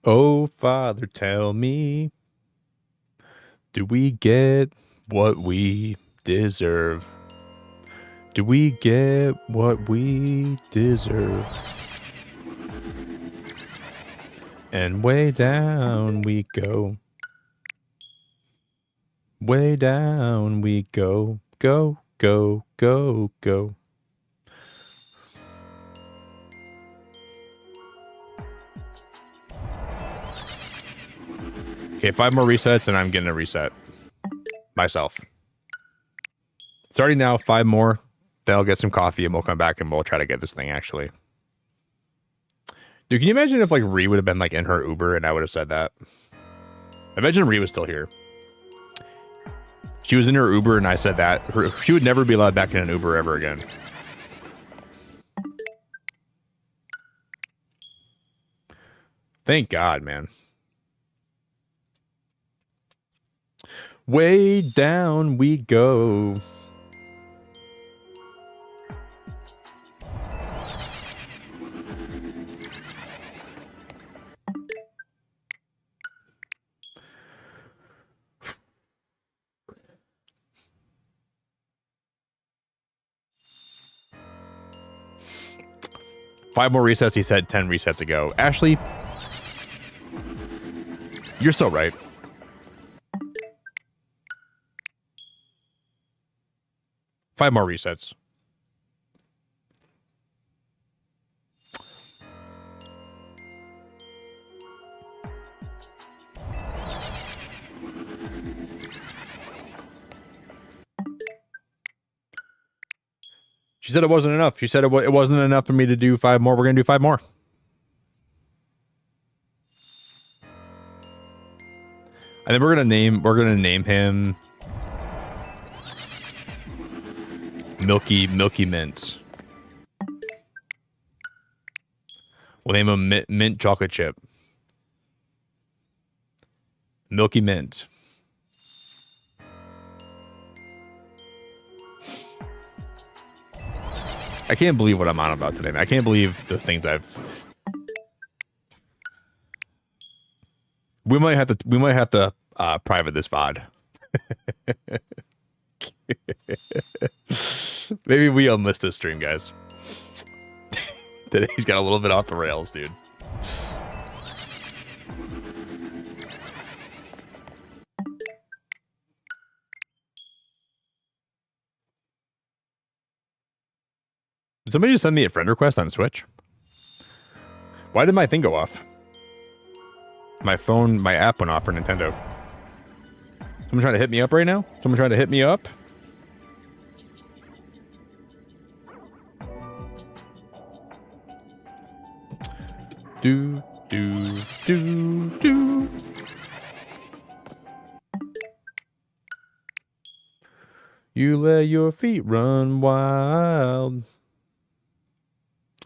Oh, Father, tell me, do we get what we deserve? Do we get what we deserve? And way down we go. Way down we go. Go, go, go, go. Okay, 5 more resets and I'm gonna reset myself. Starting now, 5 more. Then I'll get some coffee and we'll come back and we'll try to get this thing actually. Dude, can you imagine if like Ree would have been like in her Uber and I would have said that? Imagine Ree was still here. She was in her Uber and I said that. She would never be allowed back in an Uber ever again. Thank God, man. Way down we go. Five more resets, he said 10 resets ago. Ashley, you're so right. Five more resets. She said it wasn't enough. She said it wasn't enough for me to do 5 more. We're going to do 5 more. And then we're going to name him Milky Mint. We'll name him Mint Chocolate Chip. Milky Mint. I can't believe what I'm on about today, man. I can't believe the things we might have to private this VOD. Maybe we unlist this stream, guys. Today's got a little bit off the rails, dude. somebody just send me a friend request on Switch? Why did my thing go off? My phone, my app went off for Nintendo. Someone trying to hit me up right now? Someone trying to hit me up? Do, do, do, do. You let your feet run wild.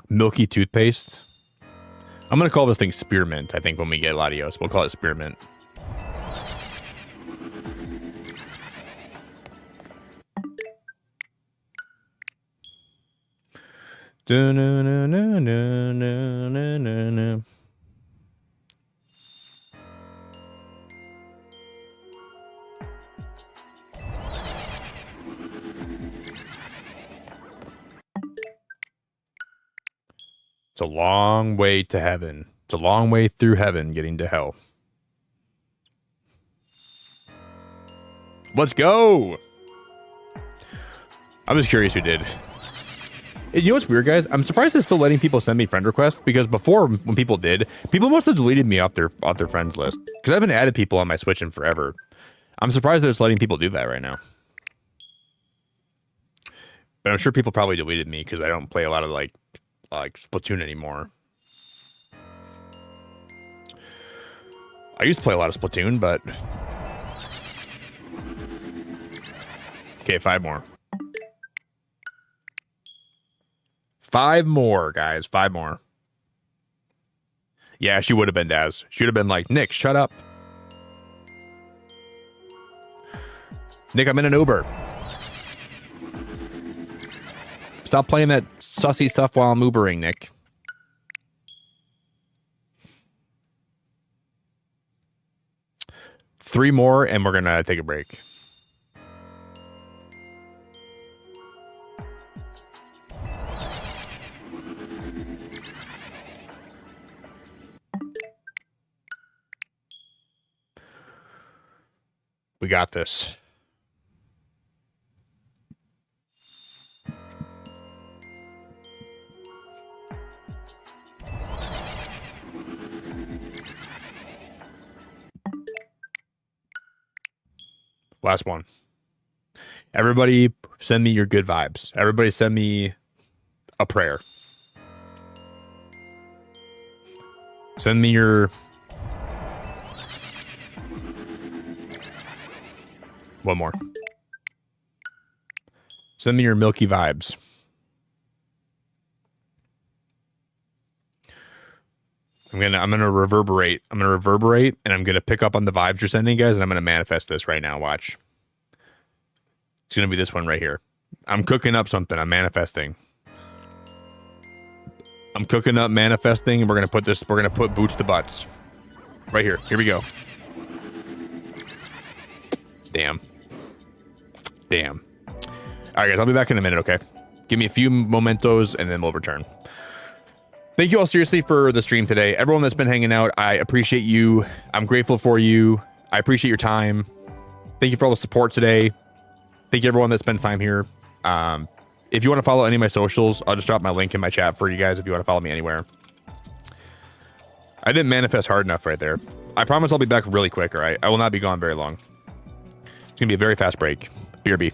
Milky toothpaste. I'm going to call this thing spearmint, I think, when we get Latios. We'll call it spearmint. It's a long way to heaven. It's a long way through heaven getting to hell. Let's go. I'm just curious who did. You know what's weird, guys? I'm surprised they're still letting people send me friend requests, because before, when people did, people must have deleted me off their friends list, because I haven't added people on my Switch in forever. I'm surprised they're just letting people do that right now. But I'm sure people probably deleted me because I don't play a lot of like Splatoon anymore. I used to play a lot of Splatoon, but okay, 5 more. 5 more, guys. 5 more. Yeah, she would have been Daz. She would have been like, Nick, shut up. Nick, I'm in an Uber. Stop playing that sussy stuff while I'm Ubering, Nick. Three more, and we're gonna take a break. We got this. Last one. Everybody send me your good vibes. Everybody send me a prayer. Send me your... One more. Send me your milky vibes. I'm gonna reverberate. I'm gonna reverberate, and I'm gonna pick up on the vibes you're sending, guys, and I'm gonna manifest this right now. Watch. It's gonna be this one right here. I'm cooking up something. I'm manifesting. I'm cooking up, manifesting, and we're gonna put boots to butts. Right here. Here we go. Damn. Damn. All right, guys. I'll be back in a minute. Okay. Give me a few mementos, and then we'll return. Thank you all seriously for the stream today. Everyone that's been hanging out, I appreciate you. I'm grateful for you. I appreciate your time. Thank you for all the support today. Thank you everyone that spends time here. If you want to follow any of my socials, I'll just drop my link in my chat for you guys if you want to follow me anywhere. I didn't manifest hard enough right there. I promise I'll be back really quick, all right? I will not be gone very long. It's going to be a very fast break. BRB.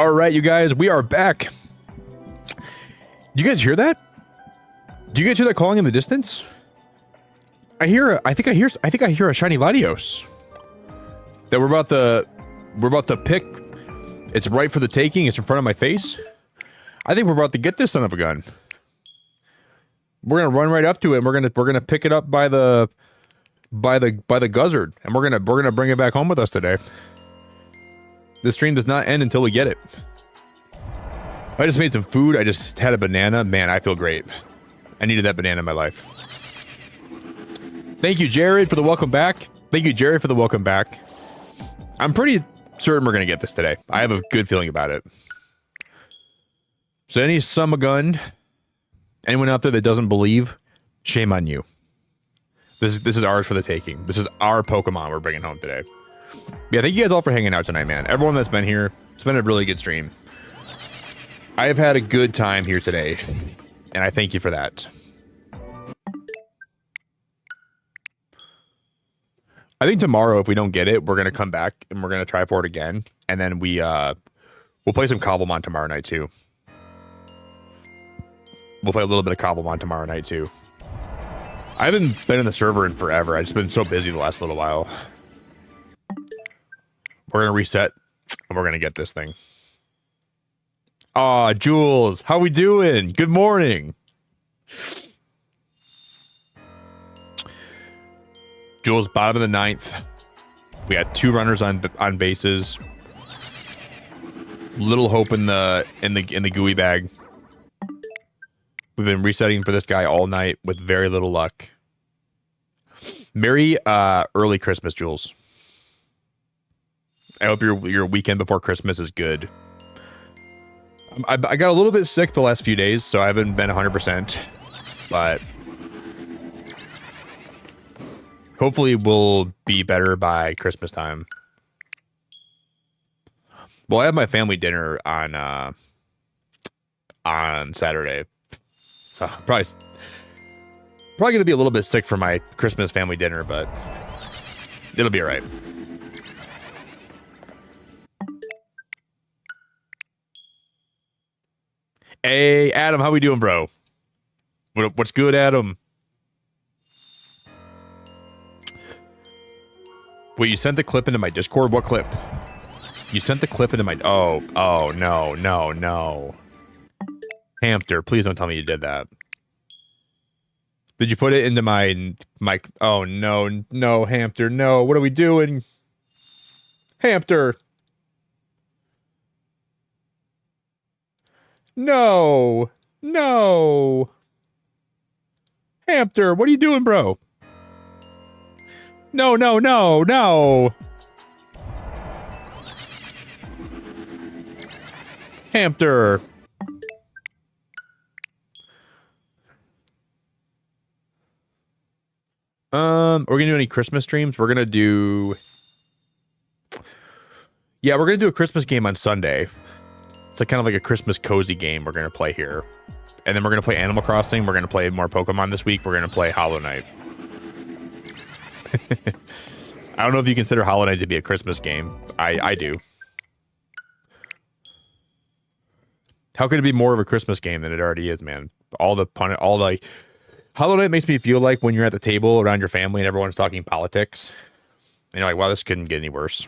All right, you guys, we are back. Do you guys hear that? Do you guys hear that calling in the distance? I think I hear a shiny Latios. That we're about to pick. It's right for the taking. It's in front of my face. I think we're about to get this son of a gun. We're gonna run right up to it, and we're gonna pick it up by the guzzard, and we're gonna bring it back home with us today. This stream does not end until we get it. I just made some food. I just had a banana. Man, I feel great. I needed that banana in my life. Thank you, Jared, for the welcome back. Thank you, Jared, for the welcome back. I'm pretty certain we're gonna get this today. I have a good feeling about it. So any summer gun, anyone out there that doesn't believe, shame on you. This is ours for the taking. This is our Pokemon we're bringing home today. Yeah, thank you guys all for hanging out tonight, man. Everyone that's been here, it's been a really good stream. I have had a good time here today, and I thank you for that. I think tomorrow, if we don't get it, we're gonna come back and we're gonna try for it again, and then we'll play some Cobblemon tomorrow night too. We'll play a little bit of Cobblemon tomorrow night too. I haven't been in the server in forever. I've just been so busy the last little while. We're gonna reset, and we're gonna get this thing. Aw, Jules, how we doing? Good morning. Jules, bottom of the 9th. We got 2 runners on bases. Little hope in the gooey bag. We've been resetting for this guy all night with very little luck. Merry early Christmas, Jules. I hope your weekend before Christmas is good. I got a little bit sick the last few days, so I haven't been 100%, but hopefully we'll be better by Christmas time. Well, I have my family dinner on Saturday, so probably gonna be a little bit sick for my Christmas family dinner, but it'll be all right. Hey, Adam, how we doing, bro? What's good, Adam? Wait, you sent the clip into my Discord? What clip? You sent the clip into my... Oh, no. Hamster, please don't tell me you did that. Did you put it into my... Oh, no, Hamster, no. What are we doing? Hamster. No. Hamster, what are you doing, bro? No. Hamster. We're gonna do any Christmas streams? We're gonna do... Yeah, we're gonna do a Christmas game on Sunday. It's like kind of like a Christmas cozy game we're gonna play here. And then we're gonna play Animal Crossing. We're gonna play more Pokemon this week. We're gonna play Hollow Knight. I don't know if you consider Hollow Knight to be a Christmas game. I do. How could it be more of a Christmas game than it already is, man? All the Hollow Knight makes me feel like when you're at the table around your family and everyone's talking politics, and you're like, wow, this couldn't get any worse.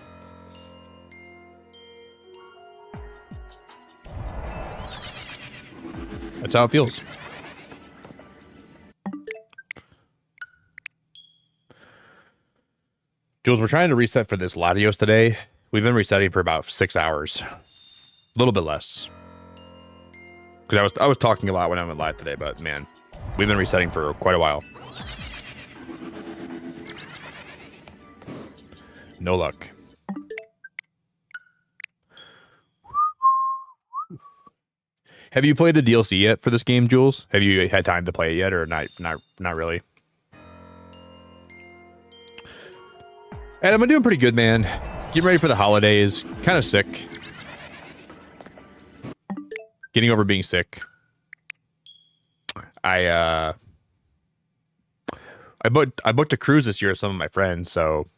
That's how it feels. Jules, we're trying to reset for this Latios today. We've been resetting for about 6 hours. A little bit less. Because I was talking a lot when I went live today, but man, we've been resetting for quite a while. No luck. Have you played the DLC yet for this game, Jules? Have you had time to play it yet, or not really? Adam, I'm doing pretty good, man. Getting ready for the holidays. Kind of sick. Getting over being sick. I booked a cruise this year with some of my friends, so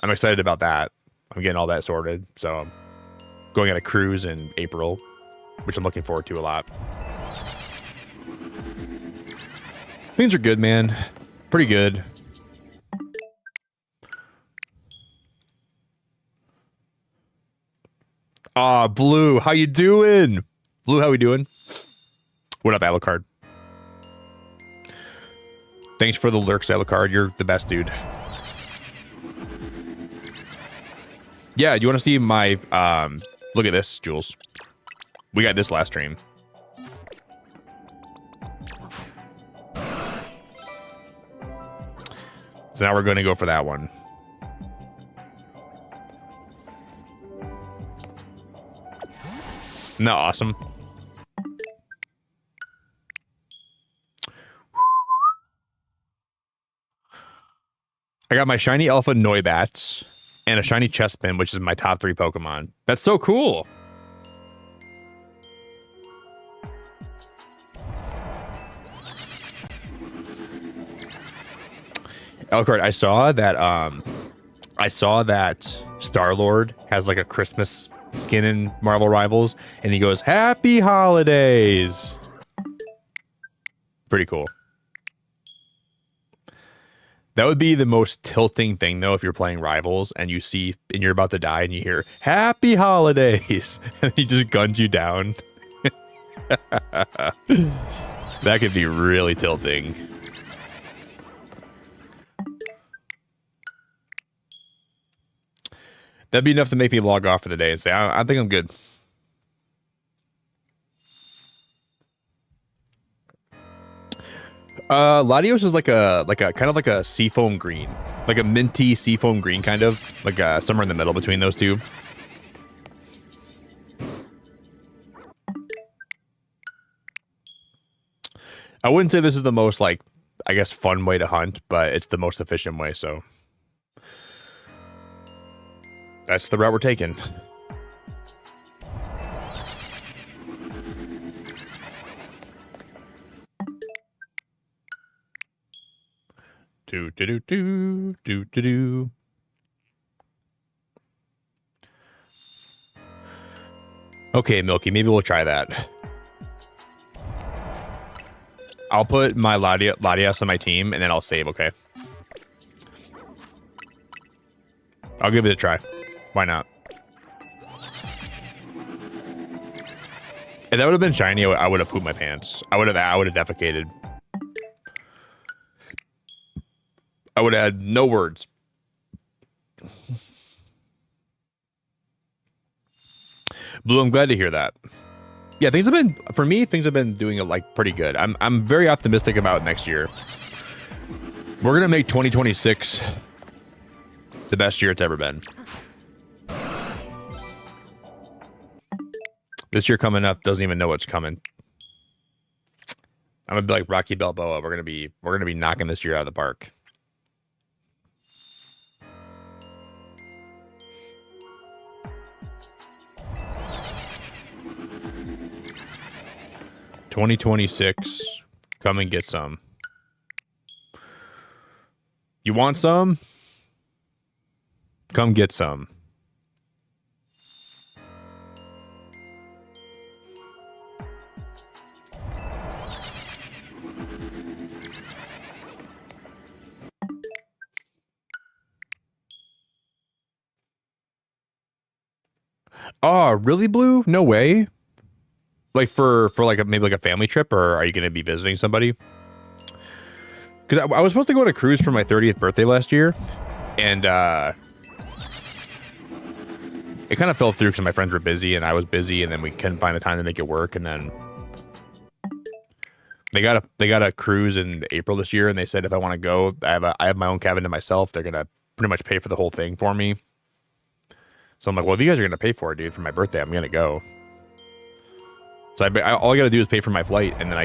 I'm excited about that. I'm getting all that sorted, so going on a cruise in April, which I'm looking forward to a lot. Things are good, man. Pretty good. Ah, Blue, how you doing? Blue, how we doing? What up, Alucard? Thanks for the lurks, Alucard. You're the best, dude. Yeah, you want to see my... look at this, Jules. We got this last stream. So now we're going to go for that one. Isn't that awesome? I got my shiny Alpha Noibats and a shiny Chespin, which is my top 3 Pokemon. That's so cool. Elcard, I saw that Star-Lord has like a Christmas skin in Marvel Rivals, and he goes, "Happy Holidays." Pretty cool. That would be the most tilting thing, though, if you're playing Rivals and you see and you're about to die and you hear "Happy Holidays" and he just guns you down. That could be really tilting. That'd be enough to make me log off for the day and say, I think I'm good. Latios is like a kind of like a seafoam green, like a minty seafoam green, kind of like somewhere in the middle between those two. I wouldn't say this is the most, like, I guess, fun way to hunt, but it's the most efficient way, so that's the route we're taking. Do. Okay, Milky, maybe we'll try that. I'll put my Latias on my team, and then I'll save, okay? I'll give it a try. Why not? If that would have been shiny, I would have pooped my pants. I would have defecated. I would have had no words. Blue, I'm glad to hear that. Yeah, things have been doing it like pretty good. I'm very optimistic about next year. We're gonna make 2026 the best year it's ever been. This year coming up doesn't even know what's coming. I'm gonna be like Rocky Balboa. We're gonna be knocking this year out of the park. $2026, come and get some. You want some? Come get some. Oh, really, Blue? No way. Like for like maybe like a family trip, or are you going to be visiting somebody? Because I was supposed to go on a cruise for my 30th birthday last year, and it kind of fell through because my friends were busy and I was busy, and then we couldn't find the time to make it work. And then they got a cruise in April this year, and they said if I want to go, I have my own cabin to myself. They're gonna pretty much pay for the whole thing for me. So I'm like, well, if you guys are gonna pay for it, dude, for my birthday, I'm gonna go. So all I gotta do is pay for my flight, and then I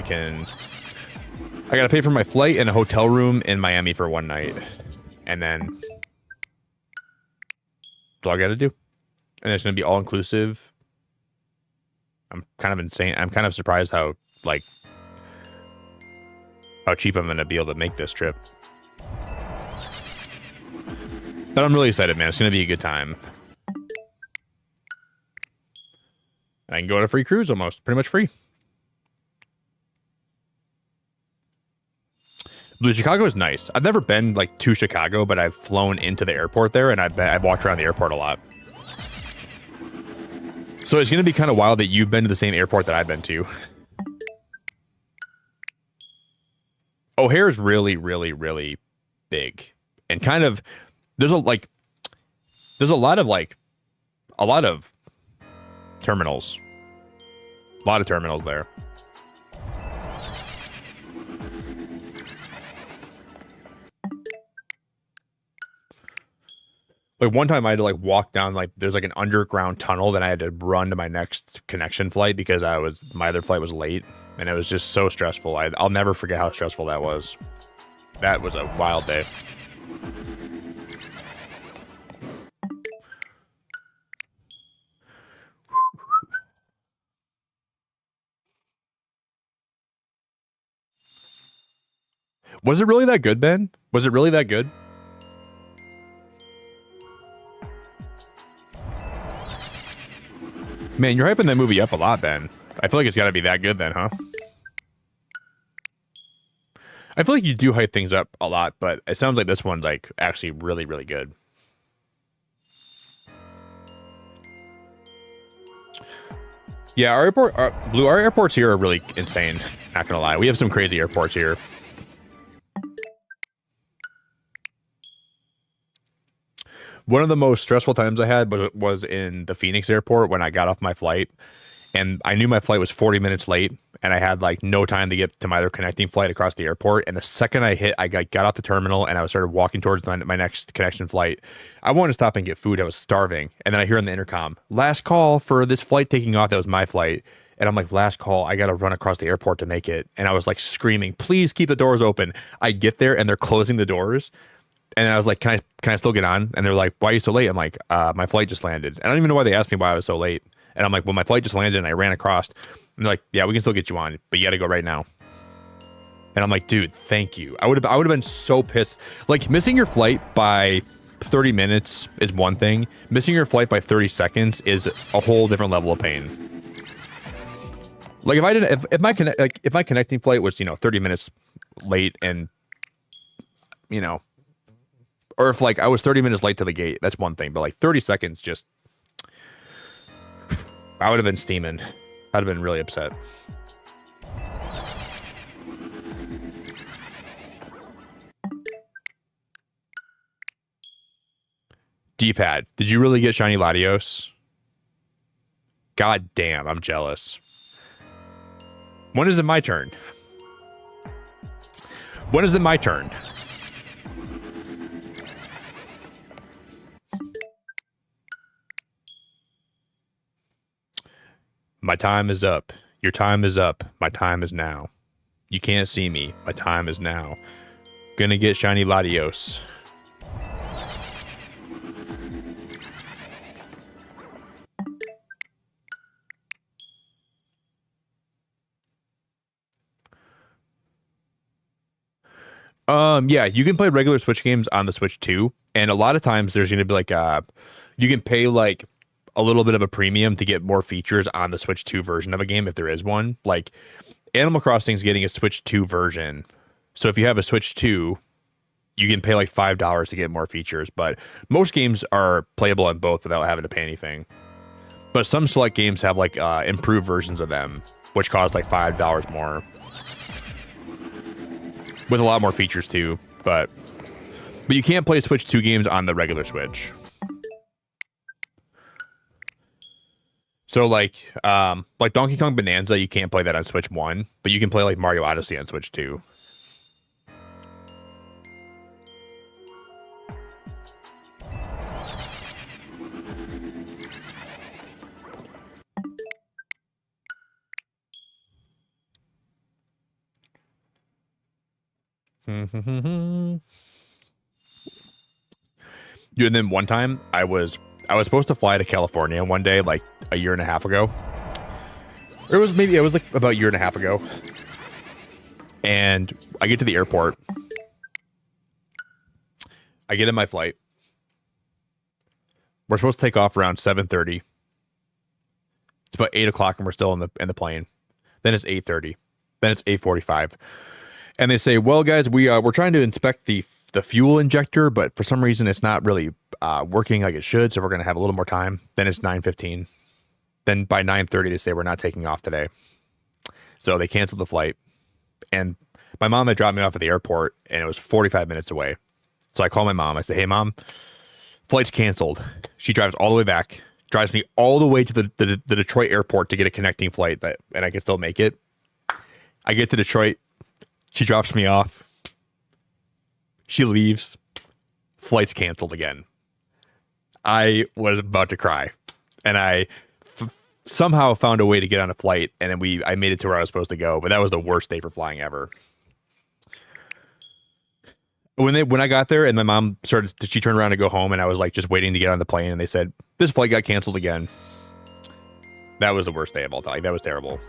gotta pay for my flight and a hotel room in Miami for one night, and then that's all I gotta do. And it's gonna be all inclusive. I'm kind of insane. I'm kind of surprised how cheap I'm gonna be able to make this trip. But I'm really excited, man. It's gonna be a good time. I can go on a free cruise almost, pretty much free. Blue Chicago is nice. I've never been like to Chicago, but I've flown into the airport there, and I've walked around the airport a lot. So it's going to be kind of wild that you've been to the same airport that I've been to. O'Hare is really, really, really big, and kind of there's a lot of terminals, a lot of terminals there. Like one time I had to like walk down, like there's like an underground tunnel that I had to run to my next connection flight because my other flight was late, and it was just so stressful. I'll never forget how stressful that was. That was a wild day. Was it really that good, Ben? Was it really that good? Man, you're hyping that movie up a lot, Ben. I feel like it's got to be that good then, huh? I feel like you do hype things up a lot, but it sounds like this one's like actually really, really good. Yeah, our airports here are really insane. Not gonna lie, we have some crazy airports here. One of the most stressful times I had was in the Phoenix airport when I got off my flight, and I knew my flight was 40 minutes late, and I had like no time to get to my other connecting flight across the airport. And the second I got off the terminal and I started walking towards my next connection flight, I wanted to stop and get food. I was starving. And then I hear on the intercom, last call for this flight taking off. That was my flight. And I'm like, last call, I got to run across the airport to make it. And I was like screaming, please keep the doors open. I get there and they're closing the doors. And I was like, can I still get on? And they're like, why are you so late? I'm like, my flight just landed. And I don't even know why they asked me why I was so late. And I'm like, well, my flight just landed and I ran across. And they're like, yeah, we can still get you on, but you got to go right now. And I'm like, dude, thank you. I would have been so pissed. Like missing your flight by 30 minutes is one thing. Missing your flight by 30 seconds is a whole different level of pain. Like if my connecting flight was, 30 minutes late and, or if like I was 30 minutes late to the gate, that's one thing. But like 30 seconds, just I would have been steaming. I'd have been really upset. D-pad. Did you really get shiny Latios? God damn, I'm jealous. When is it my turn? When is it my turn? My time is up. Your time is up. My time is now. You can't see me. My time is now. Gonna get shiny Latios. Yeah, you can play regular Switch games on the Switch too, and a lot of times there's gonna be like you can pay like a little bit of a premium to get more features on the Switch 2 version of a game if there is one. Like Animal Crossing is getting a Switch 2 version. So if you have a Switch 2, you can pay like $5 to get more features, but most games are playable on both without having to pay anything. But some select games have like improved versions of them, which cost like $5 more. With a lot more features too, but you can't play Switch 2 games on the regular Switch. So like Donkey Kong Bonanza, you can't play that on Switch 1, but you can play like Mario Odyssey on Switch 2. Yeah, and then one time I was supposed to fly to California one day, like a year and a half ago. Or it was like about a year and a half ago. And I get to the airport. I get in my flight. We're supposed to take off around 7:30. It's about 8 o'clock and we're still in the plane. Then it's 8:30. Then it's 8:45. And they say, well, guys, we're trying to inspect the fuel injector, but for some reason it's not really working like it should, so we're going to have a little more time. Then it's 9:15. Then by 9:30 they say we're not taking off today. So they canceled the flight. And my mom had dropped me off at the airport, and it was 45 minutes away. So I call my mom. I say, hey, Mom, flight's canceled. She drives all the way back, drives me all the way to the Detroit airport to get a connecting flight, and I can still make it. I get to Detroit. She drops me off. She leaves. Flight's canceled again. I was about to cry. And I somehow found a way to get on a flight, and then I made it to where I was supposed to go, but that was the worst day for flying ever. When I got there and my mom she turned around to go home, and I was like just waiting to get on the plane, and they said, this flight got canceled again. That was the worst day of all time. Like, that was terrible.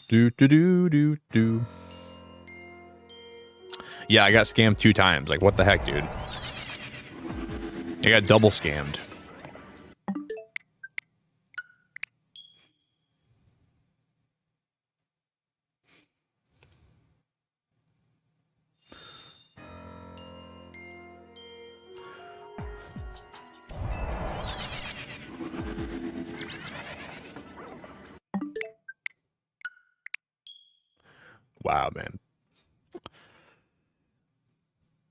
Do. Yeah, I got scammed 2 times. Like, what the heck, dude? I got double scammed. Wow, man.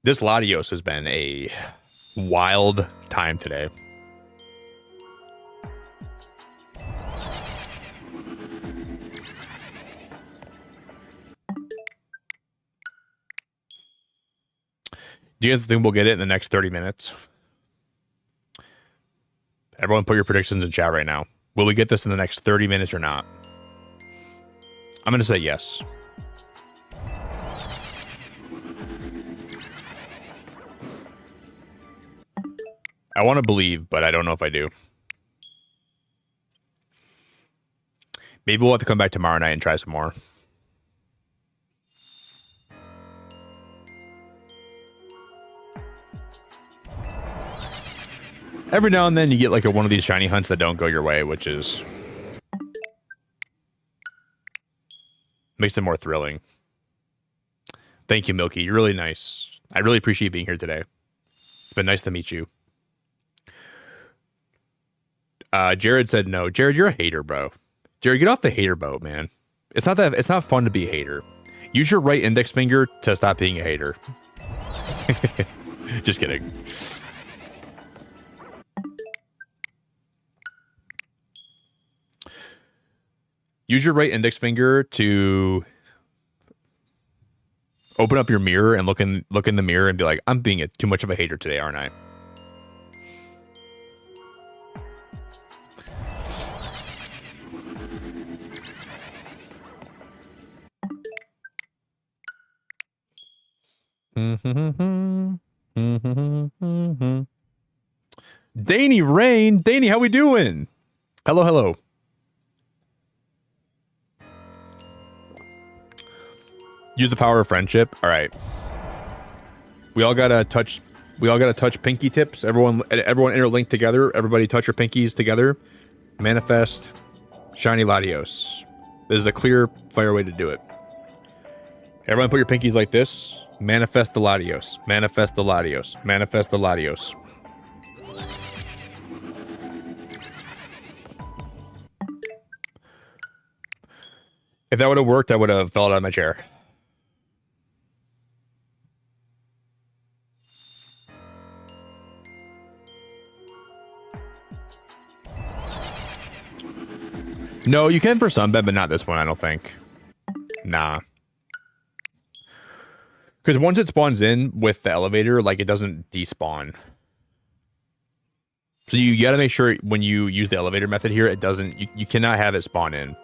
This Latios has been a wild time today. Do you guys think we'll get it in the next 30 minutes? Everyone put your predictions in chat right now. Will we get this in the next 30 minutes or not? I'm going to say yes. I want to believe, but I don't know if I do. Maybe we'll have to come back tomorrow night and try some more. Every now and then you get like one of these shiny hunts that don't go your way, which is makes it more thrilling. Thank you, Milky. You're really nice. I really appreciate being here today. It's been nice to meet you. Jared said no. Jared, you're a hater, bro. Jared, get off the hater boat, man. It's not fun to be a hater. Use your right index finger to stop being a hater. Just kidding. Use your right index finger to open up your mirror and look in the mirror and be like, I'm being too much of a hater today, aren't I? Danny Rain. Danny, how we doing? Hello. Use the power of friendship. All right. We all gotta touch pinky tips. Everyone interlink together. Everybody touch your pinkies together. Manifest shiny Latios. This is a clear fire way to do it. Everyone put your pinkies like this. Manifest the Latios. Manifest the Latios. Manifest the Latios. If that would have worked, I would have fell out of my chair. No, you can for Sunbed, but not this one, I don't think. Nah. Because once it spawns in with the elevator, like, it doesn't despawn. So you gotta make sure when you use the elevator method here, it doesn't, you cannot have it spawn in.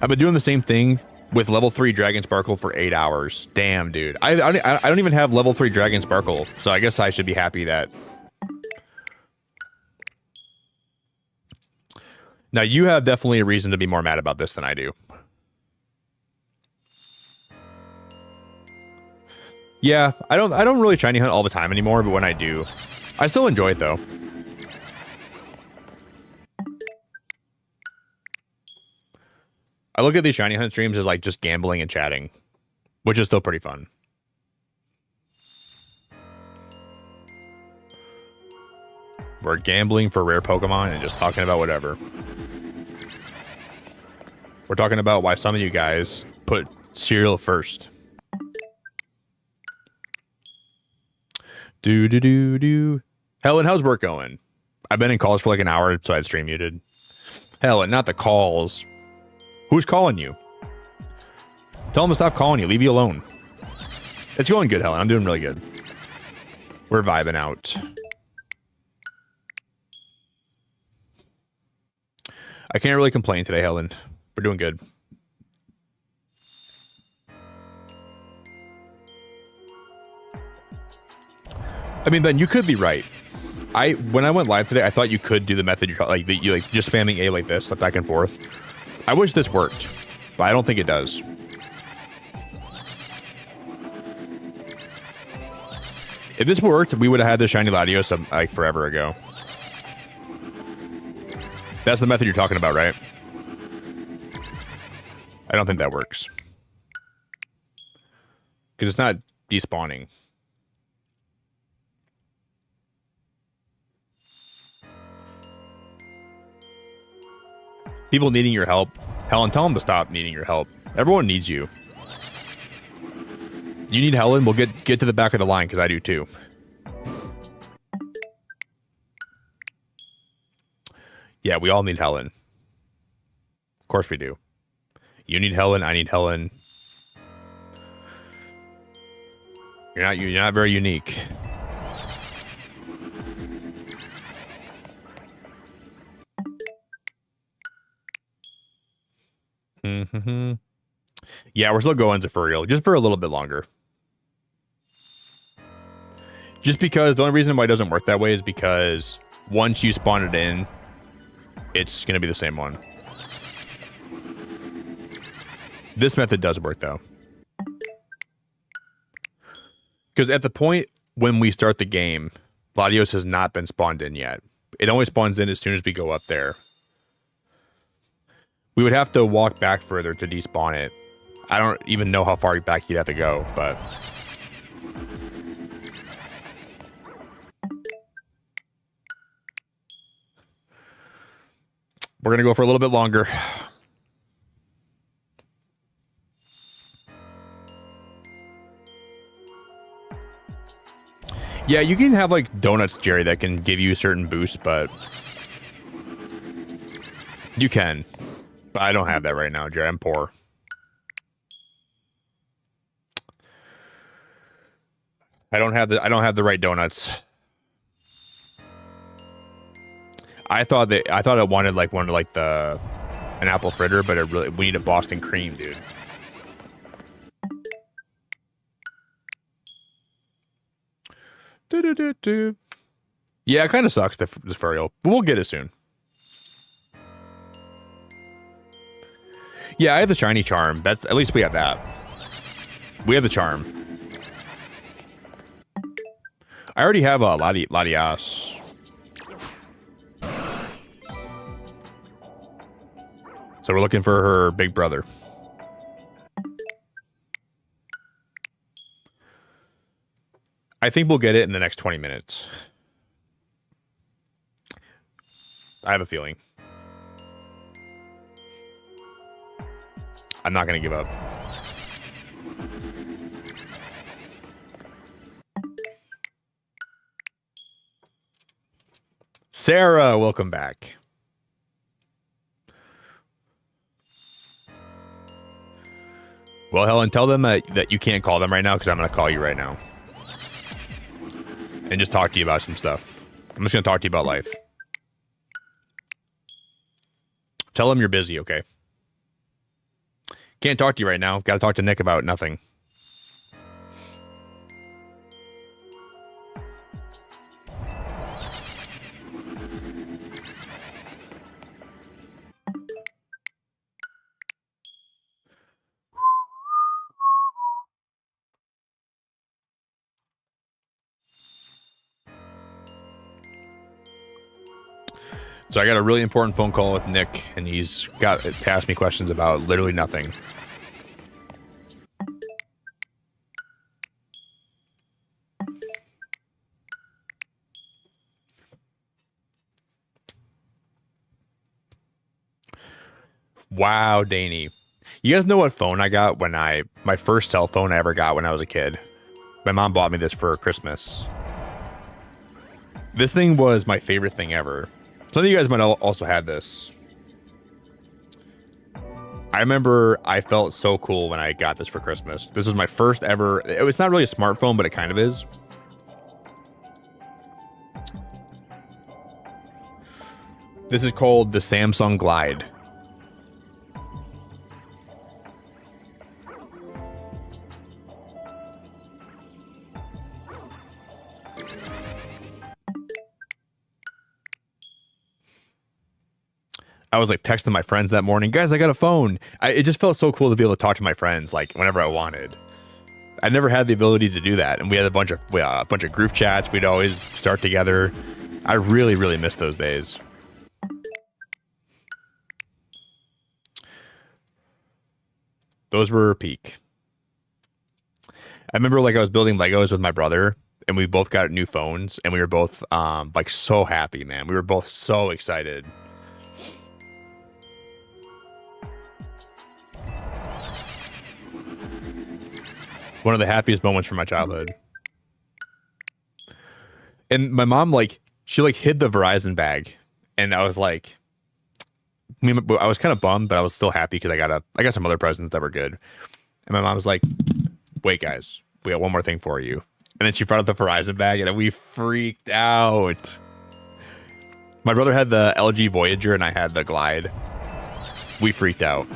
I've been doing the same thing with level 3 Dragon Sparkle for 8 hours. Damn, dude. I don't even have level 3 Dragon Sparkle, so I guess I should be happy that... Now, you have definitely a reason to be more mad about this than I do. Yeah, I don't really shiny hunt all the time anymore, but when I do, I still enjoy it though. I look at these shiny hunt streams as like just gambling and chatting, which is still pretty fun. We're gambling for rare Pokemon and just talking about whatever. We're talking about why some of you guys put cereal first. Do. Helen, how's work going? I've been in calls for like an hour, so I'd stream muted. Helen, not the calls. Who's calling you? Tell them to stop calling you. Leave you alone. It's going good, Helen. I'm doing really good. We're vibing out. I can't really complain today, Helen. We're doing good. I mean, Ben, you could be right. When I went live today, I thought you could do the method you like just spamming A like this, like back and forth. I wish this worked, but I don't think it does. If this worked, we would have had the shiny Latios like forever ago. That's the method you're talking about, right? I don't think that works. Because it's not despawning. People needing your help. Helen, tell them to stop needing your help. Everyone needs you. You need Helen? We'll get to the back of the line, because I do too. Yeah, we all need Helen. Of course we do. You need Helen, I need Helen. You're not very unique. Yeah, we're still going to for real, just for a little bit longer. Just because the only reason why it doesn't work that way is because once you spawn it in, it's going to be the same one. This method does work though. Because at the point when we start the game, Latios has not been spawned in yet. It only spawns in as soon as we go up there. We would have to walk back further to despawn it. I don't even know how far back you'd have to go, but... we're going to go for a little bit longer. Yeah, you can have like donuts, Jerry, that can give you certain boosts, but... you can. But I don't have that right now, Jerry. I'm poor. I don't have the right donuts. I thought it wanted like one of like an apple fritter, but we need a Boston cream, dude. Yeah, it kind of sucks, the furriel, but we'll get it soon. Yeah, I have the shiny charm. That's at least we have that. We have the charm. I already have a Latias. So we're looking for her big brother. I think we'll get it in the next 20 minutes. I have a feeling. I'm not going to give up. Sarah, welcome back. Well, Helen, tell them that you can't call them right now because I'm going to call you right now. And just talk to you about some stuff. I'm just going to talk to you about life. Tell them you're busy, okay? Can't talk to you right now. Got to talk to Nick about nothing. So I got a really important phone call with Nick, and he's got to ask me questions about literally nothing. Wow, Danny. You guys know what phone I got when my first cell phone I ever got when I was a kid? My mom bought me this for Christmas. This thing was my favorite thing ever. Some of you guys might also have this. I remember I felt so cool when I got this for Christmas. This was my first ever. It's not really a smartphone, but it kind of is. This is called the Samsung Glide. I was like texting my friends that morning, guys, I got a phone. It just felt so cool to be able to talk to my friends like whenever I wanted. I never had the ability to do that, and we had a bunch of group chats. We'd always start together. I really, really miss those days. Those were peak. I remember like I was building Legos with my brother, and we both got new phones, and we were both like so happy, man. We were both so excited. One of the happiest moments from my childhood. And my mom, like, she like hid the Verizon bag, and I was like, I was kind of bummed, but I was still happy because I got some other presents that were good. And my mom was like, "Wait, guys, we got one more thing for you." And then she brought up the Verizon bag, and we freaked out. My brother had the LG Voyager, and I had the Glide. We freaked out.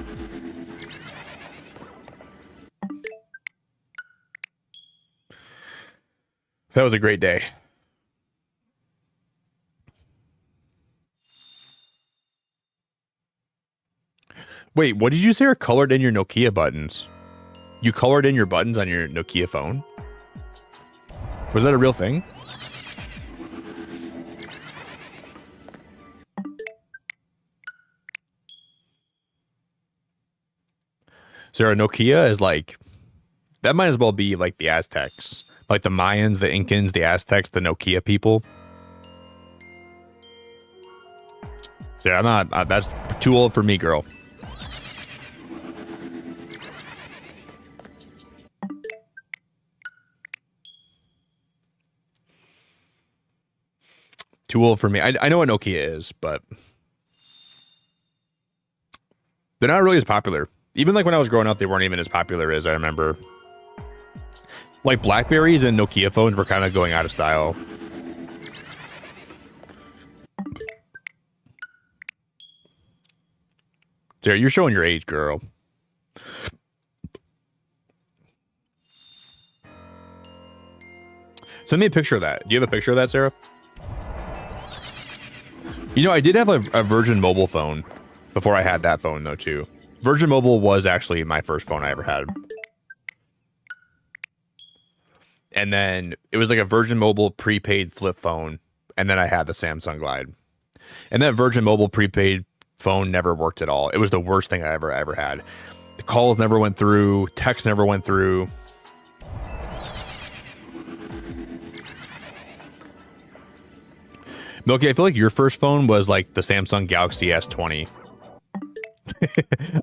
That was a great day. Wait, what did you say are colored in your Nokia buttons? You colored in your buttons on your Nokia phone? Was that a real thing? So a Nokia is like, that might as well be like the Aztecs. Like the Mayans, the Incans, the Aztecs, the Nokia people. So I'm not, that's too old for me, girl. Too old for me. I know what Nokia is, but they're not really as popular. Even like when I was growing up, they weren't even as popular as I remember. Like Blackberries and Nokia phones were kind of going out of style. Sarah, you're showing your age, girl. Send me a picture of that. Do you have a picture of that, Sarah? You know, I did have a Virgin Mobile phone before I had that phone, though, too. Virgin Mobile was actually my first phone I ever had. And then it was like a Virgin Mobile prepaid flip phone. And then I had the Samsung Glide. And that Virgin Mobile prepaid phone never worked at all. It was the worst thing I ever had. The calls never went through. Text never went through. Milky, I feel like your first phone was like the Samsung Galaxy S20.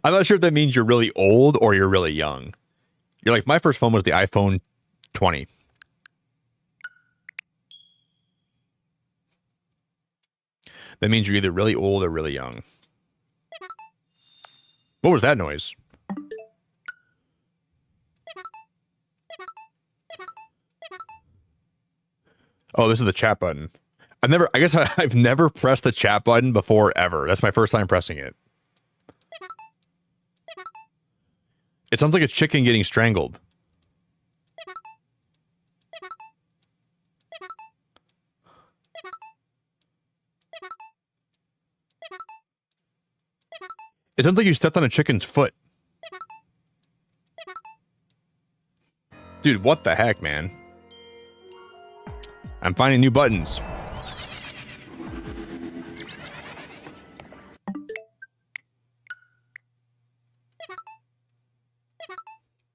I'm not sure if that means you're really old or you're really young. You're like, my first phone was the iPhone 20. That means you're either really old or really young. What was that noise? Oh, this is the chat button. I've never pressed the chat button before ever. That's my first time pressing it. It sounds like a chicken getting strangled. It sounds like you stepped on a chicken's foot. Dude, what the heck, man? I'm finding new buttons.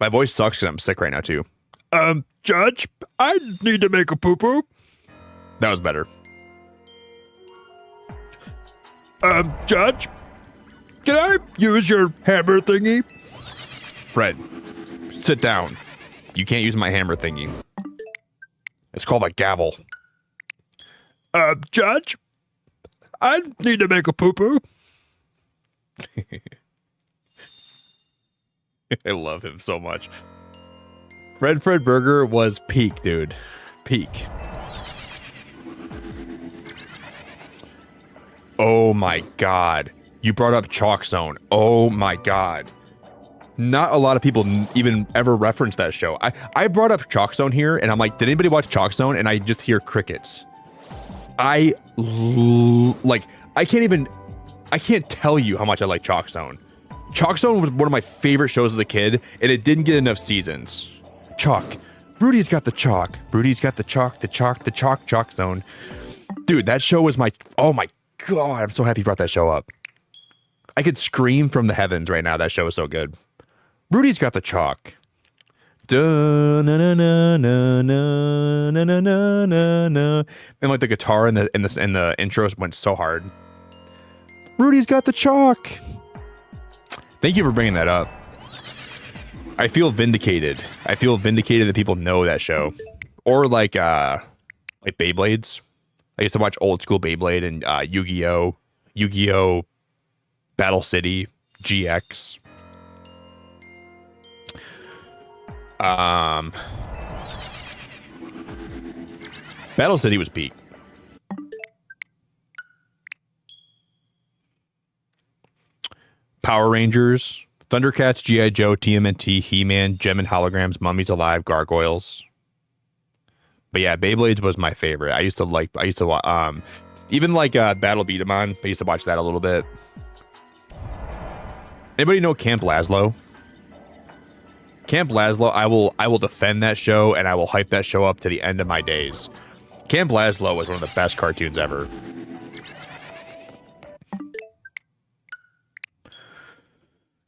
My voice sucks because I'm sick right now too. Judge, I need to make a poo-poo. That was better. Judge, can I use your hammer thingy? Fred, sit down. You can't use my hammer thingy. It's called a gavel. Judge, I need to make a poo-poo. I love him so much. Fred Burger was peak, dude. Peak. Oh my god. You brought up Chalk Zone. Oh my god. Not a lot of people even ever reference that show. I brought up Chalk Zone here, and I'm like, did anybody watch Chalk Zone? And I just hear crickets. I can't tell you how much I like Chalk Zone. Chalk Zone was one of my favorite shows as a kid, and it didn't get enough seasons. Chalk. Rudy's got the chalk. Rudy's got the chalk zone. Dude, that show was oh my god, I'm so happy you brought that show up. I could scream from the heavens right now. That show is so good. Rudy's got the chalk. And like the guitar and the intros went so hard. Rudy's got the chalk. Thank you for bringing that up. I feel vindicated. I feel vindicated that people know that show. Or like Beyblades. I used to watch old school Beyblade and Yu-Gi-Oh, Battle City, GX. Battle City was peak. Power Rangers, Thundercats, G.I. Joe, TMNT, He-Man, Gem and Holograms, Mummies Alive, Gargoyles. But yeah, Beyblades was my favorite. I used to watch, even like Battle Beat 'em On. I used to watch that a little bit. Anybody know Camp Lazlo? Camp Lazlo, I will defend that show, and I will hype that show up to the end of my days. Camp Lazlo was one of the best cartoons ever.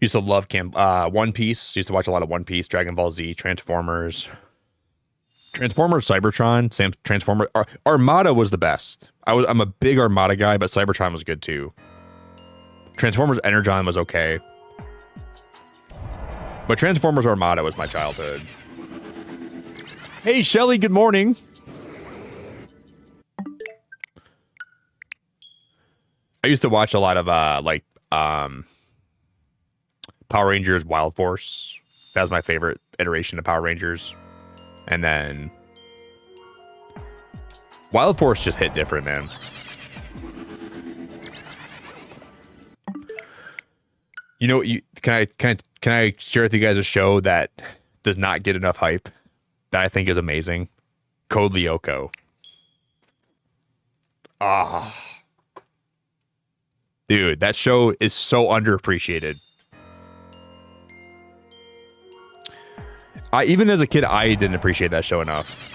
Used to love One Piece. Used to watch a lot of One Piece, Dragon Ball Z, Transformers, Cybertron, Transformer. Armada was the best. I'm a big Armada guy, but Cybertron was good too. Transformers Energon was okay. But Transformers Armada was my childhood. Hey, Shelly, good morning. I used to watch a lot of Power Rangers Wild Force. That was my favorite iteration of Power Rangers. And then Wild Force just hit different, man. You know, can I share with you guys a show that does not get enough hype that I think is amazing? Code Lyoko. Dude, that show is so underappreciated. Even as a kid, I didn't appreciate that show enough.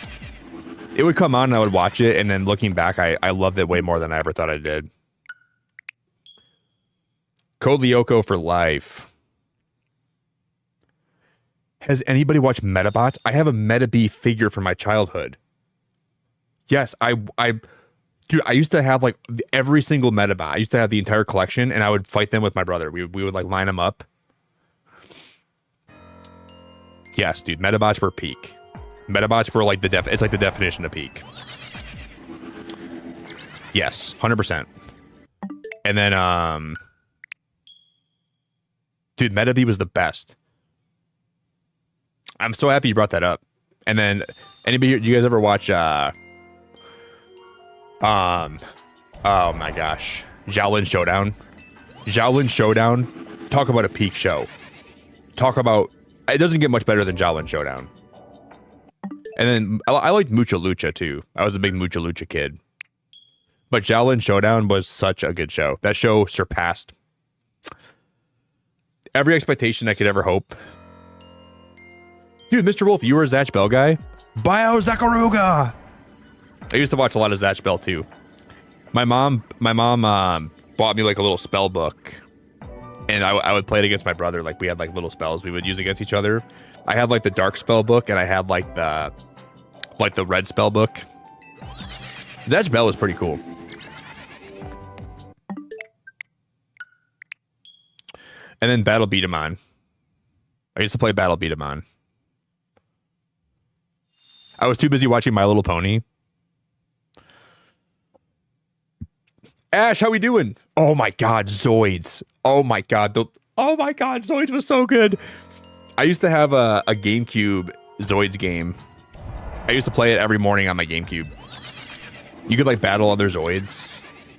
It would come on and I would watch it, and then looking back, I loved it way more than I ever thought I did. Code Lyoko for life. Has anybody watched Metabots? I have a Metabee figure from my childhood. Yes, dude, I used to have like every single Metabot. I used to have the entire collection, and I would fight them with my brother. We would like line them up. Yes, dude, Metabots were peak. Metabots were like it's like the definition of peak. Yes, 100%. And then dude, Metabee was the best. I'm so happy you brought that up. And then anybody, do you guys ever watch oh my gosh, Xiaolin Showdown? Xiaolin Showdown, talk about a peak show. It doesn't get much better than Xiaolin Showdown. And then I liked Mucha Lucha too. I was a big Mucha Lucha kid. But Xiaolin Showdown was such a good show. That show surpassed every expectation I could ever hope. Dude, Mr. Wolf, you were a Zatch Bell guy? Bio Zakaruga! I used to watch a lot of Zatch Bell too. My mom bought me like a little spell book. And I would play it against my brother. Like we had like little spells we would use against each other. I had like the dark spell book, and I had like the red spell book. Zedge Bell was pretty cool. And then Battle Beat 'em On. I used to play Battle Beat 'em On. I was too busy watching My Little Pony. Ash, how we doing? Oh my god, Zoids. Oh my god. Oh my god, Zoids was so good. I used to have a GameCube Zoids game. I used to play it every morning on my GameCube. You could like battle other Zoids.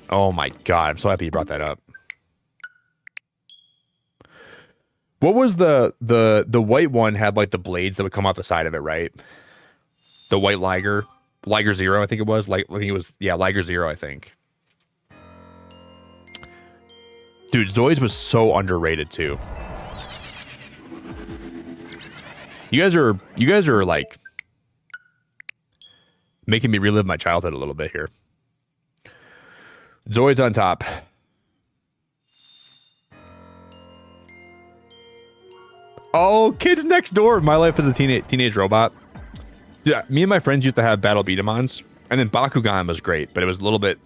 Oh my god, I'm so happy you brought that up. What was the white one had like the blades that would come off the side of it, right? The white Liger. Liger Zero, I think it was. Liger Zero, I think. Dude, Zoids was so underrated too. You guys are like making me relive my childhood a little bit here. Zoids on top. Oh, Kids Next Door. My Life as a Teenage Robot. Yeah, me and my friends used to have Battle Beat 'em Ons, and then Bakugan was great, but it was a little bit.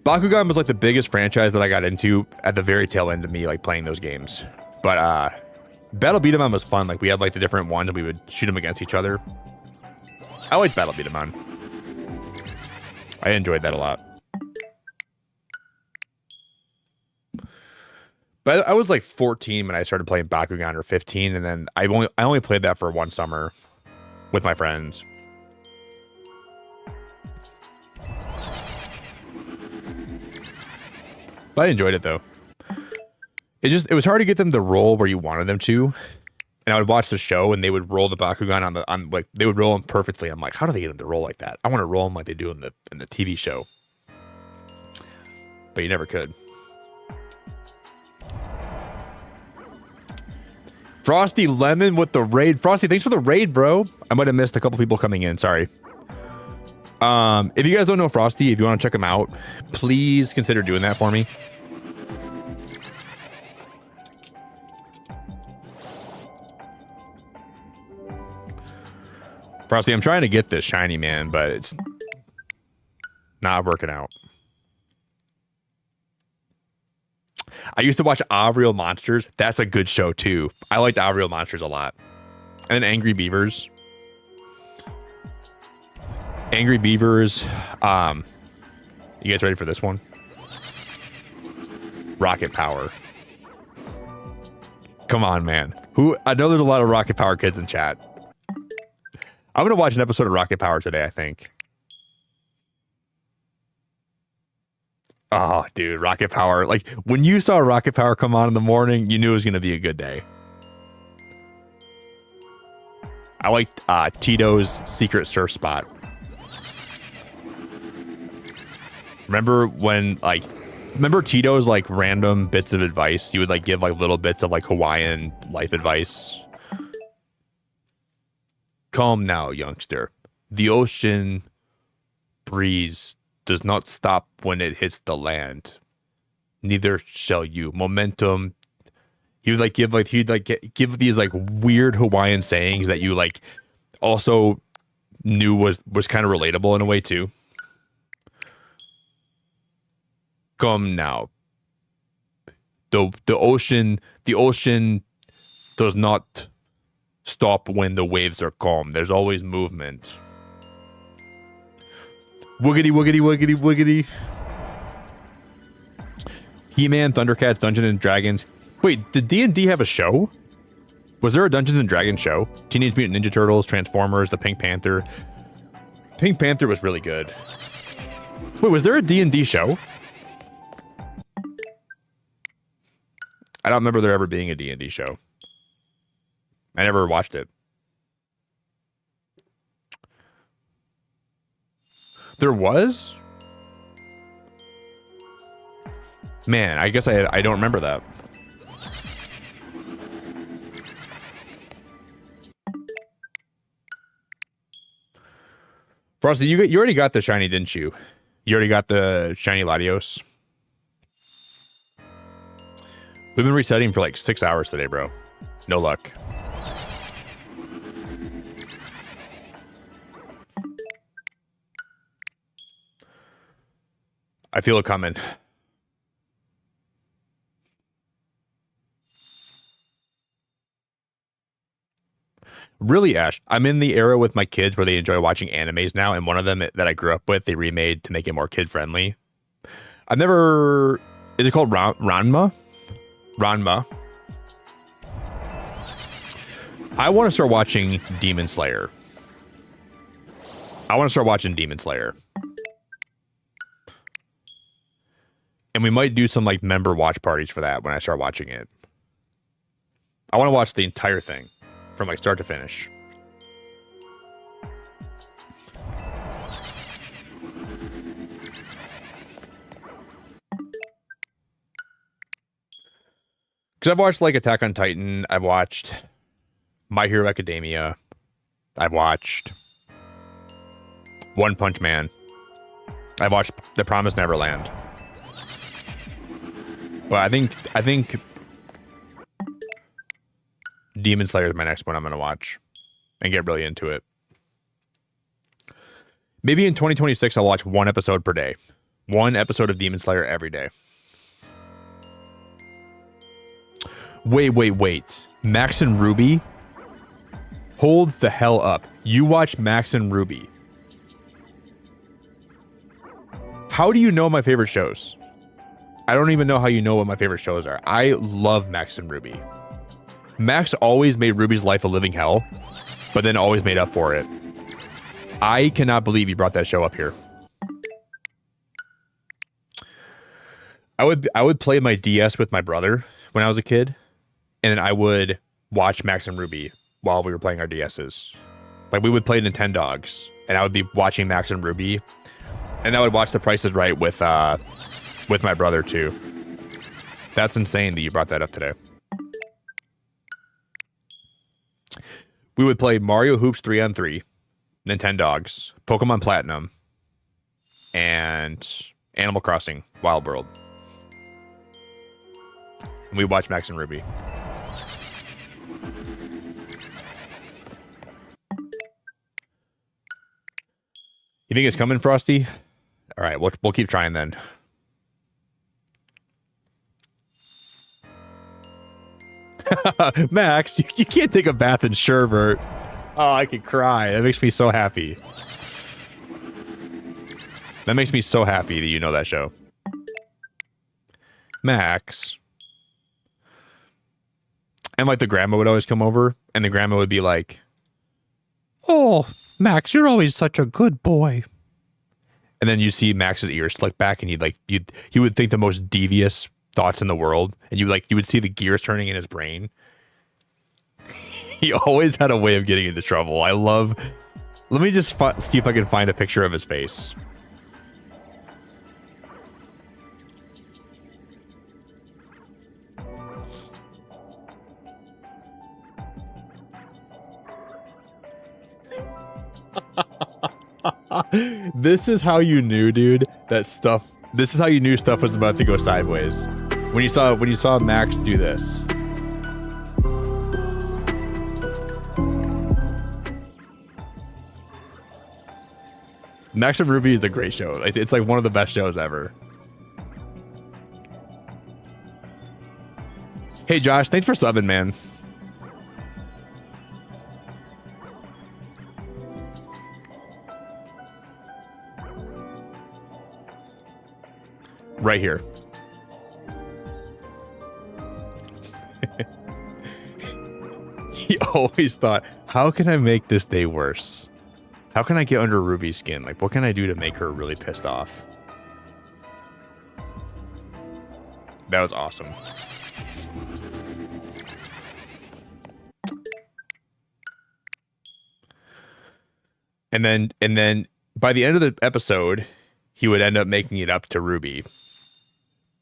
Bakugan was like the biggest franchise that I got into at the very tail end of me like playing those games. But Battle Beat 'em On was fun. Like we had like the different ones and we would shoot them against each other. I liked Battle Beat 'em On. I enjoyed that a lot. But I was like 14 when I started playing Bakugan, or 15, and then I only played that for one summer with my friends. But I enjoyed it though. It was hard to get them to roll where you wanted them to. And I would watch the show and they would roll the Bakugan on like they would roll them perfectly. I'm like, how do they get them to roll like that? I want to roll them like they do in the TV show. But you never could. Frosty Lemon with the raid. Frosty, thanks for the raid, bro. I might have missed a couple people coming in. Sorry. If you guys don't know Frosty, if you want to check him out, please consider doing that for me. Frosty, I'm trying to get this shiny, man, but it's not working out. I used to watch Real Monsters. That's a good show too. I liked Real Monsters a lot. And Angry Beavers. Angry Beavers. You guys ready for this one? Rocket Power. Come on, man. I know there's a lot of Rocket Power kids in chat. I'm gonna watch an episode of Rocket Power today, I think. Oh, dude, Rocket Power. Like, when you saw Rocket Power come on in the morning, you knew it was going to be a good day. I liked Tito's Secret Surf Spot. Remember Tito's, like, random bits of advice? He would, like, give, like, little bits of, like, Hawaiian life advice. Calm now, youngster. The ocean breeze does not stop when it hits the land. Neither shall you. Momentum. He would give these like weird Hawaiian sayings that you like also knew was kind of relatable in a way too. Come now. The ocean does not stop when the waves are calm. There's always movement. Woogity, woogity, woogity, woogity. He-Man, Thundercats, Dungeons and Dragons. Wait, did D&D have a show? Was there a Dungeons and Dragons show? Teenage Mutant Ninja Turtles, Transformers, the Pink Panther. Pink Panther was really good. Wait, was there a D&D show? I don't remember there ever being a D&D show. I never watched it. There was? Man, I guess I don't remember that. Frosty, you already got the shiny, didn't you? You already got the shiny Latios. We've been resetting for like 6 hours today, bro. No luck. I feel it coming. Really, Ash, I'm in the era with my kids where they enjoy watching animes now, and one of them that I grew up with, they remade to make it more kid-friendly. I've never... Is it called Ranma? Ranma. I want to start watching Demon Slayer. And we might do some like member watch parties for that when I start watching it. I want to watch the entire thing from like start to finish. Because I've watched like Attack on Titan, I've watched My Hero Academia, I've watched One Punch Man, I've watched The Promised Neverland. But I think Demon Slayer is my next one I'm going to watch and get really into it. Maybe in 2026 I'll watch one episode per day. One episode of Demon Slayer every day. Wait. Max and Ruby? Hold the hell up. You watch Max and Ruby. How do you know my favorite shows? I don't even know how you know what my favorite shows are. I love Max and Ruby. Max always made Ruby's life a living hell, but then always made up for it. I cannot believe you brought that show up here. I would play my DS with my brother when I was a kid, and then I would watch Max and Ruby while we were playing our DSs. Like we would play Nintendogs, and I would be watching Max and Ruby, and I would watch The Price is Right with my brother too. That's insane that you brought that up today. We would play Mario Hoops 3-on-3, Nintendogs, Pokemon Platinum, and Animal Crossing Wild World. And we watch Max and Ruby. You think it's coming, Frosty? All right, we'll keep trying then. Max, you can't take a bath in sherbet. Oh, I could cry. That makes me so happy. That makes me so happy that you know that show. Max. And like the grandma would always come over, and the grandma would be like, "Oh, Max, you're always such a good boy." And then you see Max's ears slick back, and he would think the most devious thoughts in the world, and you would see the gears turning in his brain. He always had a way of getting into trouble. Let me just see if I can find a picture of his face. This is how you knew, dude, this is how you knew stuff was about to go sideways. When you saw Max do this. Max and Ruby is a great show. It's like one of the best shows ever. Hey Josh, thanks for subbing, man. Right here. He always thought, how can I make this day worse? How can I get under Ruby's skin? Like, what can I do to make her really pissed off? That was awesome. And then by the end of the episode, he would end up making it up to Ruby.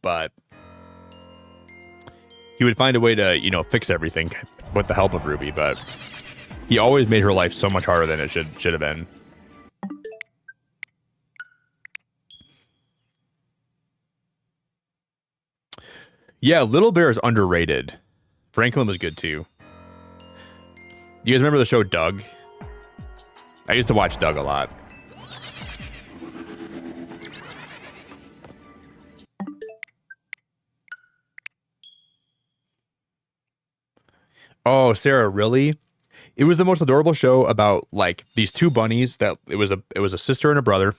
But he would find a way to, fix everything with the help of Ruby, but he always made her life so much harder than it should have been. Yeah, Little Bear is underrated. Franklin was good too. You guys remember the show Doug? I used to watch Doug a lot. Oh, Sarah, really? It was the most adorable show about like these two bunnies that it was a sister and a brother.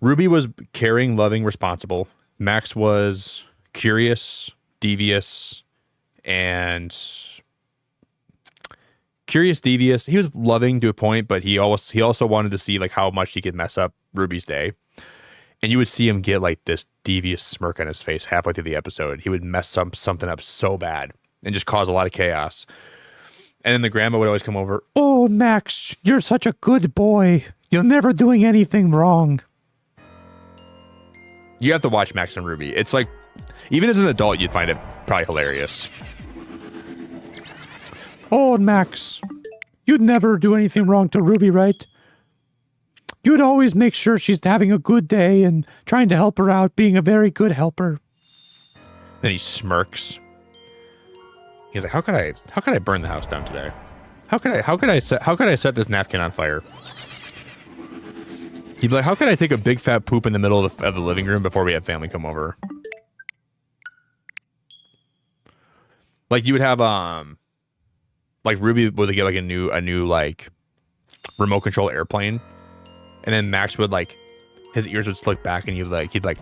Ruby was caring, loving, responsible. Max was curious, devious, and devious. He was loving to a point, but he also wanted to see like how much he could mess up Ruby's day. And you would see him get like this devious smirk on his face halfway through the episode. He would mess something up so bad and just cause a lot of chaos. And then the grandma would always come over. Oh, Max, you're such a good boy. You're never doing anything wrong. You have to watch Max and Ruby. It's like, even as an adult, you'd find it probably hilarious. Oh, Max, you'd never do anything wrong to Ruby, right? You'd always make sure she's having a good day and trying to help her out, being a very good helper. Then he smirks. He's like, how could I burn the house down today? How could I set this napkin on fire? He'd be like, how could I take a big fat poop in the middle of the living room before we have family come over? Like you would have like Ruby would get like a new like remote control airplane, and then Max would like his ears would slick back, and he'd like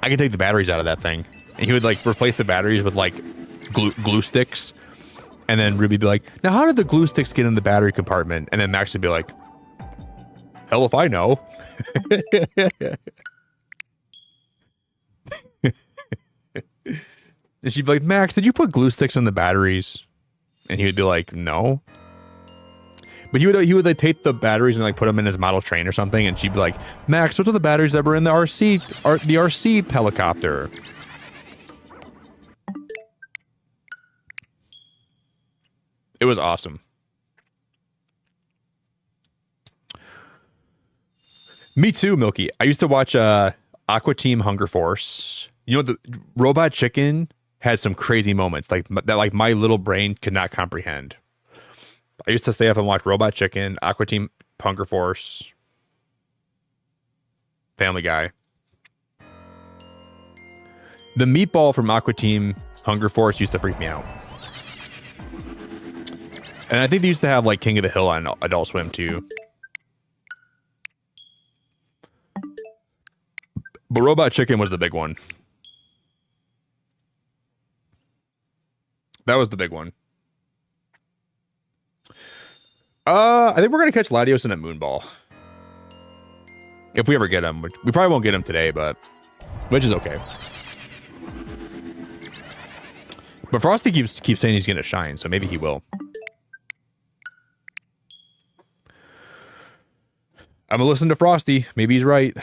I can take the batteries out of that thing, and he would like replace the batteries with like glue sticks, and then Ruby'd be like, now how did the glue sticks get in the battery compartment? And then Max would be like, hell if I know. And she'd be like, Max, did you put glue sticks in the batteries? And he would be like, no. But he would like take the batteries and like put them in his model train or something, and she'd be like, Max, what are the batteries that were in the RC helicopter? It was awesome. Me too, Milky. I used to watch Aqua Team Hunger Force. You know, the Robot Chicken had some crazy moments like that, like my little brain could not comprehend. I used to stay up and watch Robot Chicken, Aqua Team Hunger Force, Family Guy. The meatball from Aqua Team Hunger Force used to freak me out. And I think they used to have like King of the Hill on Adult Swim too. But Robot Chicken was the big one. That was the big one. I think we're gonna catch Latios in a Moonball. If we ever get him, which we probably won't get him today, which is okay. But Frosty keeps saying he's gonna shine, so maybe he will. I'm gonna listen to Frosty. Maybe he's right.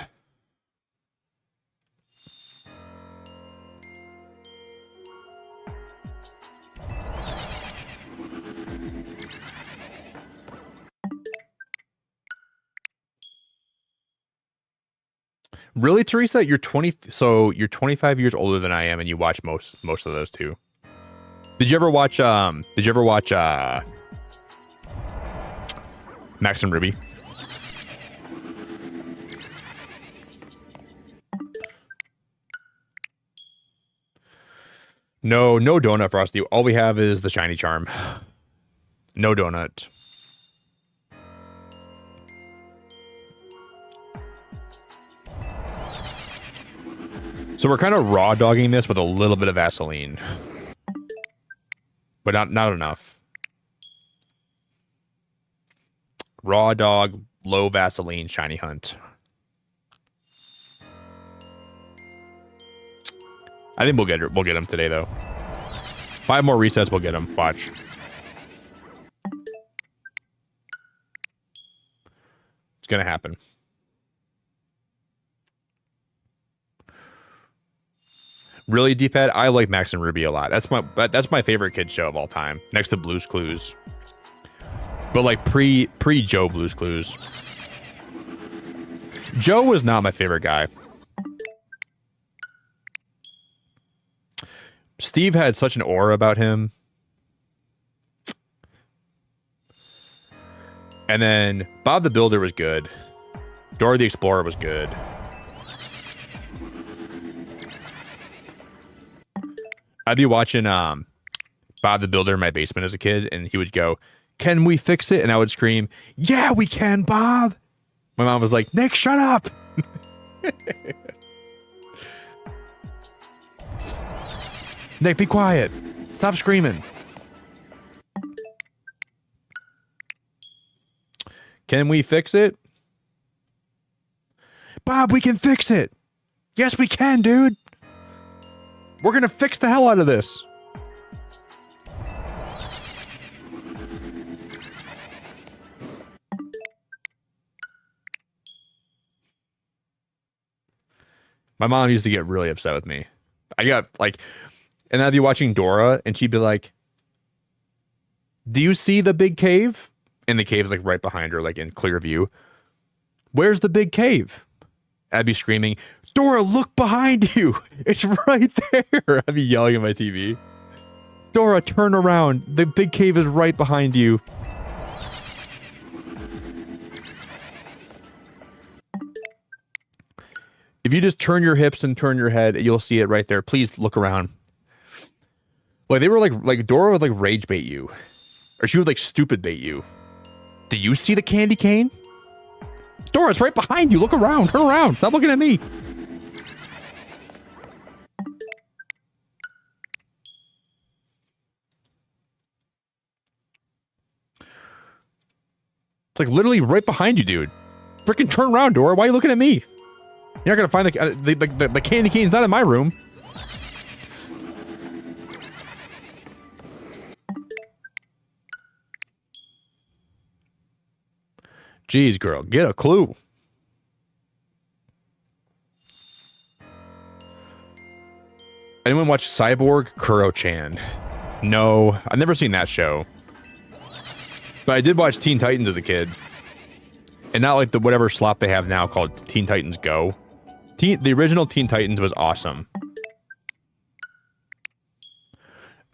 Really, Teresa? You're 25 years older than I am, and you watch most of those too. Did you ever watch Max and Ruby? No donut, Frosty. All we have is the shiny charm. No donut. So we're kind of raw dogging this with a little bit of Vaseline. But not enough. Raw dog, low Vaseline, shiny hunt. I think we'll get him today though. 5 more resets, we'll get him. Watch. It's gonna happen. Really, D-pad? I like Max and Ruby a lot. That's my favorite kid show of all time, next to Blue's Clues. But like pre Joe Blue's Clues. Joe was not my favorite guy. Steve had such an aura about him. And then Bob the Builder was good. Dora the Explorer was good. I'd be watching Bob Bob the Builder in my basement as a kid, and he would go, "Can we fix it?" And I would scream, "Yeah, we can, Bob." My mom was like, "Nick, shut up." Nick, be quiet. Stop screaming. Can we fix it? Bob, we can fix it. Yes, we can, dude. We're going to fix the hell out of this. My mom used to get really upset with me. I got like, and I'd be watching Dora and she'd be like, "Do you see the big cave?" And the cave's like right behind her, like in clear view. "Where's the big cave?" I'd be screaming, "Dora, look behind you. It's right there." I'd be yelling at my TV. "Dora, turn around. The big cave is right behind you." If you just turn your hips and turn your head, you'll see it right there. Please look around. Like they were like Dora would like rage bait you. Or she would like stupid bait you. "Do you see the candy cane? Dora, it's right behind you. Look around. Turn around. Stop looking at me." It's like literally right behind you, dude. Freaking turn around, Dora. Why are you looking at me? You're not gonna find the candy cane's not in my room. Jeez, girl, get a clue. Anyone watch Cyborg Kuro-chan? No, I've never seen that show. But I did watch Teen Titans as a kid. And not like the whatever slop they have now called Teen Titans Go. The original Teen Titans was awesome.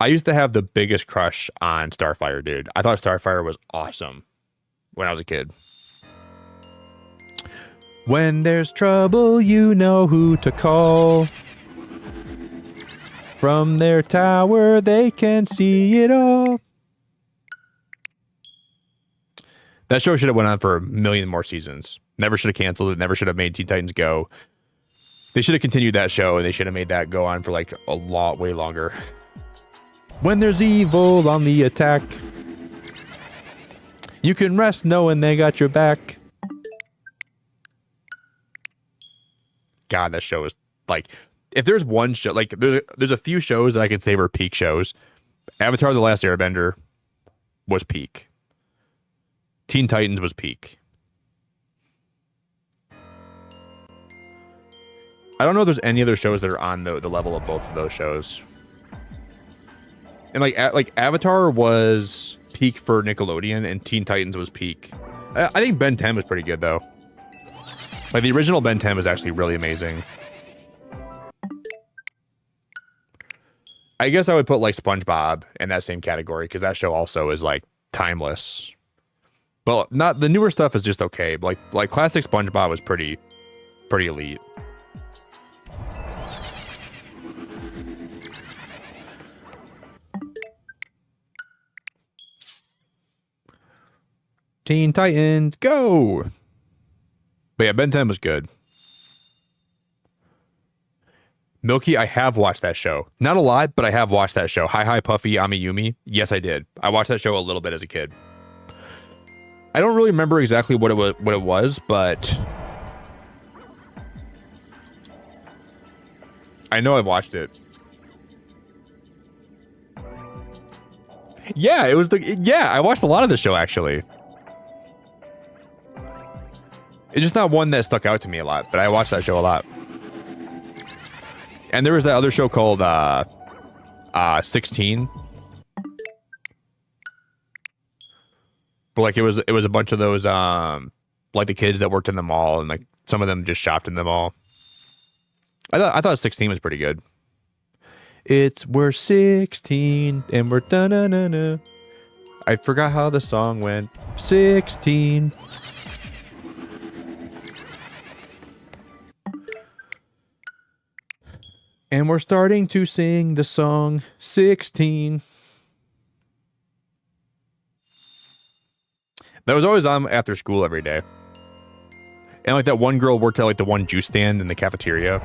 I used to have the biggest crush on Starfire, dude. I thought Starfire was awesome when I was a kid. When there's trouble, you know who to call. From their tower, they can see it all. That show should have went on for a million more seasons. Never should have canceled it. Never should have made Teen Titans Go. They should have continued that show, and they should have made that go on for like a lot, way longer. When there's evil on the attack, you can rest knowing they got your back. God, that show is like, if there's one show, like there's a few shows that I can say were peak shows. Avatar: The Last Airbender was peak. Teen Titans was peak. I don't know if there's any other shows that are on the level of both of those shows. And like Avatar was peak for Nickelodeon, and Teen Titans was peak. I think Ben 10 was pretty good though. Like the original Ben 10 was actually really amazing. I guess I would put like SpongeBob in that same category because that show also is like timeless. But not the newer stuff is just okay. Like classic SpongeBob was pretty elite. Teen Titans, go! But yeah, Ben 10 was good. Milky, I have watched that show. Not a lot, but I have watched that show. Hi Hi Puffy Amiyumi. Yes, I did. I watched that show a little bit as a kid. I don't really remember exactly what it was, but I know I watched it. Yeah, it was I watched a lot of the show actually. It's just not one that stuck out to me a lot, but I watched that show a lot. And there was that other show called 16. But like it was a bunch of those like the kids that worked in the mall, and like some of them just shopped in the mall. I thought 16 was pretty good. We're 16 and we're da-na-na-na. I forgot how the song went. 16. And we're starting to sing the song 16. That was always on after school every day. And like that one girl worked at like the one juice stand in the cafeteria.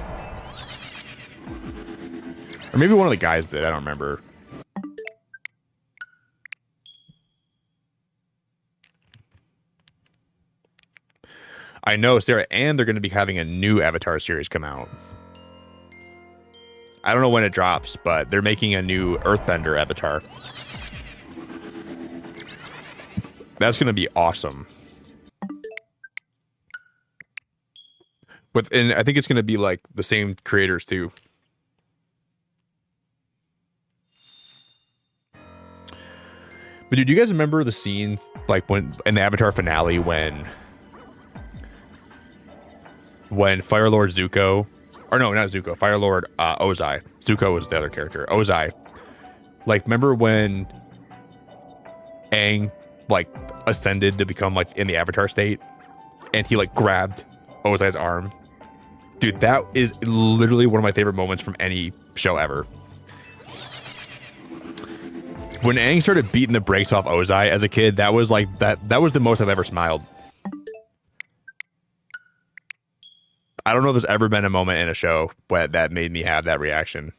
Or maybe one of the guys did, I don't remember. I know, Sarah, and they're going to be having a new Avatar series come out. I don't know when it drops, but they're making a new Earthbender Avatar. That's going to be awesome. And I think it's going to be like the same creators too. But dude, do you guys remember the scene like when in the Avatar finale when Fire Lord Zuko, or no, not Zuko, Fire Lord Ozai. Zuko was the other character. Ozai. Like, remember when Aang like ascended to become like in the Avatar state, and he like grabbed Ozai's arm? Dude, that is literally one of my favorite moments from any show ever. When Aang started beating the brakes off Ozai as a kid, that was like that was the most I've ever smiled. I don't know if there's ever been a moment in a show that made me have that reaction.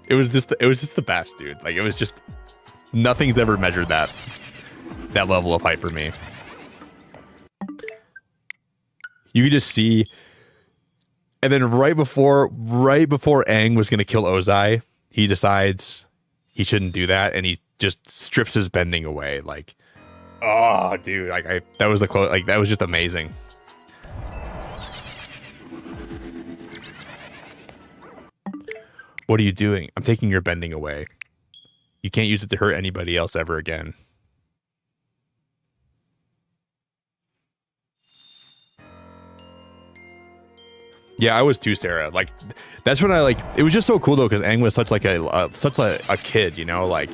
It was just the best, dude. Like, it was just nothing's ever measured that level of hype for me. You could just see, and then right before Aang was gonna kill Ozai, he decides he shouldn't do that, and he just strips his bending away. Like, oh, dude, like that was that was just amazing. What are you doing? I'm taking your bending away. You can't use it to hurt anybody else ever again. Yeah, I was too, Sarah. Like, that's when it was just so cool though, because Aang was such a kid, you know, like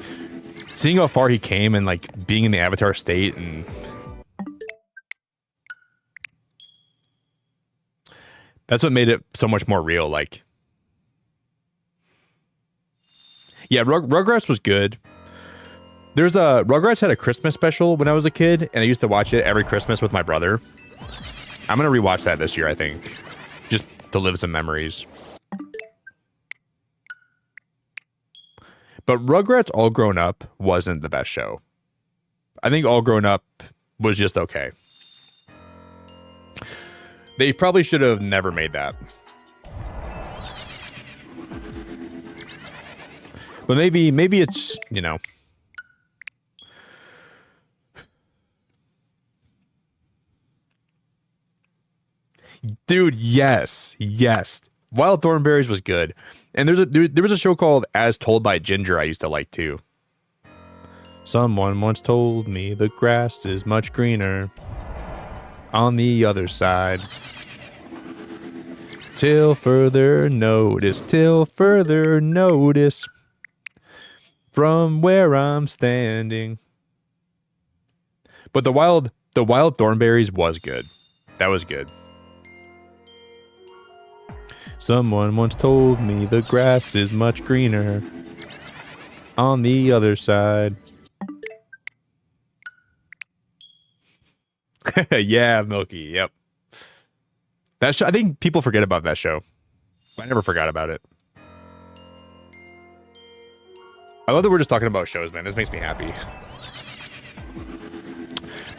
seeing how far he came and like being in the Avatar state, and that's what made it so much more real. Like, yeah, Rugrats was good. Rugrats had a Christmas special when I was a kid, and I used to watch it every Christmas with my brother. I'm gonna rewatch that this year, I think, just to live some memories. But Rugrats All Grown Up wasn't the best show. I think All Grown Up was just okay. They probably should have never made that. But maybe it's, you know. Dude, yes. Wild Thornberries was good. And there was a show called As Told by Ginger I used to like too. Someone once told me the grass is much greener on the other side. Till further notice. From where I'm standing. But the wild Thornberries was good. That was good. Someone once told me the grass is much greener on the other side. Yeah, Milky. Yep. That show, I think people forget about that show. I never forgot about it. I love that we're just talking about shows, man. This makes me happy.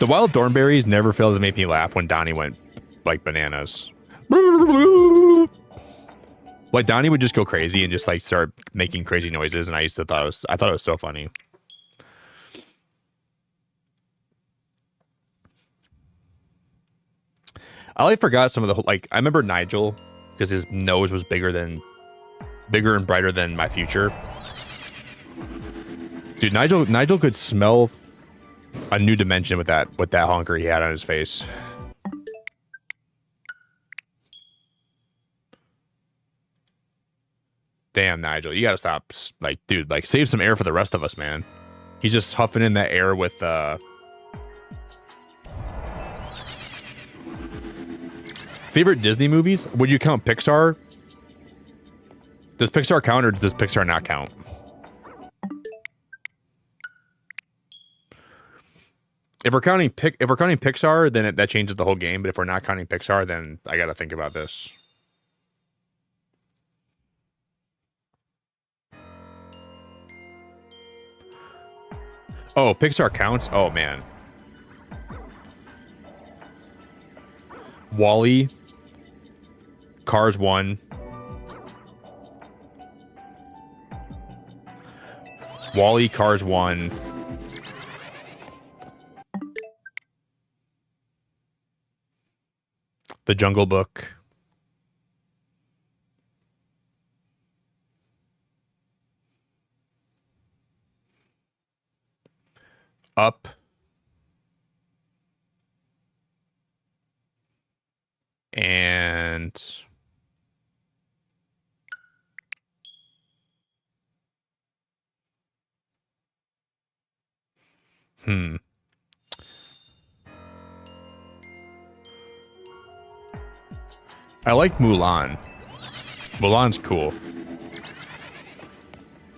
The Wild Thornberries never failed to make me laugh when Donnie went like bananas. Like, Donnie would just go crazy and just like start making crazy noises, and I thought it was so funny. I forgot some of the I remember Nigel because his nose was bigger and brighter than my future. Dude, Nigel could smell a new dimension with that honker he had on his face. Damn, Nigel, you gotta stop. Like, dude, like, save some air for the rest of us, man. He's just huffing in that air with favorite Disney movies? Would you count Pixar? Does Pixar count, or does Pixar not count? If we're counting Pixar, then that changes the whole game. But if we're not counting Pixar, then I got to think about this. Oh, Pixar counts? Oh, man. Wall-E. Cars 1. Wall-E, Cars 1. The Jungle Book. Up. And I like Mulan. Mulan's cool.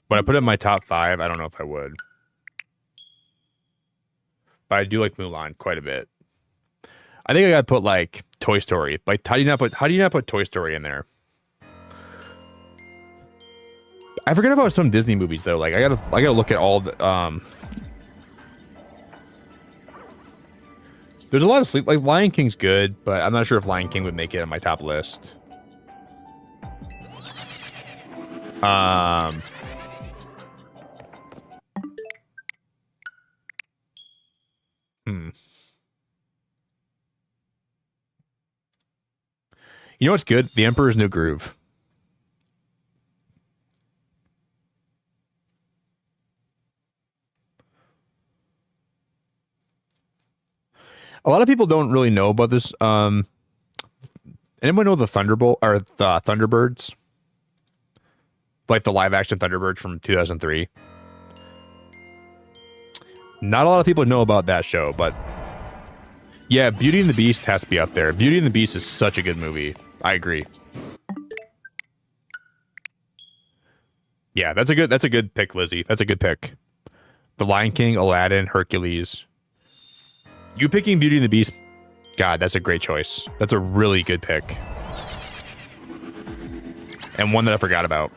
But I put it in my top 5. I don't know if I would. But I do like Mulan quite a bit. I think I gotta put like Toy Story. Like, how do you not put Toy Story in there? I forget about some Disney movies though. Like I gotta look at all the there's a lot of sleep. Like Lion King's good, but I'm not sure if Lion King would make it on my top list. You know what's good? The Emperor's New Groove. A lot of people don't really know about this. Anyone know the Thunderbolt or the Thunderbirds? Like the live action Thunderbirds from 2003. Not a lot of people know about that show, but yeah, Beauty and the Beast has to be up there. Beauty and the Beast is such a good movie. I agree. Yeah, that's a good pick, Lizzie. That's a good pick. The Lion King, Aladdin, Hercules. You picking Beauty and the Beast, God, that's a great choice. That's a really good pick. And one that I forgot about.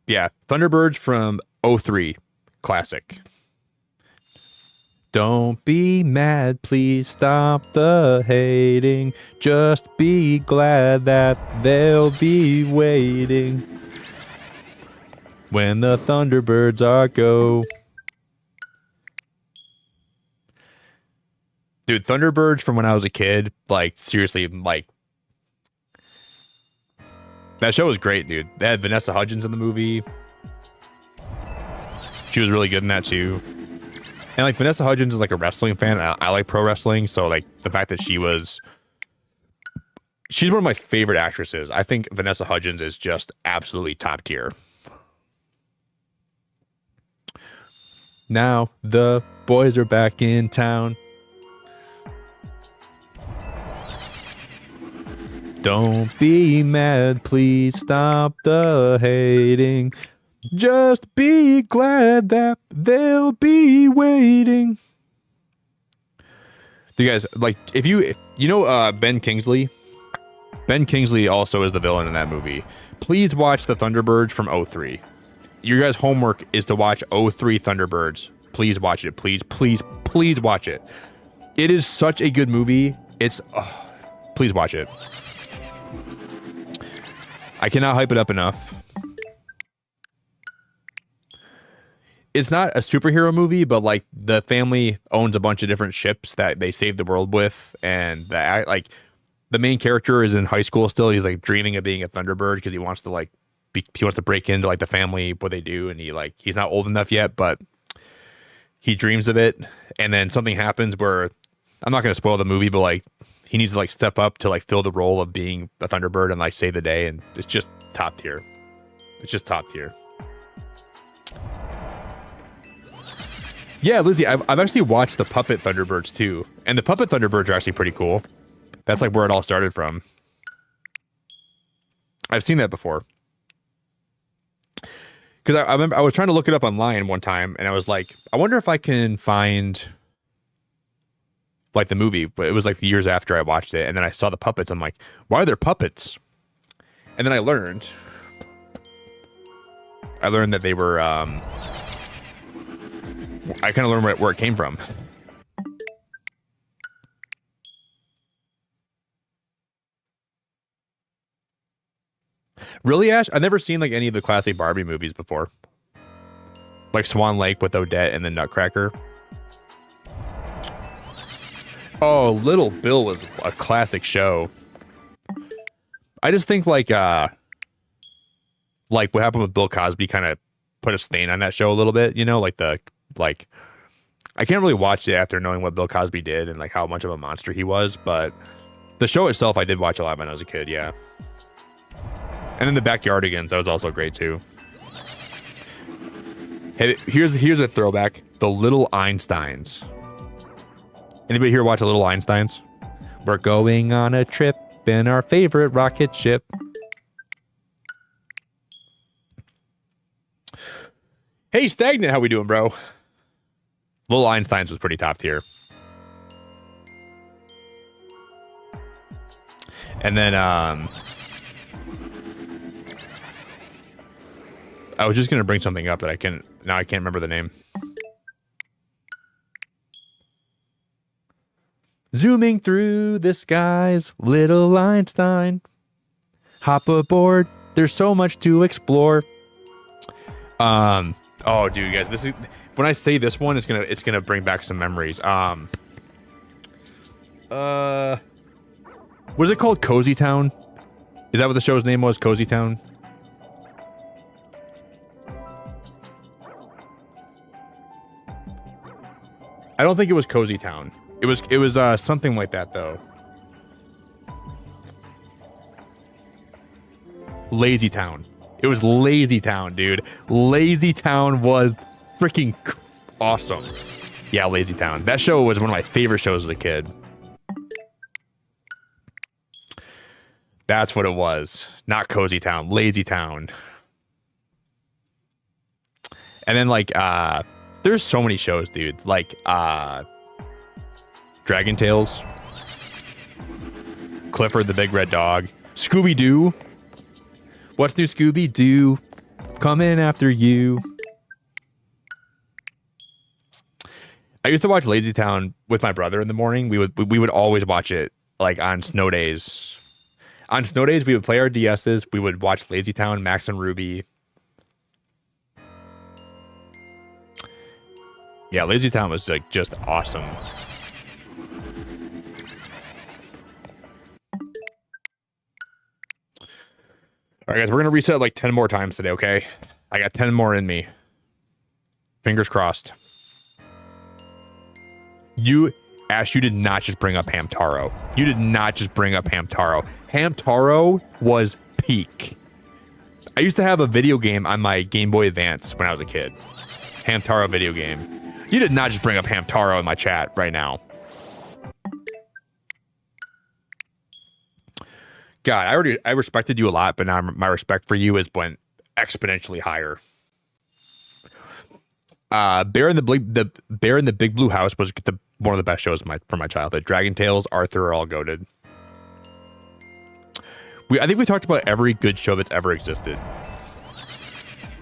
Yeah, Thunderbirds from 03. Classic. Don't be mad, please stop the hating. Just be glad that they'll be waiting when the Thunderbirds are go. Dude, Thunderbirds from when I was a kid, like seriously, like that show was great, dude. They had Vanessa Hudgens in the movie. She was really good in that too. And like Vanessa Hudgens is like a wrestling fan. I like pro wrestling, so like the fact that she's one of my favorite actresses. I think Vanessa Hudgens is just absolutely top tier. Now the boys are back in town. Don't be mad, please stop the hating. Just be glad that they'll be waiting. Do you guys like if you know Ben Kingsley? Ben Kingsley also is the villain in that movie. Please watch the Thunderbirds from 03. Your guys' homework is to watch 03 Thunderbirds. Please watch it. Please watch it. It is such a good movie. Please watch it. I cannot hype it up enough. It's not a superhero movie, but like the family owns a bunch of different ships that they save the world with, and the main character is in high school still. He's like dreaming of being a Thunderbird because he wants to he wants to break into like the family, what they do, and he's not old enough yet, but he dreams of it. And then something happens where I'm not going to spoil the movie, but like he needs to like step up to like fill the role of being a Thunderbird and like save the day, and it's just top tier. It's just top tier. Yeah, Lizzie, I've actually watched the Puppet Thunderbirds too. And the Puppet Thunderbirds are actually pretty cool. That's like where it all started from. I've seen that before. because I remember I was trying to look it up online one time, and I was like, I wonder if I can find like the movie, but it was like years after I watched it, and then I saw the puppets. I'm like, why are there puppets? And then I learned that they were. I kind of learned where it came from. Really, Ash? I've never seen like any of the classic Barbie movies before. Like Swan Lake with Odette and the Nutcracker. Oh, Little Bill was a classic show. I just think like what happened with Bill Cosby kind of put a stain on that show a little bit, you know, like I can't really watch it after knowing what Bill Cosby did and like how much of a monster he was, but the show itself I did watch a lot when I was a kid, yeah. And then the Backyardigans, that was also great too. Hey, here's a throwback. The Little Einsteins. Anybody here watch the Little Einsteins? We're going on a trip in our favorite rocket ship. Hey, Stagnant, how we doing, bro? Little Einsteins was pretty top tier. And then I was just gonna bring something up that I can't remember the name. Zooming through the skies, Little Einstein. Hop aboard. There's so much to explore. Oh, dude, guys, this is when I say this one, it's gonna bring back some memories. Was it called Cozy Town? Is that what the show's name was? Cozy Town? I don't think it was Cozy Town. It was something like that though. Lazy Town. It was Lazy Town, dude. Lazy Town was freaking awesome. Yeah, Lazy Town. That show was one of my favorite shows as a kid. That's what it was. Not Cozy Town. Lazy Town. And then like there's so many shows, dude. Like Dragon Tales, Clifford the Big Red Dog, Scooby-Doo. What's new, Scooby-Doo? Coming after you. I used to watch Lazy Town with my brother in the morning. We would always watch it like on snow days. On snow days, we would play our DSs. We would watch Lazy Town, Max and Ruby. Yeah, Lazy Town was like just awesome. All right, guys, we're gonna reset like 10 more times today, okay? I got 10 more in me. Fingers crossed. Ash, you did not just bring up Hamtaro. You did not just bring up Hamtaro. Hamtaro was peak. I used to have a video game on my Game Boy Advance when I was a kid. Hamtaro video game. You did not just bring up Hamtaro in my chat right now. God, I respected you a lot, but now my respect for you has went exponentially higher. Bear in the Big Blue House was one of the best shows from my childhood. Dragon Tales, Arthur are all goated. I think we talked about every good show that's ever existed.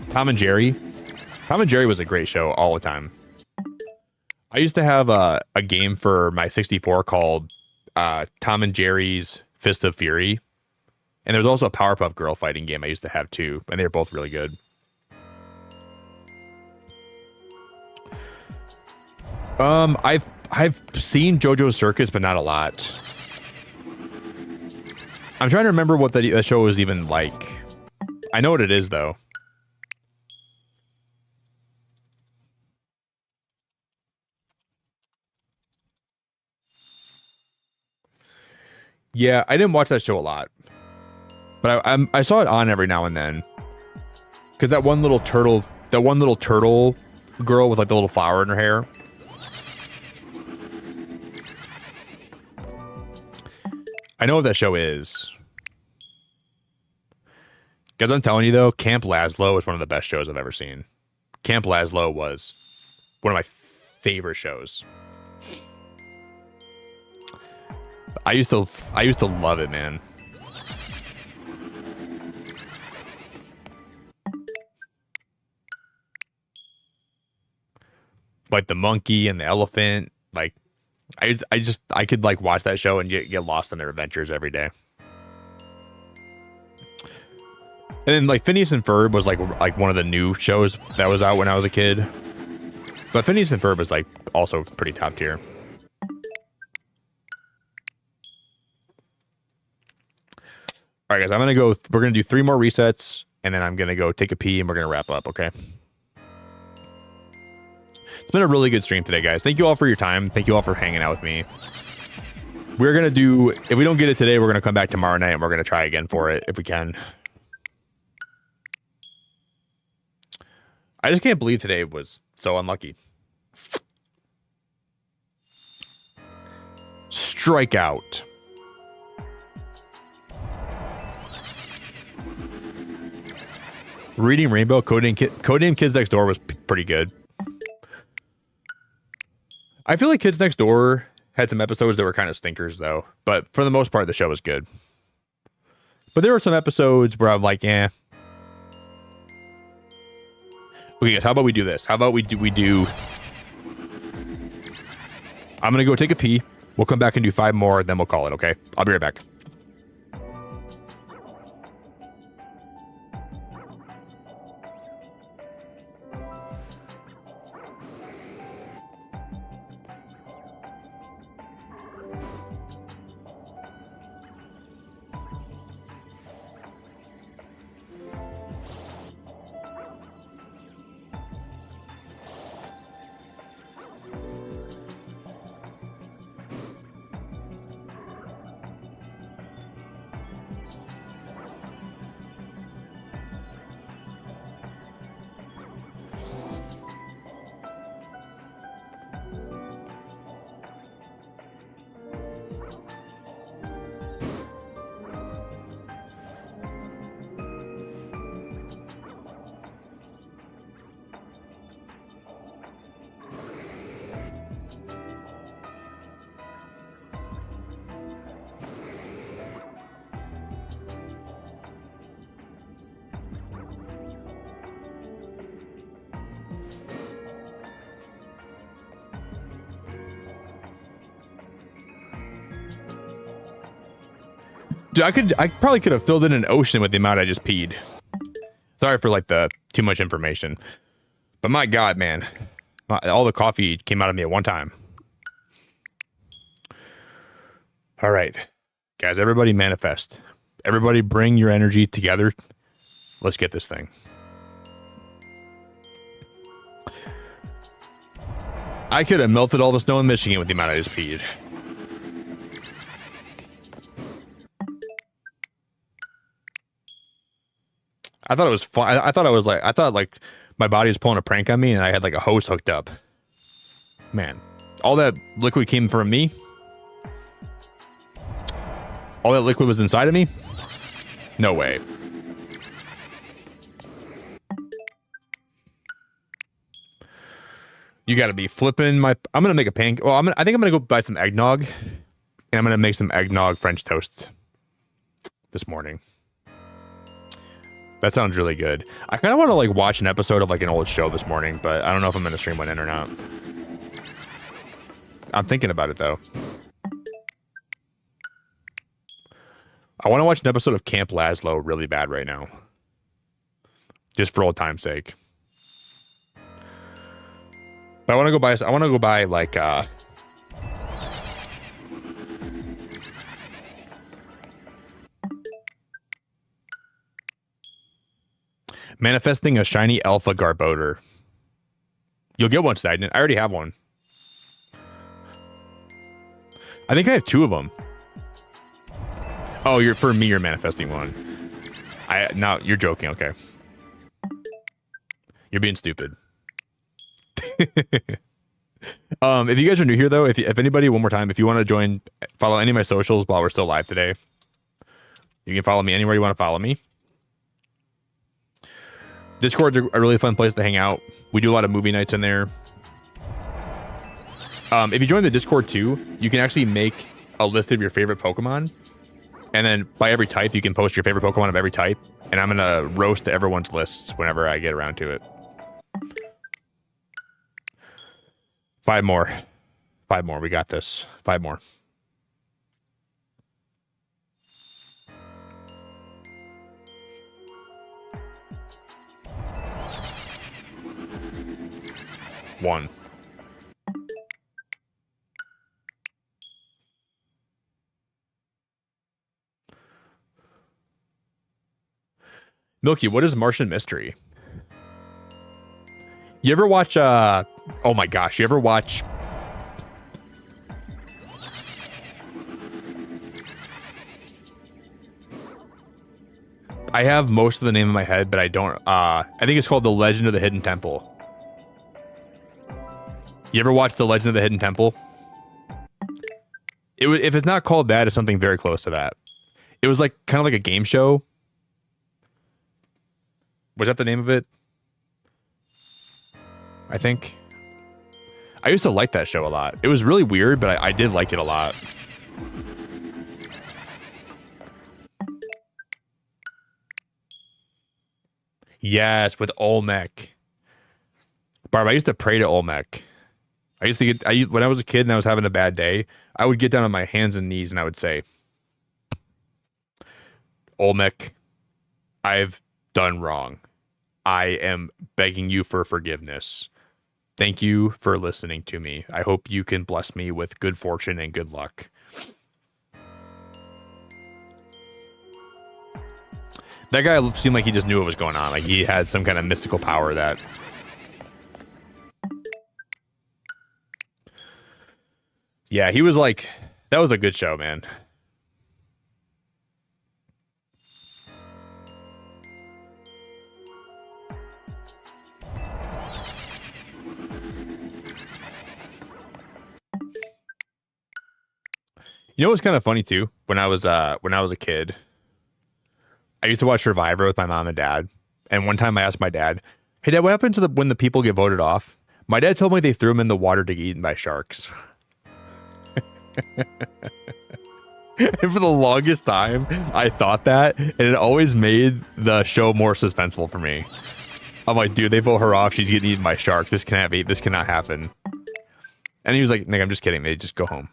Tom and Jerry. Tom and Jerry was a great show all the time. I used to have a game for my 64 called Tom and Jerry's Fist of Fury. And there was also a Powerpuff Girl fighting game I used to have too, and they were both really good. I've seen JoJo's Circus, but not a lot. I'm trying to remember what the show was even like. I know what it is though. Yeah, I didn't watch that show a lot. But I saw it on every now and then. Because that one little turtle girl with like the little flower in her hair. I know what that show is. Guys, I'm telling you though, Camp Lazlo is one of the best shows I've ever seen. Camp Lazlo was one of my favorite shows. I used to love it, man. Like the monkey and the elephant, like I could like watch that show and get lost in their adventures every day. And then like Phineas and Ferb was like one of the new shows that was out when I was a kid. But Phineas and Ferb was like also pretty top tier. All right, guys, we're gonna do 3 more resets, and then I'm gonna go take a pee, and we're gonna wrap up. Okay. It's been a really good stream today, guys. Thank you all for your time. Thank you all for hanging out with me. We're gonna do, if we don't get it today, we're gonna come back tomorrow night, and we're gonna try again for it if we can. I just can't believe today was so unlucky. Strikeout. Reading Rainbow, Codename Kids Next Door was pretty good. I feel like Kids Next Door had some episodes that were kind of stinkers, though. But for the most part, the show was good. But there were some episodes where I'm like, eh. Okay, guys, how about we do this? How about we do... I'm going to go take a pee. We'll come back and do 5 more, then we'll call it, okay? I'll be right back. Dude, I probably could have filled in an ocean with the amount I just peed. Sorry for like the too much information, but my God, man, all the coffee came out of me at one time. All right, guys, everybody manifest. Everybody bring your energy together. Let's get this thing. I could have melted all the snow in Michigan with the amount I just peed. I thought it was fun. I thought like my body was pulling a prank on me and I had like a hose hooked up. Man, all that liquid came from me. All that liquid was inside of me? No way. You got to be flipping my... I'm going to make a pancake. Well, I think I'm going to go buy some eggnog. And I'm going to make some eggnog French toast this morning. That sounds really good. I kind of want to like watch an episode of like an old show this morning, but I don't know if I'm going to stream one in or not. I'm thinking about it though. I want to watch an episode of Camp Lazlo really bad right now. Just for old time's sake. But I want to go buy like manifesting a shiny alpha Garbodor. You'll get one, Stagnant. I already have one. I think I have 2 of them. Oh, you're manifesting one. Now you're joking, okay. You're being stupid. If you guys are new here though, if anybody, one more time, if you want to join, follow any of my socials while we're still live today. You can follow me anywhere you want to follow me. Discord's a really fun place to hang out. We do a lot of movie nights in there. If you join the Discord too, you can actually make a list of your favorite Pokemon. And then by every type, you can post your favorite Pokemon of every type. And I'm going to roast everyone's lists whenever I get around to it. 5 more. 5 more. We got this. 5 more. One. Milky, what is Martian Mystery? You ever watch, oh my gosh, you ever watch... I have most of the name in my head, but I don't, I think it's called The Legend of the Hidden Temple. You ever watch The Legend of the Hidden Temple? If it's not called that, it's something very close to that. It was like, kind of like a game show. Was that the name of it? I think. I used to like that show a lot. It was really weird, but I did like it a lot. Yes, with Olmec. Barb, I used to pray to Olmec. I used to get, when I was a kid and I was having a bad day, I would get down on my hands and knees and I would say, Olmec, I've done wrong. I am begging you for forgiveness. Thank you for listening to me. I hope you can bless me with good fortune and good luck. That guy seemed like he just knew what was going on. Like he had some kind of mystical power that... Yeah, he was like... That was a good show, man. You know what's kind of funny too? When I was a kid, I used to watch Survivor with my mom and dad. And one time I asked my dad, "Hey Dad, what happened to when the people get voted off?" My dad told me they threw them in the water to get eaten by sharks. And for the longest time, I thought that, and it always made the show more suspenseful for me. I'm like, dude, they vote her off. She's getting eaten by sharks. This cannot happen. And he was like, Nick, I'm just kidding, man. Just go home.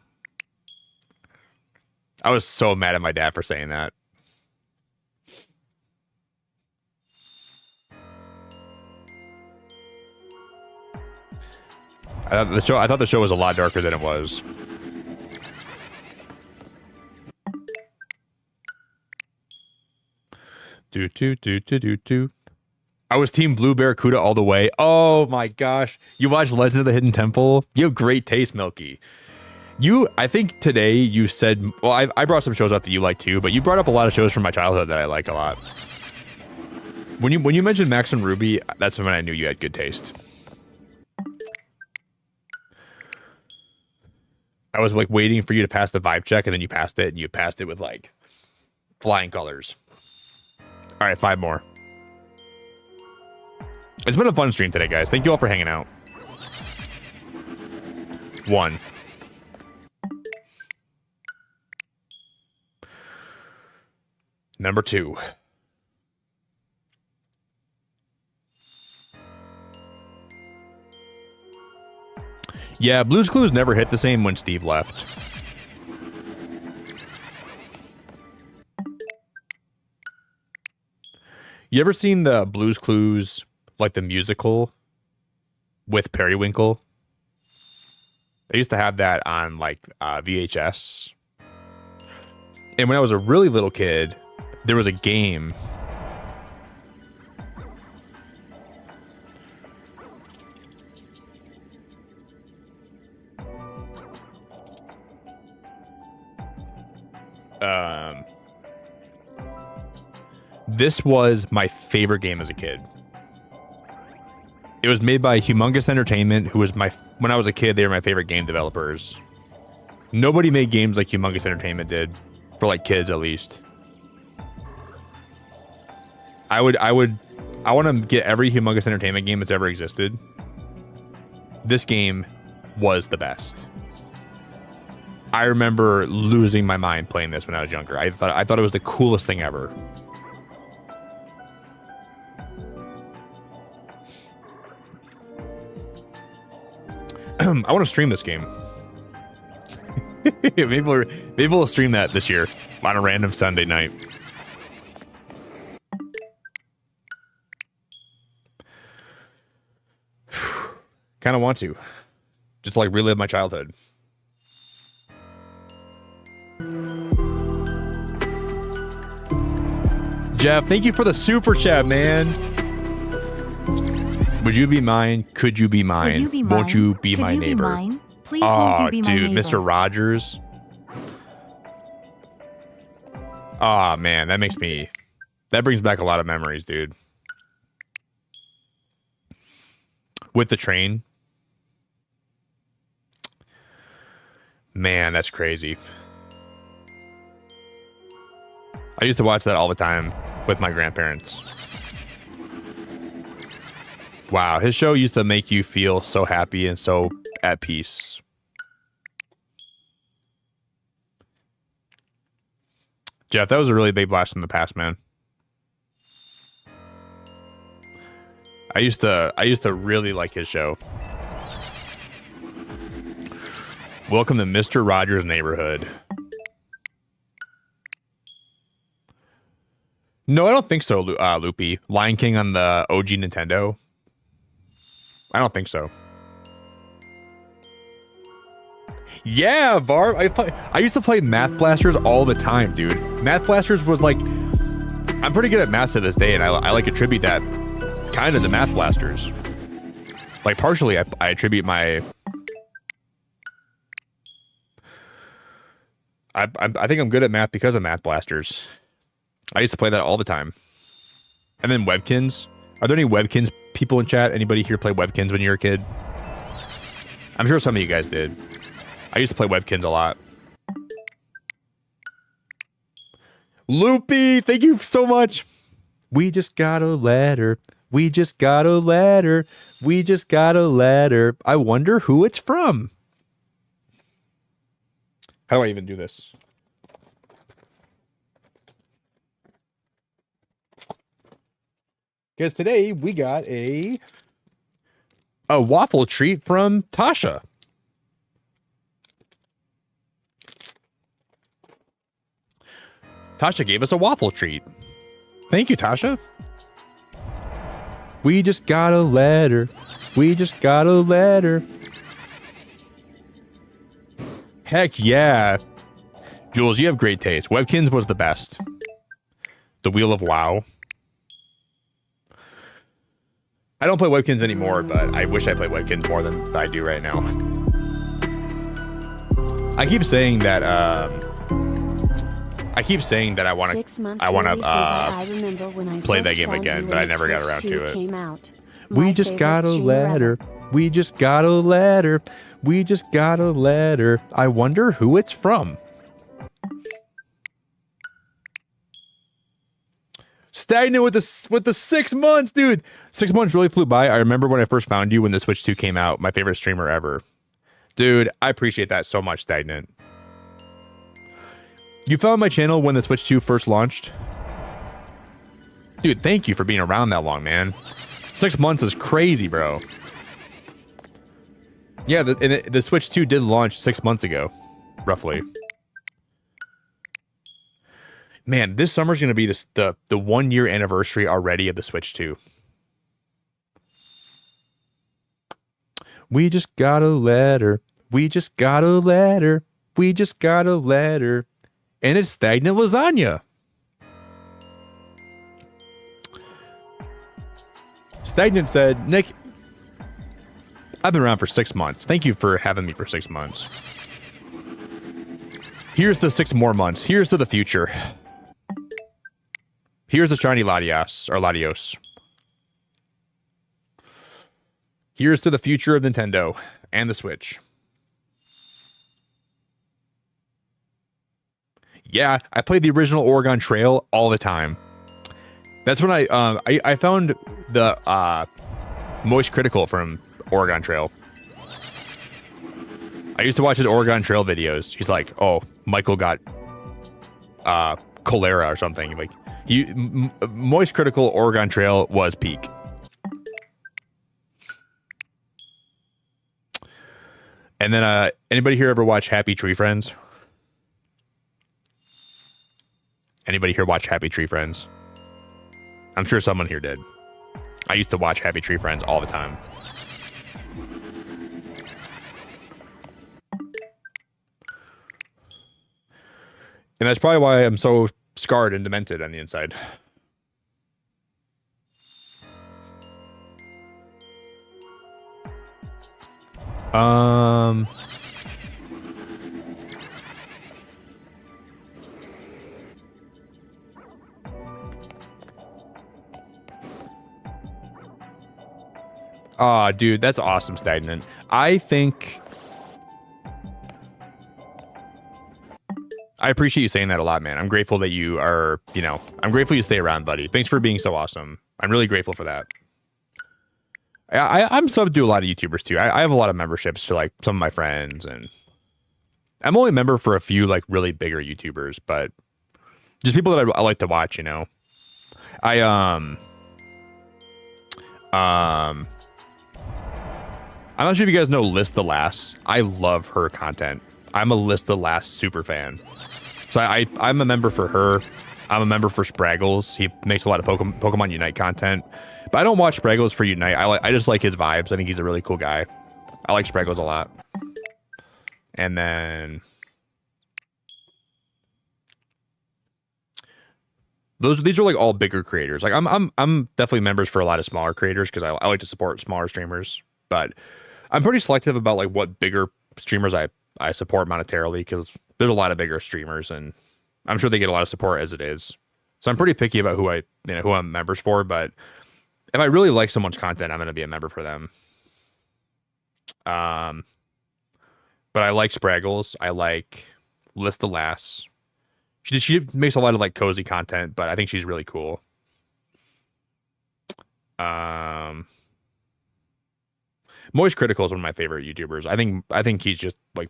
I was so mad at my dad for saying that. I thought the show was a lot darker than it was. I was Team Blue Barracuda all the way. Oh my gosh. You watched Legend of the Hidden Temple? You have great taste, Milky. I think today you said, well, I brought some shows up that you like too, but you brought up a lot of shows from my childhood that I like a lot. When you mentioned Max and Ruby, that's when I knew you had good taste. I was like waiting for you to pass the vibe check, and then you passed it, and you passed it with like flying colors. All right, 5 more. It's been a fun stream today, guys. Thank you all for hanging out. 1. Number 2. Yeah, Blue's Clues never hit the same when Steve left. You ever seen the Blue's Clues, like the musical, with Periwinkle? They used to have that on like VHS. And when I was a really little kid, there was a game. This was my favorite game as a kid. It was made by Humongous Entertainment, who was when I was a kid, they were my favorite game developers. Nobody made games like Humongous Entertainment did, for like kids at least. I would I want to get every humongous entertainment game that's ever existed. This game was the best. I remember losing my mind playing this when I was younger. I thought it was the coolest thing ever. I want to stream this game. maybe we'll stream that this year on a random Sunday night. Kind of want to. Just like relive my childhood. Jeff, thank you for the super chat, man. Would you be mine? Could you be mine? Won't you be my neighbor? Please won't you be my dude, neighbor? Mr. Rogers. Oh man, that brings back a lot of memories, dude. With the train. Man, that's crazy. I used to watch that all the time with my grandparents. Wow, his show used to make you feel so happy and so at peace. Jeff, that was a really big blast from the past, man. I used to really like his show. Welcome to Mr. Rogers' Neighborhood. No, I don't think so, Loopy. Lion King on the OG Nintendo. I don't think so. Yeah, Barb. I used to play Math Blasters all the time, dude. Math Blasters was like... I'm pretty good at math to this day, and I like attribute that kind of to Math Blasters. Like, partially, I attribute my... I think I'm good at math because of Math Blasters. I used to play that all the time. And then Webkins. Are there any Webkins people in chat? Anybody here play Webkins when you were a kid? I'm sure some of you guys did. I used to play Webkins a lot. Loopy, thank you so much. We just got a letter. We just got a letter. We just got a letter. I wonder who it's from. How do I even do this? Because today we got a waffle treat from Tasha. Tasha gave us a waffle treat. Thank you, Tasha. We just got a letter. We just got a letter. Heck yeah. Jules, you have great taste. Webkins was the best. The Wheel of WoW. I don't play Webkins anymore, but I wish I played Webkins more than I do right now. I keep saying that I want to play that game again, but I never got around to it. We just got a letter. We just got a letter. We just got a letter. I wonder who it's from. Stagnant with the 6 months, dude. 6 months really flew by. I remember when I first found you when the Switch 2 came out. My favorite streamer ever. Dude, I appreciate that so much, Stagnant. You found my channel when the Switch 2 first launched? Dude, thank you for being around that long, man. 6 months is crazy, bro. Yeah, the Switch 2 did launch 6 months ago, roughly. Man, this summer's going to be the 1 year anniversary already of the Switch 2. We just got a letter. We just got a letter. We just got a letter. And it's Stagnant Lasagna. Stagnant said, Nick, I've been around for 6 months. Thank you for having me for 6 months. Here's the 6 more months. Here's to the future. Here's the shiny Latias, or Latios. Here's to the future of Nintendo and the Switch. Yeah, I played the original Oregon Trail all the time. That's when I found the Moist Critical from Oregon Trail. I used to watch his Oregon Trail videos. He's like, oh, Michael got cholera or something. Like, Moist Critical Oregon Trail was peak. And then anybody here ever watch Happy Tree Friends? Anybody here watch Happy Tree Friends? I'm sure someone here did. I used to watch Happy Tree Friends all the time. And that's probably why I'm so scarred and demented on the inside. Aw, dude, that's awesome, Stagnant. I appreciate you saying that a lot, man. I'm grateful that you are, I'm grateful you stay around, buddy. Thanks for being so awesome. I'm really grateful for that. I'm subbed to a lot of YouTubers too. I have a lot of memberships to like some of my friends, and I'm only a member for a few like really bigger YouTubers, but just people that I like to watch, I'm not sure if you guys know List the Lass. I love her content. I'm a List the Lass super fan. So I'm a member for her. I'm a member for Spraggles. He makes a lot of Pokemon Unite content. But I don't watch Spraggles for Unite. I just like his vibes. I think he's a really cool guy. I like Spraggles a lot. And then these are like all bigger creators. Like I'm definitely members for a lot of smaller creators because I like to support smaller streamers. But I'm pretty selective about like what bigger streamers I support monetarily, because there's a lot of bigger streamers and I'm sure they get a lot of support as it is. So I'm pretty picky about who I'm members for, but if I really like someone's content, I'm going to be a member for them. But I like Spraggles. I like List the Lass. She makes a lot of like cozy content, but I think she's really cool. Moist Critical is one of my favorite YouTubers. I think he's just like,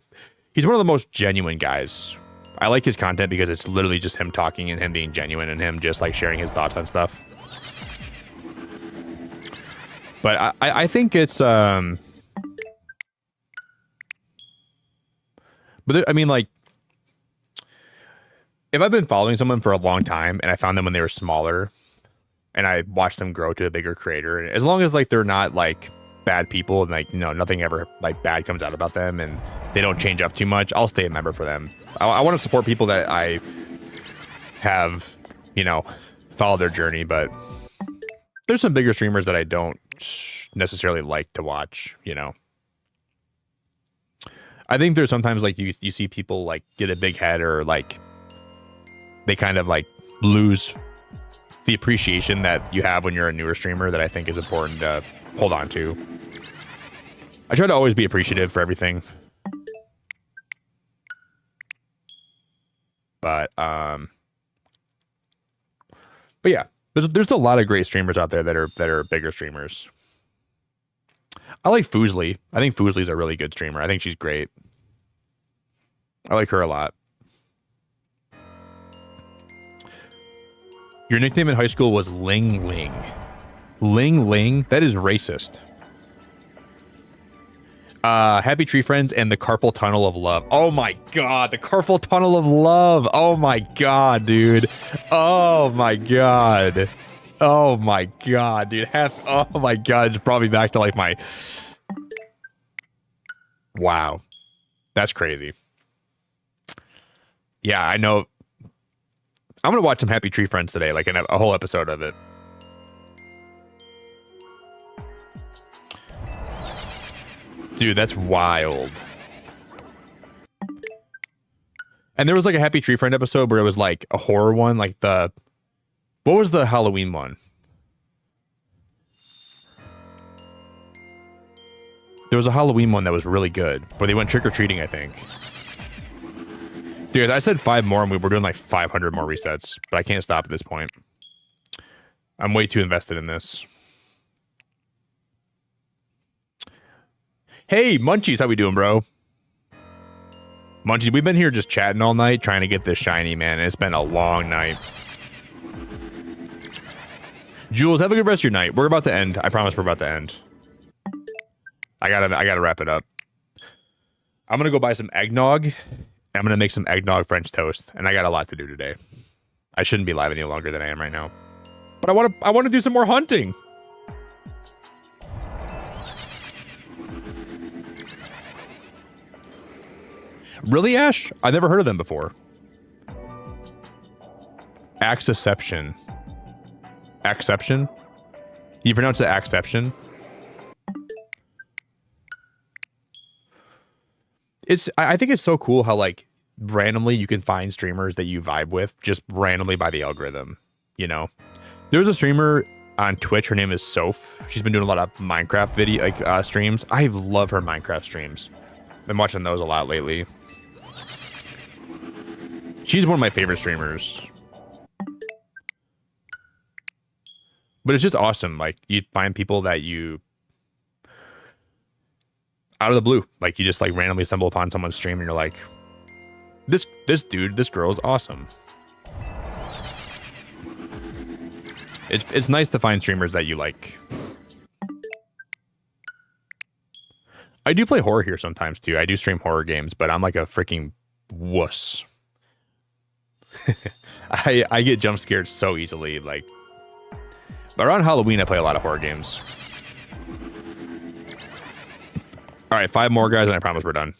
he's one of the most genuine guys. I like his content because it's literally just him talking and him being genuine and him just like sharing his thoughts on stuff. But I think it's but I mean, like, if I've been following someone for a long time and I found them when they were smaller and I watched them grow to a bigger creator, as long as like they're not like bad people and like, nothing ever like bad comes out about them and they don't change up too much, I'll stay a member for them. I want to support people that I have, followed their journey, but there's some bigger streamers that I don't necessarily like to watch, I think there's sometimes like you see people like get a big head or like they kind of like lose the appreciation that you have when you're a newer streamer that I think is important to hold on to. I try to always be appreciative for everything. But yeah, there's a lot of great streamers out there that are bigger streamers. I like Foosley. I think Foosley's a really good streamer. I think she's great. I like her a lot. Your nickname in high school was Ling Ling. Ling Ling? That is racist. Happy Tree Friends and the Carpal Tunnel of Love. Oh my god, the Carpal Tunnel of Love. Oh my god, dude. Oh my god. Oh my god, dude. Oh my god, it just brought me back to like my... Wow. That's crazy. Yeah, I know. I'm gonna watch some Happy Tree Friends today, like a whole episode of it. Dude, that's wild. And there was like a Happy Tree Friend episode where it was like a horror one, like what was the Halloween one? There was a Halloween one that was really good, where they went trick-or-treating, I think. Dude, I said 5 more and we were doing like 500 more resets, but I can't stop at this point. I'm way too invested in this. Hey, Munchies, how we doing, bro? Munchies, we've been here just chatting all night trying to get this shiny, man. And it's been a long night. Jules, have a good rest of your night. We're about to end. I promise we're about to end. I gotta wrap it up. I'm gonna go buy some eggnog. I'm gonna make some eggnog French toast, and I got a lot to do today. I shouldn't be live any longer than I am right now. But I wanna do some more hunting. Really, Ash? I've never heard of them before. Axeception. Acception? You pronounce it Acception? I think it's so cool how like randomly you can find streamers that you vibe with just randomly by the algorithm, you know? There's a streamer on Twitch, her name is Soph. She's been doing a lot of Minecraft video streams. I love her Minecraft streams. Been watching those a lot lately. She's one of my favorite streamers. But it's just awesome. Like, you find people that you, out of the blue, like you just like randomly stumble upon someone's stream and you're like, this girl is awesome. It's nice to find streamers that you like. I do play horror here sometimes too. I do stream horror games, but I'm like a freaking wuss. I get jump scared so easily, like. But around Halloween, I play a lot of horror games. All right, 5 more, guys, and I promise we're done.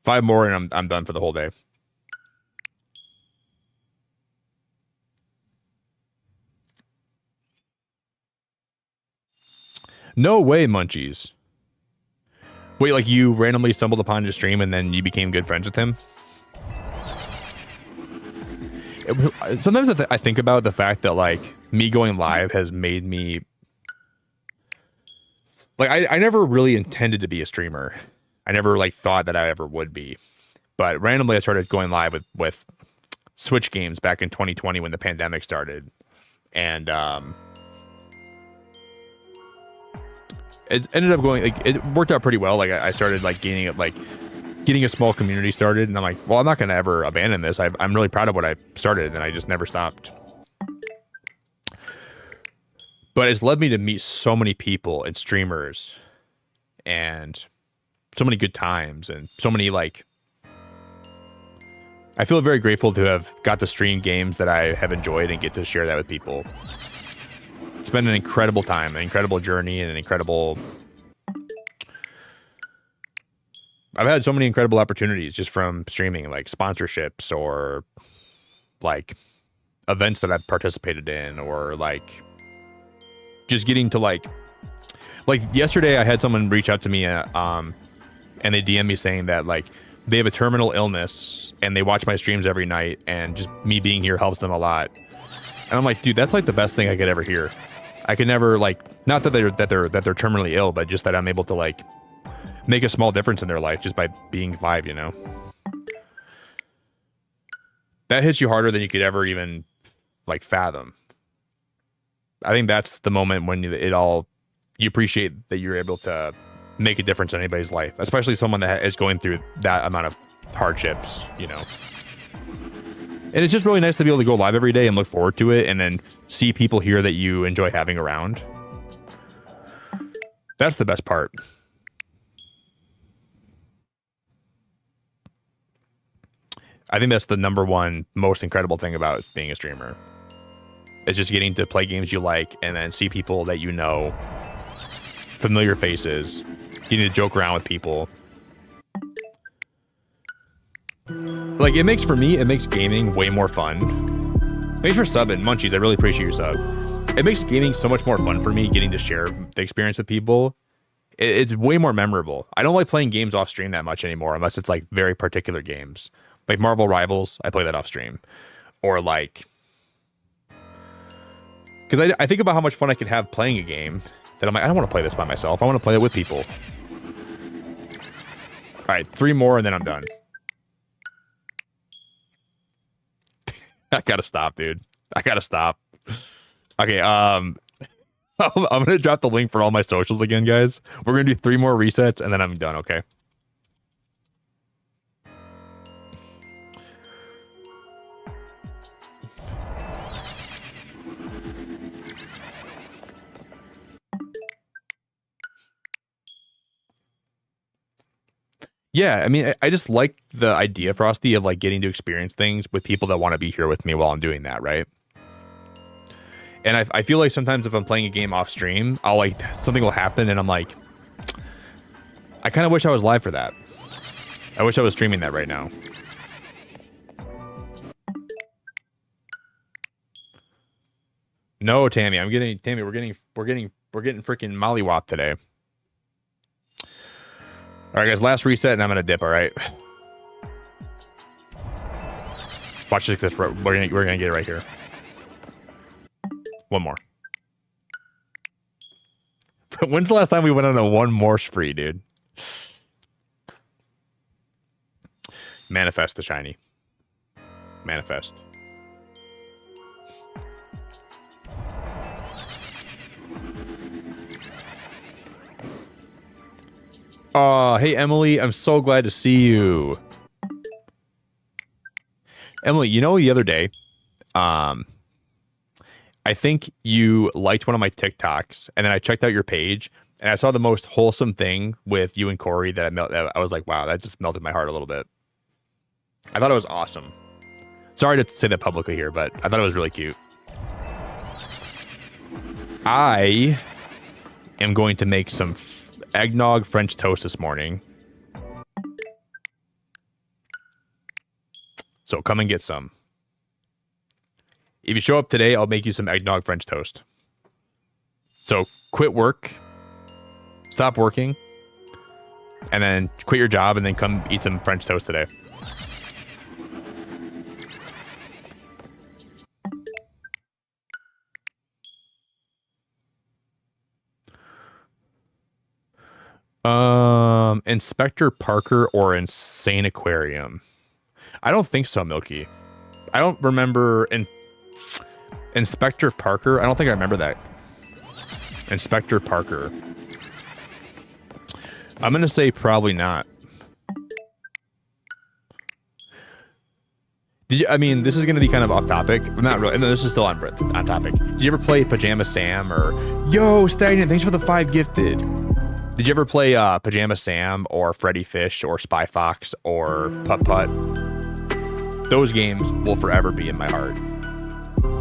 5 more, and I'm done for the whole day. No way, Munchies. Wait, like you randomly stumbled upon his stream and then you became good friends with him? Sometimes I think about the fact that like me going live has made me like I never really intended to be a streamer. I never like thought that I ever would be. But randomly I started going live with Switch games back in 2020 when the pandemic started. And it ended up going like it worked out pretty well. Like I started like getting a small community started, and I'm like, well, I'm not going to ever abandon this. I'm really proud of what I started, and I just never stopped. But it's led me to meet so many people and streamers and so many good times and so many like, I feel very grateful to have got to stream games that I have enjoyed and get to share that with people. It's been an incredible time, an incredible journey, and an incredible... I've had so many incredible opportunities just from streaming, like sponsorships or like events that I've participated in, or like just getting to like yesterday I had someone reach out to me and they DM me saying that like they have a terminal illness and they watch my streams every night and just me being here helps them a lot. And I'm like, dude, that's like the best thing I could ever hear. I could never like, not that they're terminally ill, but just that I'm able to like make a small difference in their life just by being live, you know? That hits you harder than you could ever even like fathom. I think that's the moment when you appreciate that you're able to make a difference in anybody's life, especially someone that is going through that amount of hardships, you know? And it's just really nice to be able to go live every day and look forward to it and then see people here that you enjoy having around. That's the best part. I think that's the number one most incredible thing about being a streamer. It's just getting to play games you like and then see people that you know, familiar faces, getting to joke around with people. Like, it makes gaming way more fun. Thanks for subbing, Munchies. I really appreciate your sub. It makes gaming so much more fun for me, getting to share the experience with people. It's way more memorable. I don't like playing games off stream that much anymore, unless it's like very particular games. Like Marvel Rivals, I play that off stream. Or like... Because I think about how much fun I could have playing a game that I'm like, I don't want to play this by myself. I want to play it with people. All right, 3 more and then I'm done. I gotta stop, dude. I gotta stop. Okay, I'm gonna drop the link for all my socials again, guys. We're gonna do 3 more resets and then I'm done, okay? Yeah, I mean, I just like the idea, Frosty, of like getting to experience things with people that want to be here with me while I'm doing that, right? And I feel like sometimes if I'm playing a game off stream, I'll like, something will happen and I'm like, I kind of wish I was live for that. I wish I was streaming that right now. No, Tammy, Tammy, we're getting freaking mollywop today. All right, guys, last reset and I'm gonna dip. All right. Watch this. We're gonna get it right here. One more. When's the last time we went on a one more spree, dude? Manifest the shiny. Manifest. Oh, hey, Emily. I'm so glad to see you. Emily, you know, the other day, I think you liked one of my TikToks, and then I checked out your page, and I saw the most wholesome thing with you and Corey that I was like, wow, that just melted my heart a little bit. I thought it was awesome. Sorry to say that publicly here, but I thought it was really cute. I am going to make some eggnog French toast this morning. So come and get some. If you show up today, I'll make you some eggnog French toast. So quit work, stop working, and then quit your job and then come eat some French toast today. Inspector Parker or Insane Aquarium? I don't think so, Milky. I don't remember Inspector Parker. I don't think I remember that. Inspector Parker. I'm gonna say probably not. I mean, this is gonna be kind of off topic, but not really. No, this is still on topic. Did you ever play Pajama Sam or Yo Stagnant? Thanks for the 5 gifted. Did you ever play Pajama Sam or Freddy Fish or Spy Fox or Putt Putt? Those games will forever be in my heart.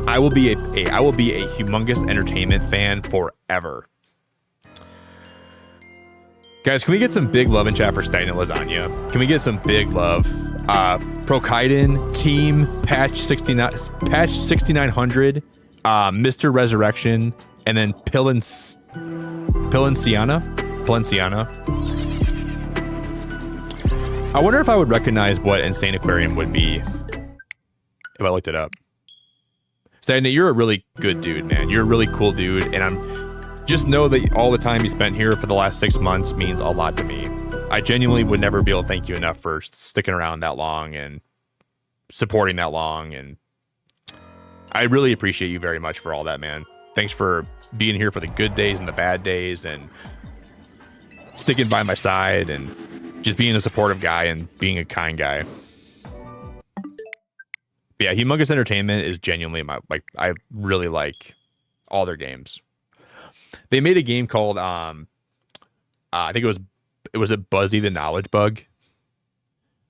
I will be a humongous entertainment fan forever. Guys, can we get some big love in chat for Stagnant Lasagna? Can we get some big love? Prokaiden, Team, Patch 6900, Mr. Resurrection, and then Palenciana. I wonder if I would recognize what Insane Aquarium would be if I looked it up. Stagnant, you're a really good dude, man. You're a really cool dude, and just know that all the time you spent here for the last 6 months means a lot to me. I genuinely would never be able to thank you enough for sticking around that long and supporting that long, and I really appreciate you very much for all that, man. Thanks for being here for the good days and the bad days and sticking by my side and just being a supportive guy and being a kind guy. But yeah, Humongous Entertainment is genuinely I really like all their games. They made a game called I think it was Buzzy the Knowledge Bug.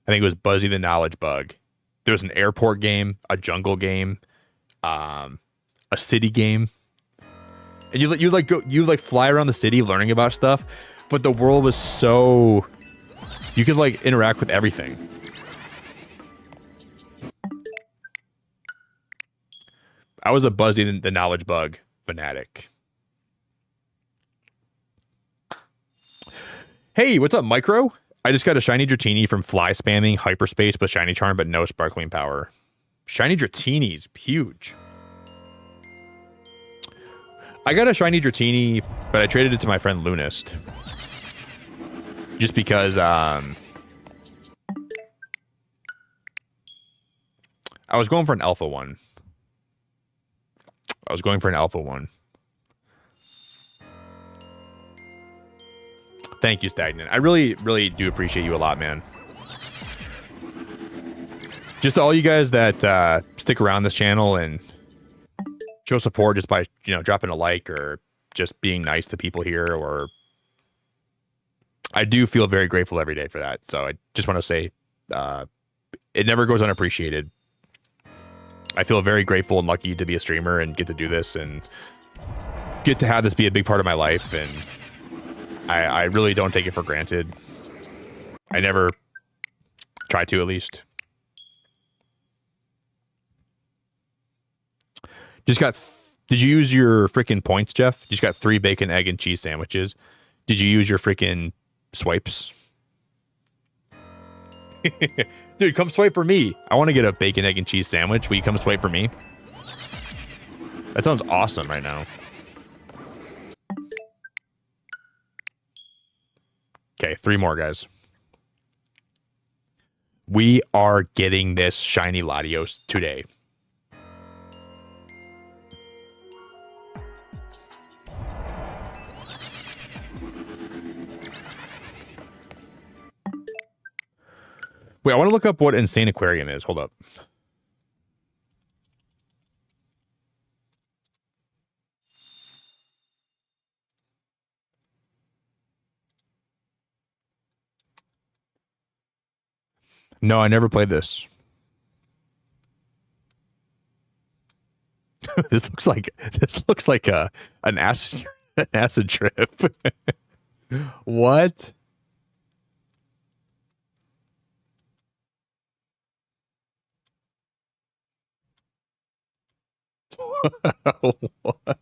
I think it was Buzzy the Knowledge Bug. There was an airport game, a jungle game, a city game. And you fly around the city learning about stuff, but the world was so you could like interact with everything. I was a Buzzy the Knowledge Bug fanatic. Hey, what's up, Micro? I just got a shiny Dratini from fly spamming hyperspace with shiny charm, but no sparkling power. Shiny Dratini's huge. I got a shiny Dratini, but I traded it to my friend Lunist. Just because I was going for an alpha one. I was going for an alpha one. Thank you, Stagnant. I really, really do appreciate you a lot, man. Just to all you guys that stick around this channel and show support just by, you know, dropping a like or just being nice to people here, or I do feel very grateful every day for that. So I just want to say it never goes unappreciated. I feel very grateful and lucky to be a streamer and get to do this and get to have this be a big part of my life. And I really don't take it for granted. I never try to, at least. Just got... Did you use your freaking points, Jeff? You just got 3 bacon, egg, and cheese sandwiches. Did you use your freaking swipes? Dude, come swipe for me. I want to get a bacon, egg, and cheese sandwich. Will you come swipe for me? That sounds awesome right now. Okay, 3 more, guys. We are getting this shiny Latios today. Wait, I want to look up what Insane Aquarium is. Hold up. No, I never played this. This looks like an acid trip. What? What?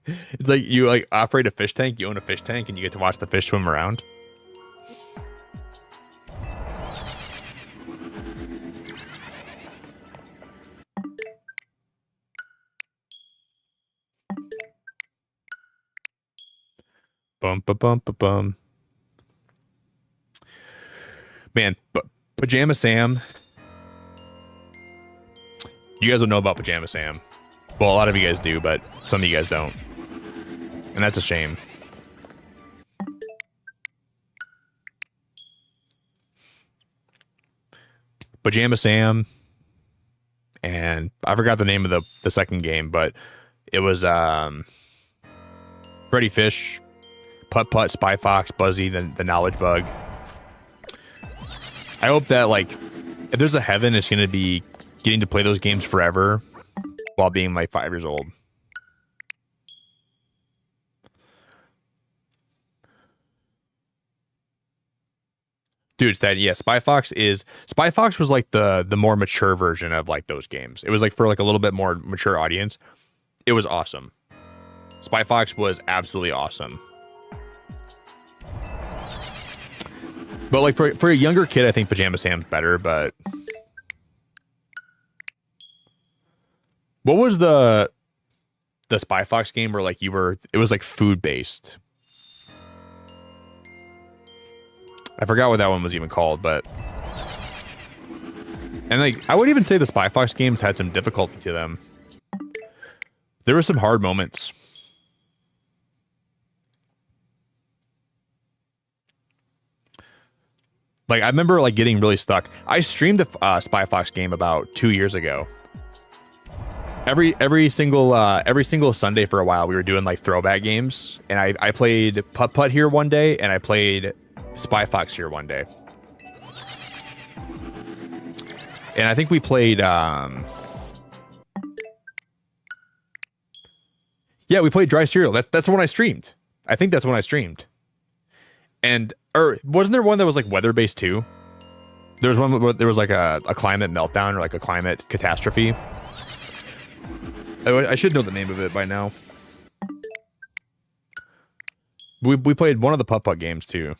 It's like you like operate a fish tank, you own a fish tank, and you get to watch the fish swim around. Bum ba bum ba bum. Man, Pajama Sam. You guys don't know about Pajama Sam. Well, a lot of you guys do, but some of you guys don't. And that's a shame. Pajama Sam. And I forgot the name of the second game, but it was Freddy Fish, Putt Putt, Spy Fox, Buzzy, the Knowledge Bug. I hope that, like, if there's a heaven, it's going to be getting to play those games forever while being like 5 years old. Dude, it's that, yeah, Spy Fox was like the more mature version of like those games. It was like for like a little bit more mature audience. It was awesome. Spy Fox was absolutely awesome. But like for a younger kid, I think Pajama Sam's better, but what was the Spy Fox game where like it was like food based? I forgot what that one was even called, but and like I would even say the Spy Fox games had some difficulty to them. There were some hard moments. Like I remember like getting really stuck. I streamed the Spy Fox game about 2 years ago. Every single Sunday for a while we were doing like throwback games, and I played Putt Putt here one day, and I played Spy Fox here one day. And I think we played yeah, we played Dry Cereal. That's the one I streamed. I think that's the one I streamed. And or wasn't there one that was like weather based too? There was one where there was like a climate meltdown or like a climate catastrophe. I should know the name of it by now. We played one of the Putt Putt games too.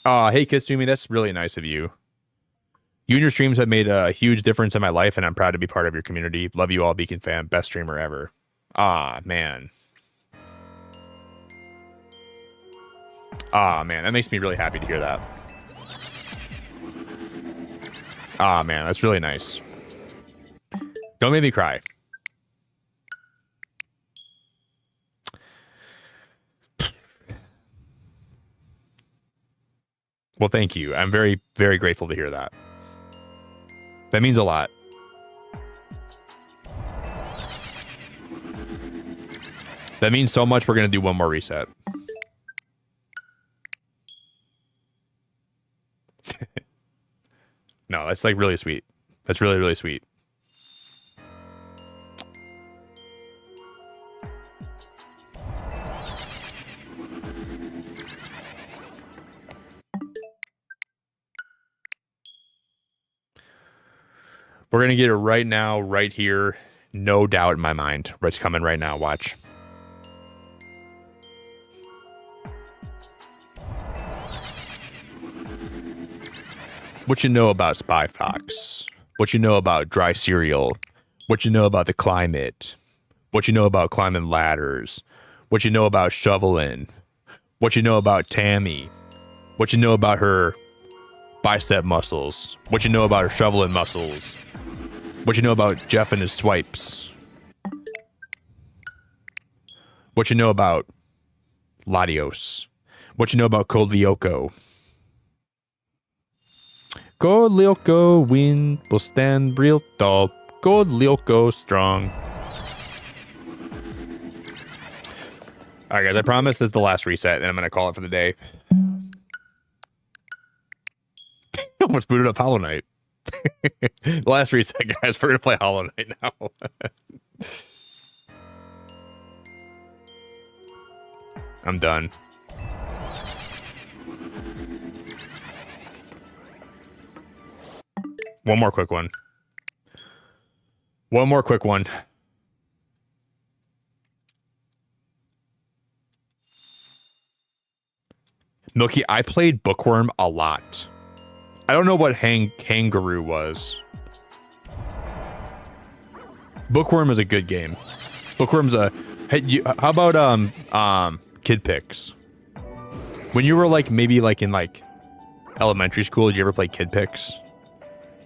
Hey Kitsumi, that's really nice of you. You and your streams have made a huge difference in my life, and I'm proud to be part of your community. Love you all, Beacon fam. Best streamer ever. Man. Man, that makes me really happy to hear that. Man, that's really nice. Don't make me cry. Well, thank you. I'm very, very grateful to hear that. That means a lot. That means so much. We're going to do one more reset. No, that's like really sweet. That's really, really sweet. We're going to get it right now, right here. No doubt in my mind. It's coming right now. Watch. What you know about Spy Fox? What you know about dry cereal? What you know about the climate? What you know about climbing ladders? What you know about shoveling? What you know about Tammy? What you know about her bicep muscles? What you know about her shoveling muscles? What you know about Jeff and his swipes? What you know about Latios? What you know about Cold Lyoko? Cold Lyoko wind will stand real tall. Cold Lyoko strong. All right, guys, I promise this is the last reset, and I'm going to call it for the day. Almost booted up Hollow Knight. Last reset, guys. We're going to play Hollow Knight now. I'm done. One more quick one. One more quick one. Milky, I played Bookworm a lot. I don't know what Kangaroo was. Bookworm is a good game. Bookworm's a... Hey, how about Kid Picks? When you were like maybe like in like elementary school, did you ever play Kid Picks?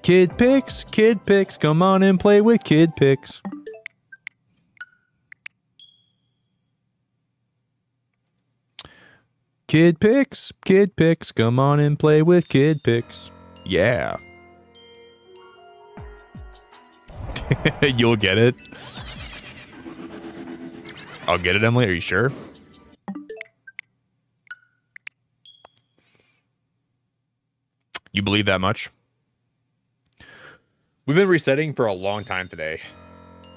Kid Picks, come on and play with Kid Picks. Kid Picks, come on and play with Kid Picks. Yeah. You'll get it. I'll get it, Emily. Are you sure? You believe that much? We've been resetting for a long time today,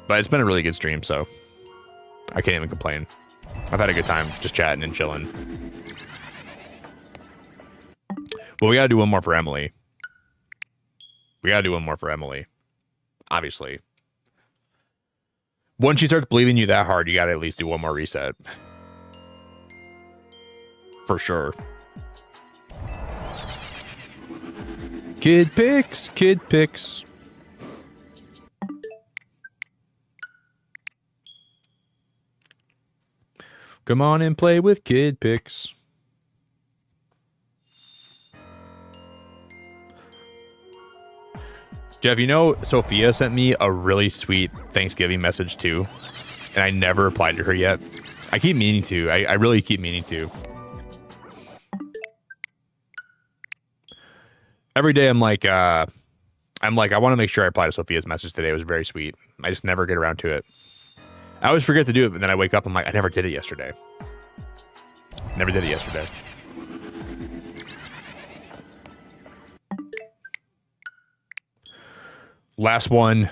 but it's been a really good stream, so I can't even complain. I've had a good time just chatting and chilling. Well, we gotta do one more for Emily. Obviously. Once she starts believing you that hard, you gotta at least do one more reset. For sure. Kid Picks. Come on and play with Kid Picks. Jeff, you know, Sophia sent me a really sweet Thanksgiving message too, and I never replied to her yet. I keep meaning to. I really keep meaning to. Every day I'm like, I want to make sure I reply to Sophia's message today. It was very sweet. I just never get around to it. I always forget to do it, but then I wake up, I'm like, I never did it yesterday. Never did it yesterday. Last one.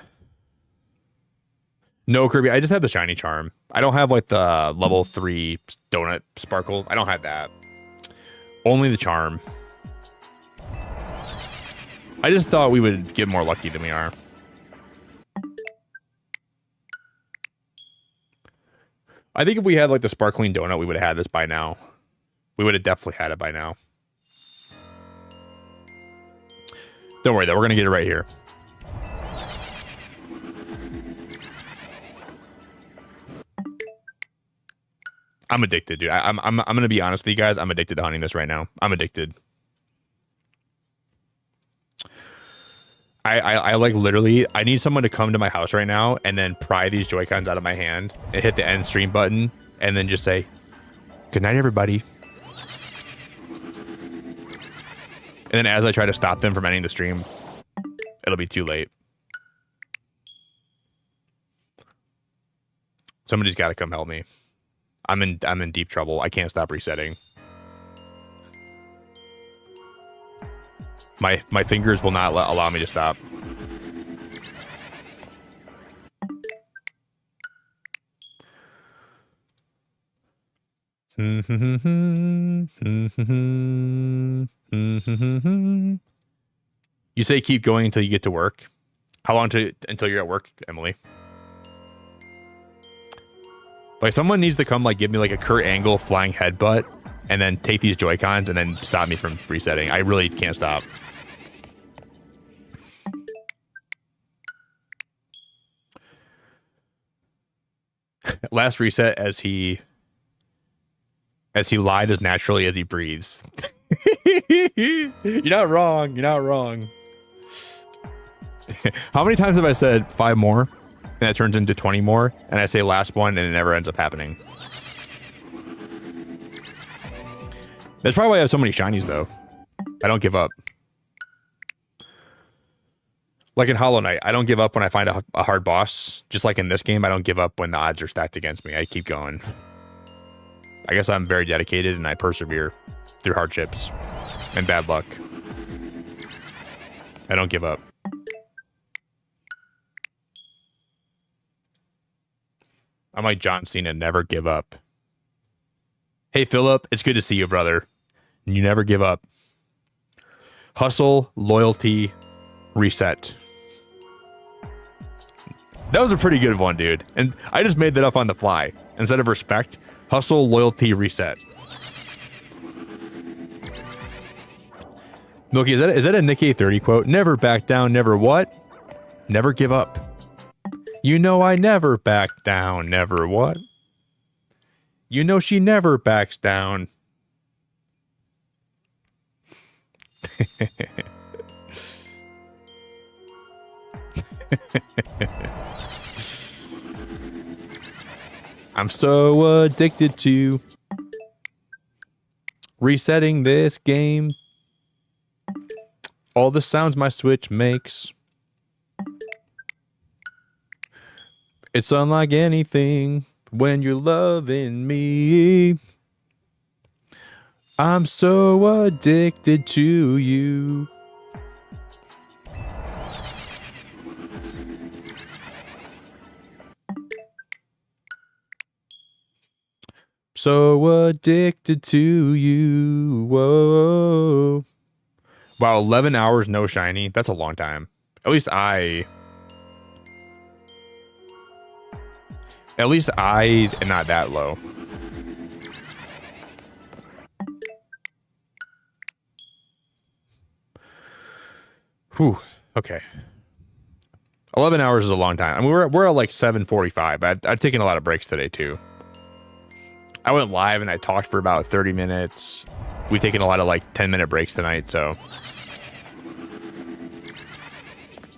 No, Kirby, I just have the shiny charm. I don't have like the level 3 donut sparkle. I don't have that. Only the charm. I just thought we would get more lucky than we are. I think if we had like the sparkling donut, we would have had this by now. We would have definitely had it by now. Don't worry though, we're gonna get it right here. I'm addicted, dude. I'm gonna be honest with you guys. I'm addicted to hunting this right now. I'm addicted. I like literally, I need someone to come to my house right now and then pry these Joy-Cons out of my hand and hit the end stream button and then just say, good night, everybody. And then as I try to stop them from ending the stream, it'll be too late. Somebody's got to come help me. I'm in deep trouble. I can't stop resetting. My fingers will not allow me to stop. You say keep going until you get to work. How long until you're at work, Emily? Like, someone needs to come, like, give me, like, a Kurt Angle flying headbutt and then take these Joy-Cons and then stop me from resetting. I really can't stop. Last reset as he lied as naturally as he breathes. You're not wrong. You're not wrong. How many times have I said 5 more? And that turns into 20 more, and I say last one, and it never ends up happening. That's probably why I have so many shinies, though. I don't give up. Like in Hollow Knight, I don't give up when I find a hard boss. Just like in this game, I don't give up when the odds are stacked against me. I keep going. I guess I'm very dedicated, and I persevere through hardships and bad luck. I don't give up. I'm like John Cena, never give up. Hey, Philip, it's good to see you, brother. You never give up. Hustle, loyalty, reset. That was a pretty good one, dude. And I just made that up on the fly. Instead of respect, hustle, loyalty, reset. Milky, is that a Nikkei 30 quote? Never back down, never what? Never give up. You know I never back down, never what? You know she never backs down. I'm so addicted to resetting this game. All the sounds my Switch makes. It's unlike anything when you're loving me. I'm so addicted to you. So addicted to you. Whoa. Wow, 11 hours no shiny. That's a long time. At least I am not that low. Whew. Okay. 11 hours is a long time. I mean, we're at like 7:45. I've taken a lot of breaks today too. I went live and I talked for about 30 minutes. We've taken a lot of like 10-minute breaks tonight, so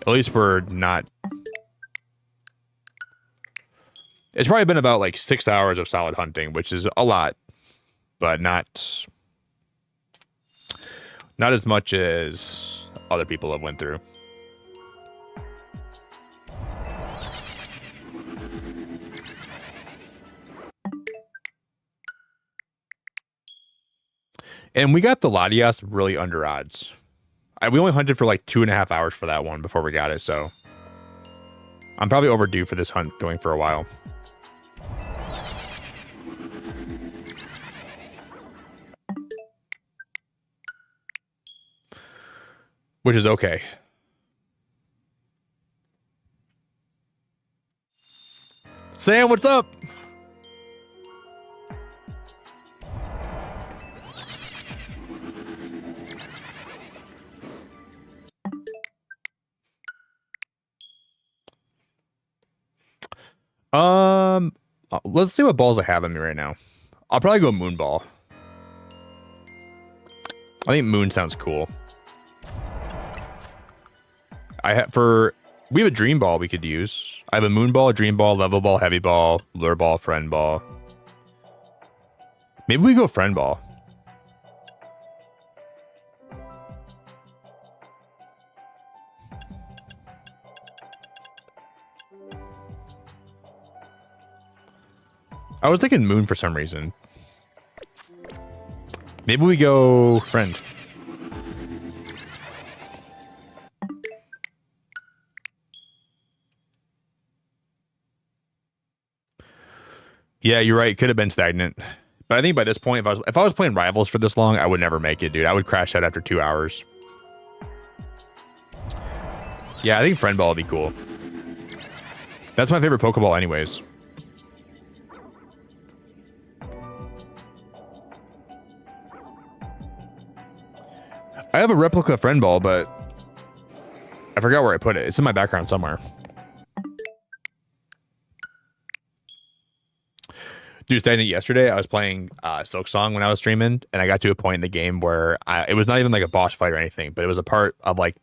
at least we're not. It's probably been about like 6 hours of solid hunting, which is a lot, but not as much as other people have went through. And we got the Latias really under odds. We only hunted for like 2.5 hours for that one before we got it, so I'm probably overdue for this hunt going for a while. Which is okay. Sam, what's up? Let's see what balls I have on me right now. I'll probably go Moon Ball. I think Moon sounds cool. We have a dream ball we could use. I have a moon ball, a dream ball, level ball, heavy ball, lure ball, friend ball. Maybe we go friend ball. I was thinking moon for some reason. Maybe we go friend. Yeah, you're right. It could have been stagnant. But I think by this point, if I was playing Rivals for this long, I would never make it, dude. I would crash out after 2 hours. Yeah, I think friend ball would be cool. That's my favorite Pokeball anyways. I have a replica friend ball, but I forgot where I put it. It's in my background somewhere. Dude, stagnant yesterday, I was playing Silk Song when I was streaming, and I got to a point in the game where it was not even like a boss fight or anything, but it was a part of like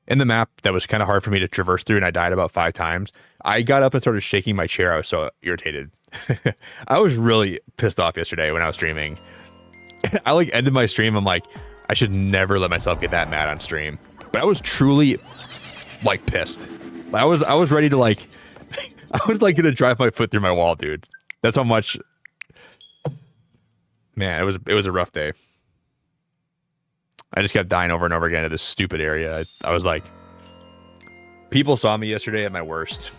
in the map that was kind of hard for me to traverse through, and I died about 5 times. I got up and started shaking my chair. I was so irritated. I was really pissed off yesterday when I was streaming. I like ended my stream. I'm like, I should never let myself get that mad on stream. But I was truly like pissed. I was ready to like I was like gonna drive my foot through my wall, dude. That's how much. Man, it was a rough day. I just kept dying over and over again to this stupid area. I was like, people saw me yesterday at my worst.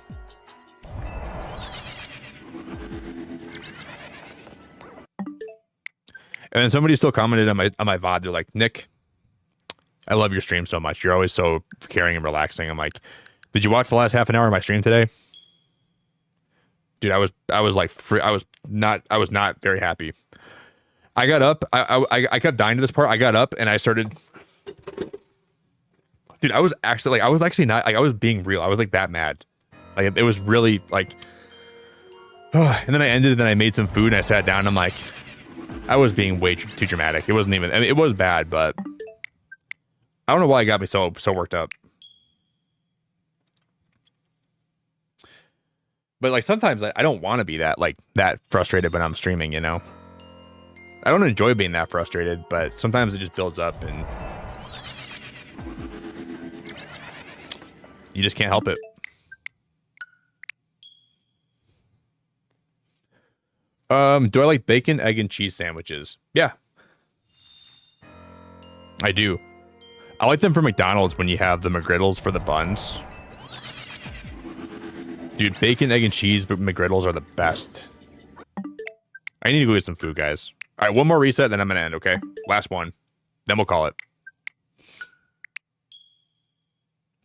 And then somebody still commented on my VOD. They're like, Nick, I love your stream so much. You're always so caring and relaxing. I'm like, did you watch the last half an hour of my stream today? Dude, I was not very happy. I got up. I kept dying to this part. I got up and I started. Dude, I was actually not like, I was being real. I was like that mad. Like it was really like. And then I ended. And then I made some food and I sat down. And I'm like, I was being way too dramatic. It wasn't even. I mean, it was bad, but I don't know why it got me so worked up. But like sometimes I don't want to be that frustrated when I'm streaming, you know. I don't enjoy being that frustrated, but sometimes it just builds up and you just can't help it. Do I like bacon, egg, and cheese sandwiches? Yeah. I do. I like them from McDonald's when you have the McGriddles for the buns. Dude, bacon, egg, and cheese McGriddles are the best. I need to go get some food, guys. All right, one more reset, then I'm going to end, okay? Last one. Then we'll call it.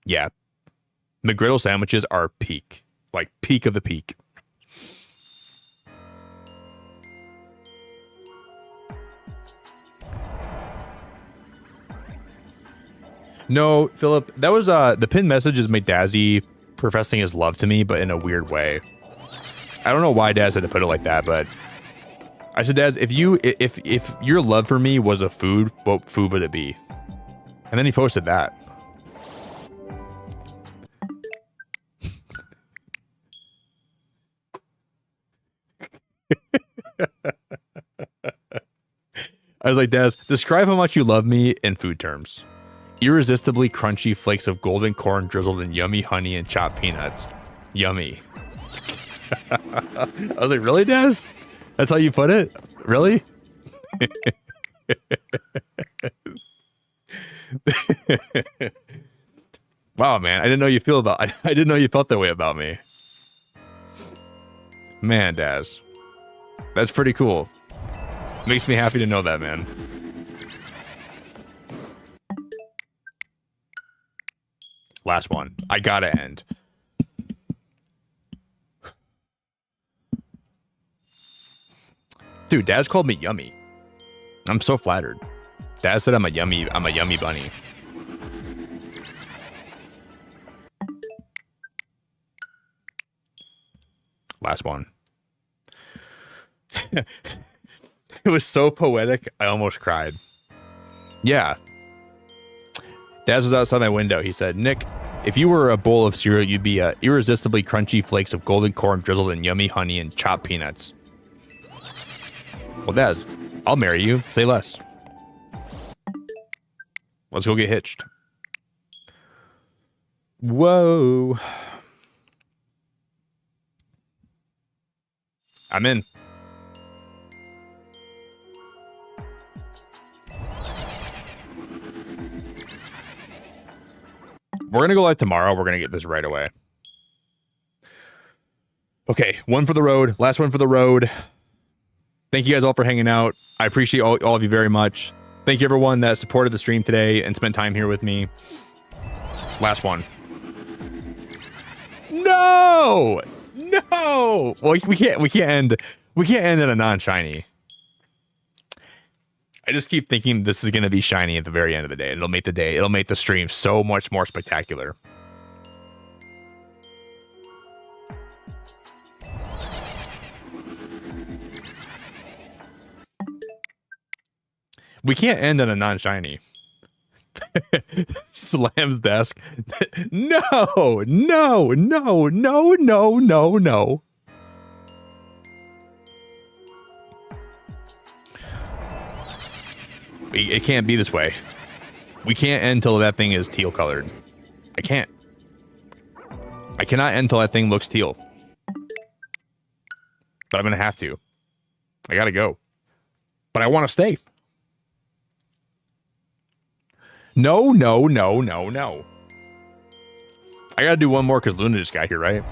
Yeah. McGriddle sandwiches are peak. Like, peak of the peak. No, Philip, that was the pinned message is McDazzy professing his love to me, but in a weird way. I don't know why Daz had to put it like that, but I said, Daz, if your love for me was a food, what food would it be? And then he posted that. I was like, Daz, describe how much you love me in food terms. Irresistibly crunchy flakes of golden corn drizzled in yummy honey and chopped peanuts. Yummy. I was like, really, Daz? That's how you put it? Really? Wow, man. I didn't know you felt that way about me. Man, Daz. That's pretty cool. Makes me happy to know that, man. Last one. I gotta end. Dude, Daz called me yummy. I'm so flattered. Daz said I'm a yummy bunny. Last one. It was so poetic, I almost cried. Yeah. Daz was outside my window. He said, Nick, If you were a bowl of cereal, you'd be irresistibly crunchy flakes of golden corn drizzled in yummy honey and chopped peanuts. Well, Daz, I'll marry you. Say less. Let's go get hitched. Whoa. I'm in. We're going to go live tomorrow. We're going to get this right away. Okay, one for the road. Last one for the road. Thank you guys all for hanging out. I appreciate all of you very much. Thank you everyone that supported the stream today and spent time here with me. Last one. No! No! Well, we can't end in a non-shiny. I just keep thinking this is gonna be shiny at the very end of the day. It'll make the stream so much more spectacular. We can't end on a non-shiny. Slams desk. No, no, no, no, no, no, no. It can't be this way. We can't end until that thing is teal colored. I can't. I cannot end until that thing looks teal. But I'm gonna have to. I gotta go. But I want to stay. No, no, no, no, no. I gotta do one more because Luna just got here, right?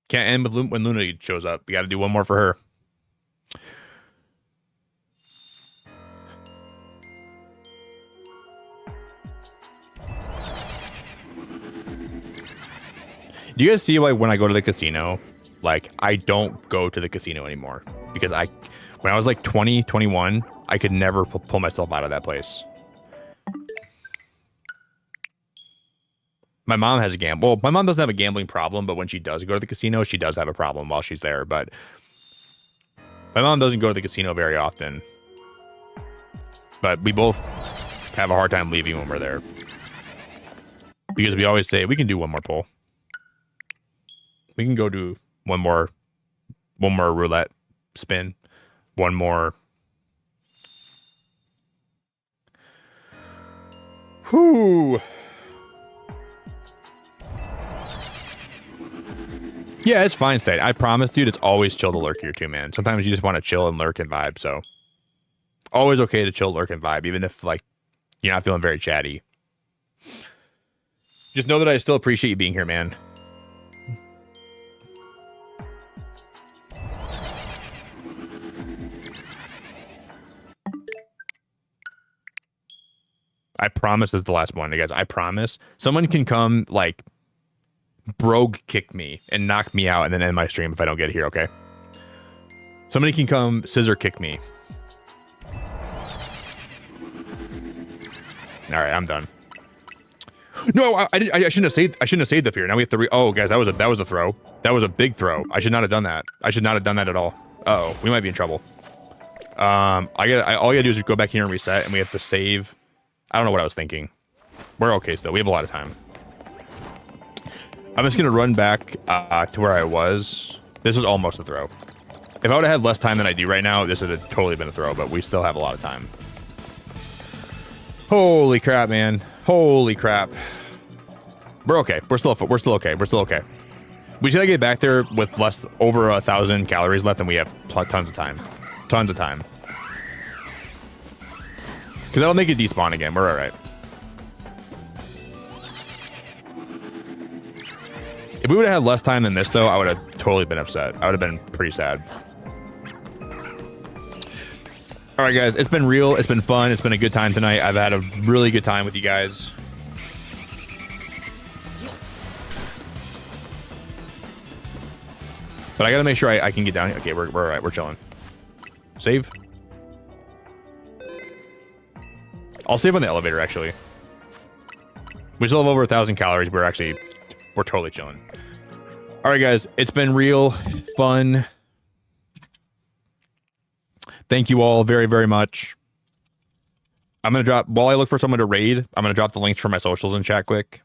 Can't end with when Luna shows up. We gotta do one more for her. Do you guys see, like, when I go to the casino, like, I don't go to the casino anymore because when I was like 20, 21, I could never pull myself out of that place. My mom has a gamble. Well, my mom doesn't have a gambling problem, but when she does go to the casino, she does have a problem while she's there. But my mom doesn't go to the casino very often. But we both have a hard time leaving when we're there. Because we always say, we can do one more pull. We can go do one more roulette spin. One more. Whew. Yeah, it's fine, State. I promise, dude, it's always chill to lurk here too, man. Sometimes you just want to chill and lurk and vibe, so. Always okay to chill, lurk, and vibe, even if, like, you're not feeling very chatty. Just know that I still appreciate you being here, man. I promise this is the last one, you guys. I promise. Someone can come, like, brogue kick me and knock me out and then end my stream if I don't get here, okay? Somebody can come scissor kick me. All right, I'm done. No, I shouldn't have saved up here. Now we have to oh, guys, that was a throw. That was a big throw. I should not have done that. I should not have done that at all. Uh-oh, we might be in trouble. All I gotta do is go back here and reset, and we have to save. I don't know what I was thinking. We're okay still. We have a lot of time. I'm just going to run back to where I was. This was almost a throw. If I would have had less time than I do right now, this would have totally been a throw, but we still have a lot of time. Holy crap, man. Holy crap. We're okay. We're still okay. We're still okay. We just got to get back there with over 1,000 calories left, and we have tons of time. Tons of time. Because that'll make it despawn again. We're all right. If we would have had less time than this, though, I would have totally been upset. I would have been pretty sad. All right, guys. It's been real. It's been fun. It's been a good time tonight. I've had a really good time with you guys. But I got to make sure I can get down here. Okay, we're all right. We're chilling. Save. I'll save on the elevator, actually. We still have over 1,000 calories. We're totally chilling. All right, guys. It's been real fun. Thank you all very, very much. I'm going to drop, while I look for someone to raid, I'm going to drop the links for my socials in chat quick.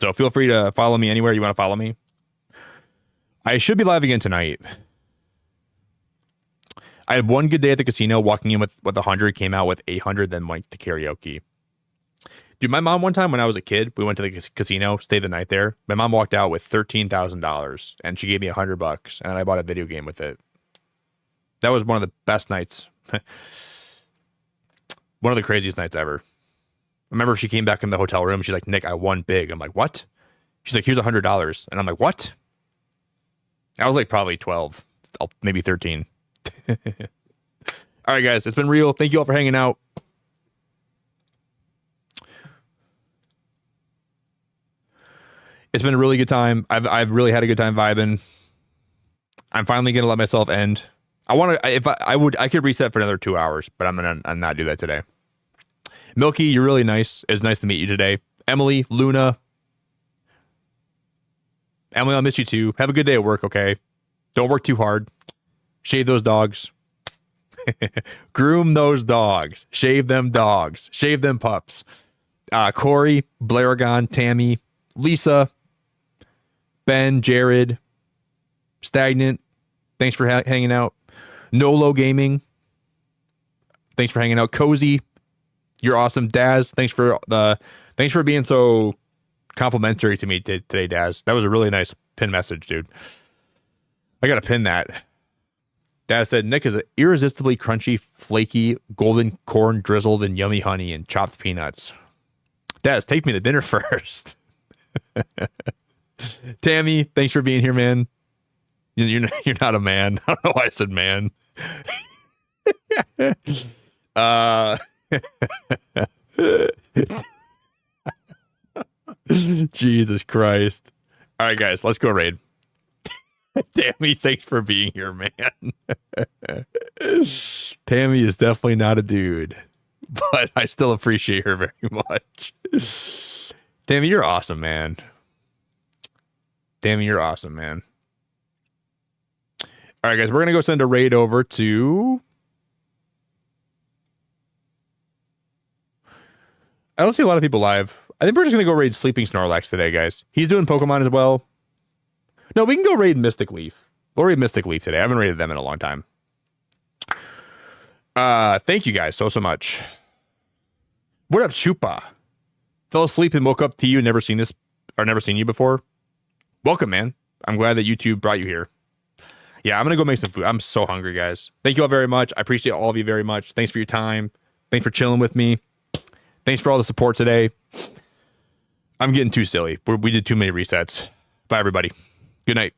So feel free to follow me anywhere you want to follow me. I should be live again tonight. I had one good day at the casino, walking in with 100, came out with 800, then went to karaoke. Dude, my mom, one time when I was a kid, we went to the casino, stayed the night there. My mom walked out with $13,000 and she gave me $100 and I bought a video game with it. That was one of the best nights. One of the craziest nights ever. I remember she came back in the hotel room. She's like, Nick, I won big. I'm like, what? She's like, here's $100. And I'm like, what? I was like probably 12, maybe 13. All right, guys, it's been real. Thank you all for hanging out. It's been a really good time. I've really had a good time vibing. I'm finally gonna let myself end. I could reset for another 2 hours, but I'm gonna not do that today. Milky, you're really nice. It's nice to meet you today. Emily, Luna. Emily, I'll miss you too. Have a good day at work, okay? Don't work too hard. Shave those dogs. Groom those dogs. Shave them dogs. Shave them pups. Corey, Blaragon, Tammy, Lisa, Ben, Jared, Stagnant, thanks for hanging out. Nolo Gaming, thanks for hanging out. Cozy, you're awesome. Daz, thanks for being so complimentary to me today, Daz. That was a really nice pin message, dude. I gotta pin that. Daz said, Nick is irresistibly crunchy, flaky, golden corn drizzled in yummy honey and chopped peanuts. Daz, take me to dinner first. Tammy, thanks for being here, man. You're not a man. I don't know why I said man. Jesus Christ. All right, guys, let's go raid. Tammy, thanks for being here, man. Tammy is definitely not a dude, but I still appreciate her very much. Tammy, you're awesome, man. Tammy, you're awesome, man. All right, guys, we're going to go send a raid over to... I don't see a lot of people live. I think we're just going to go raid Sleeping Snorlax today, guys. He's doing Pokemon as well. No, we can go raid Mystic Leaf. We'll raid Mystic Leaf today. I haven't raided them in a long time. Thank you guys so much. What up, Chupa? Fell asleep and woke up to you, never seen you before. Welcome, man. I'm glad that YouTube brought you here. Yeah, I'm going to go make some food. I'm so hungry, guys. Thank you all very much. I appreciate all of you very much. Thanks for your time. Thanks for chilling with me. Thanks for all the support today. I'm getting too silly. We did too many resets. Bye, everybody. Good night.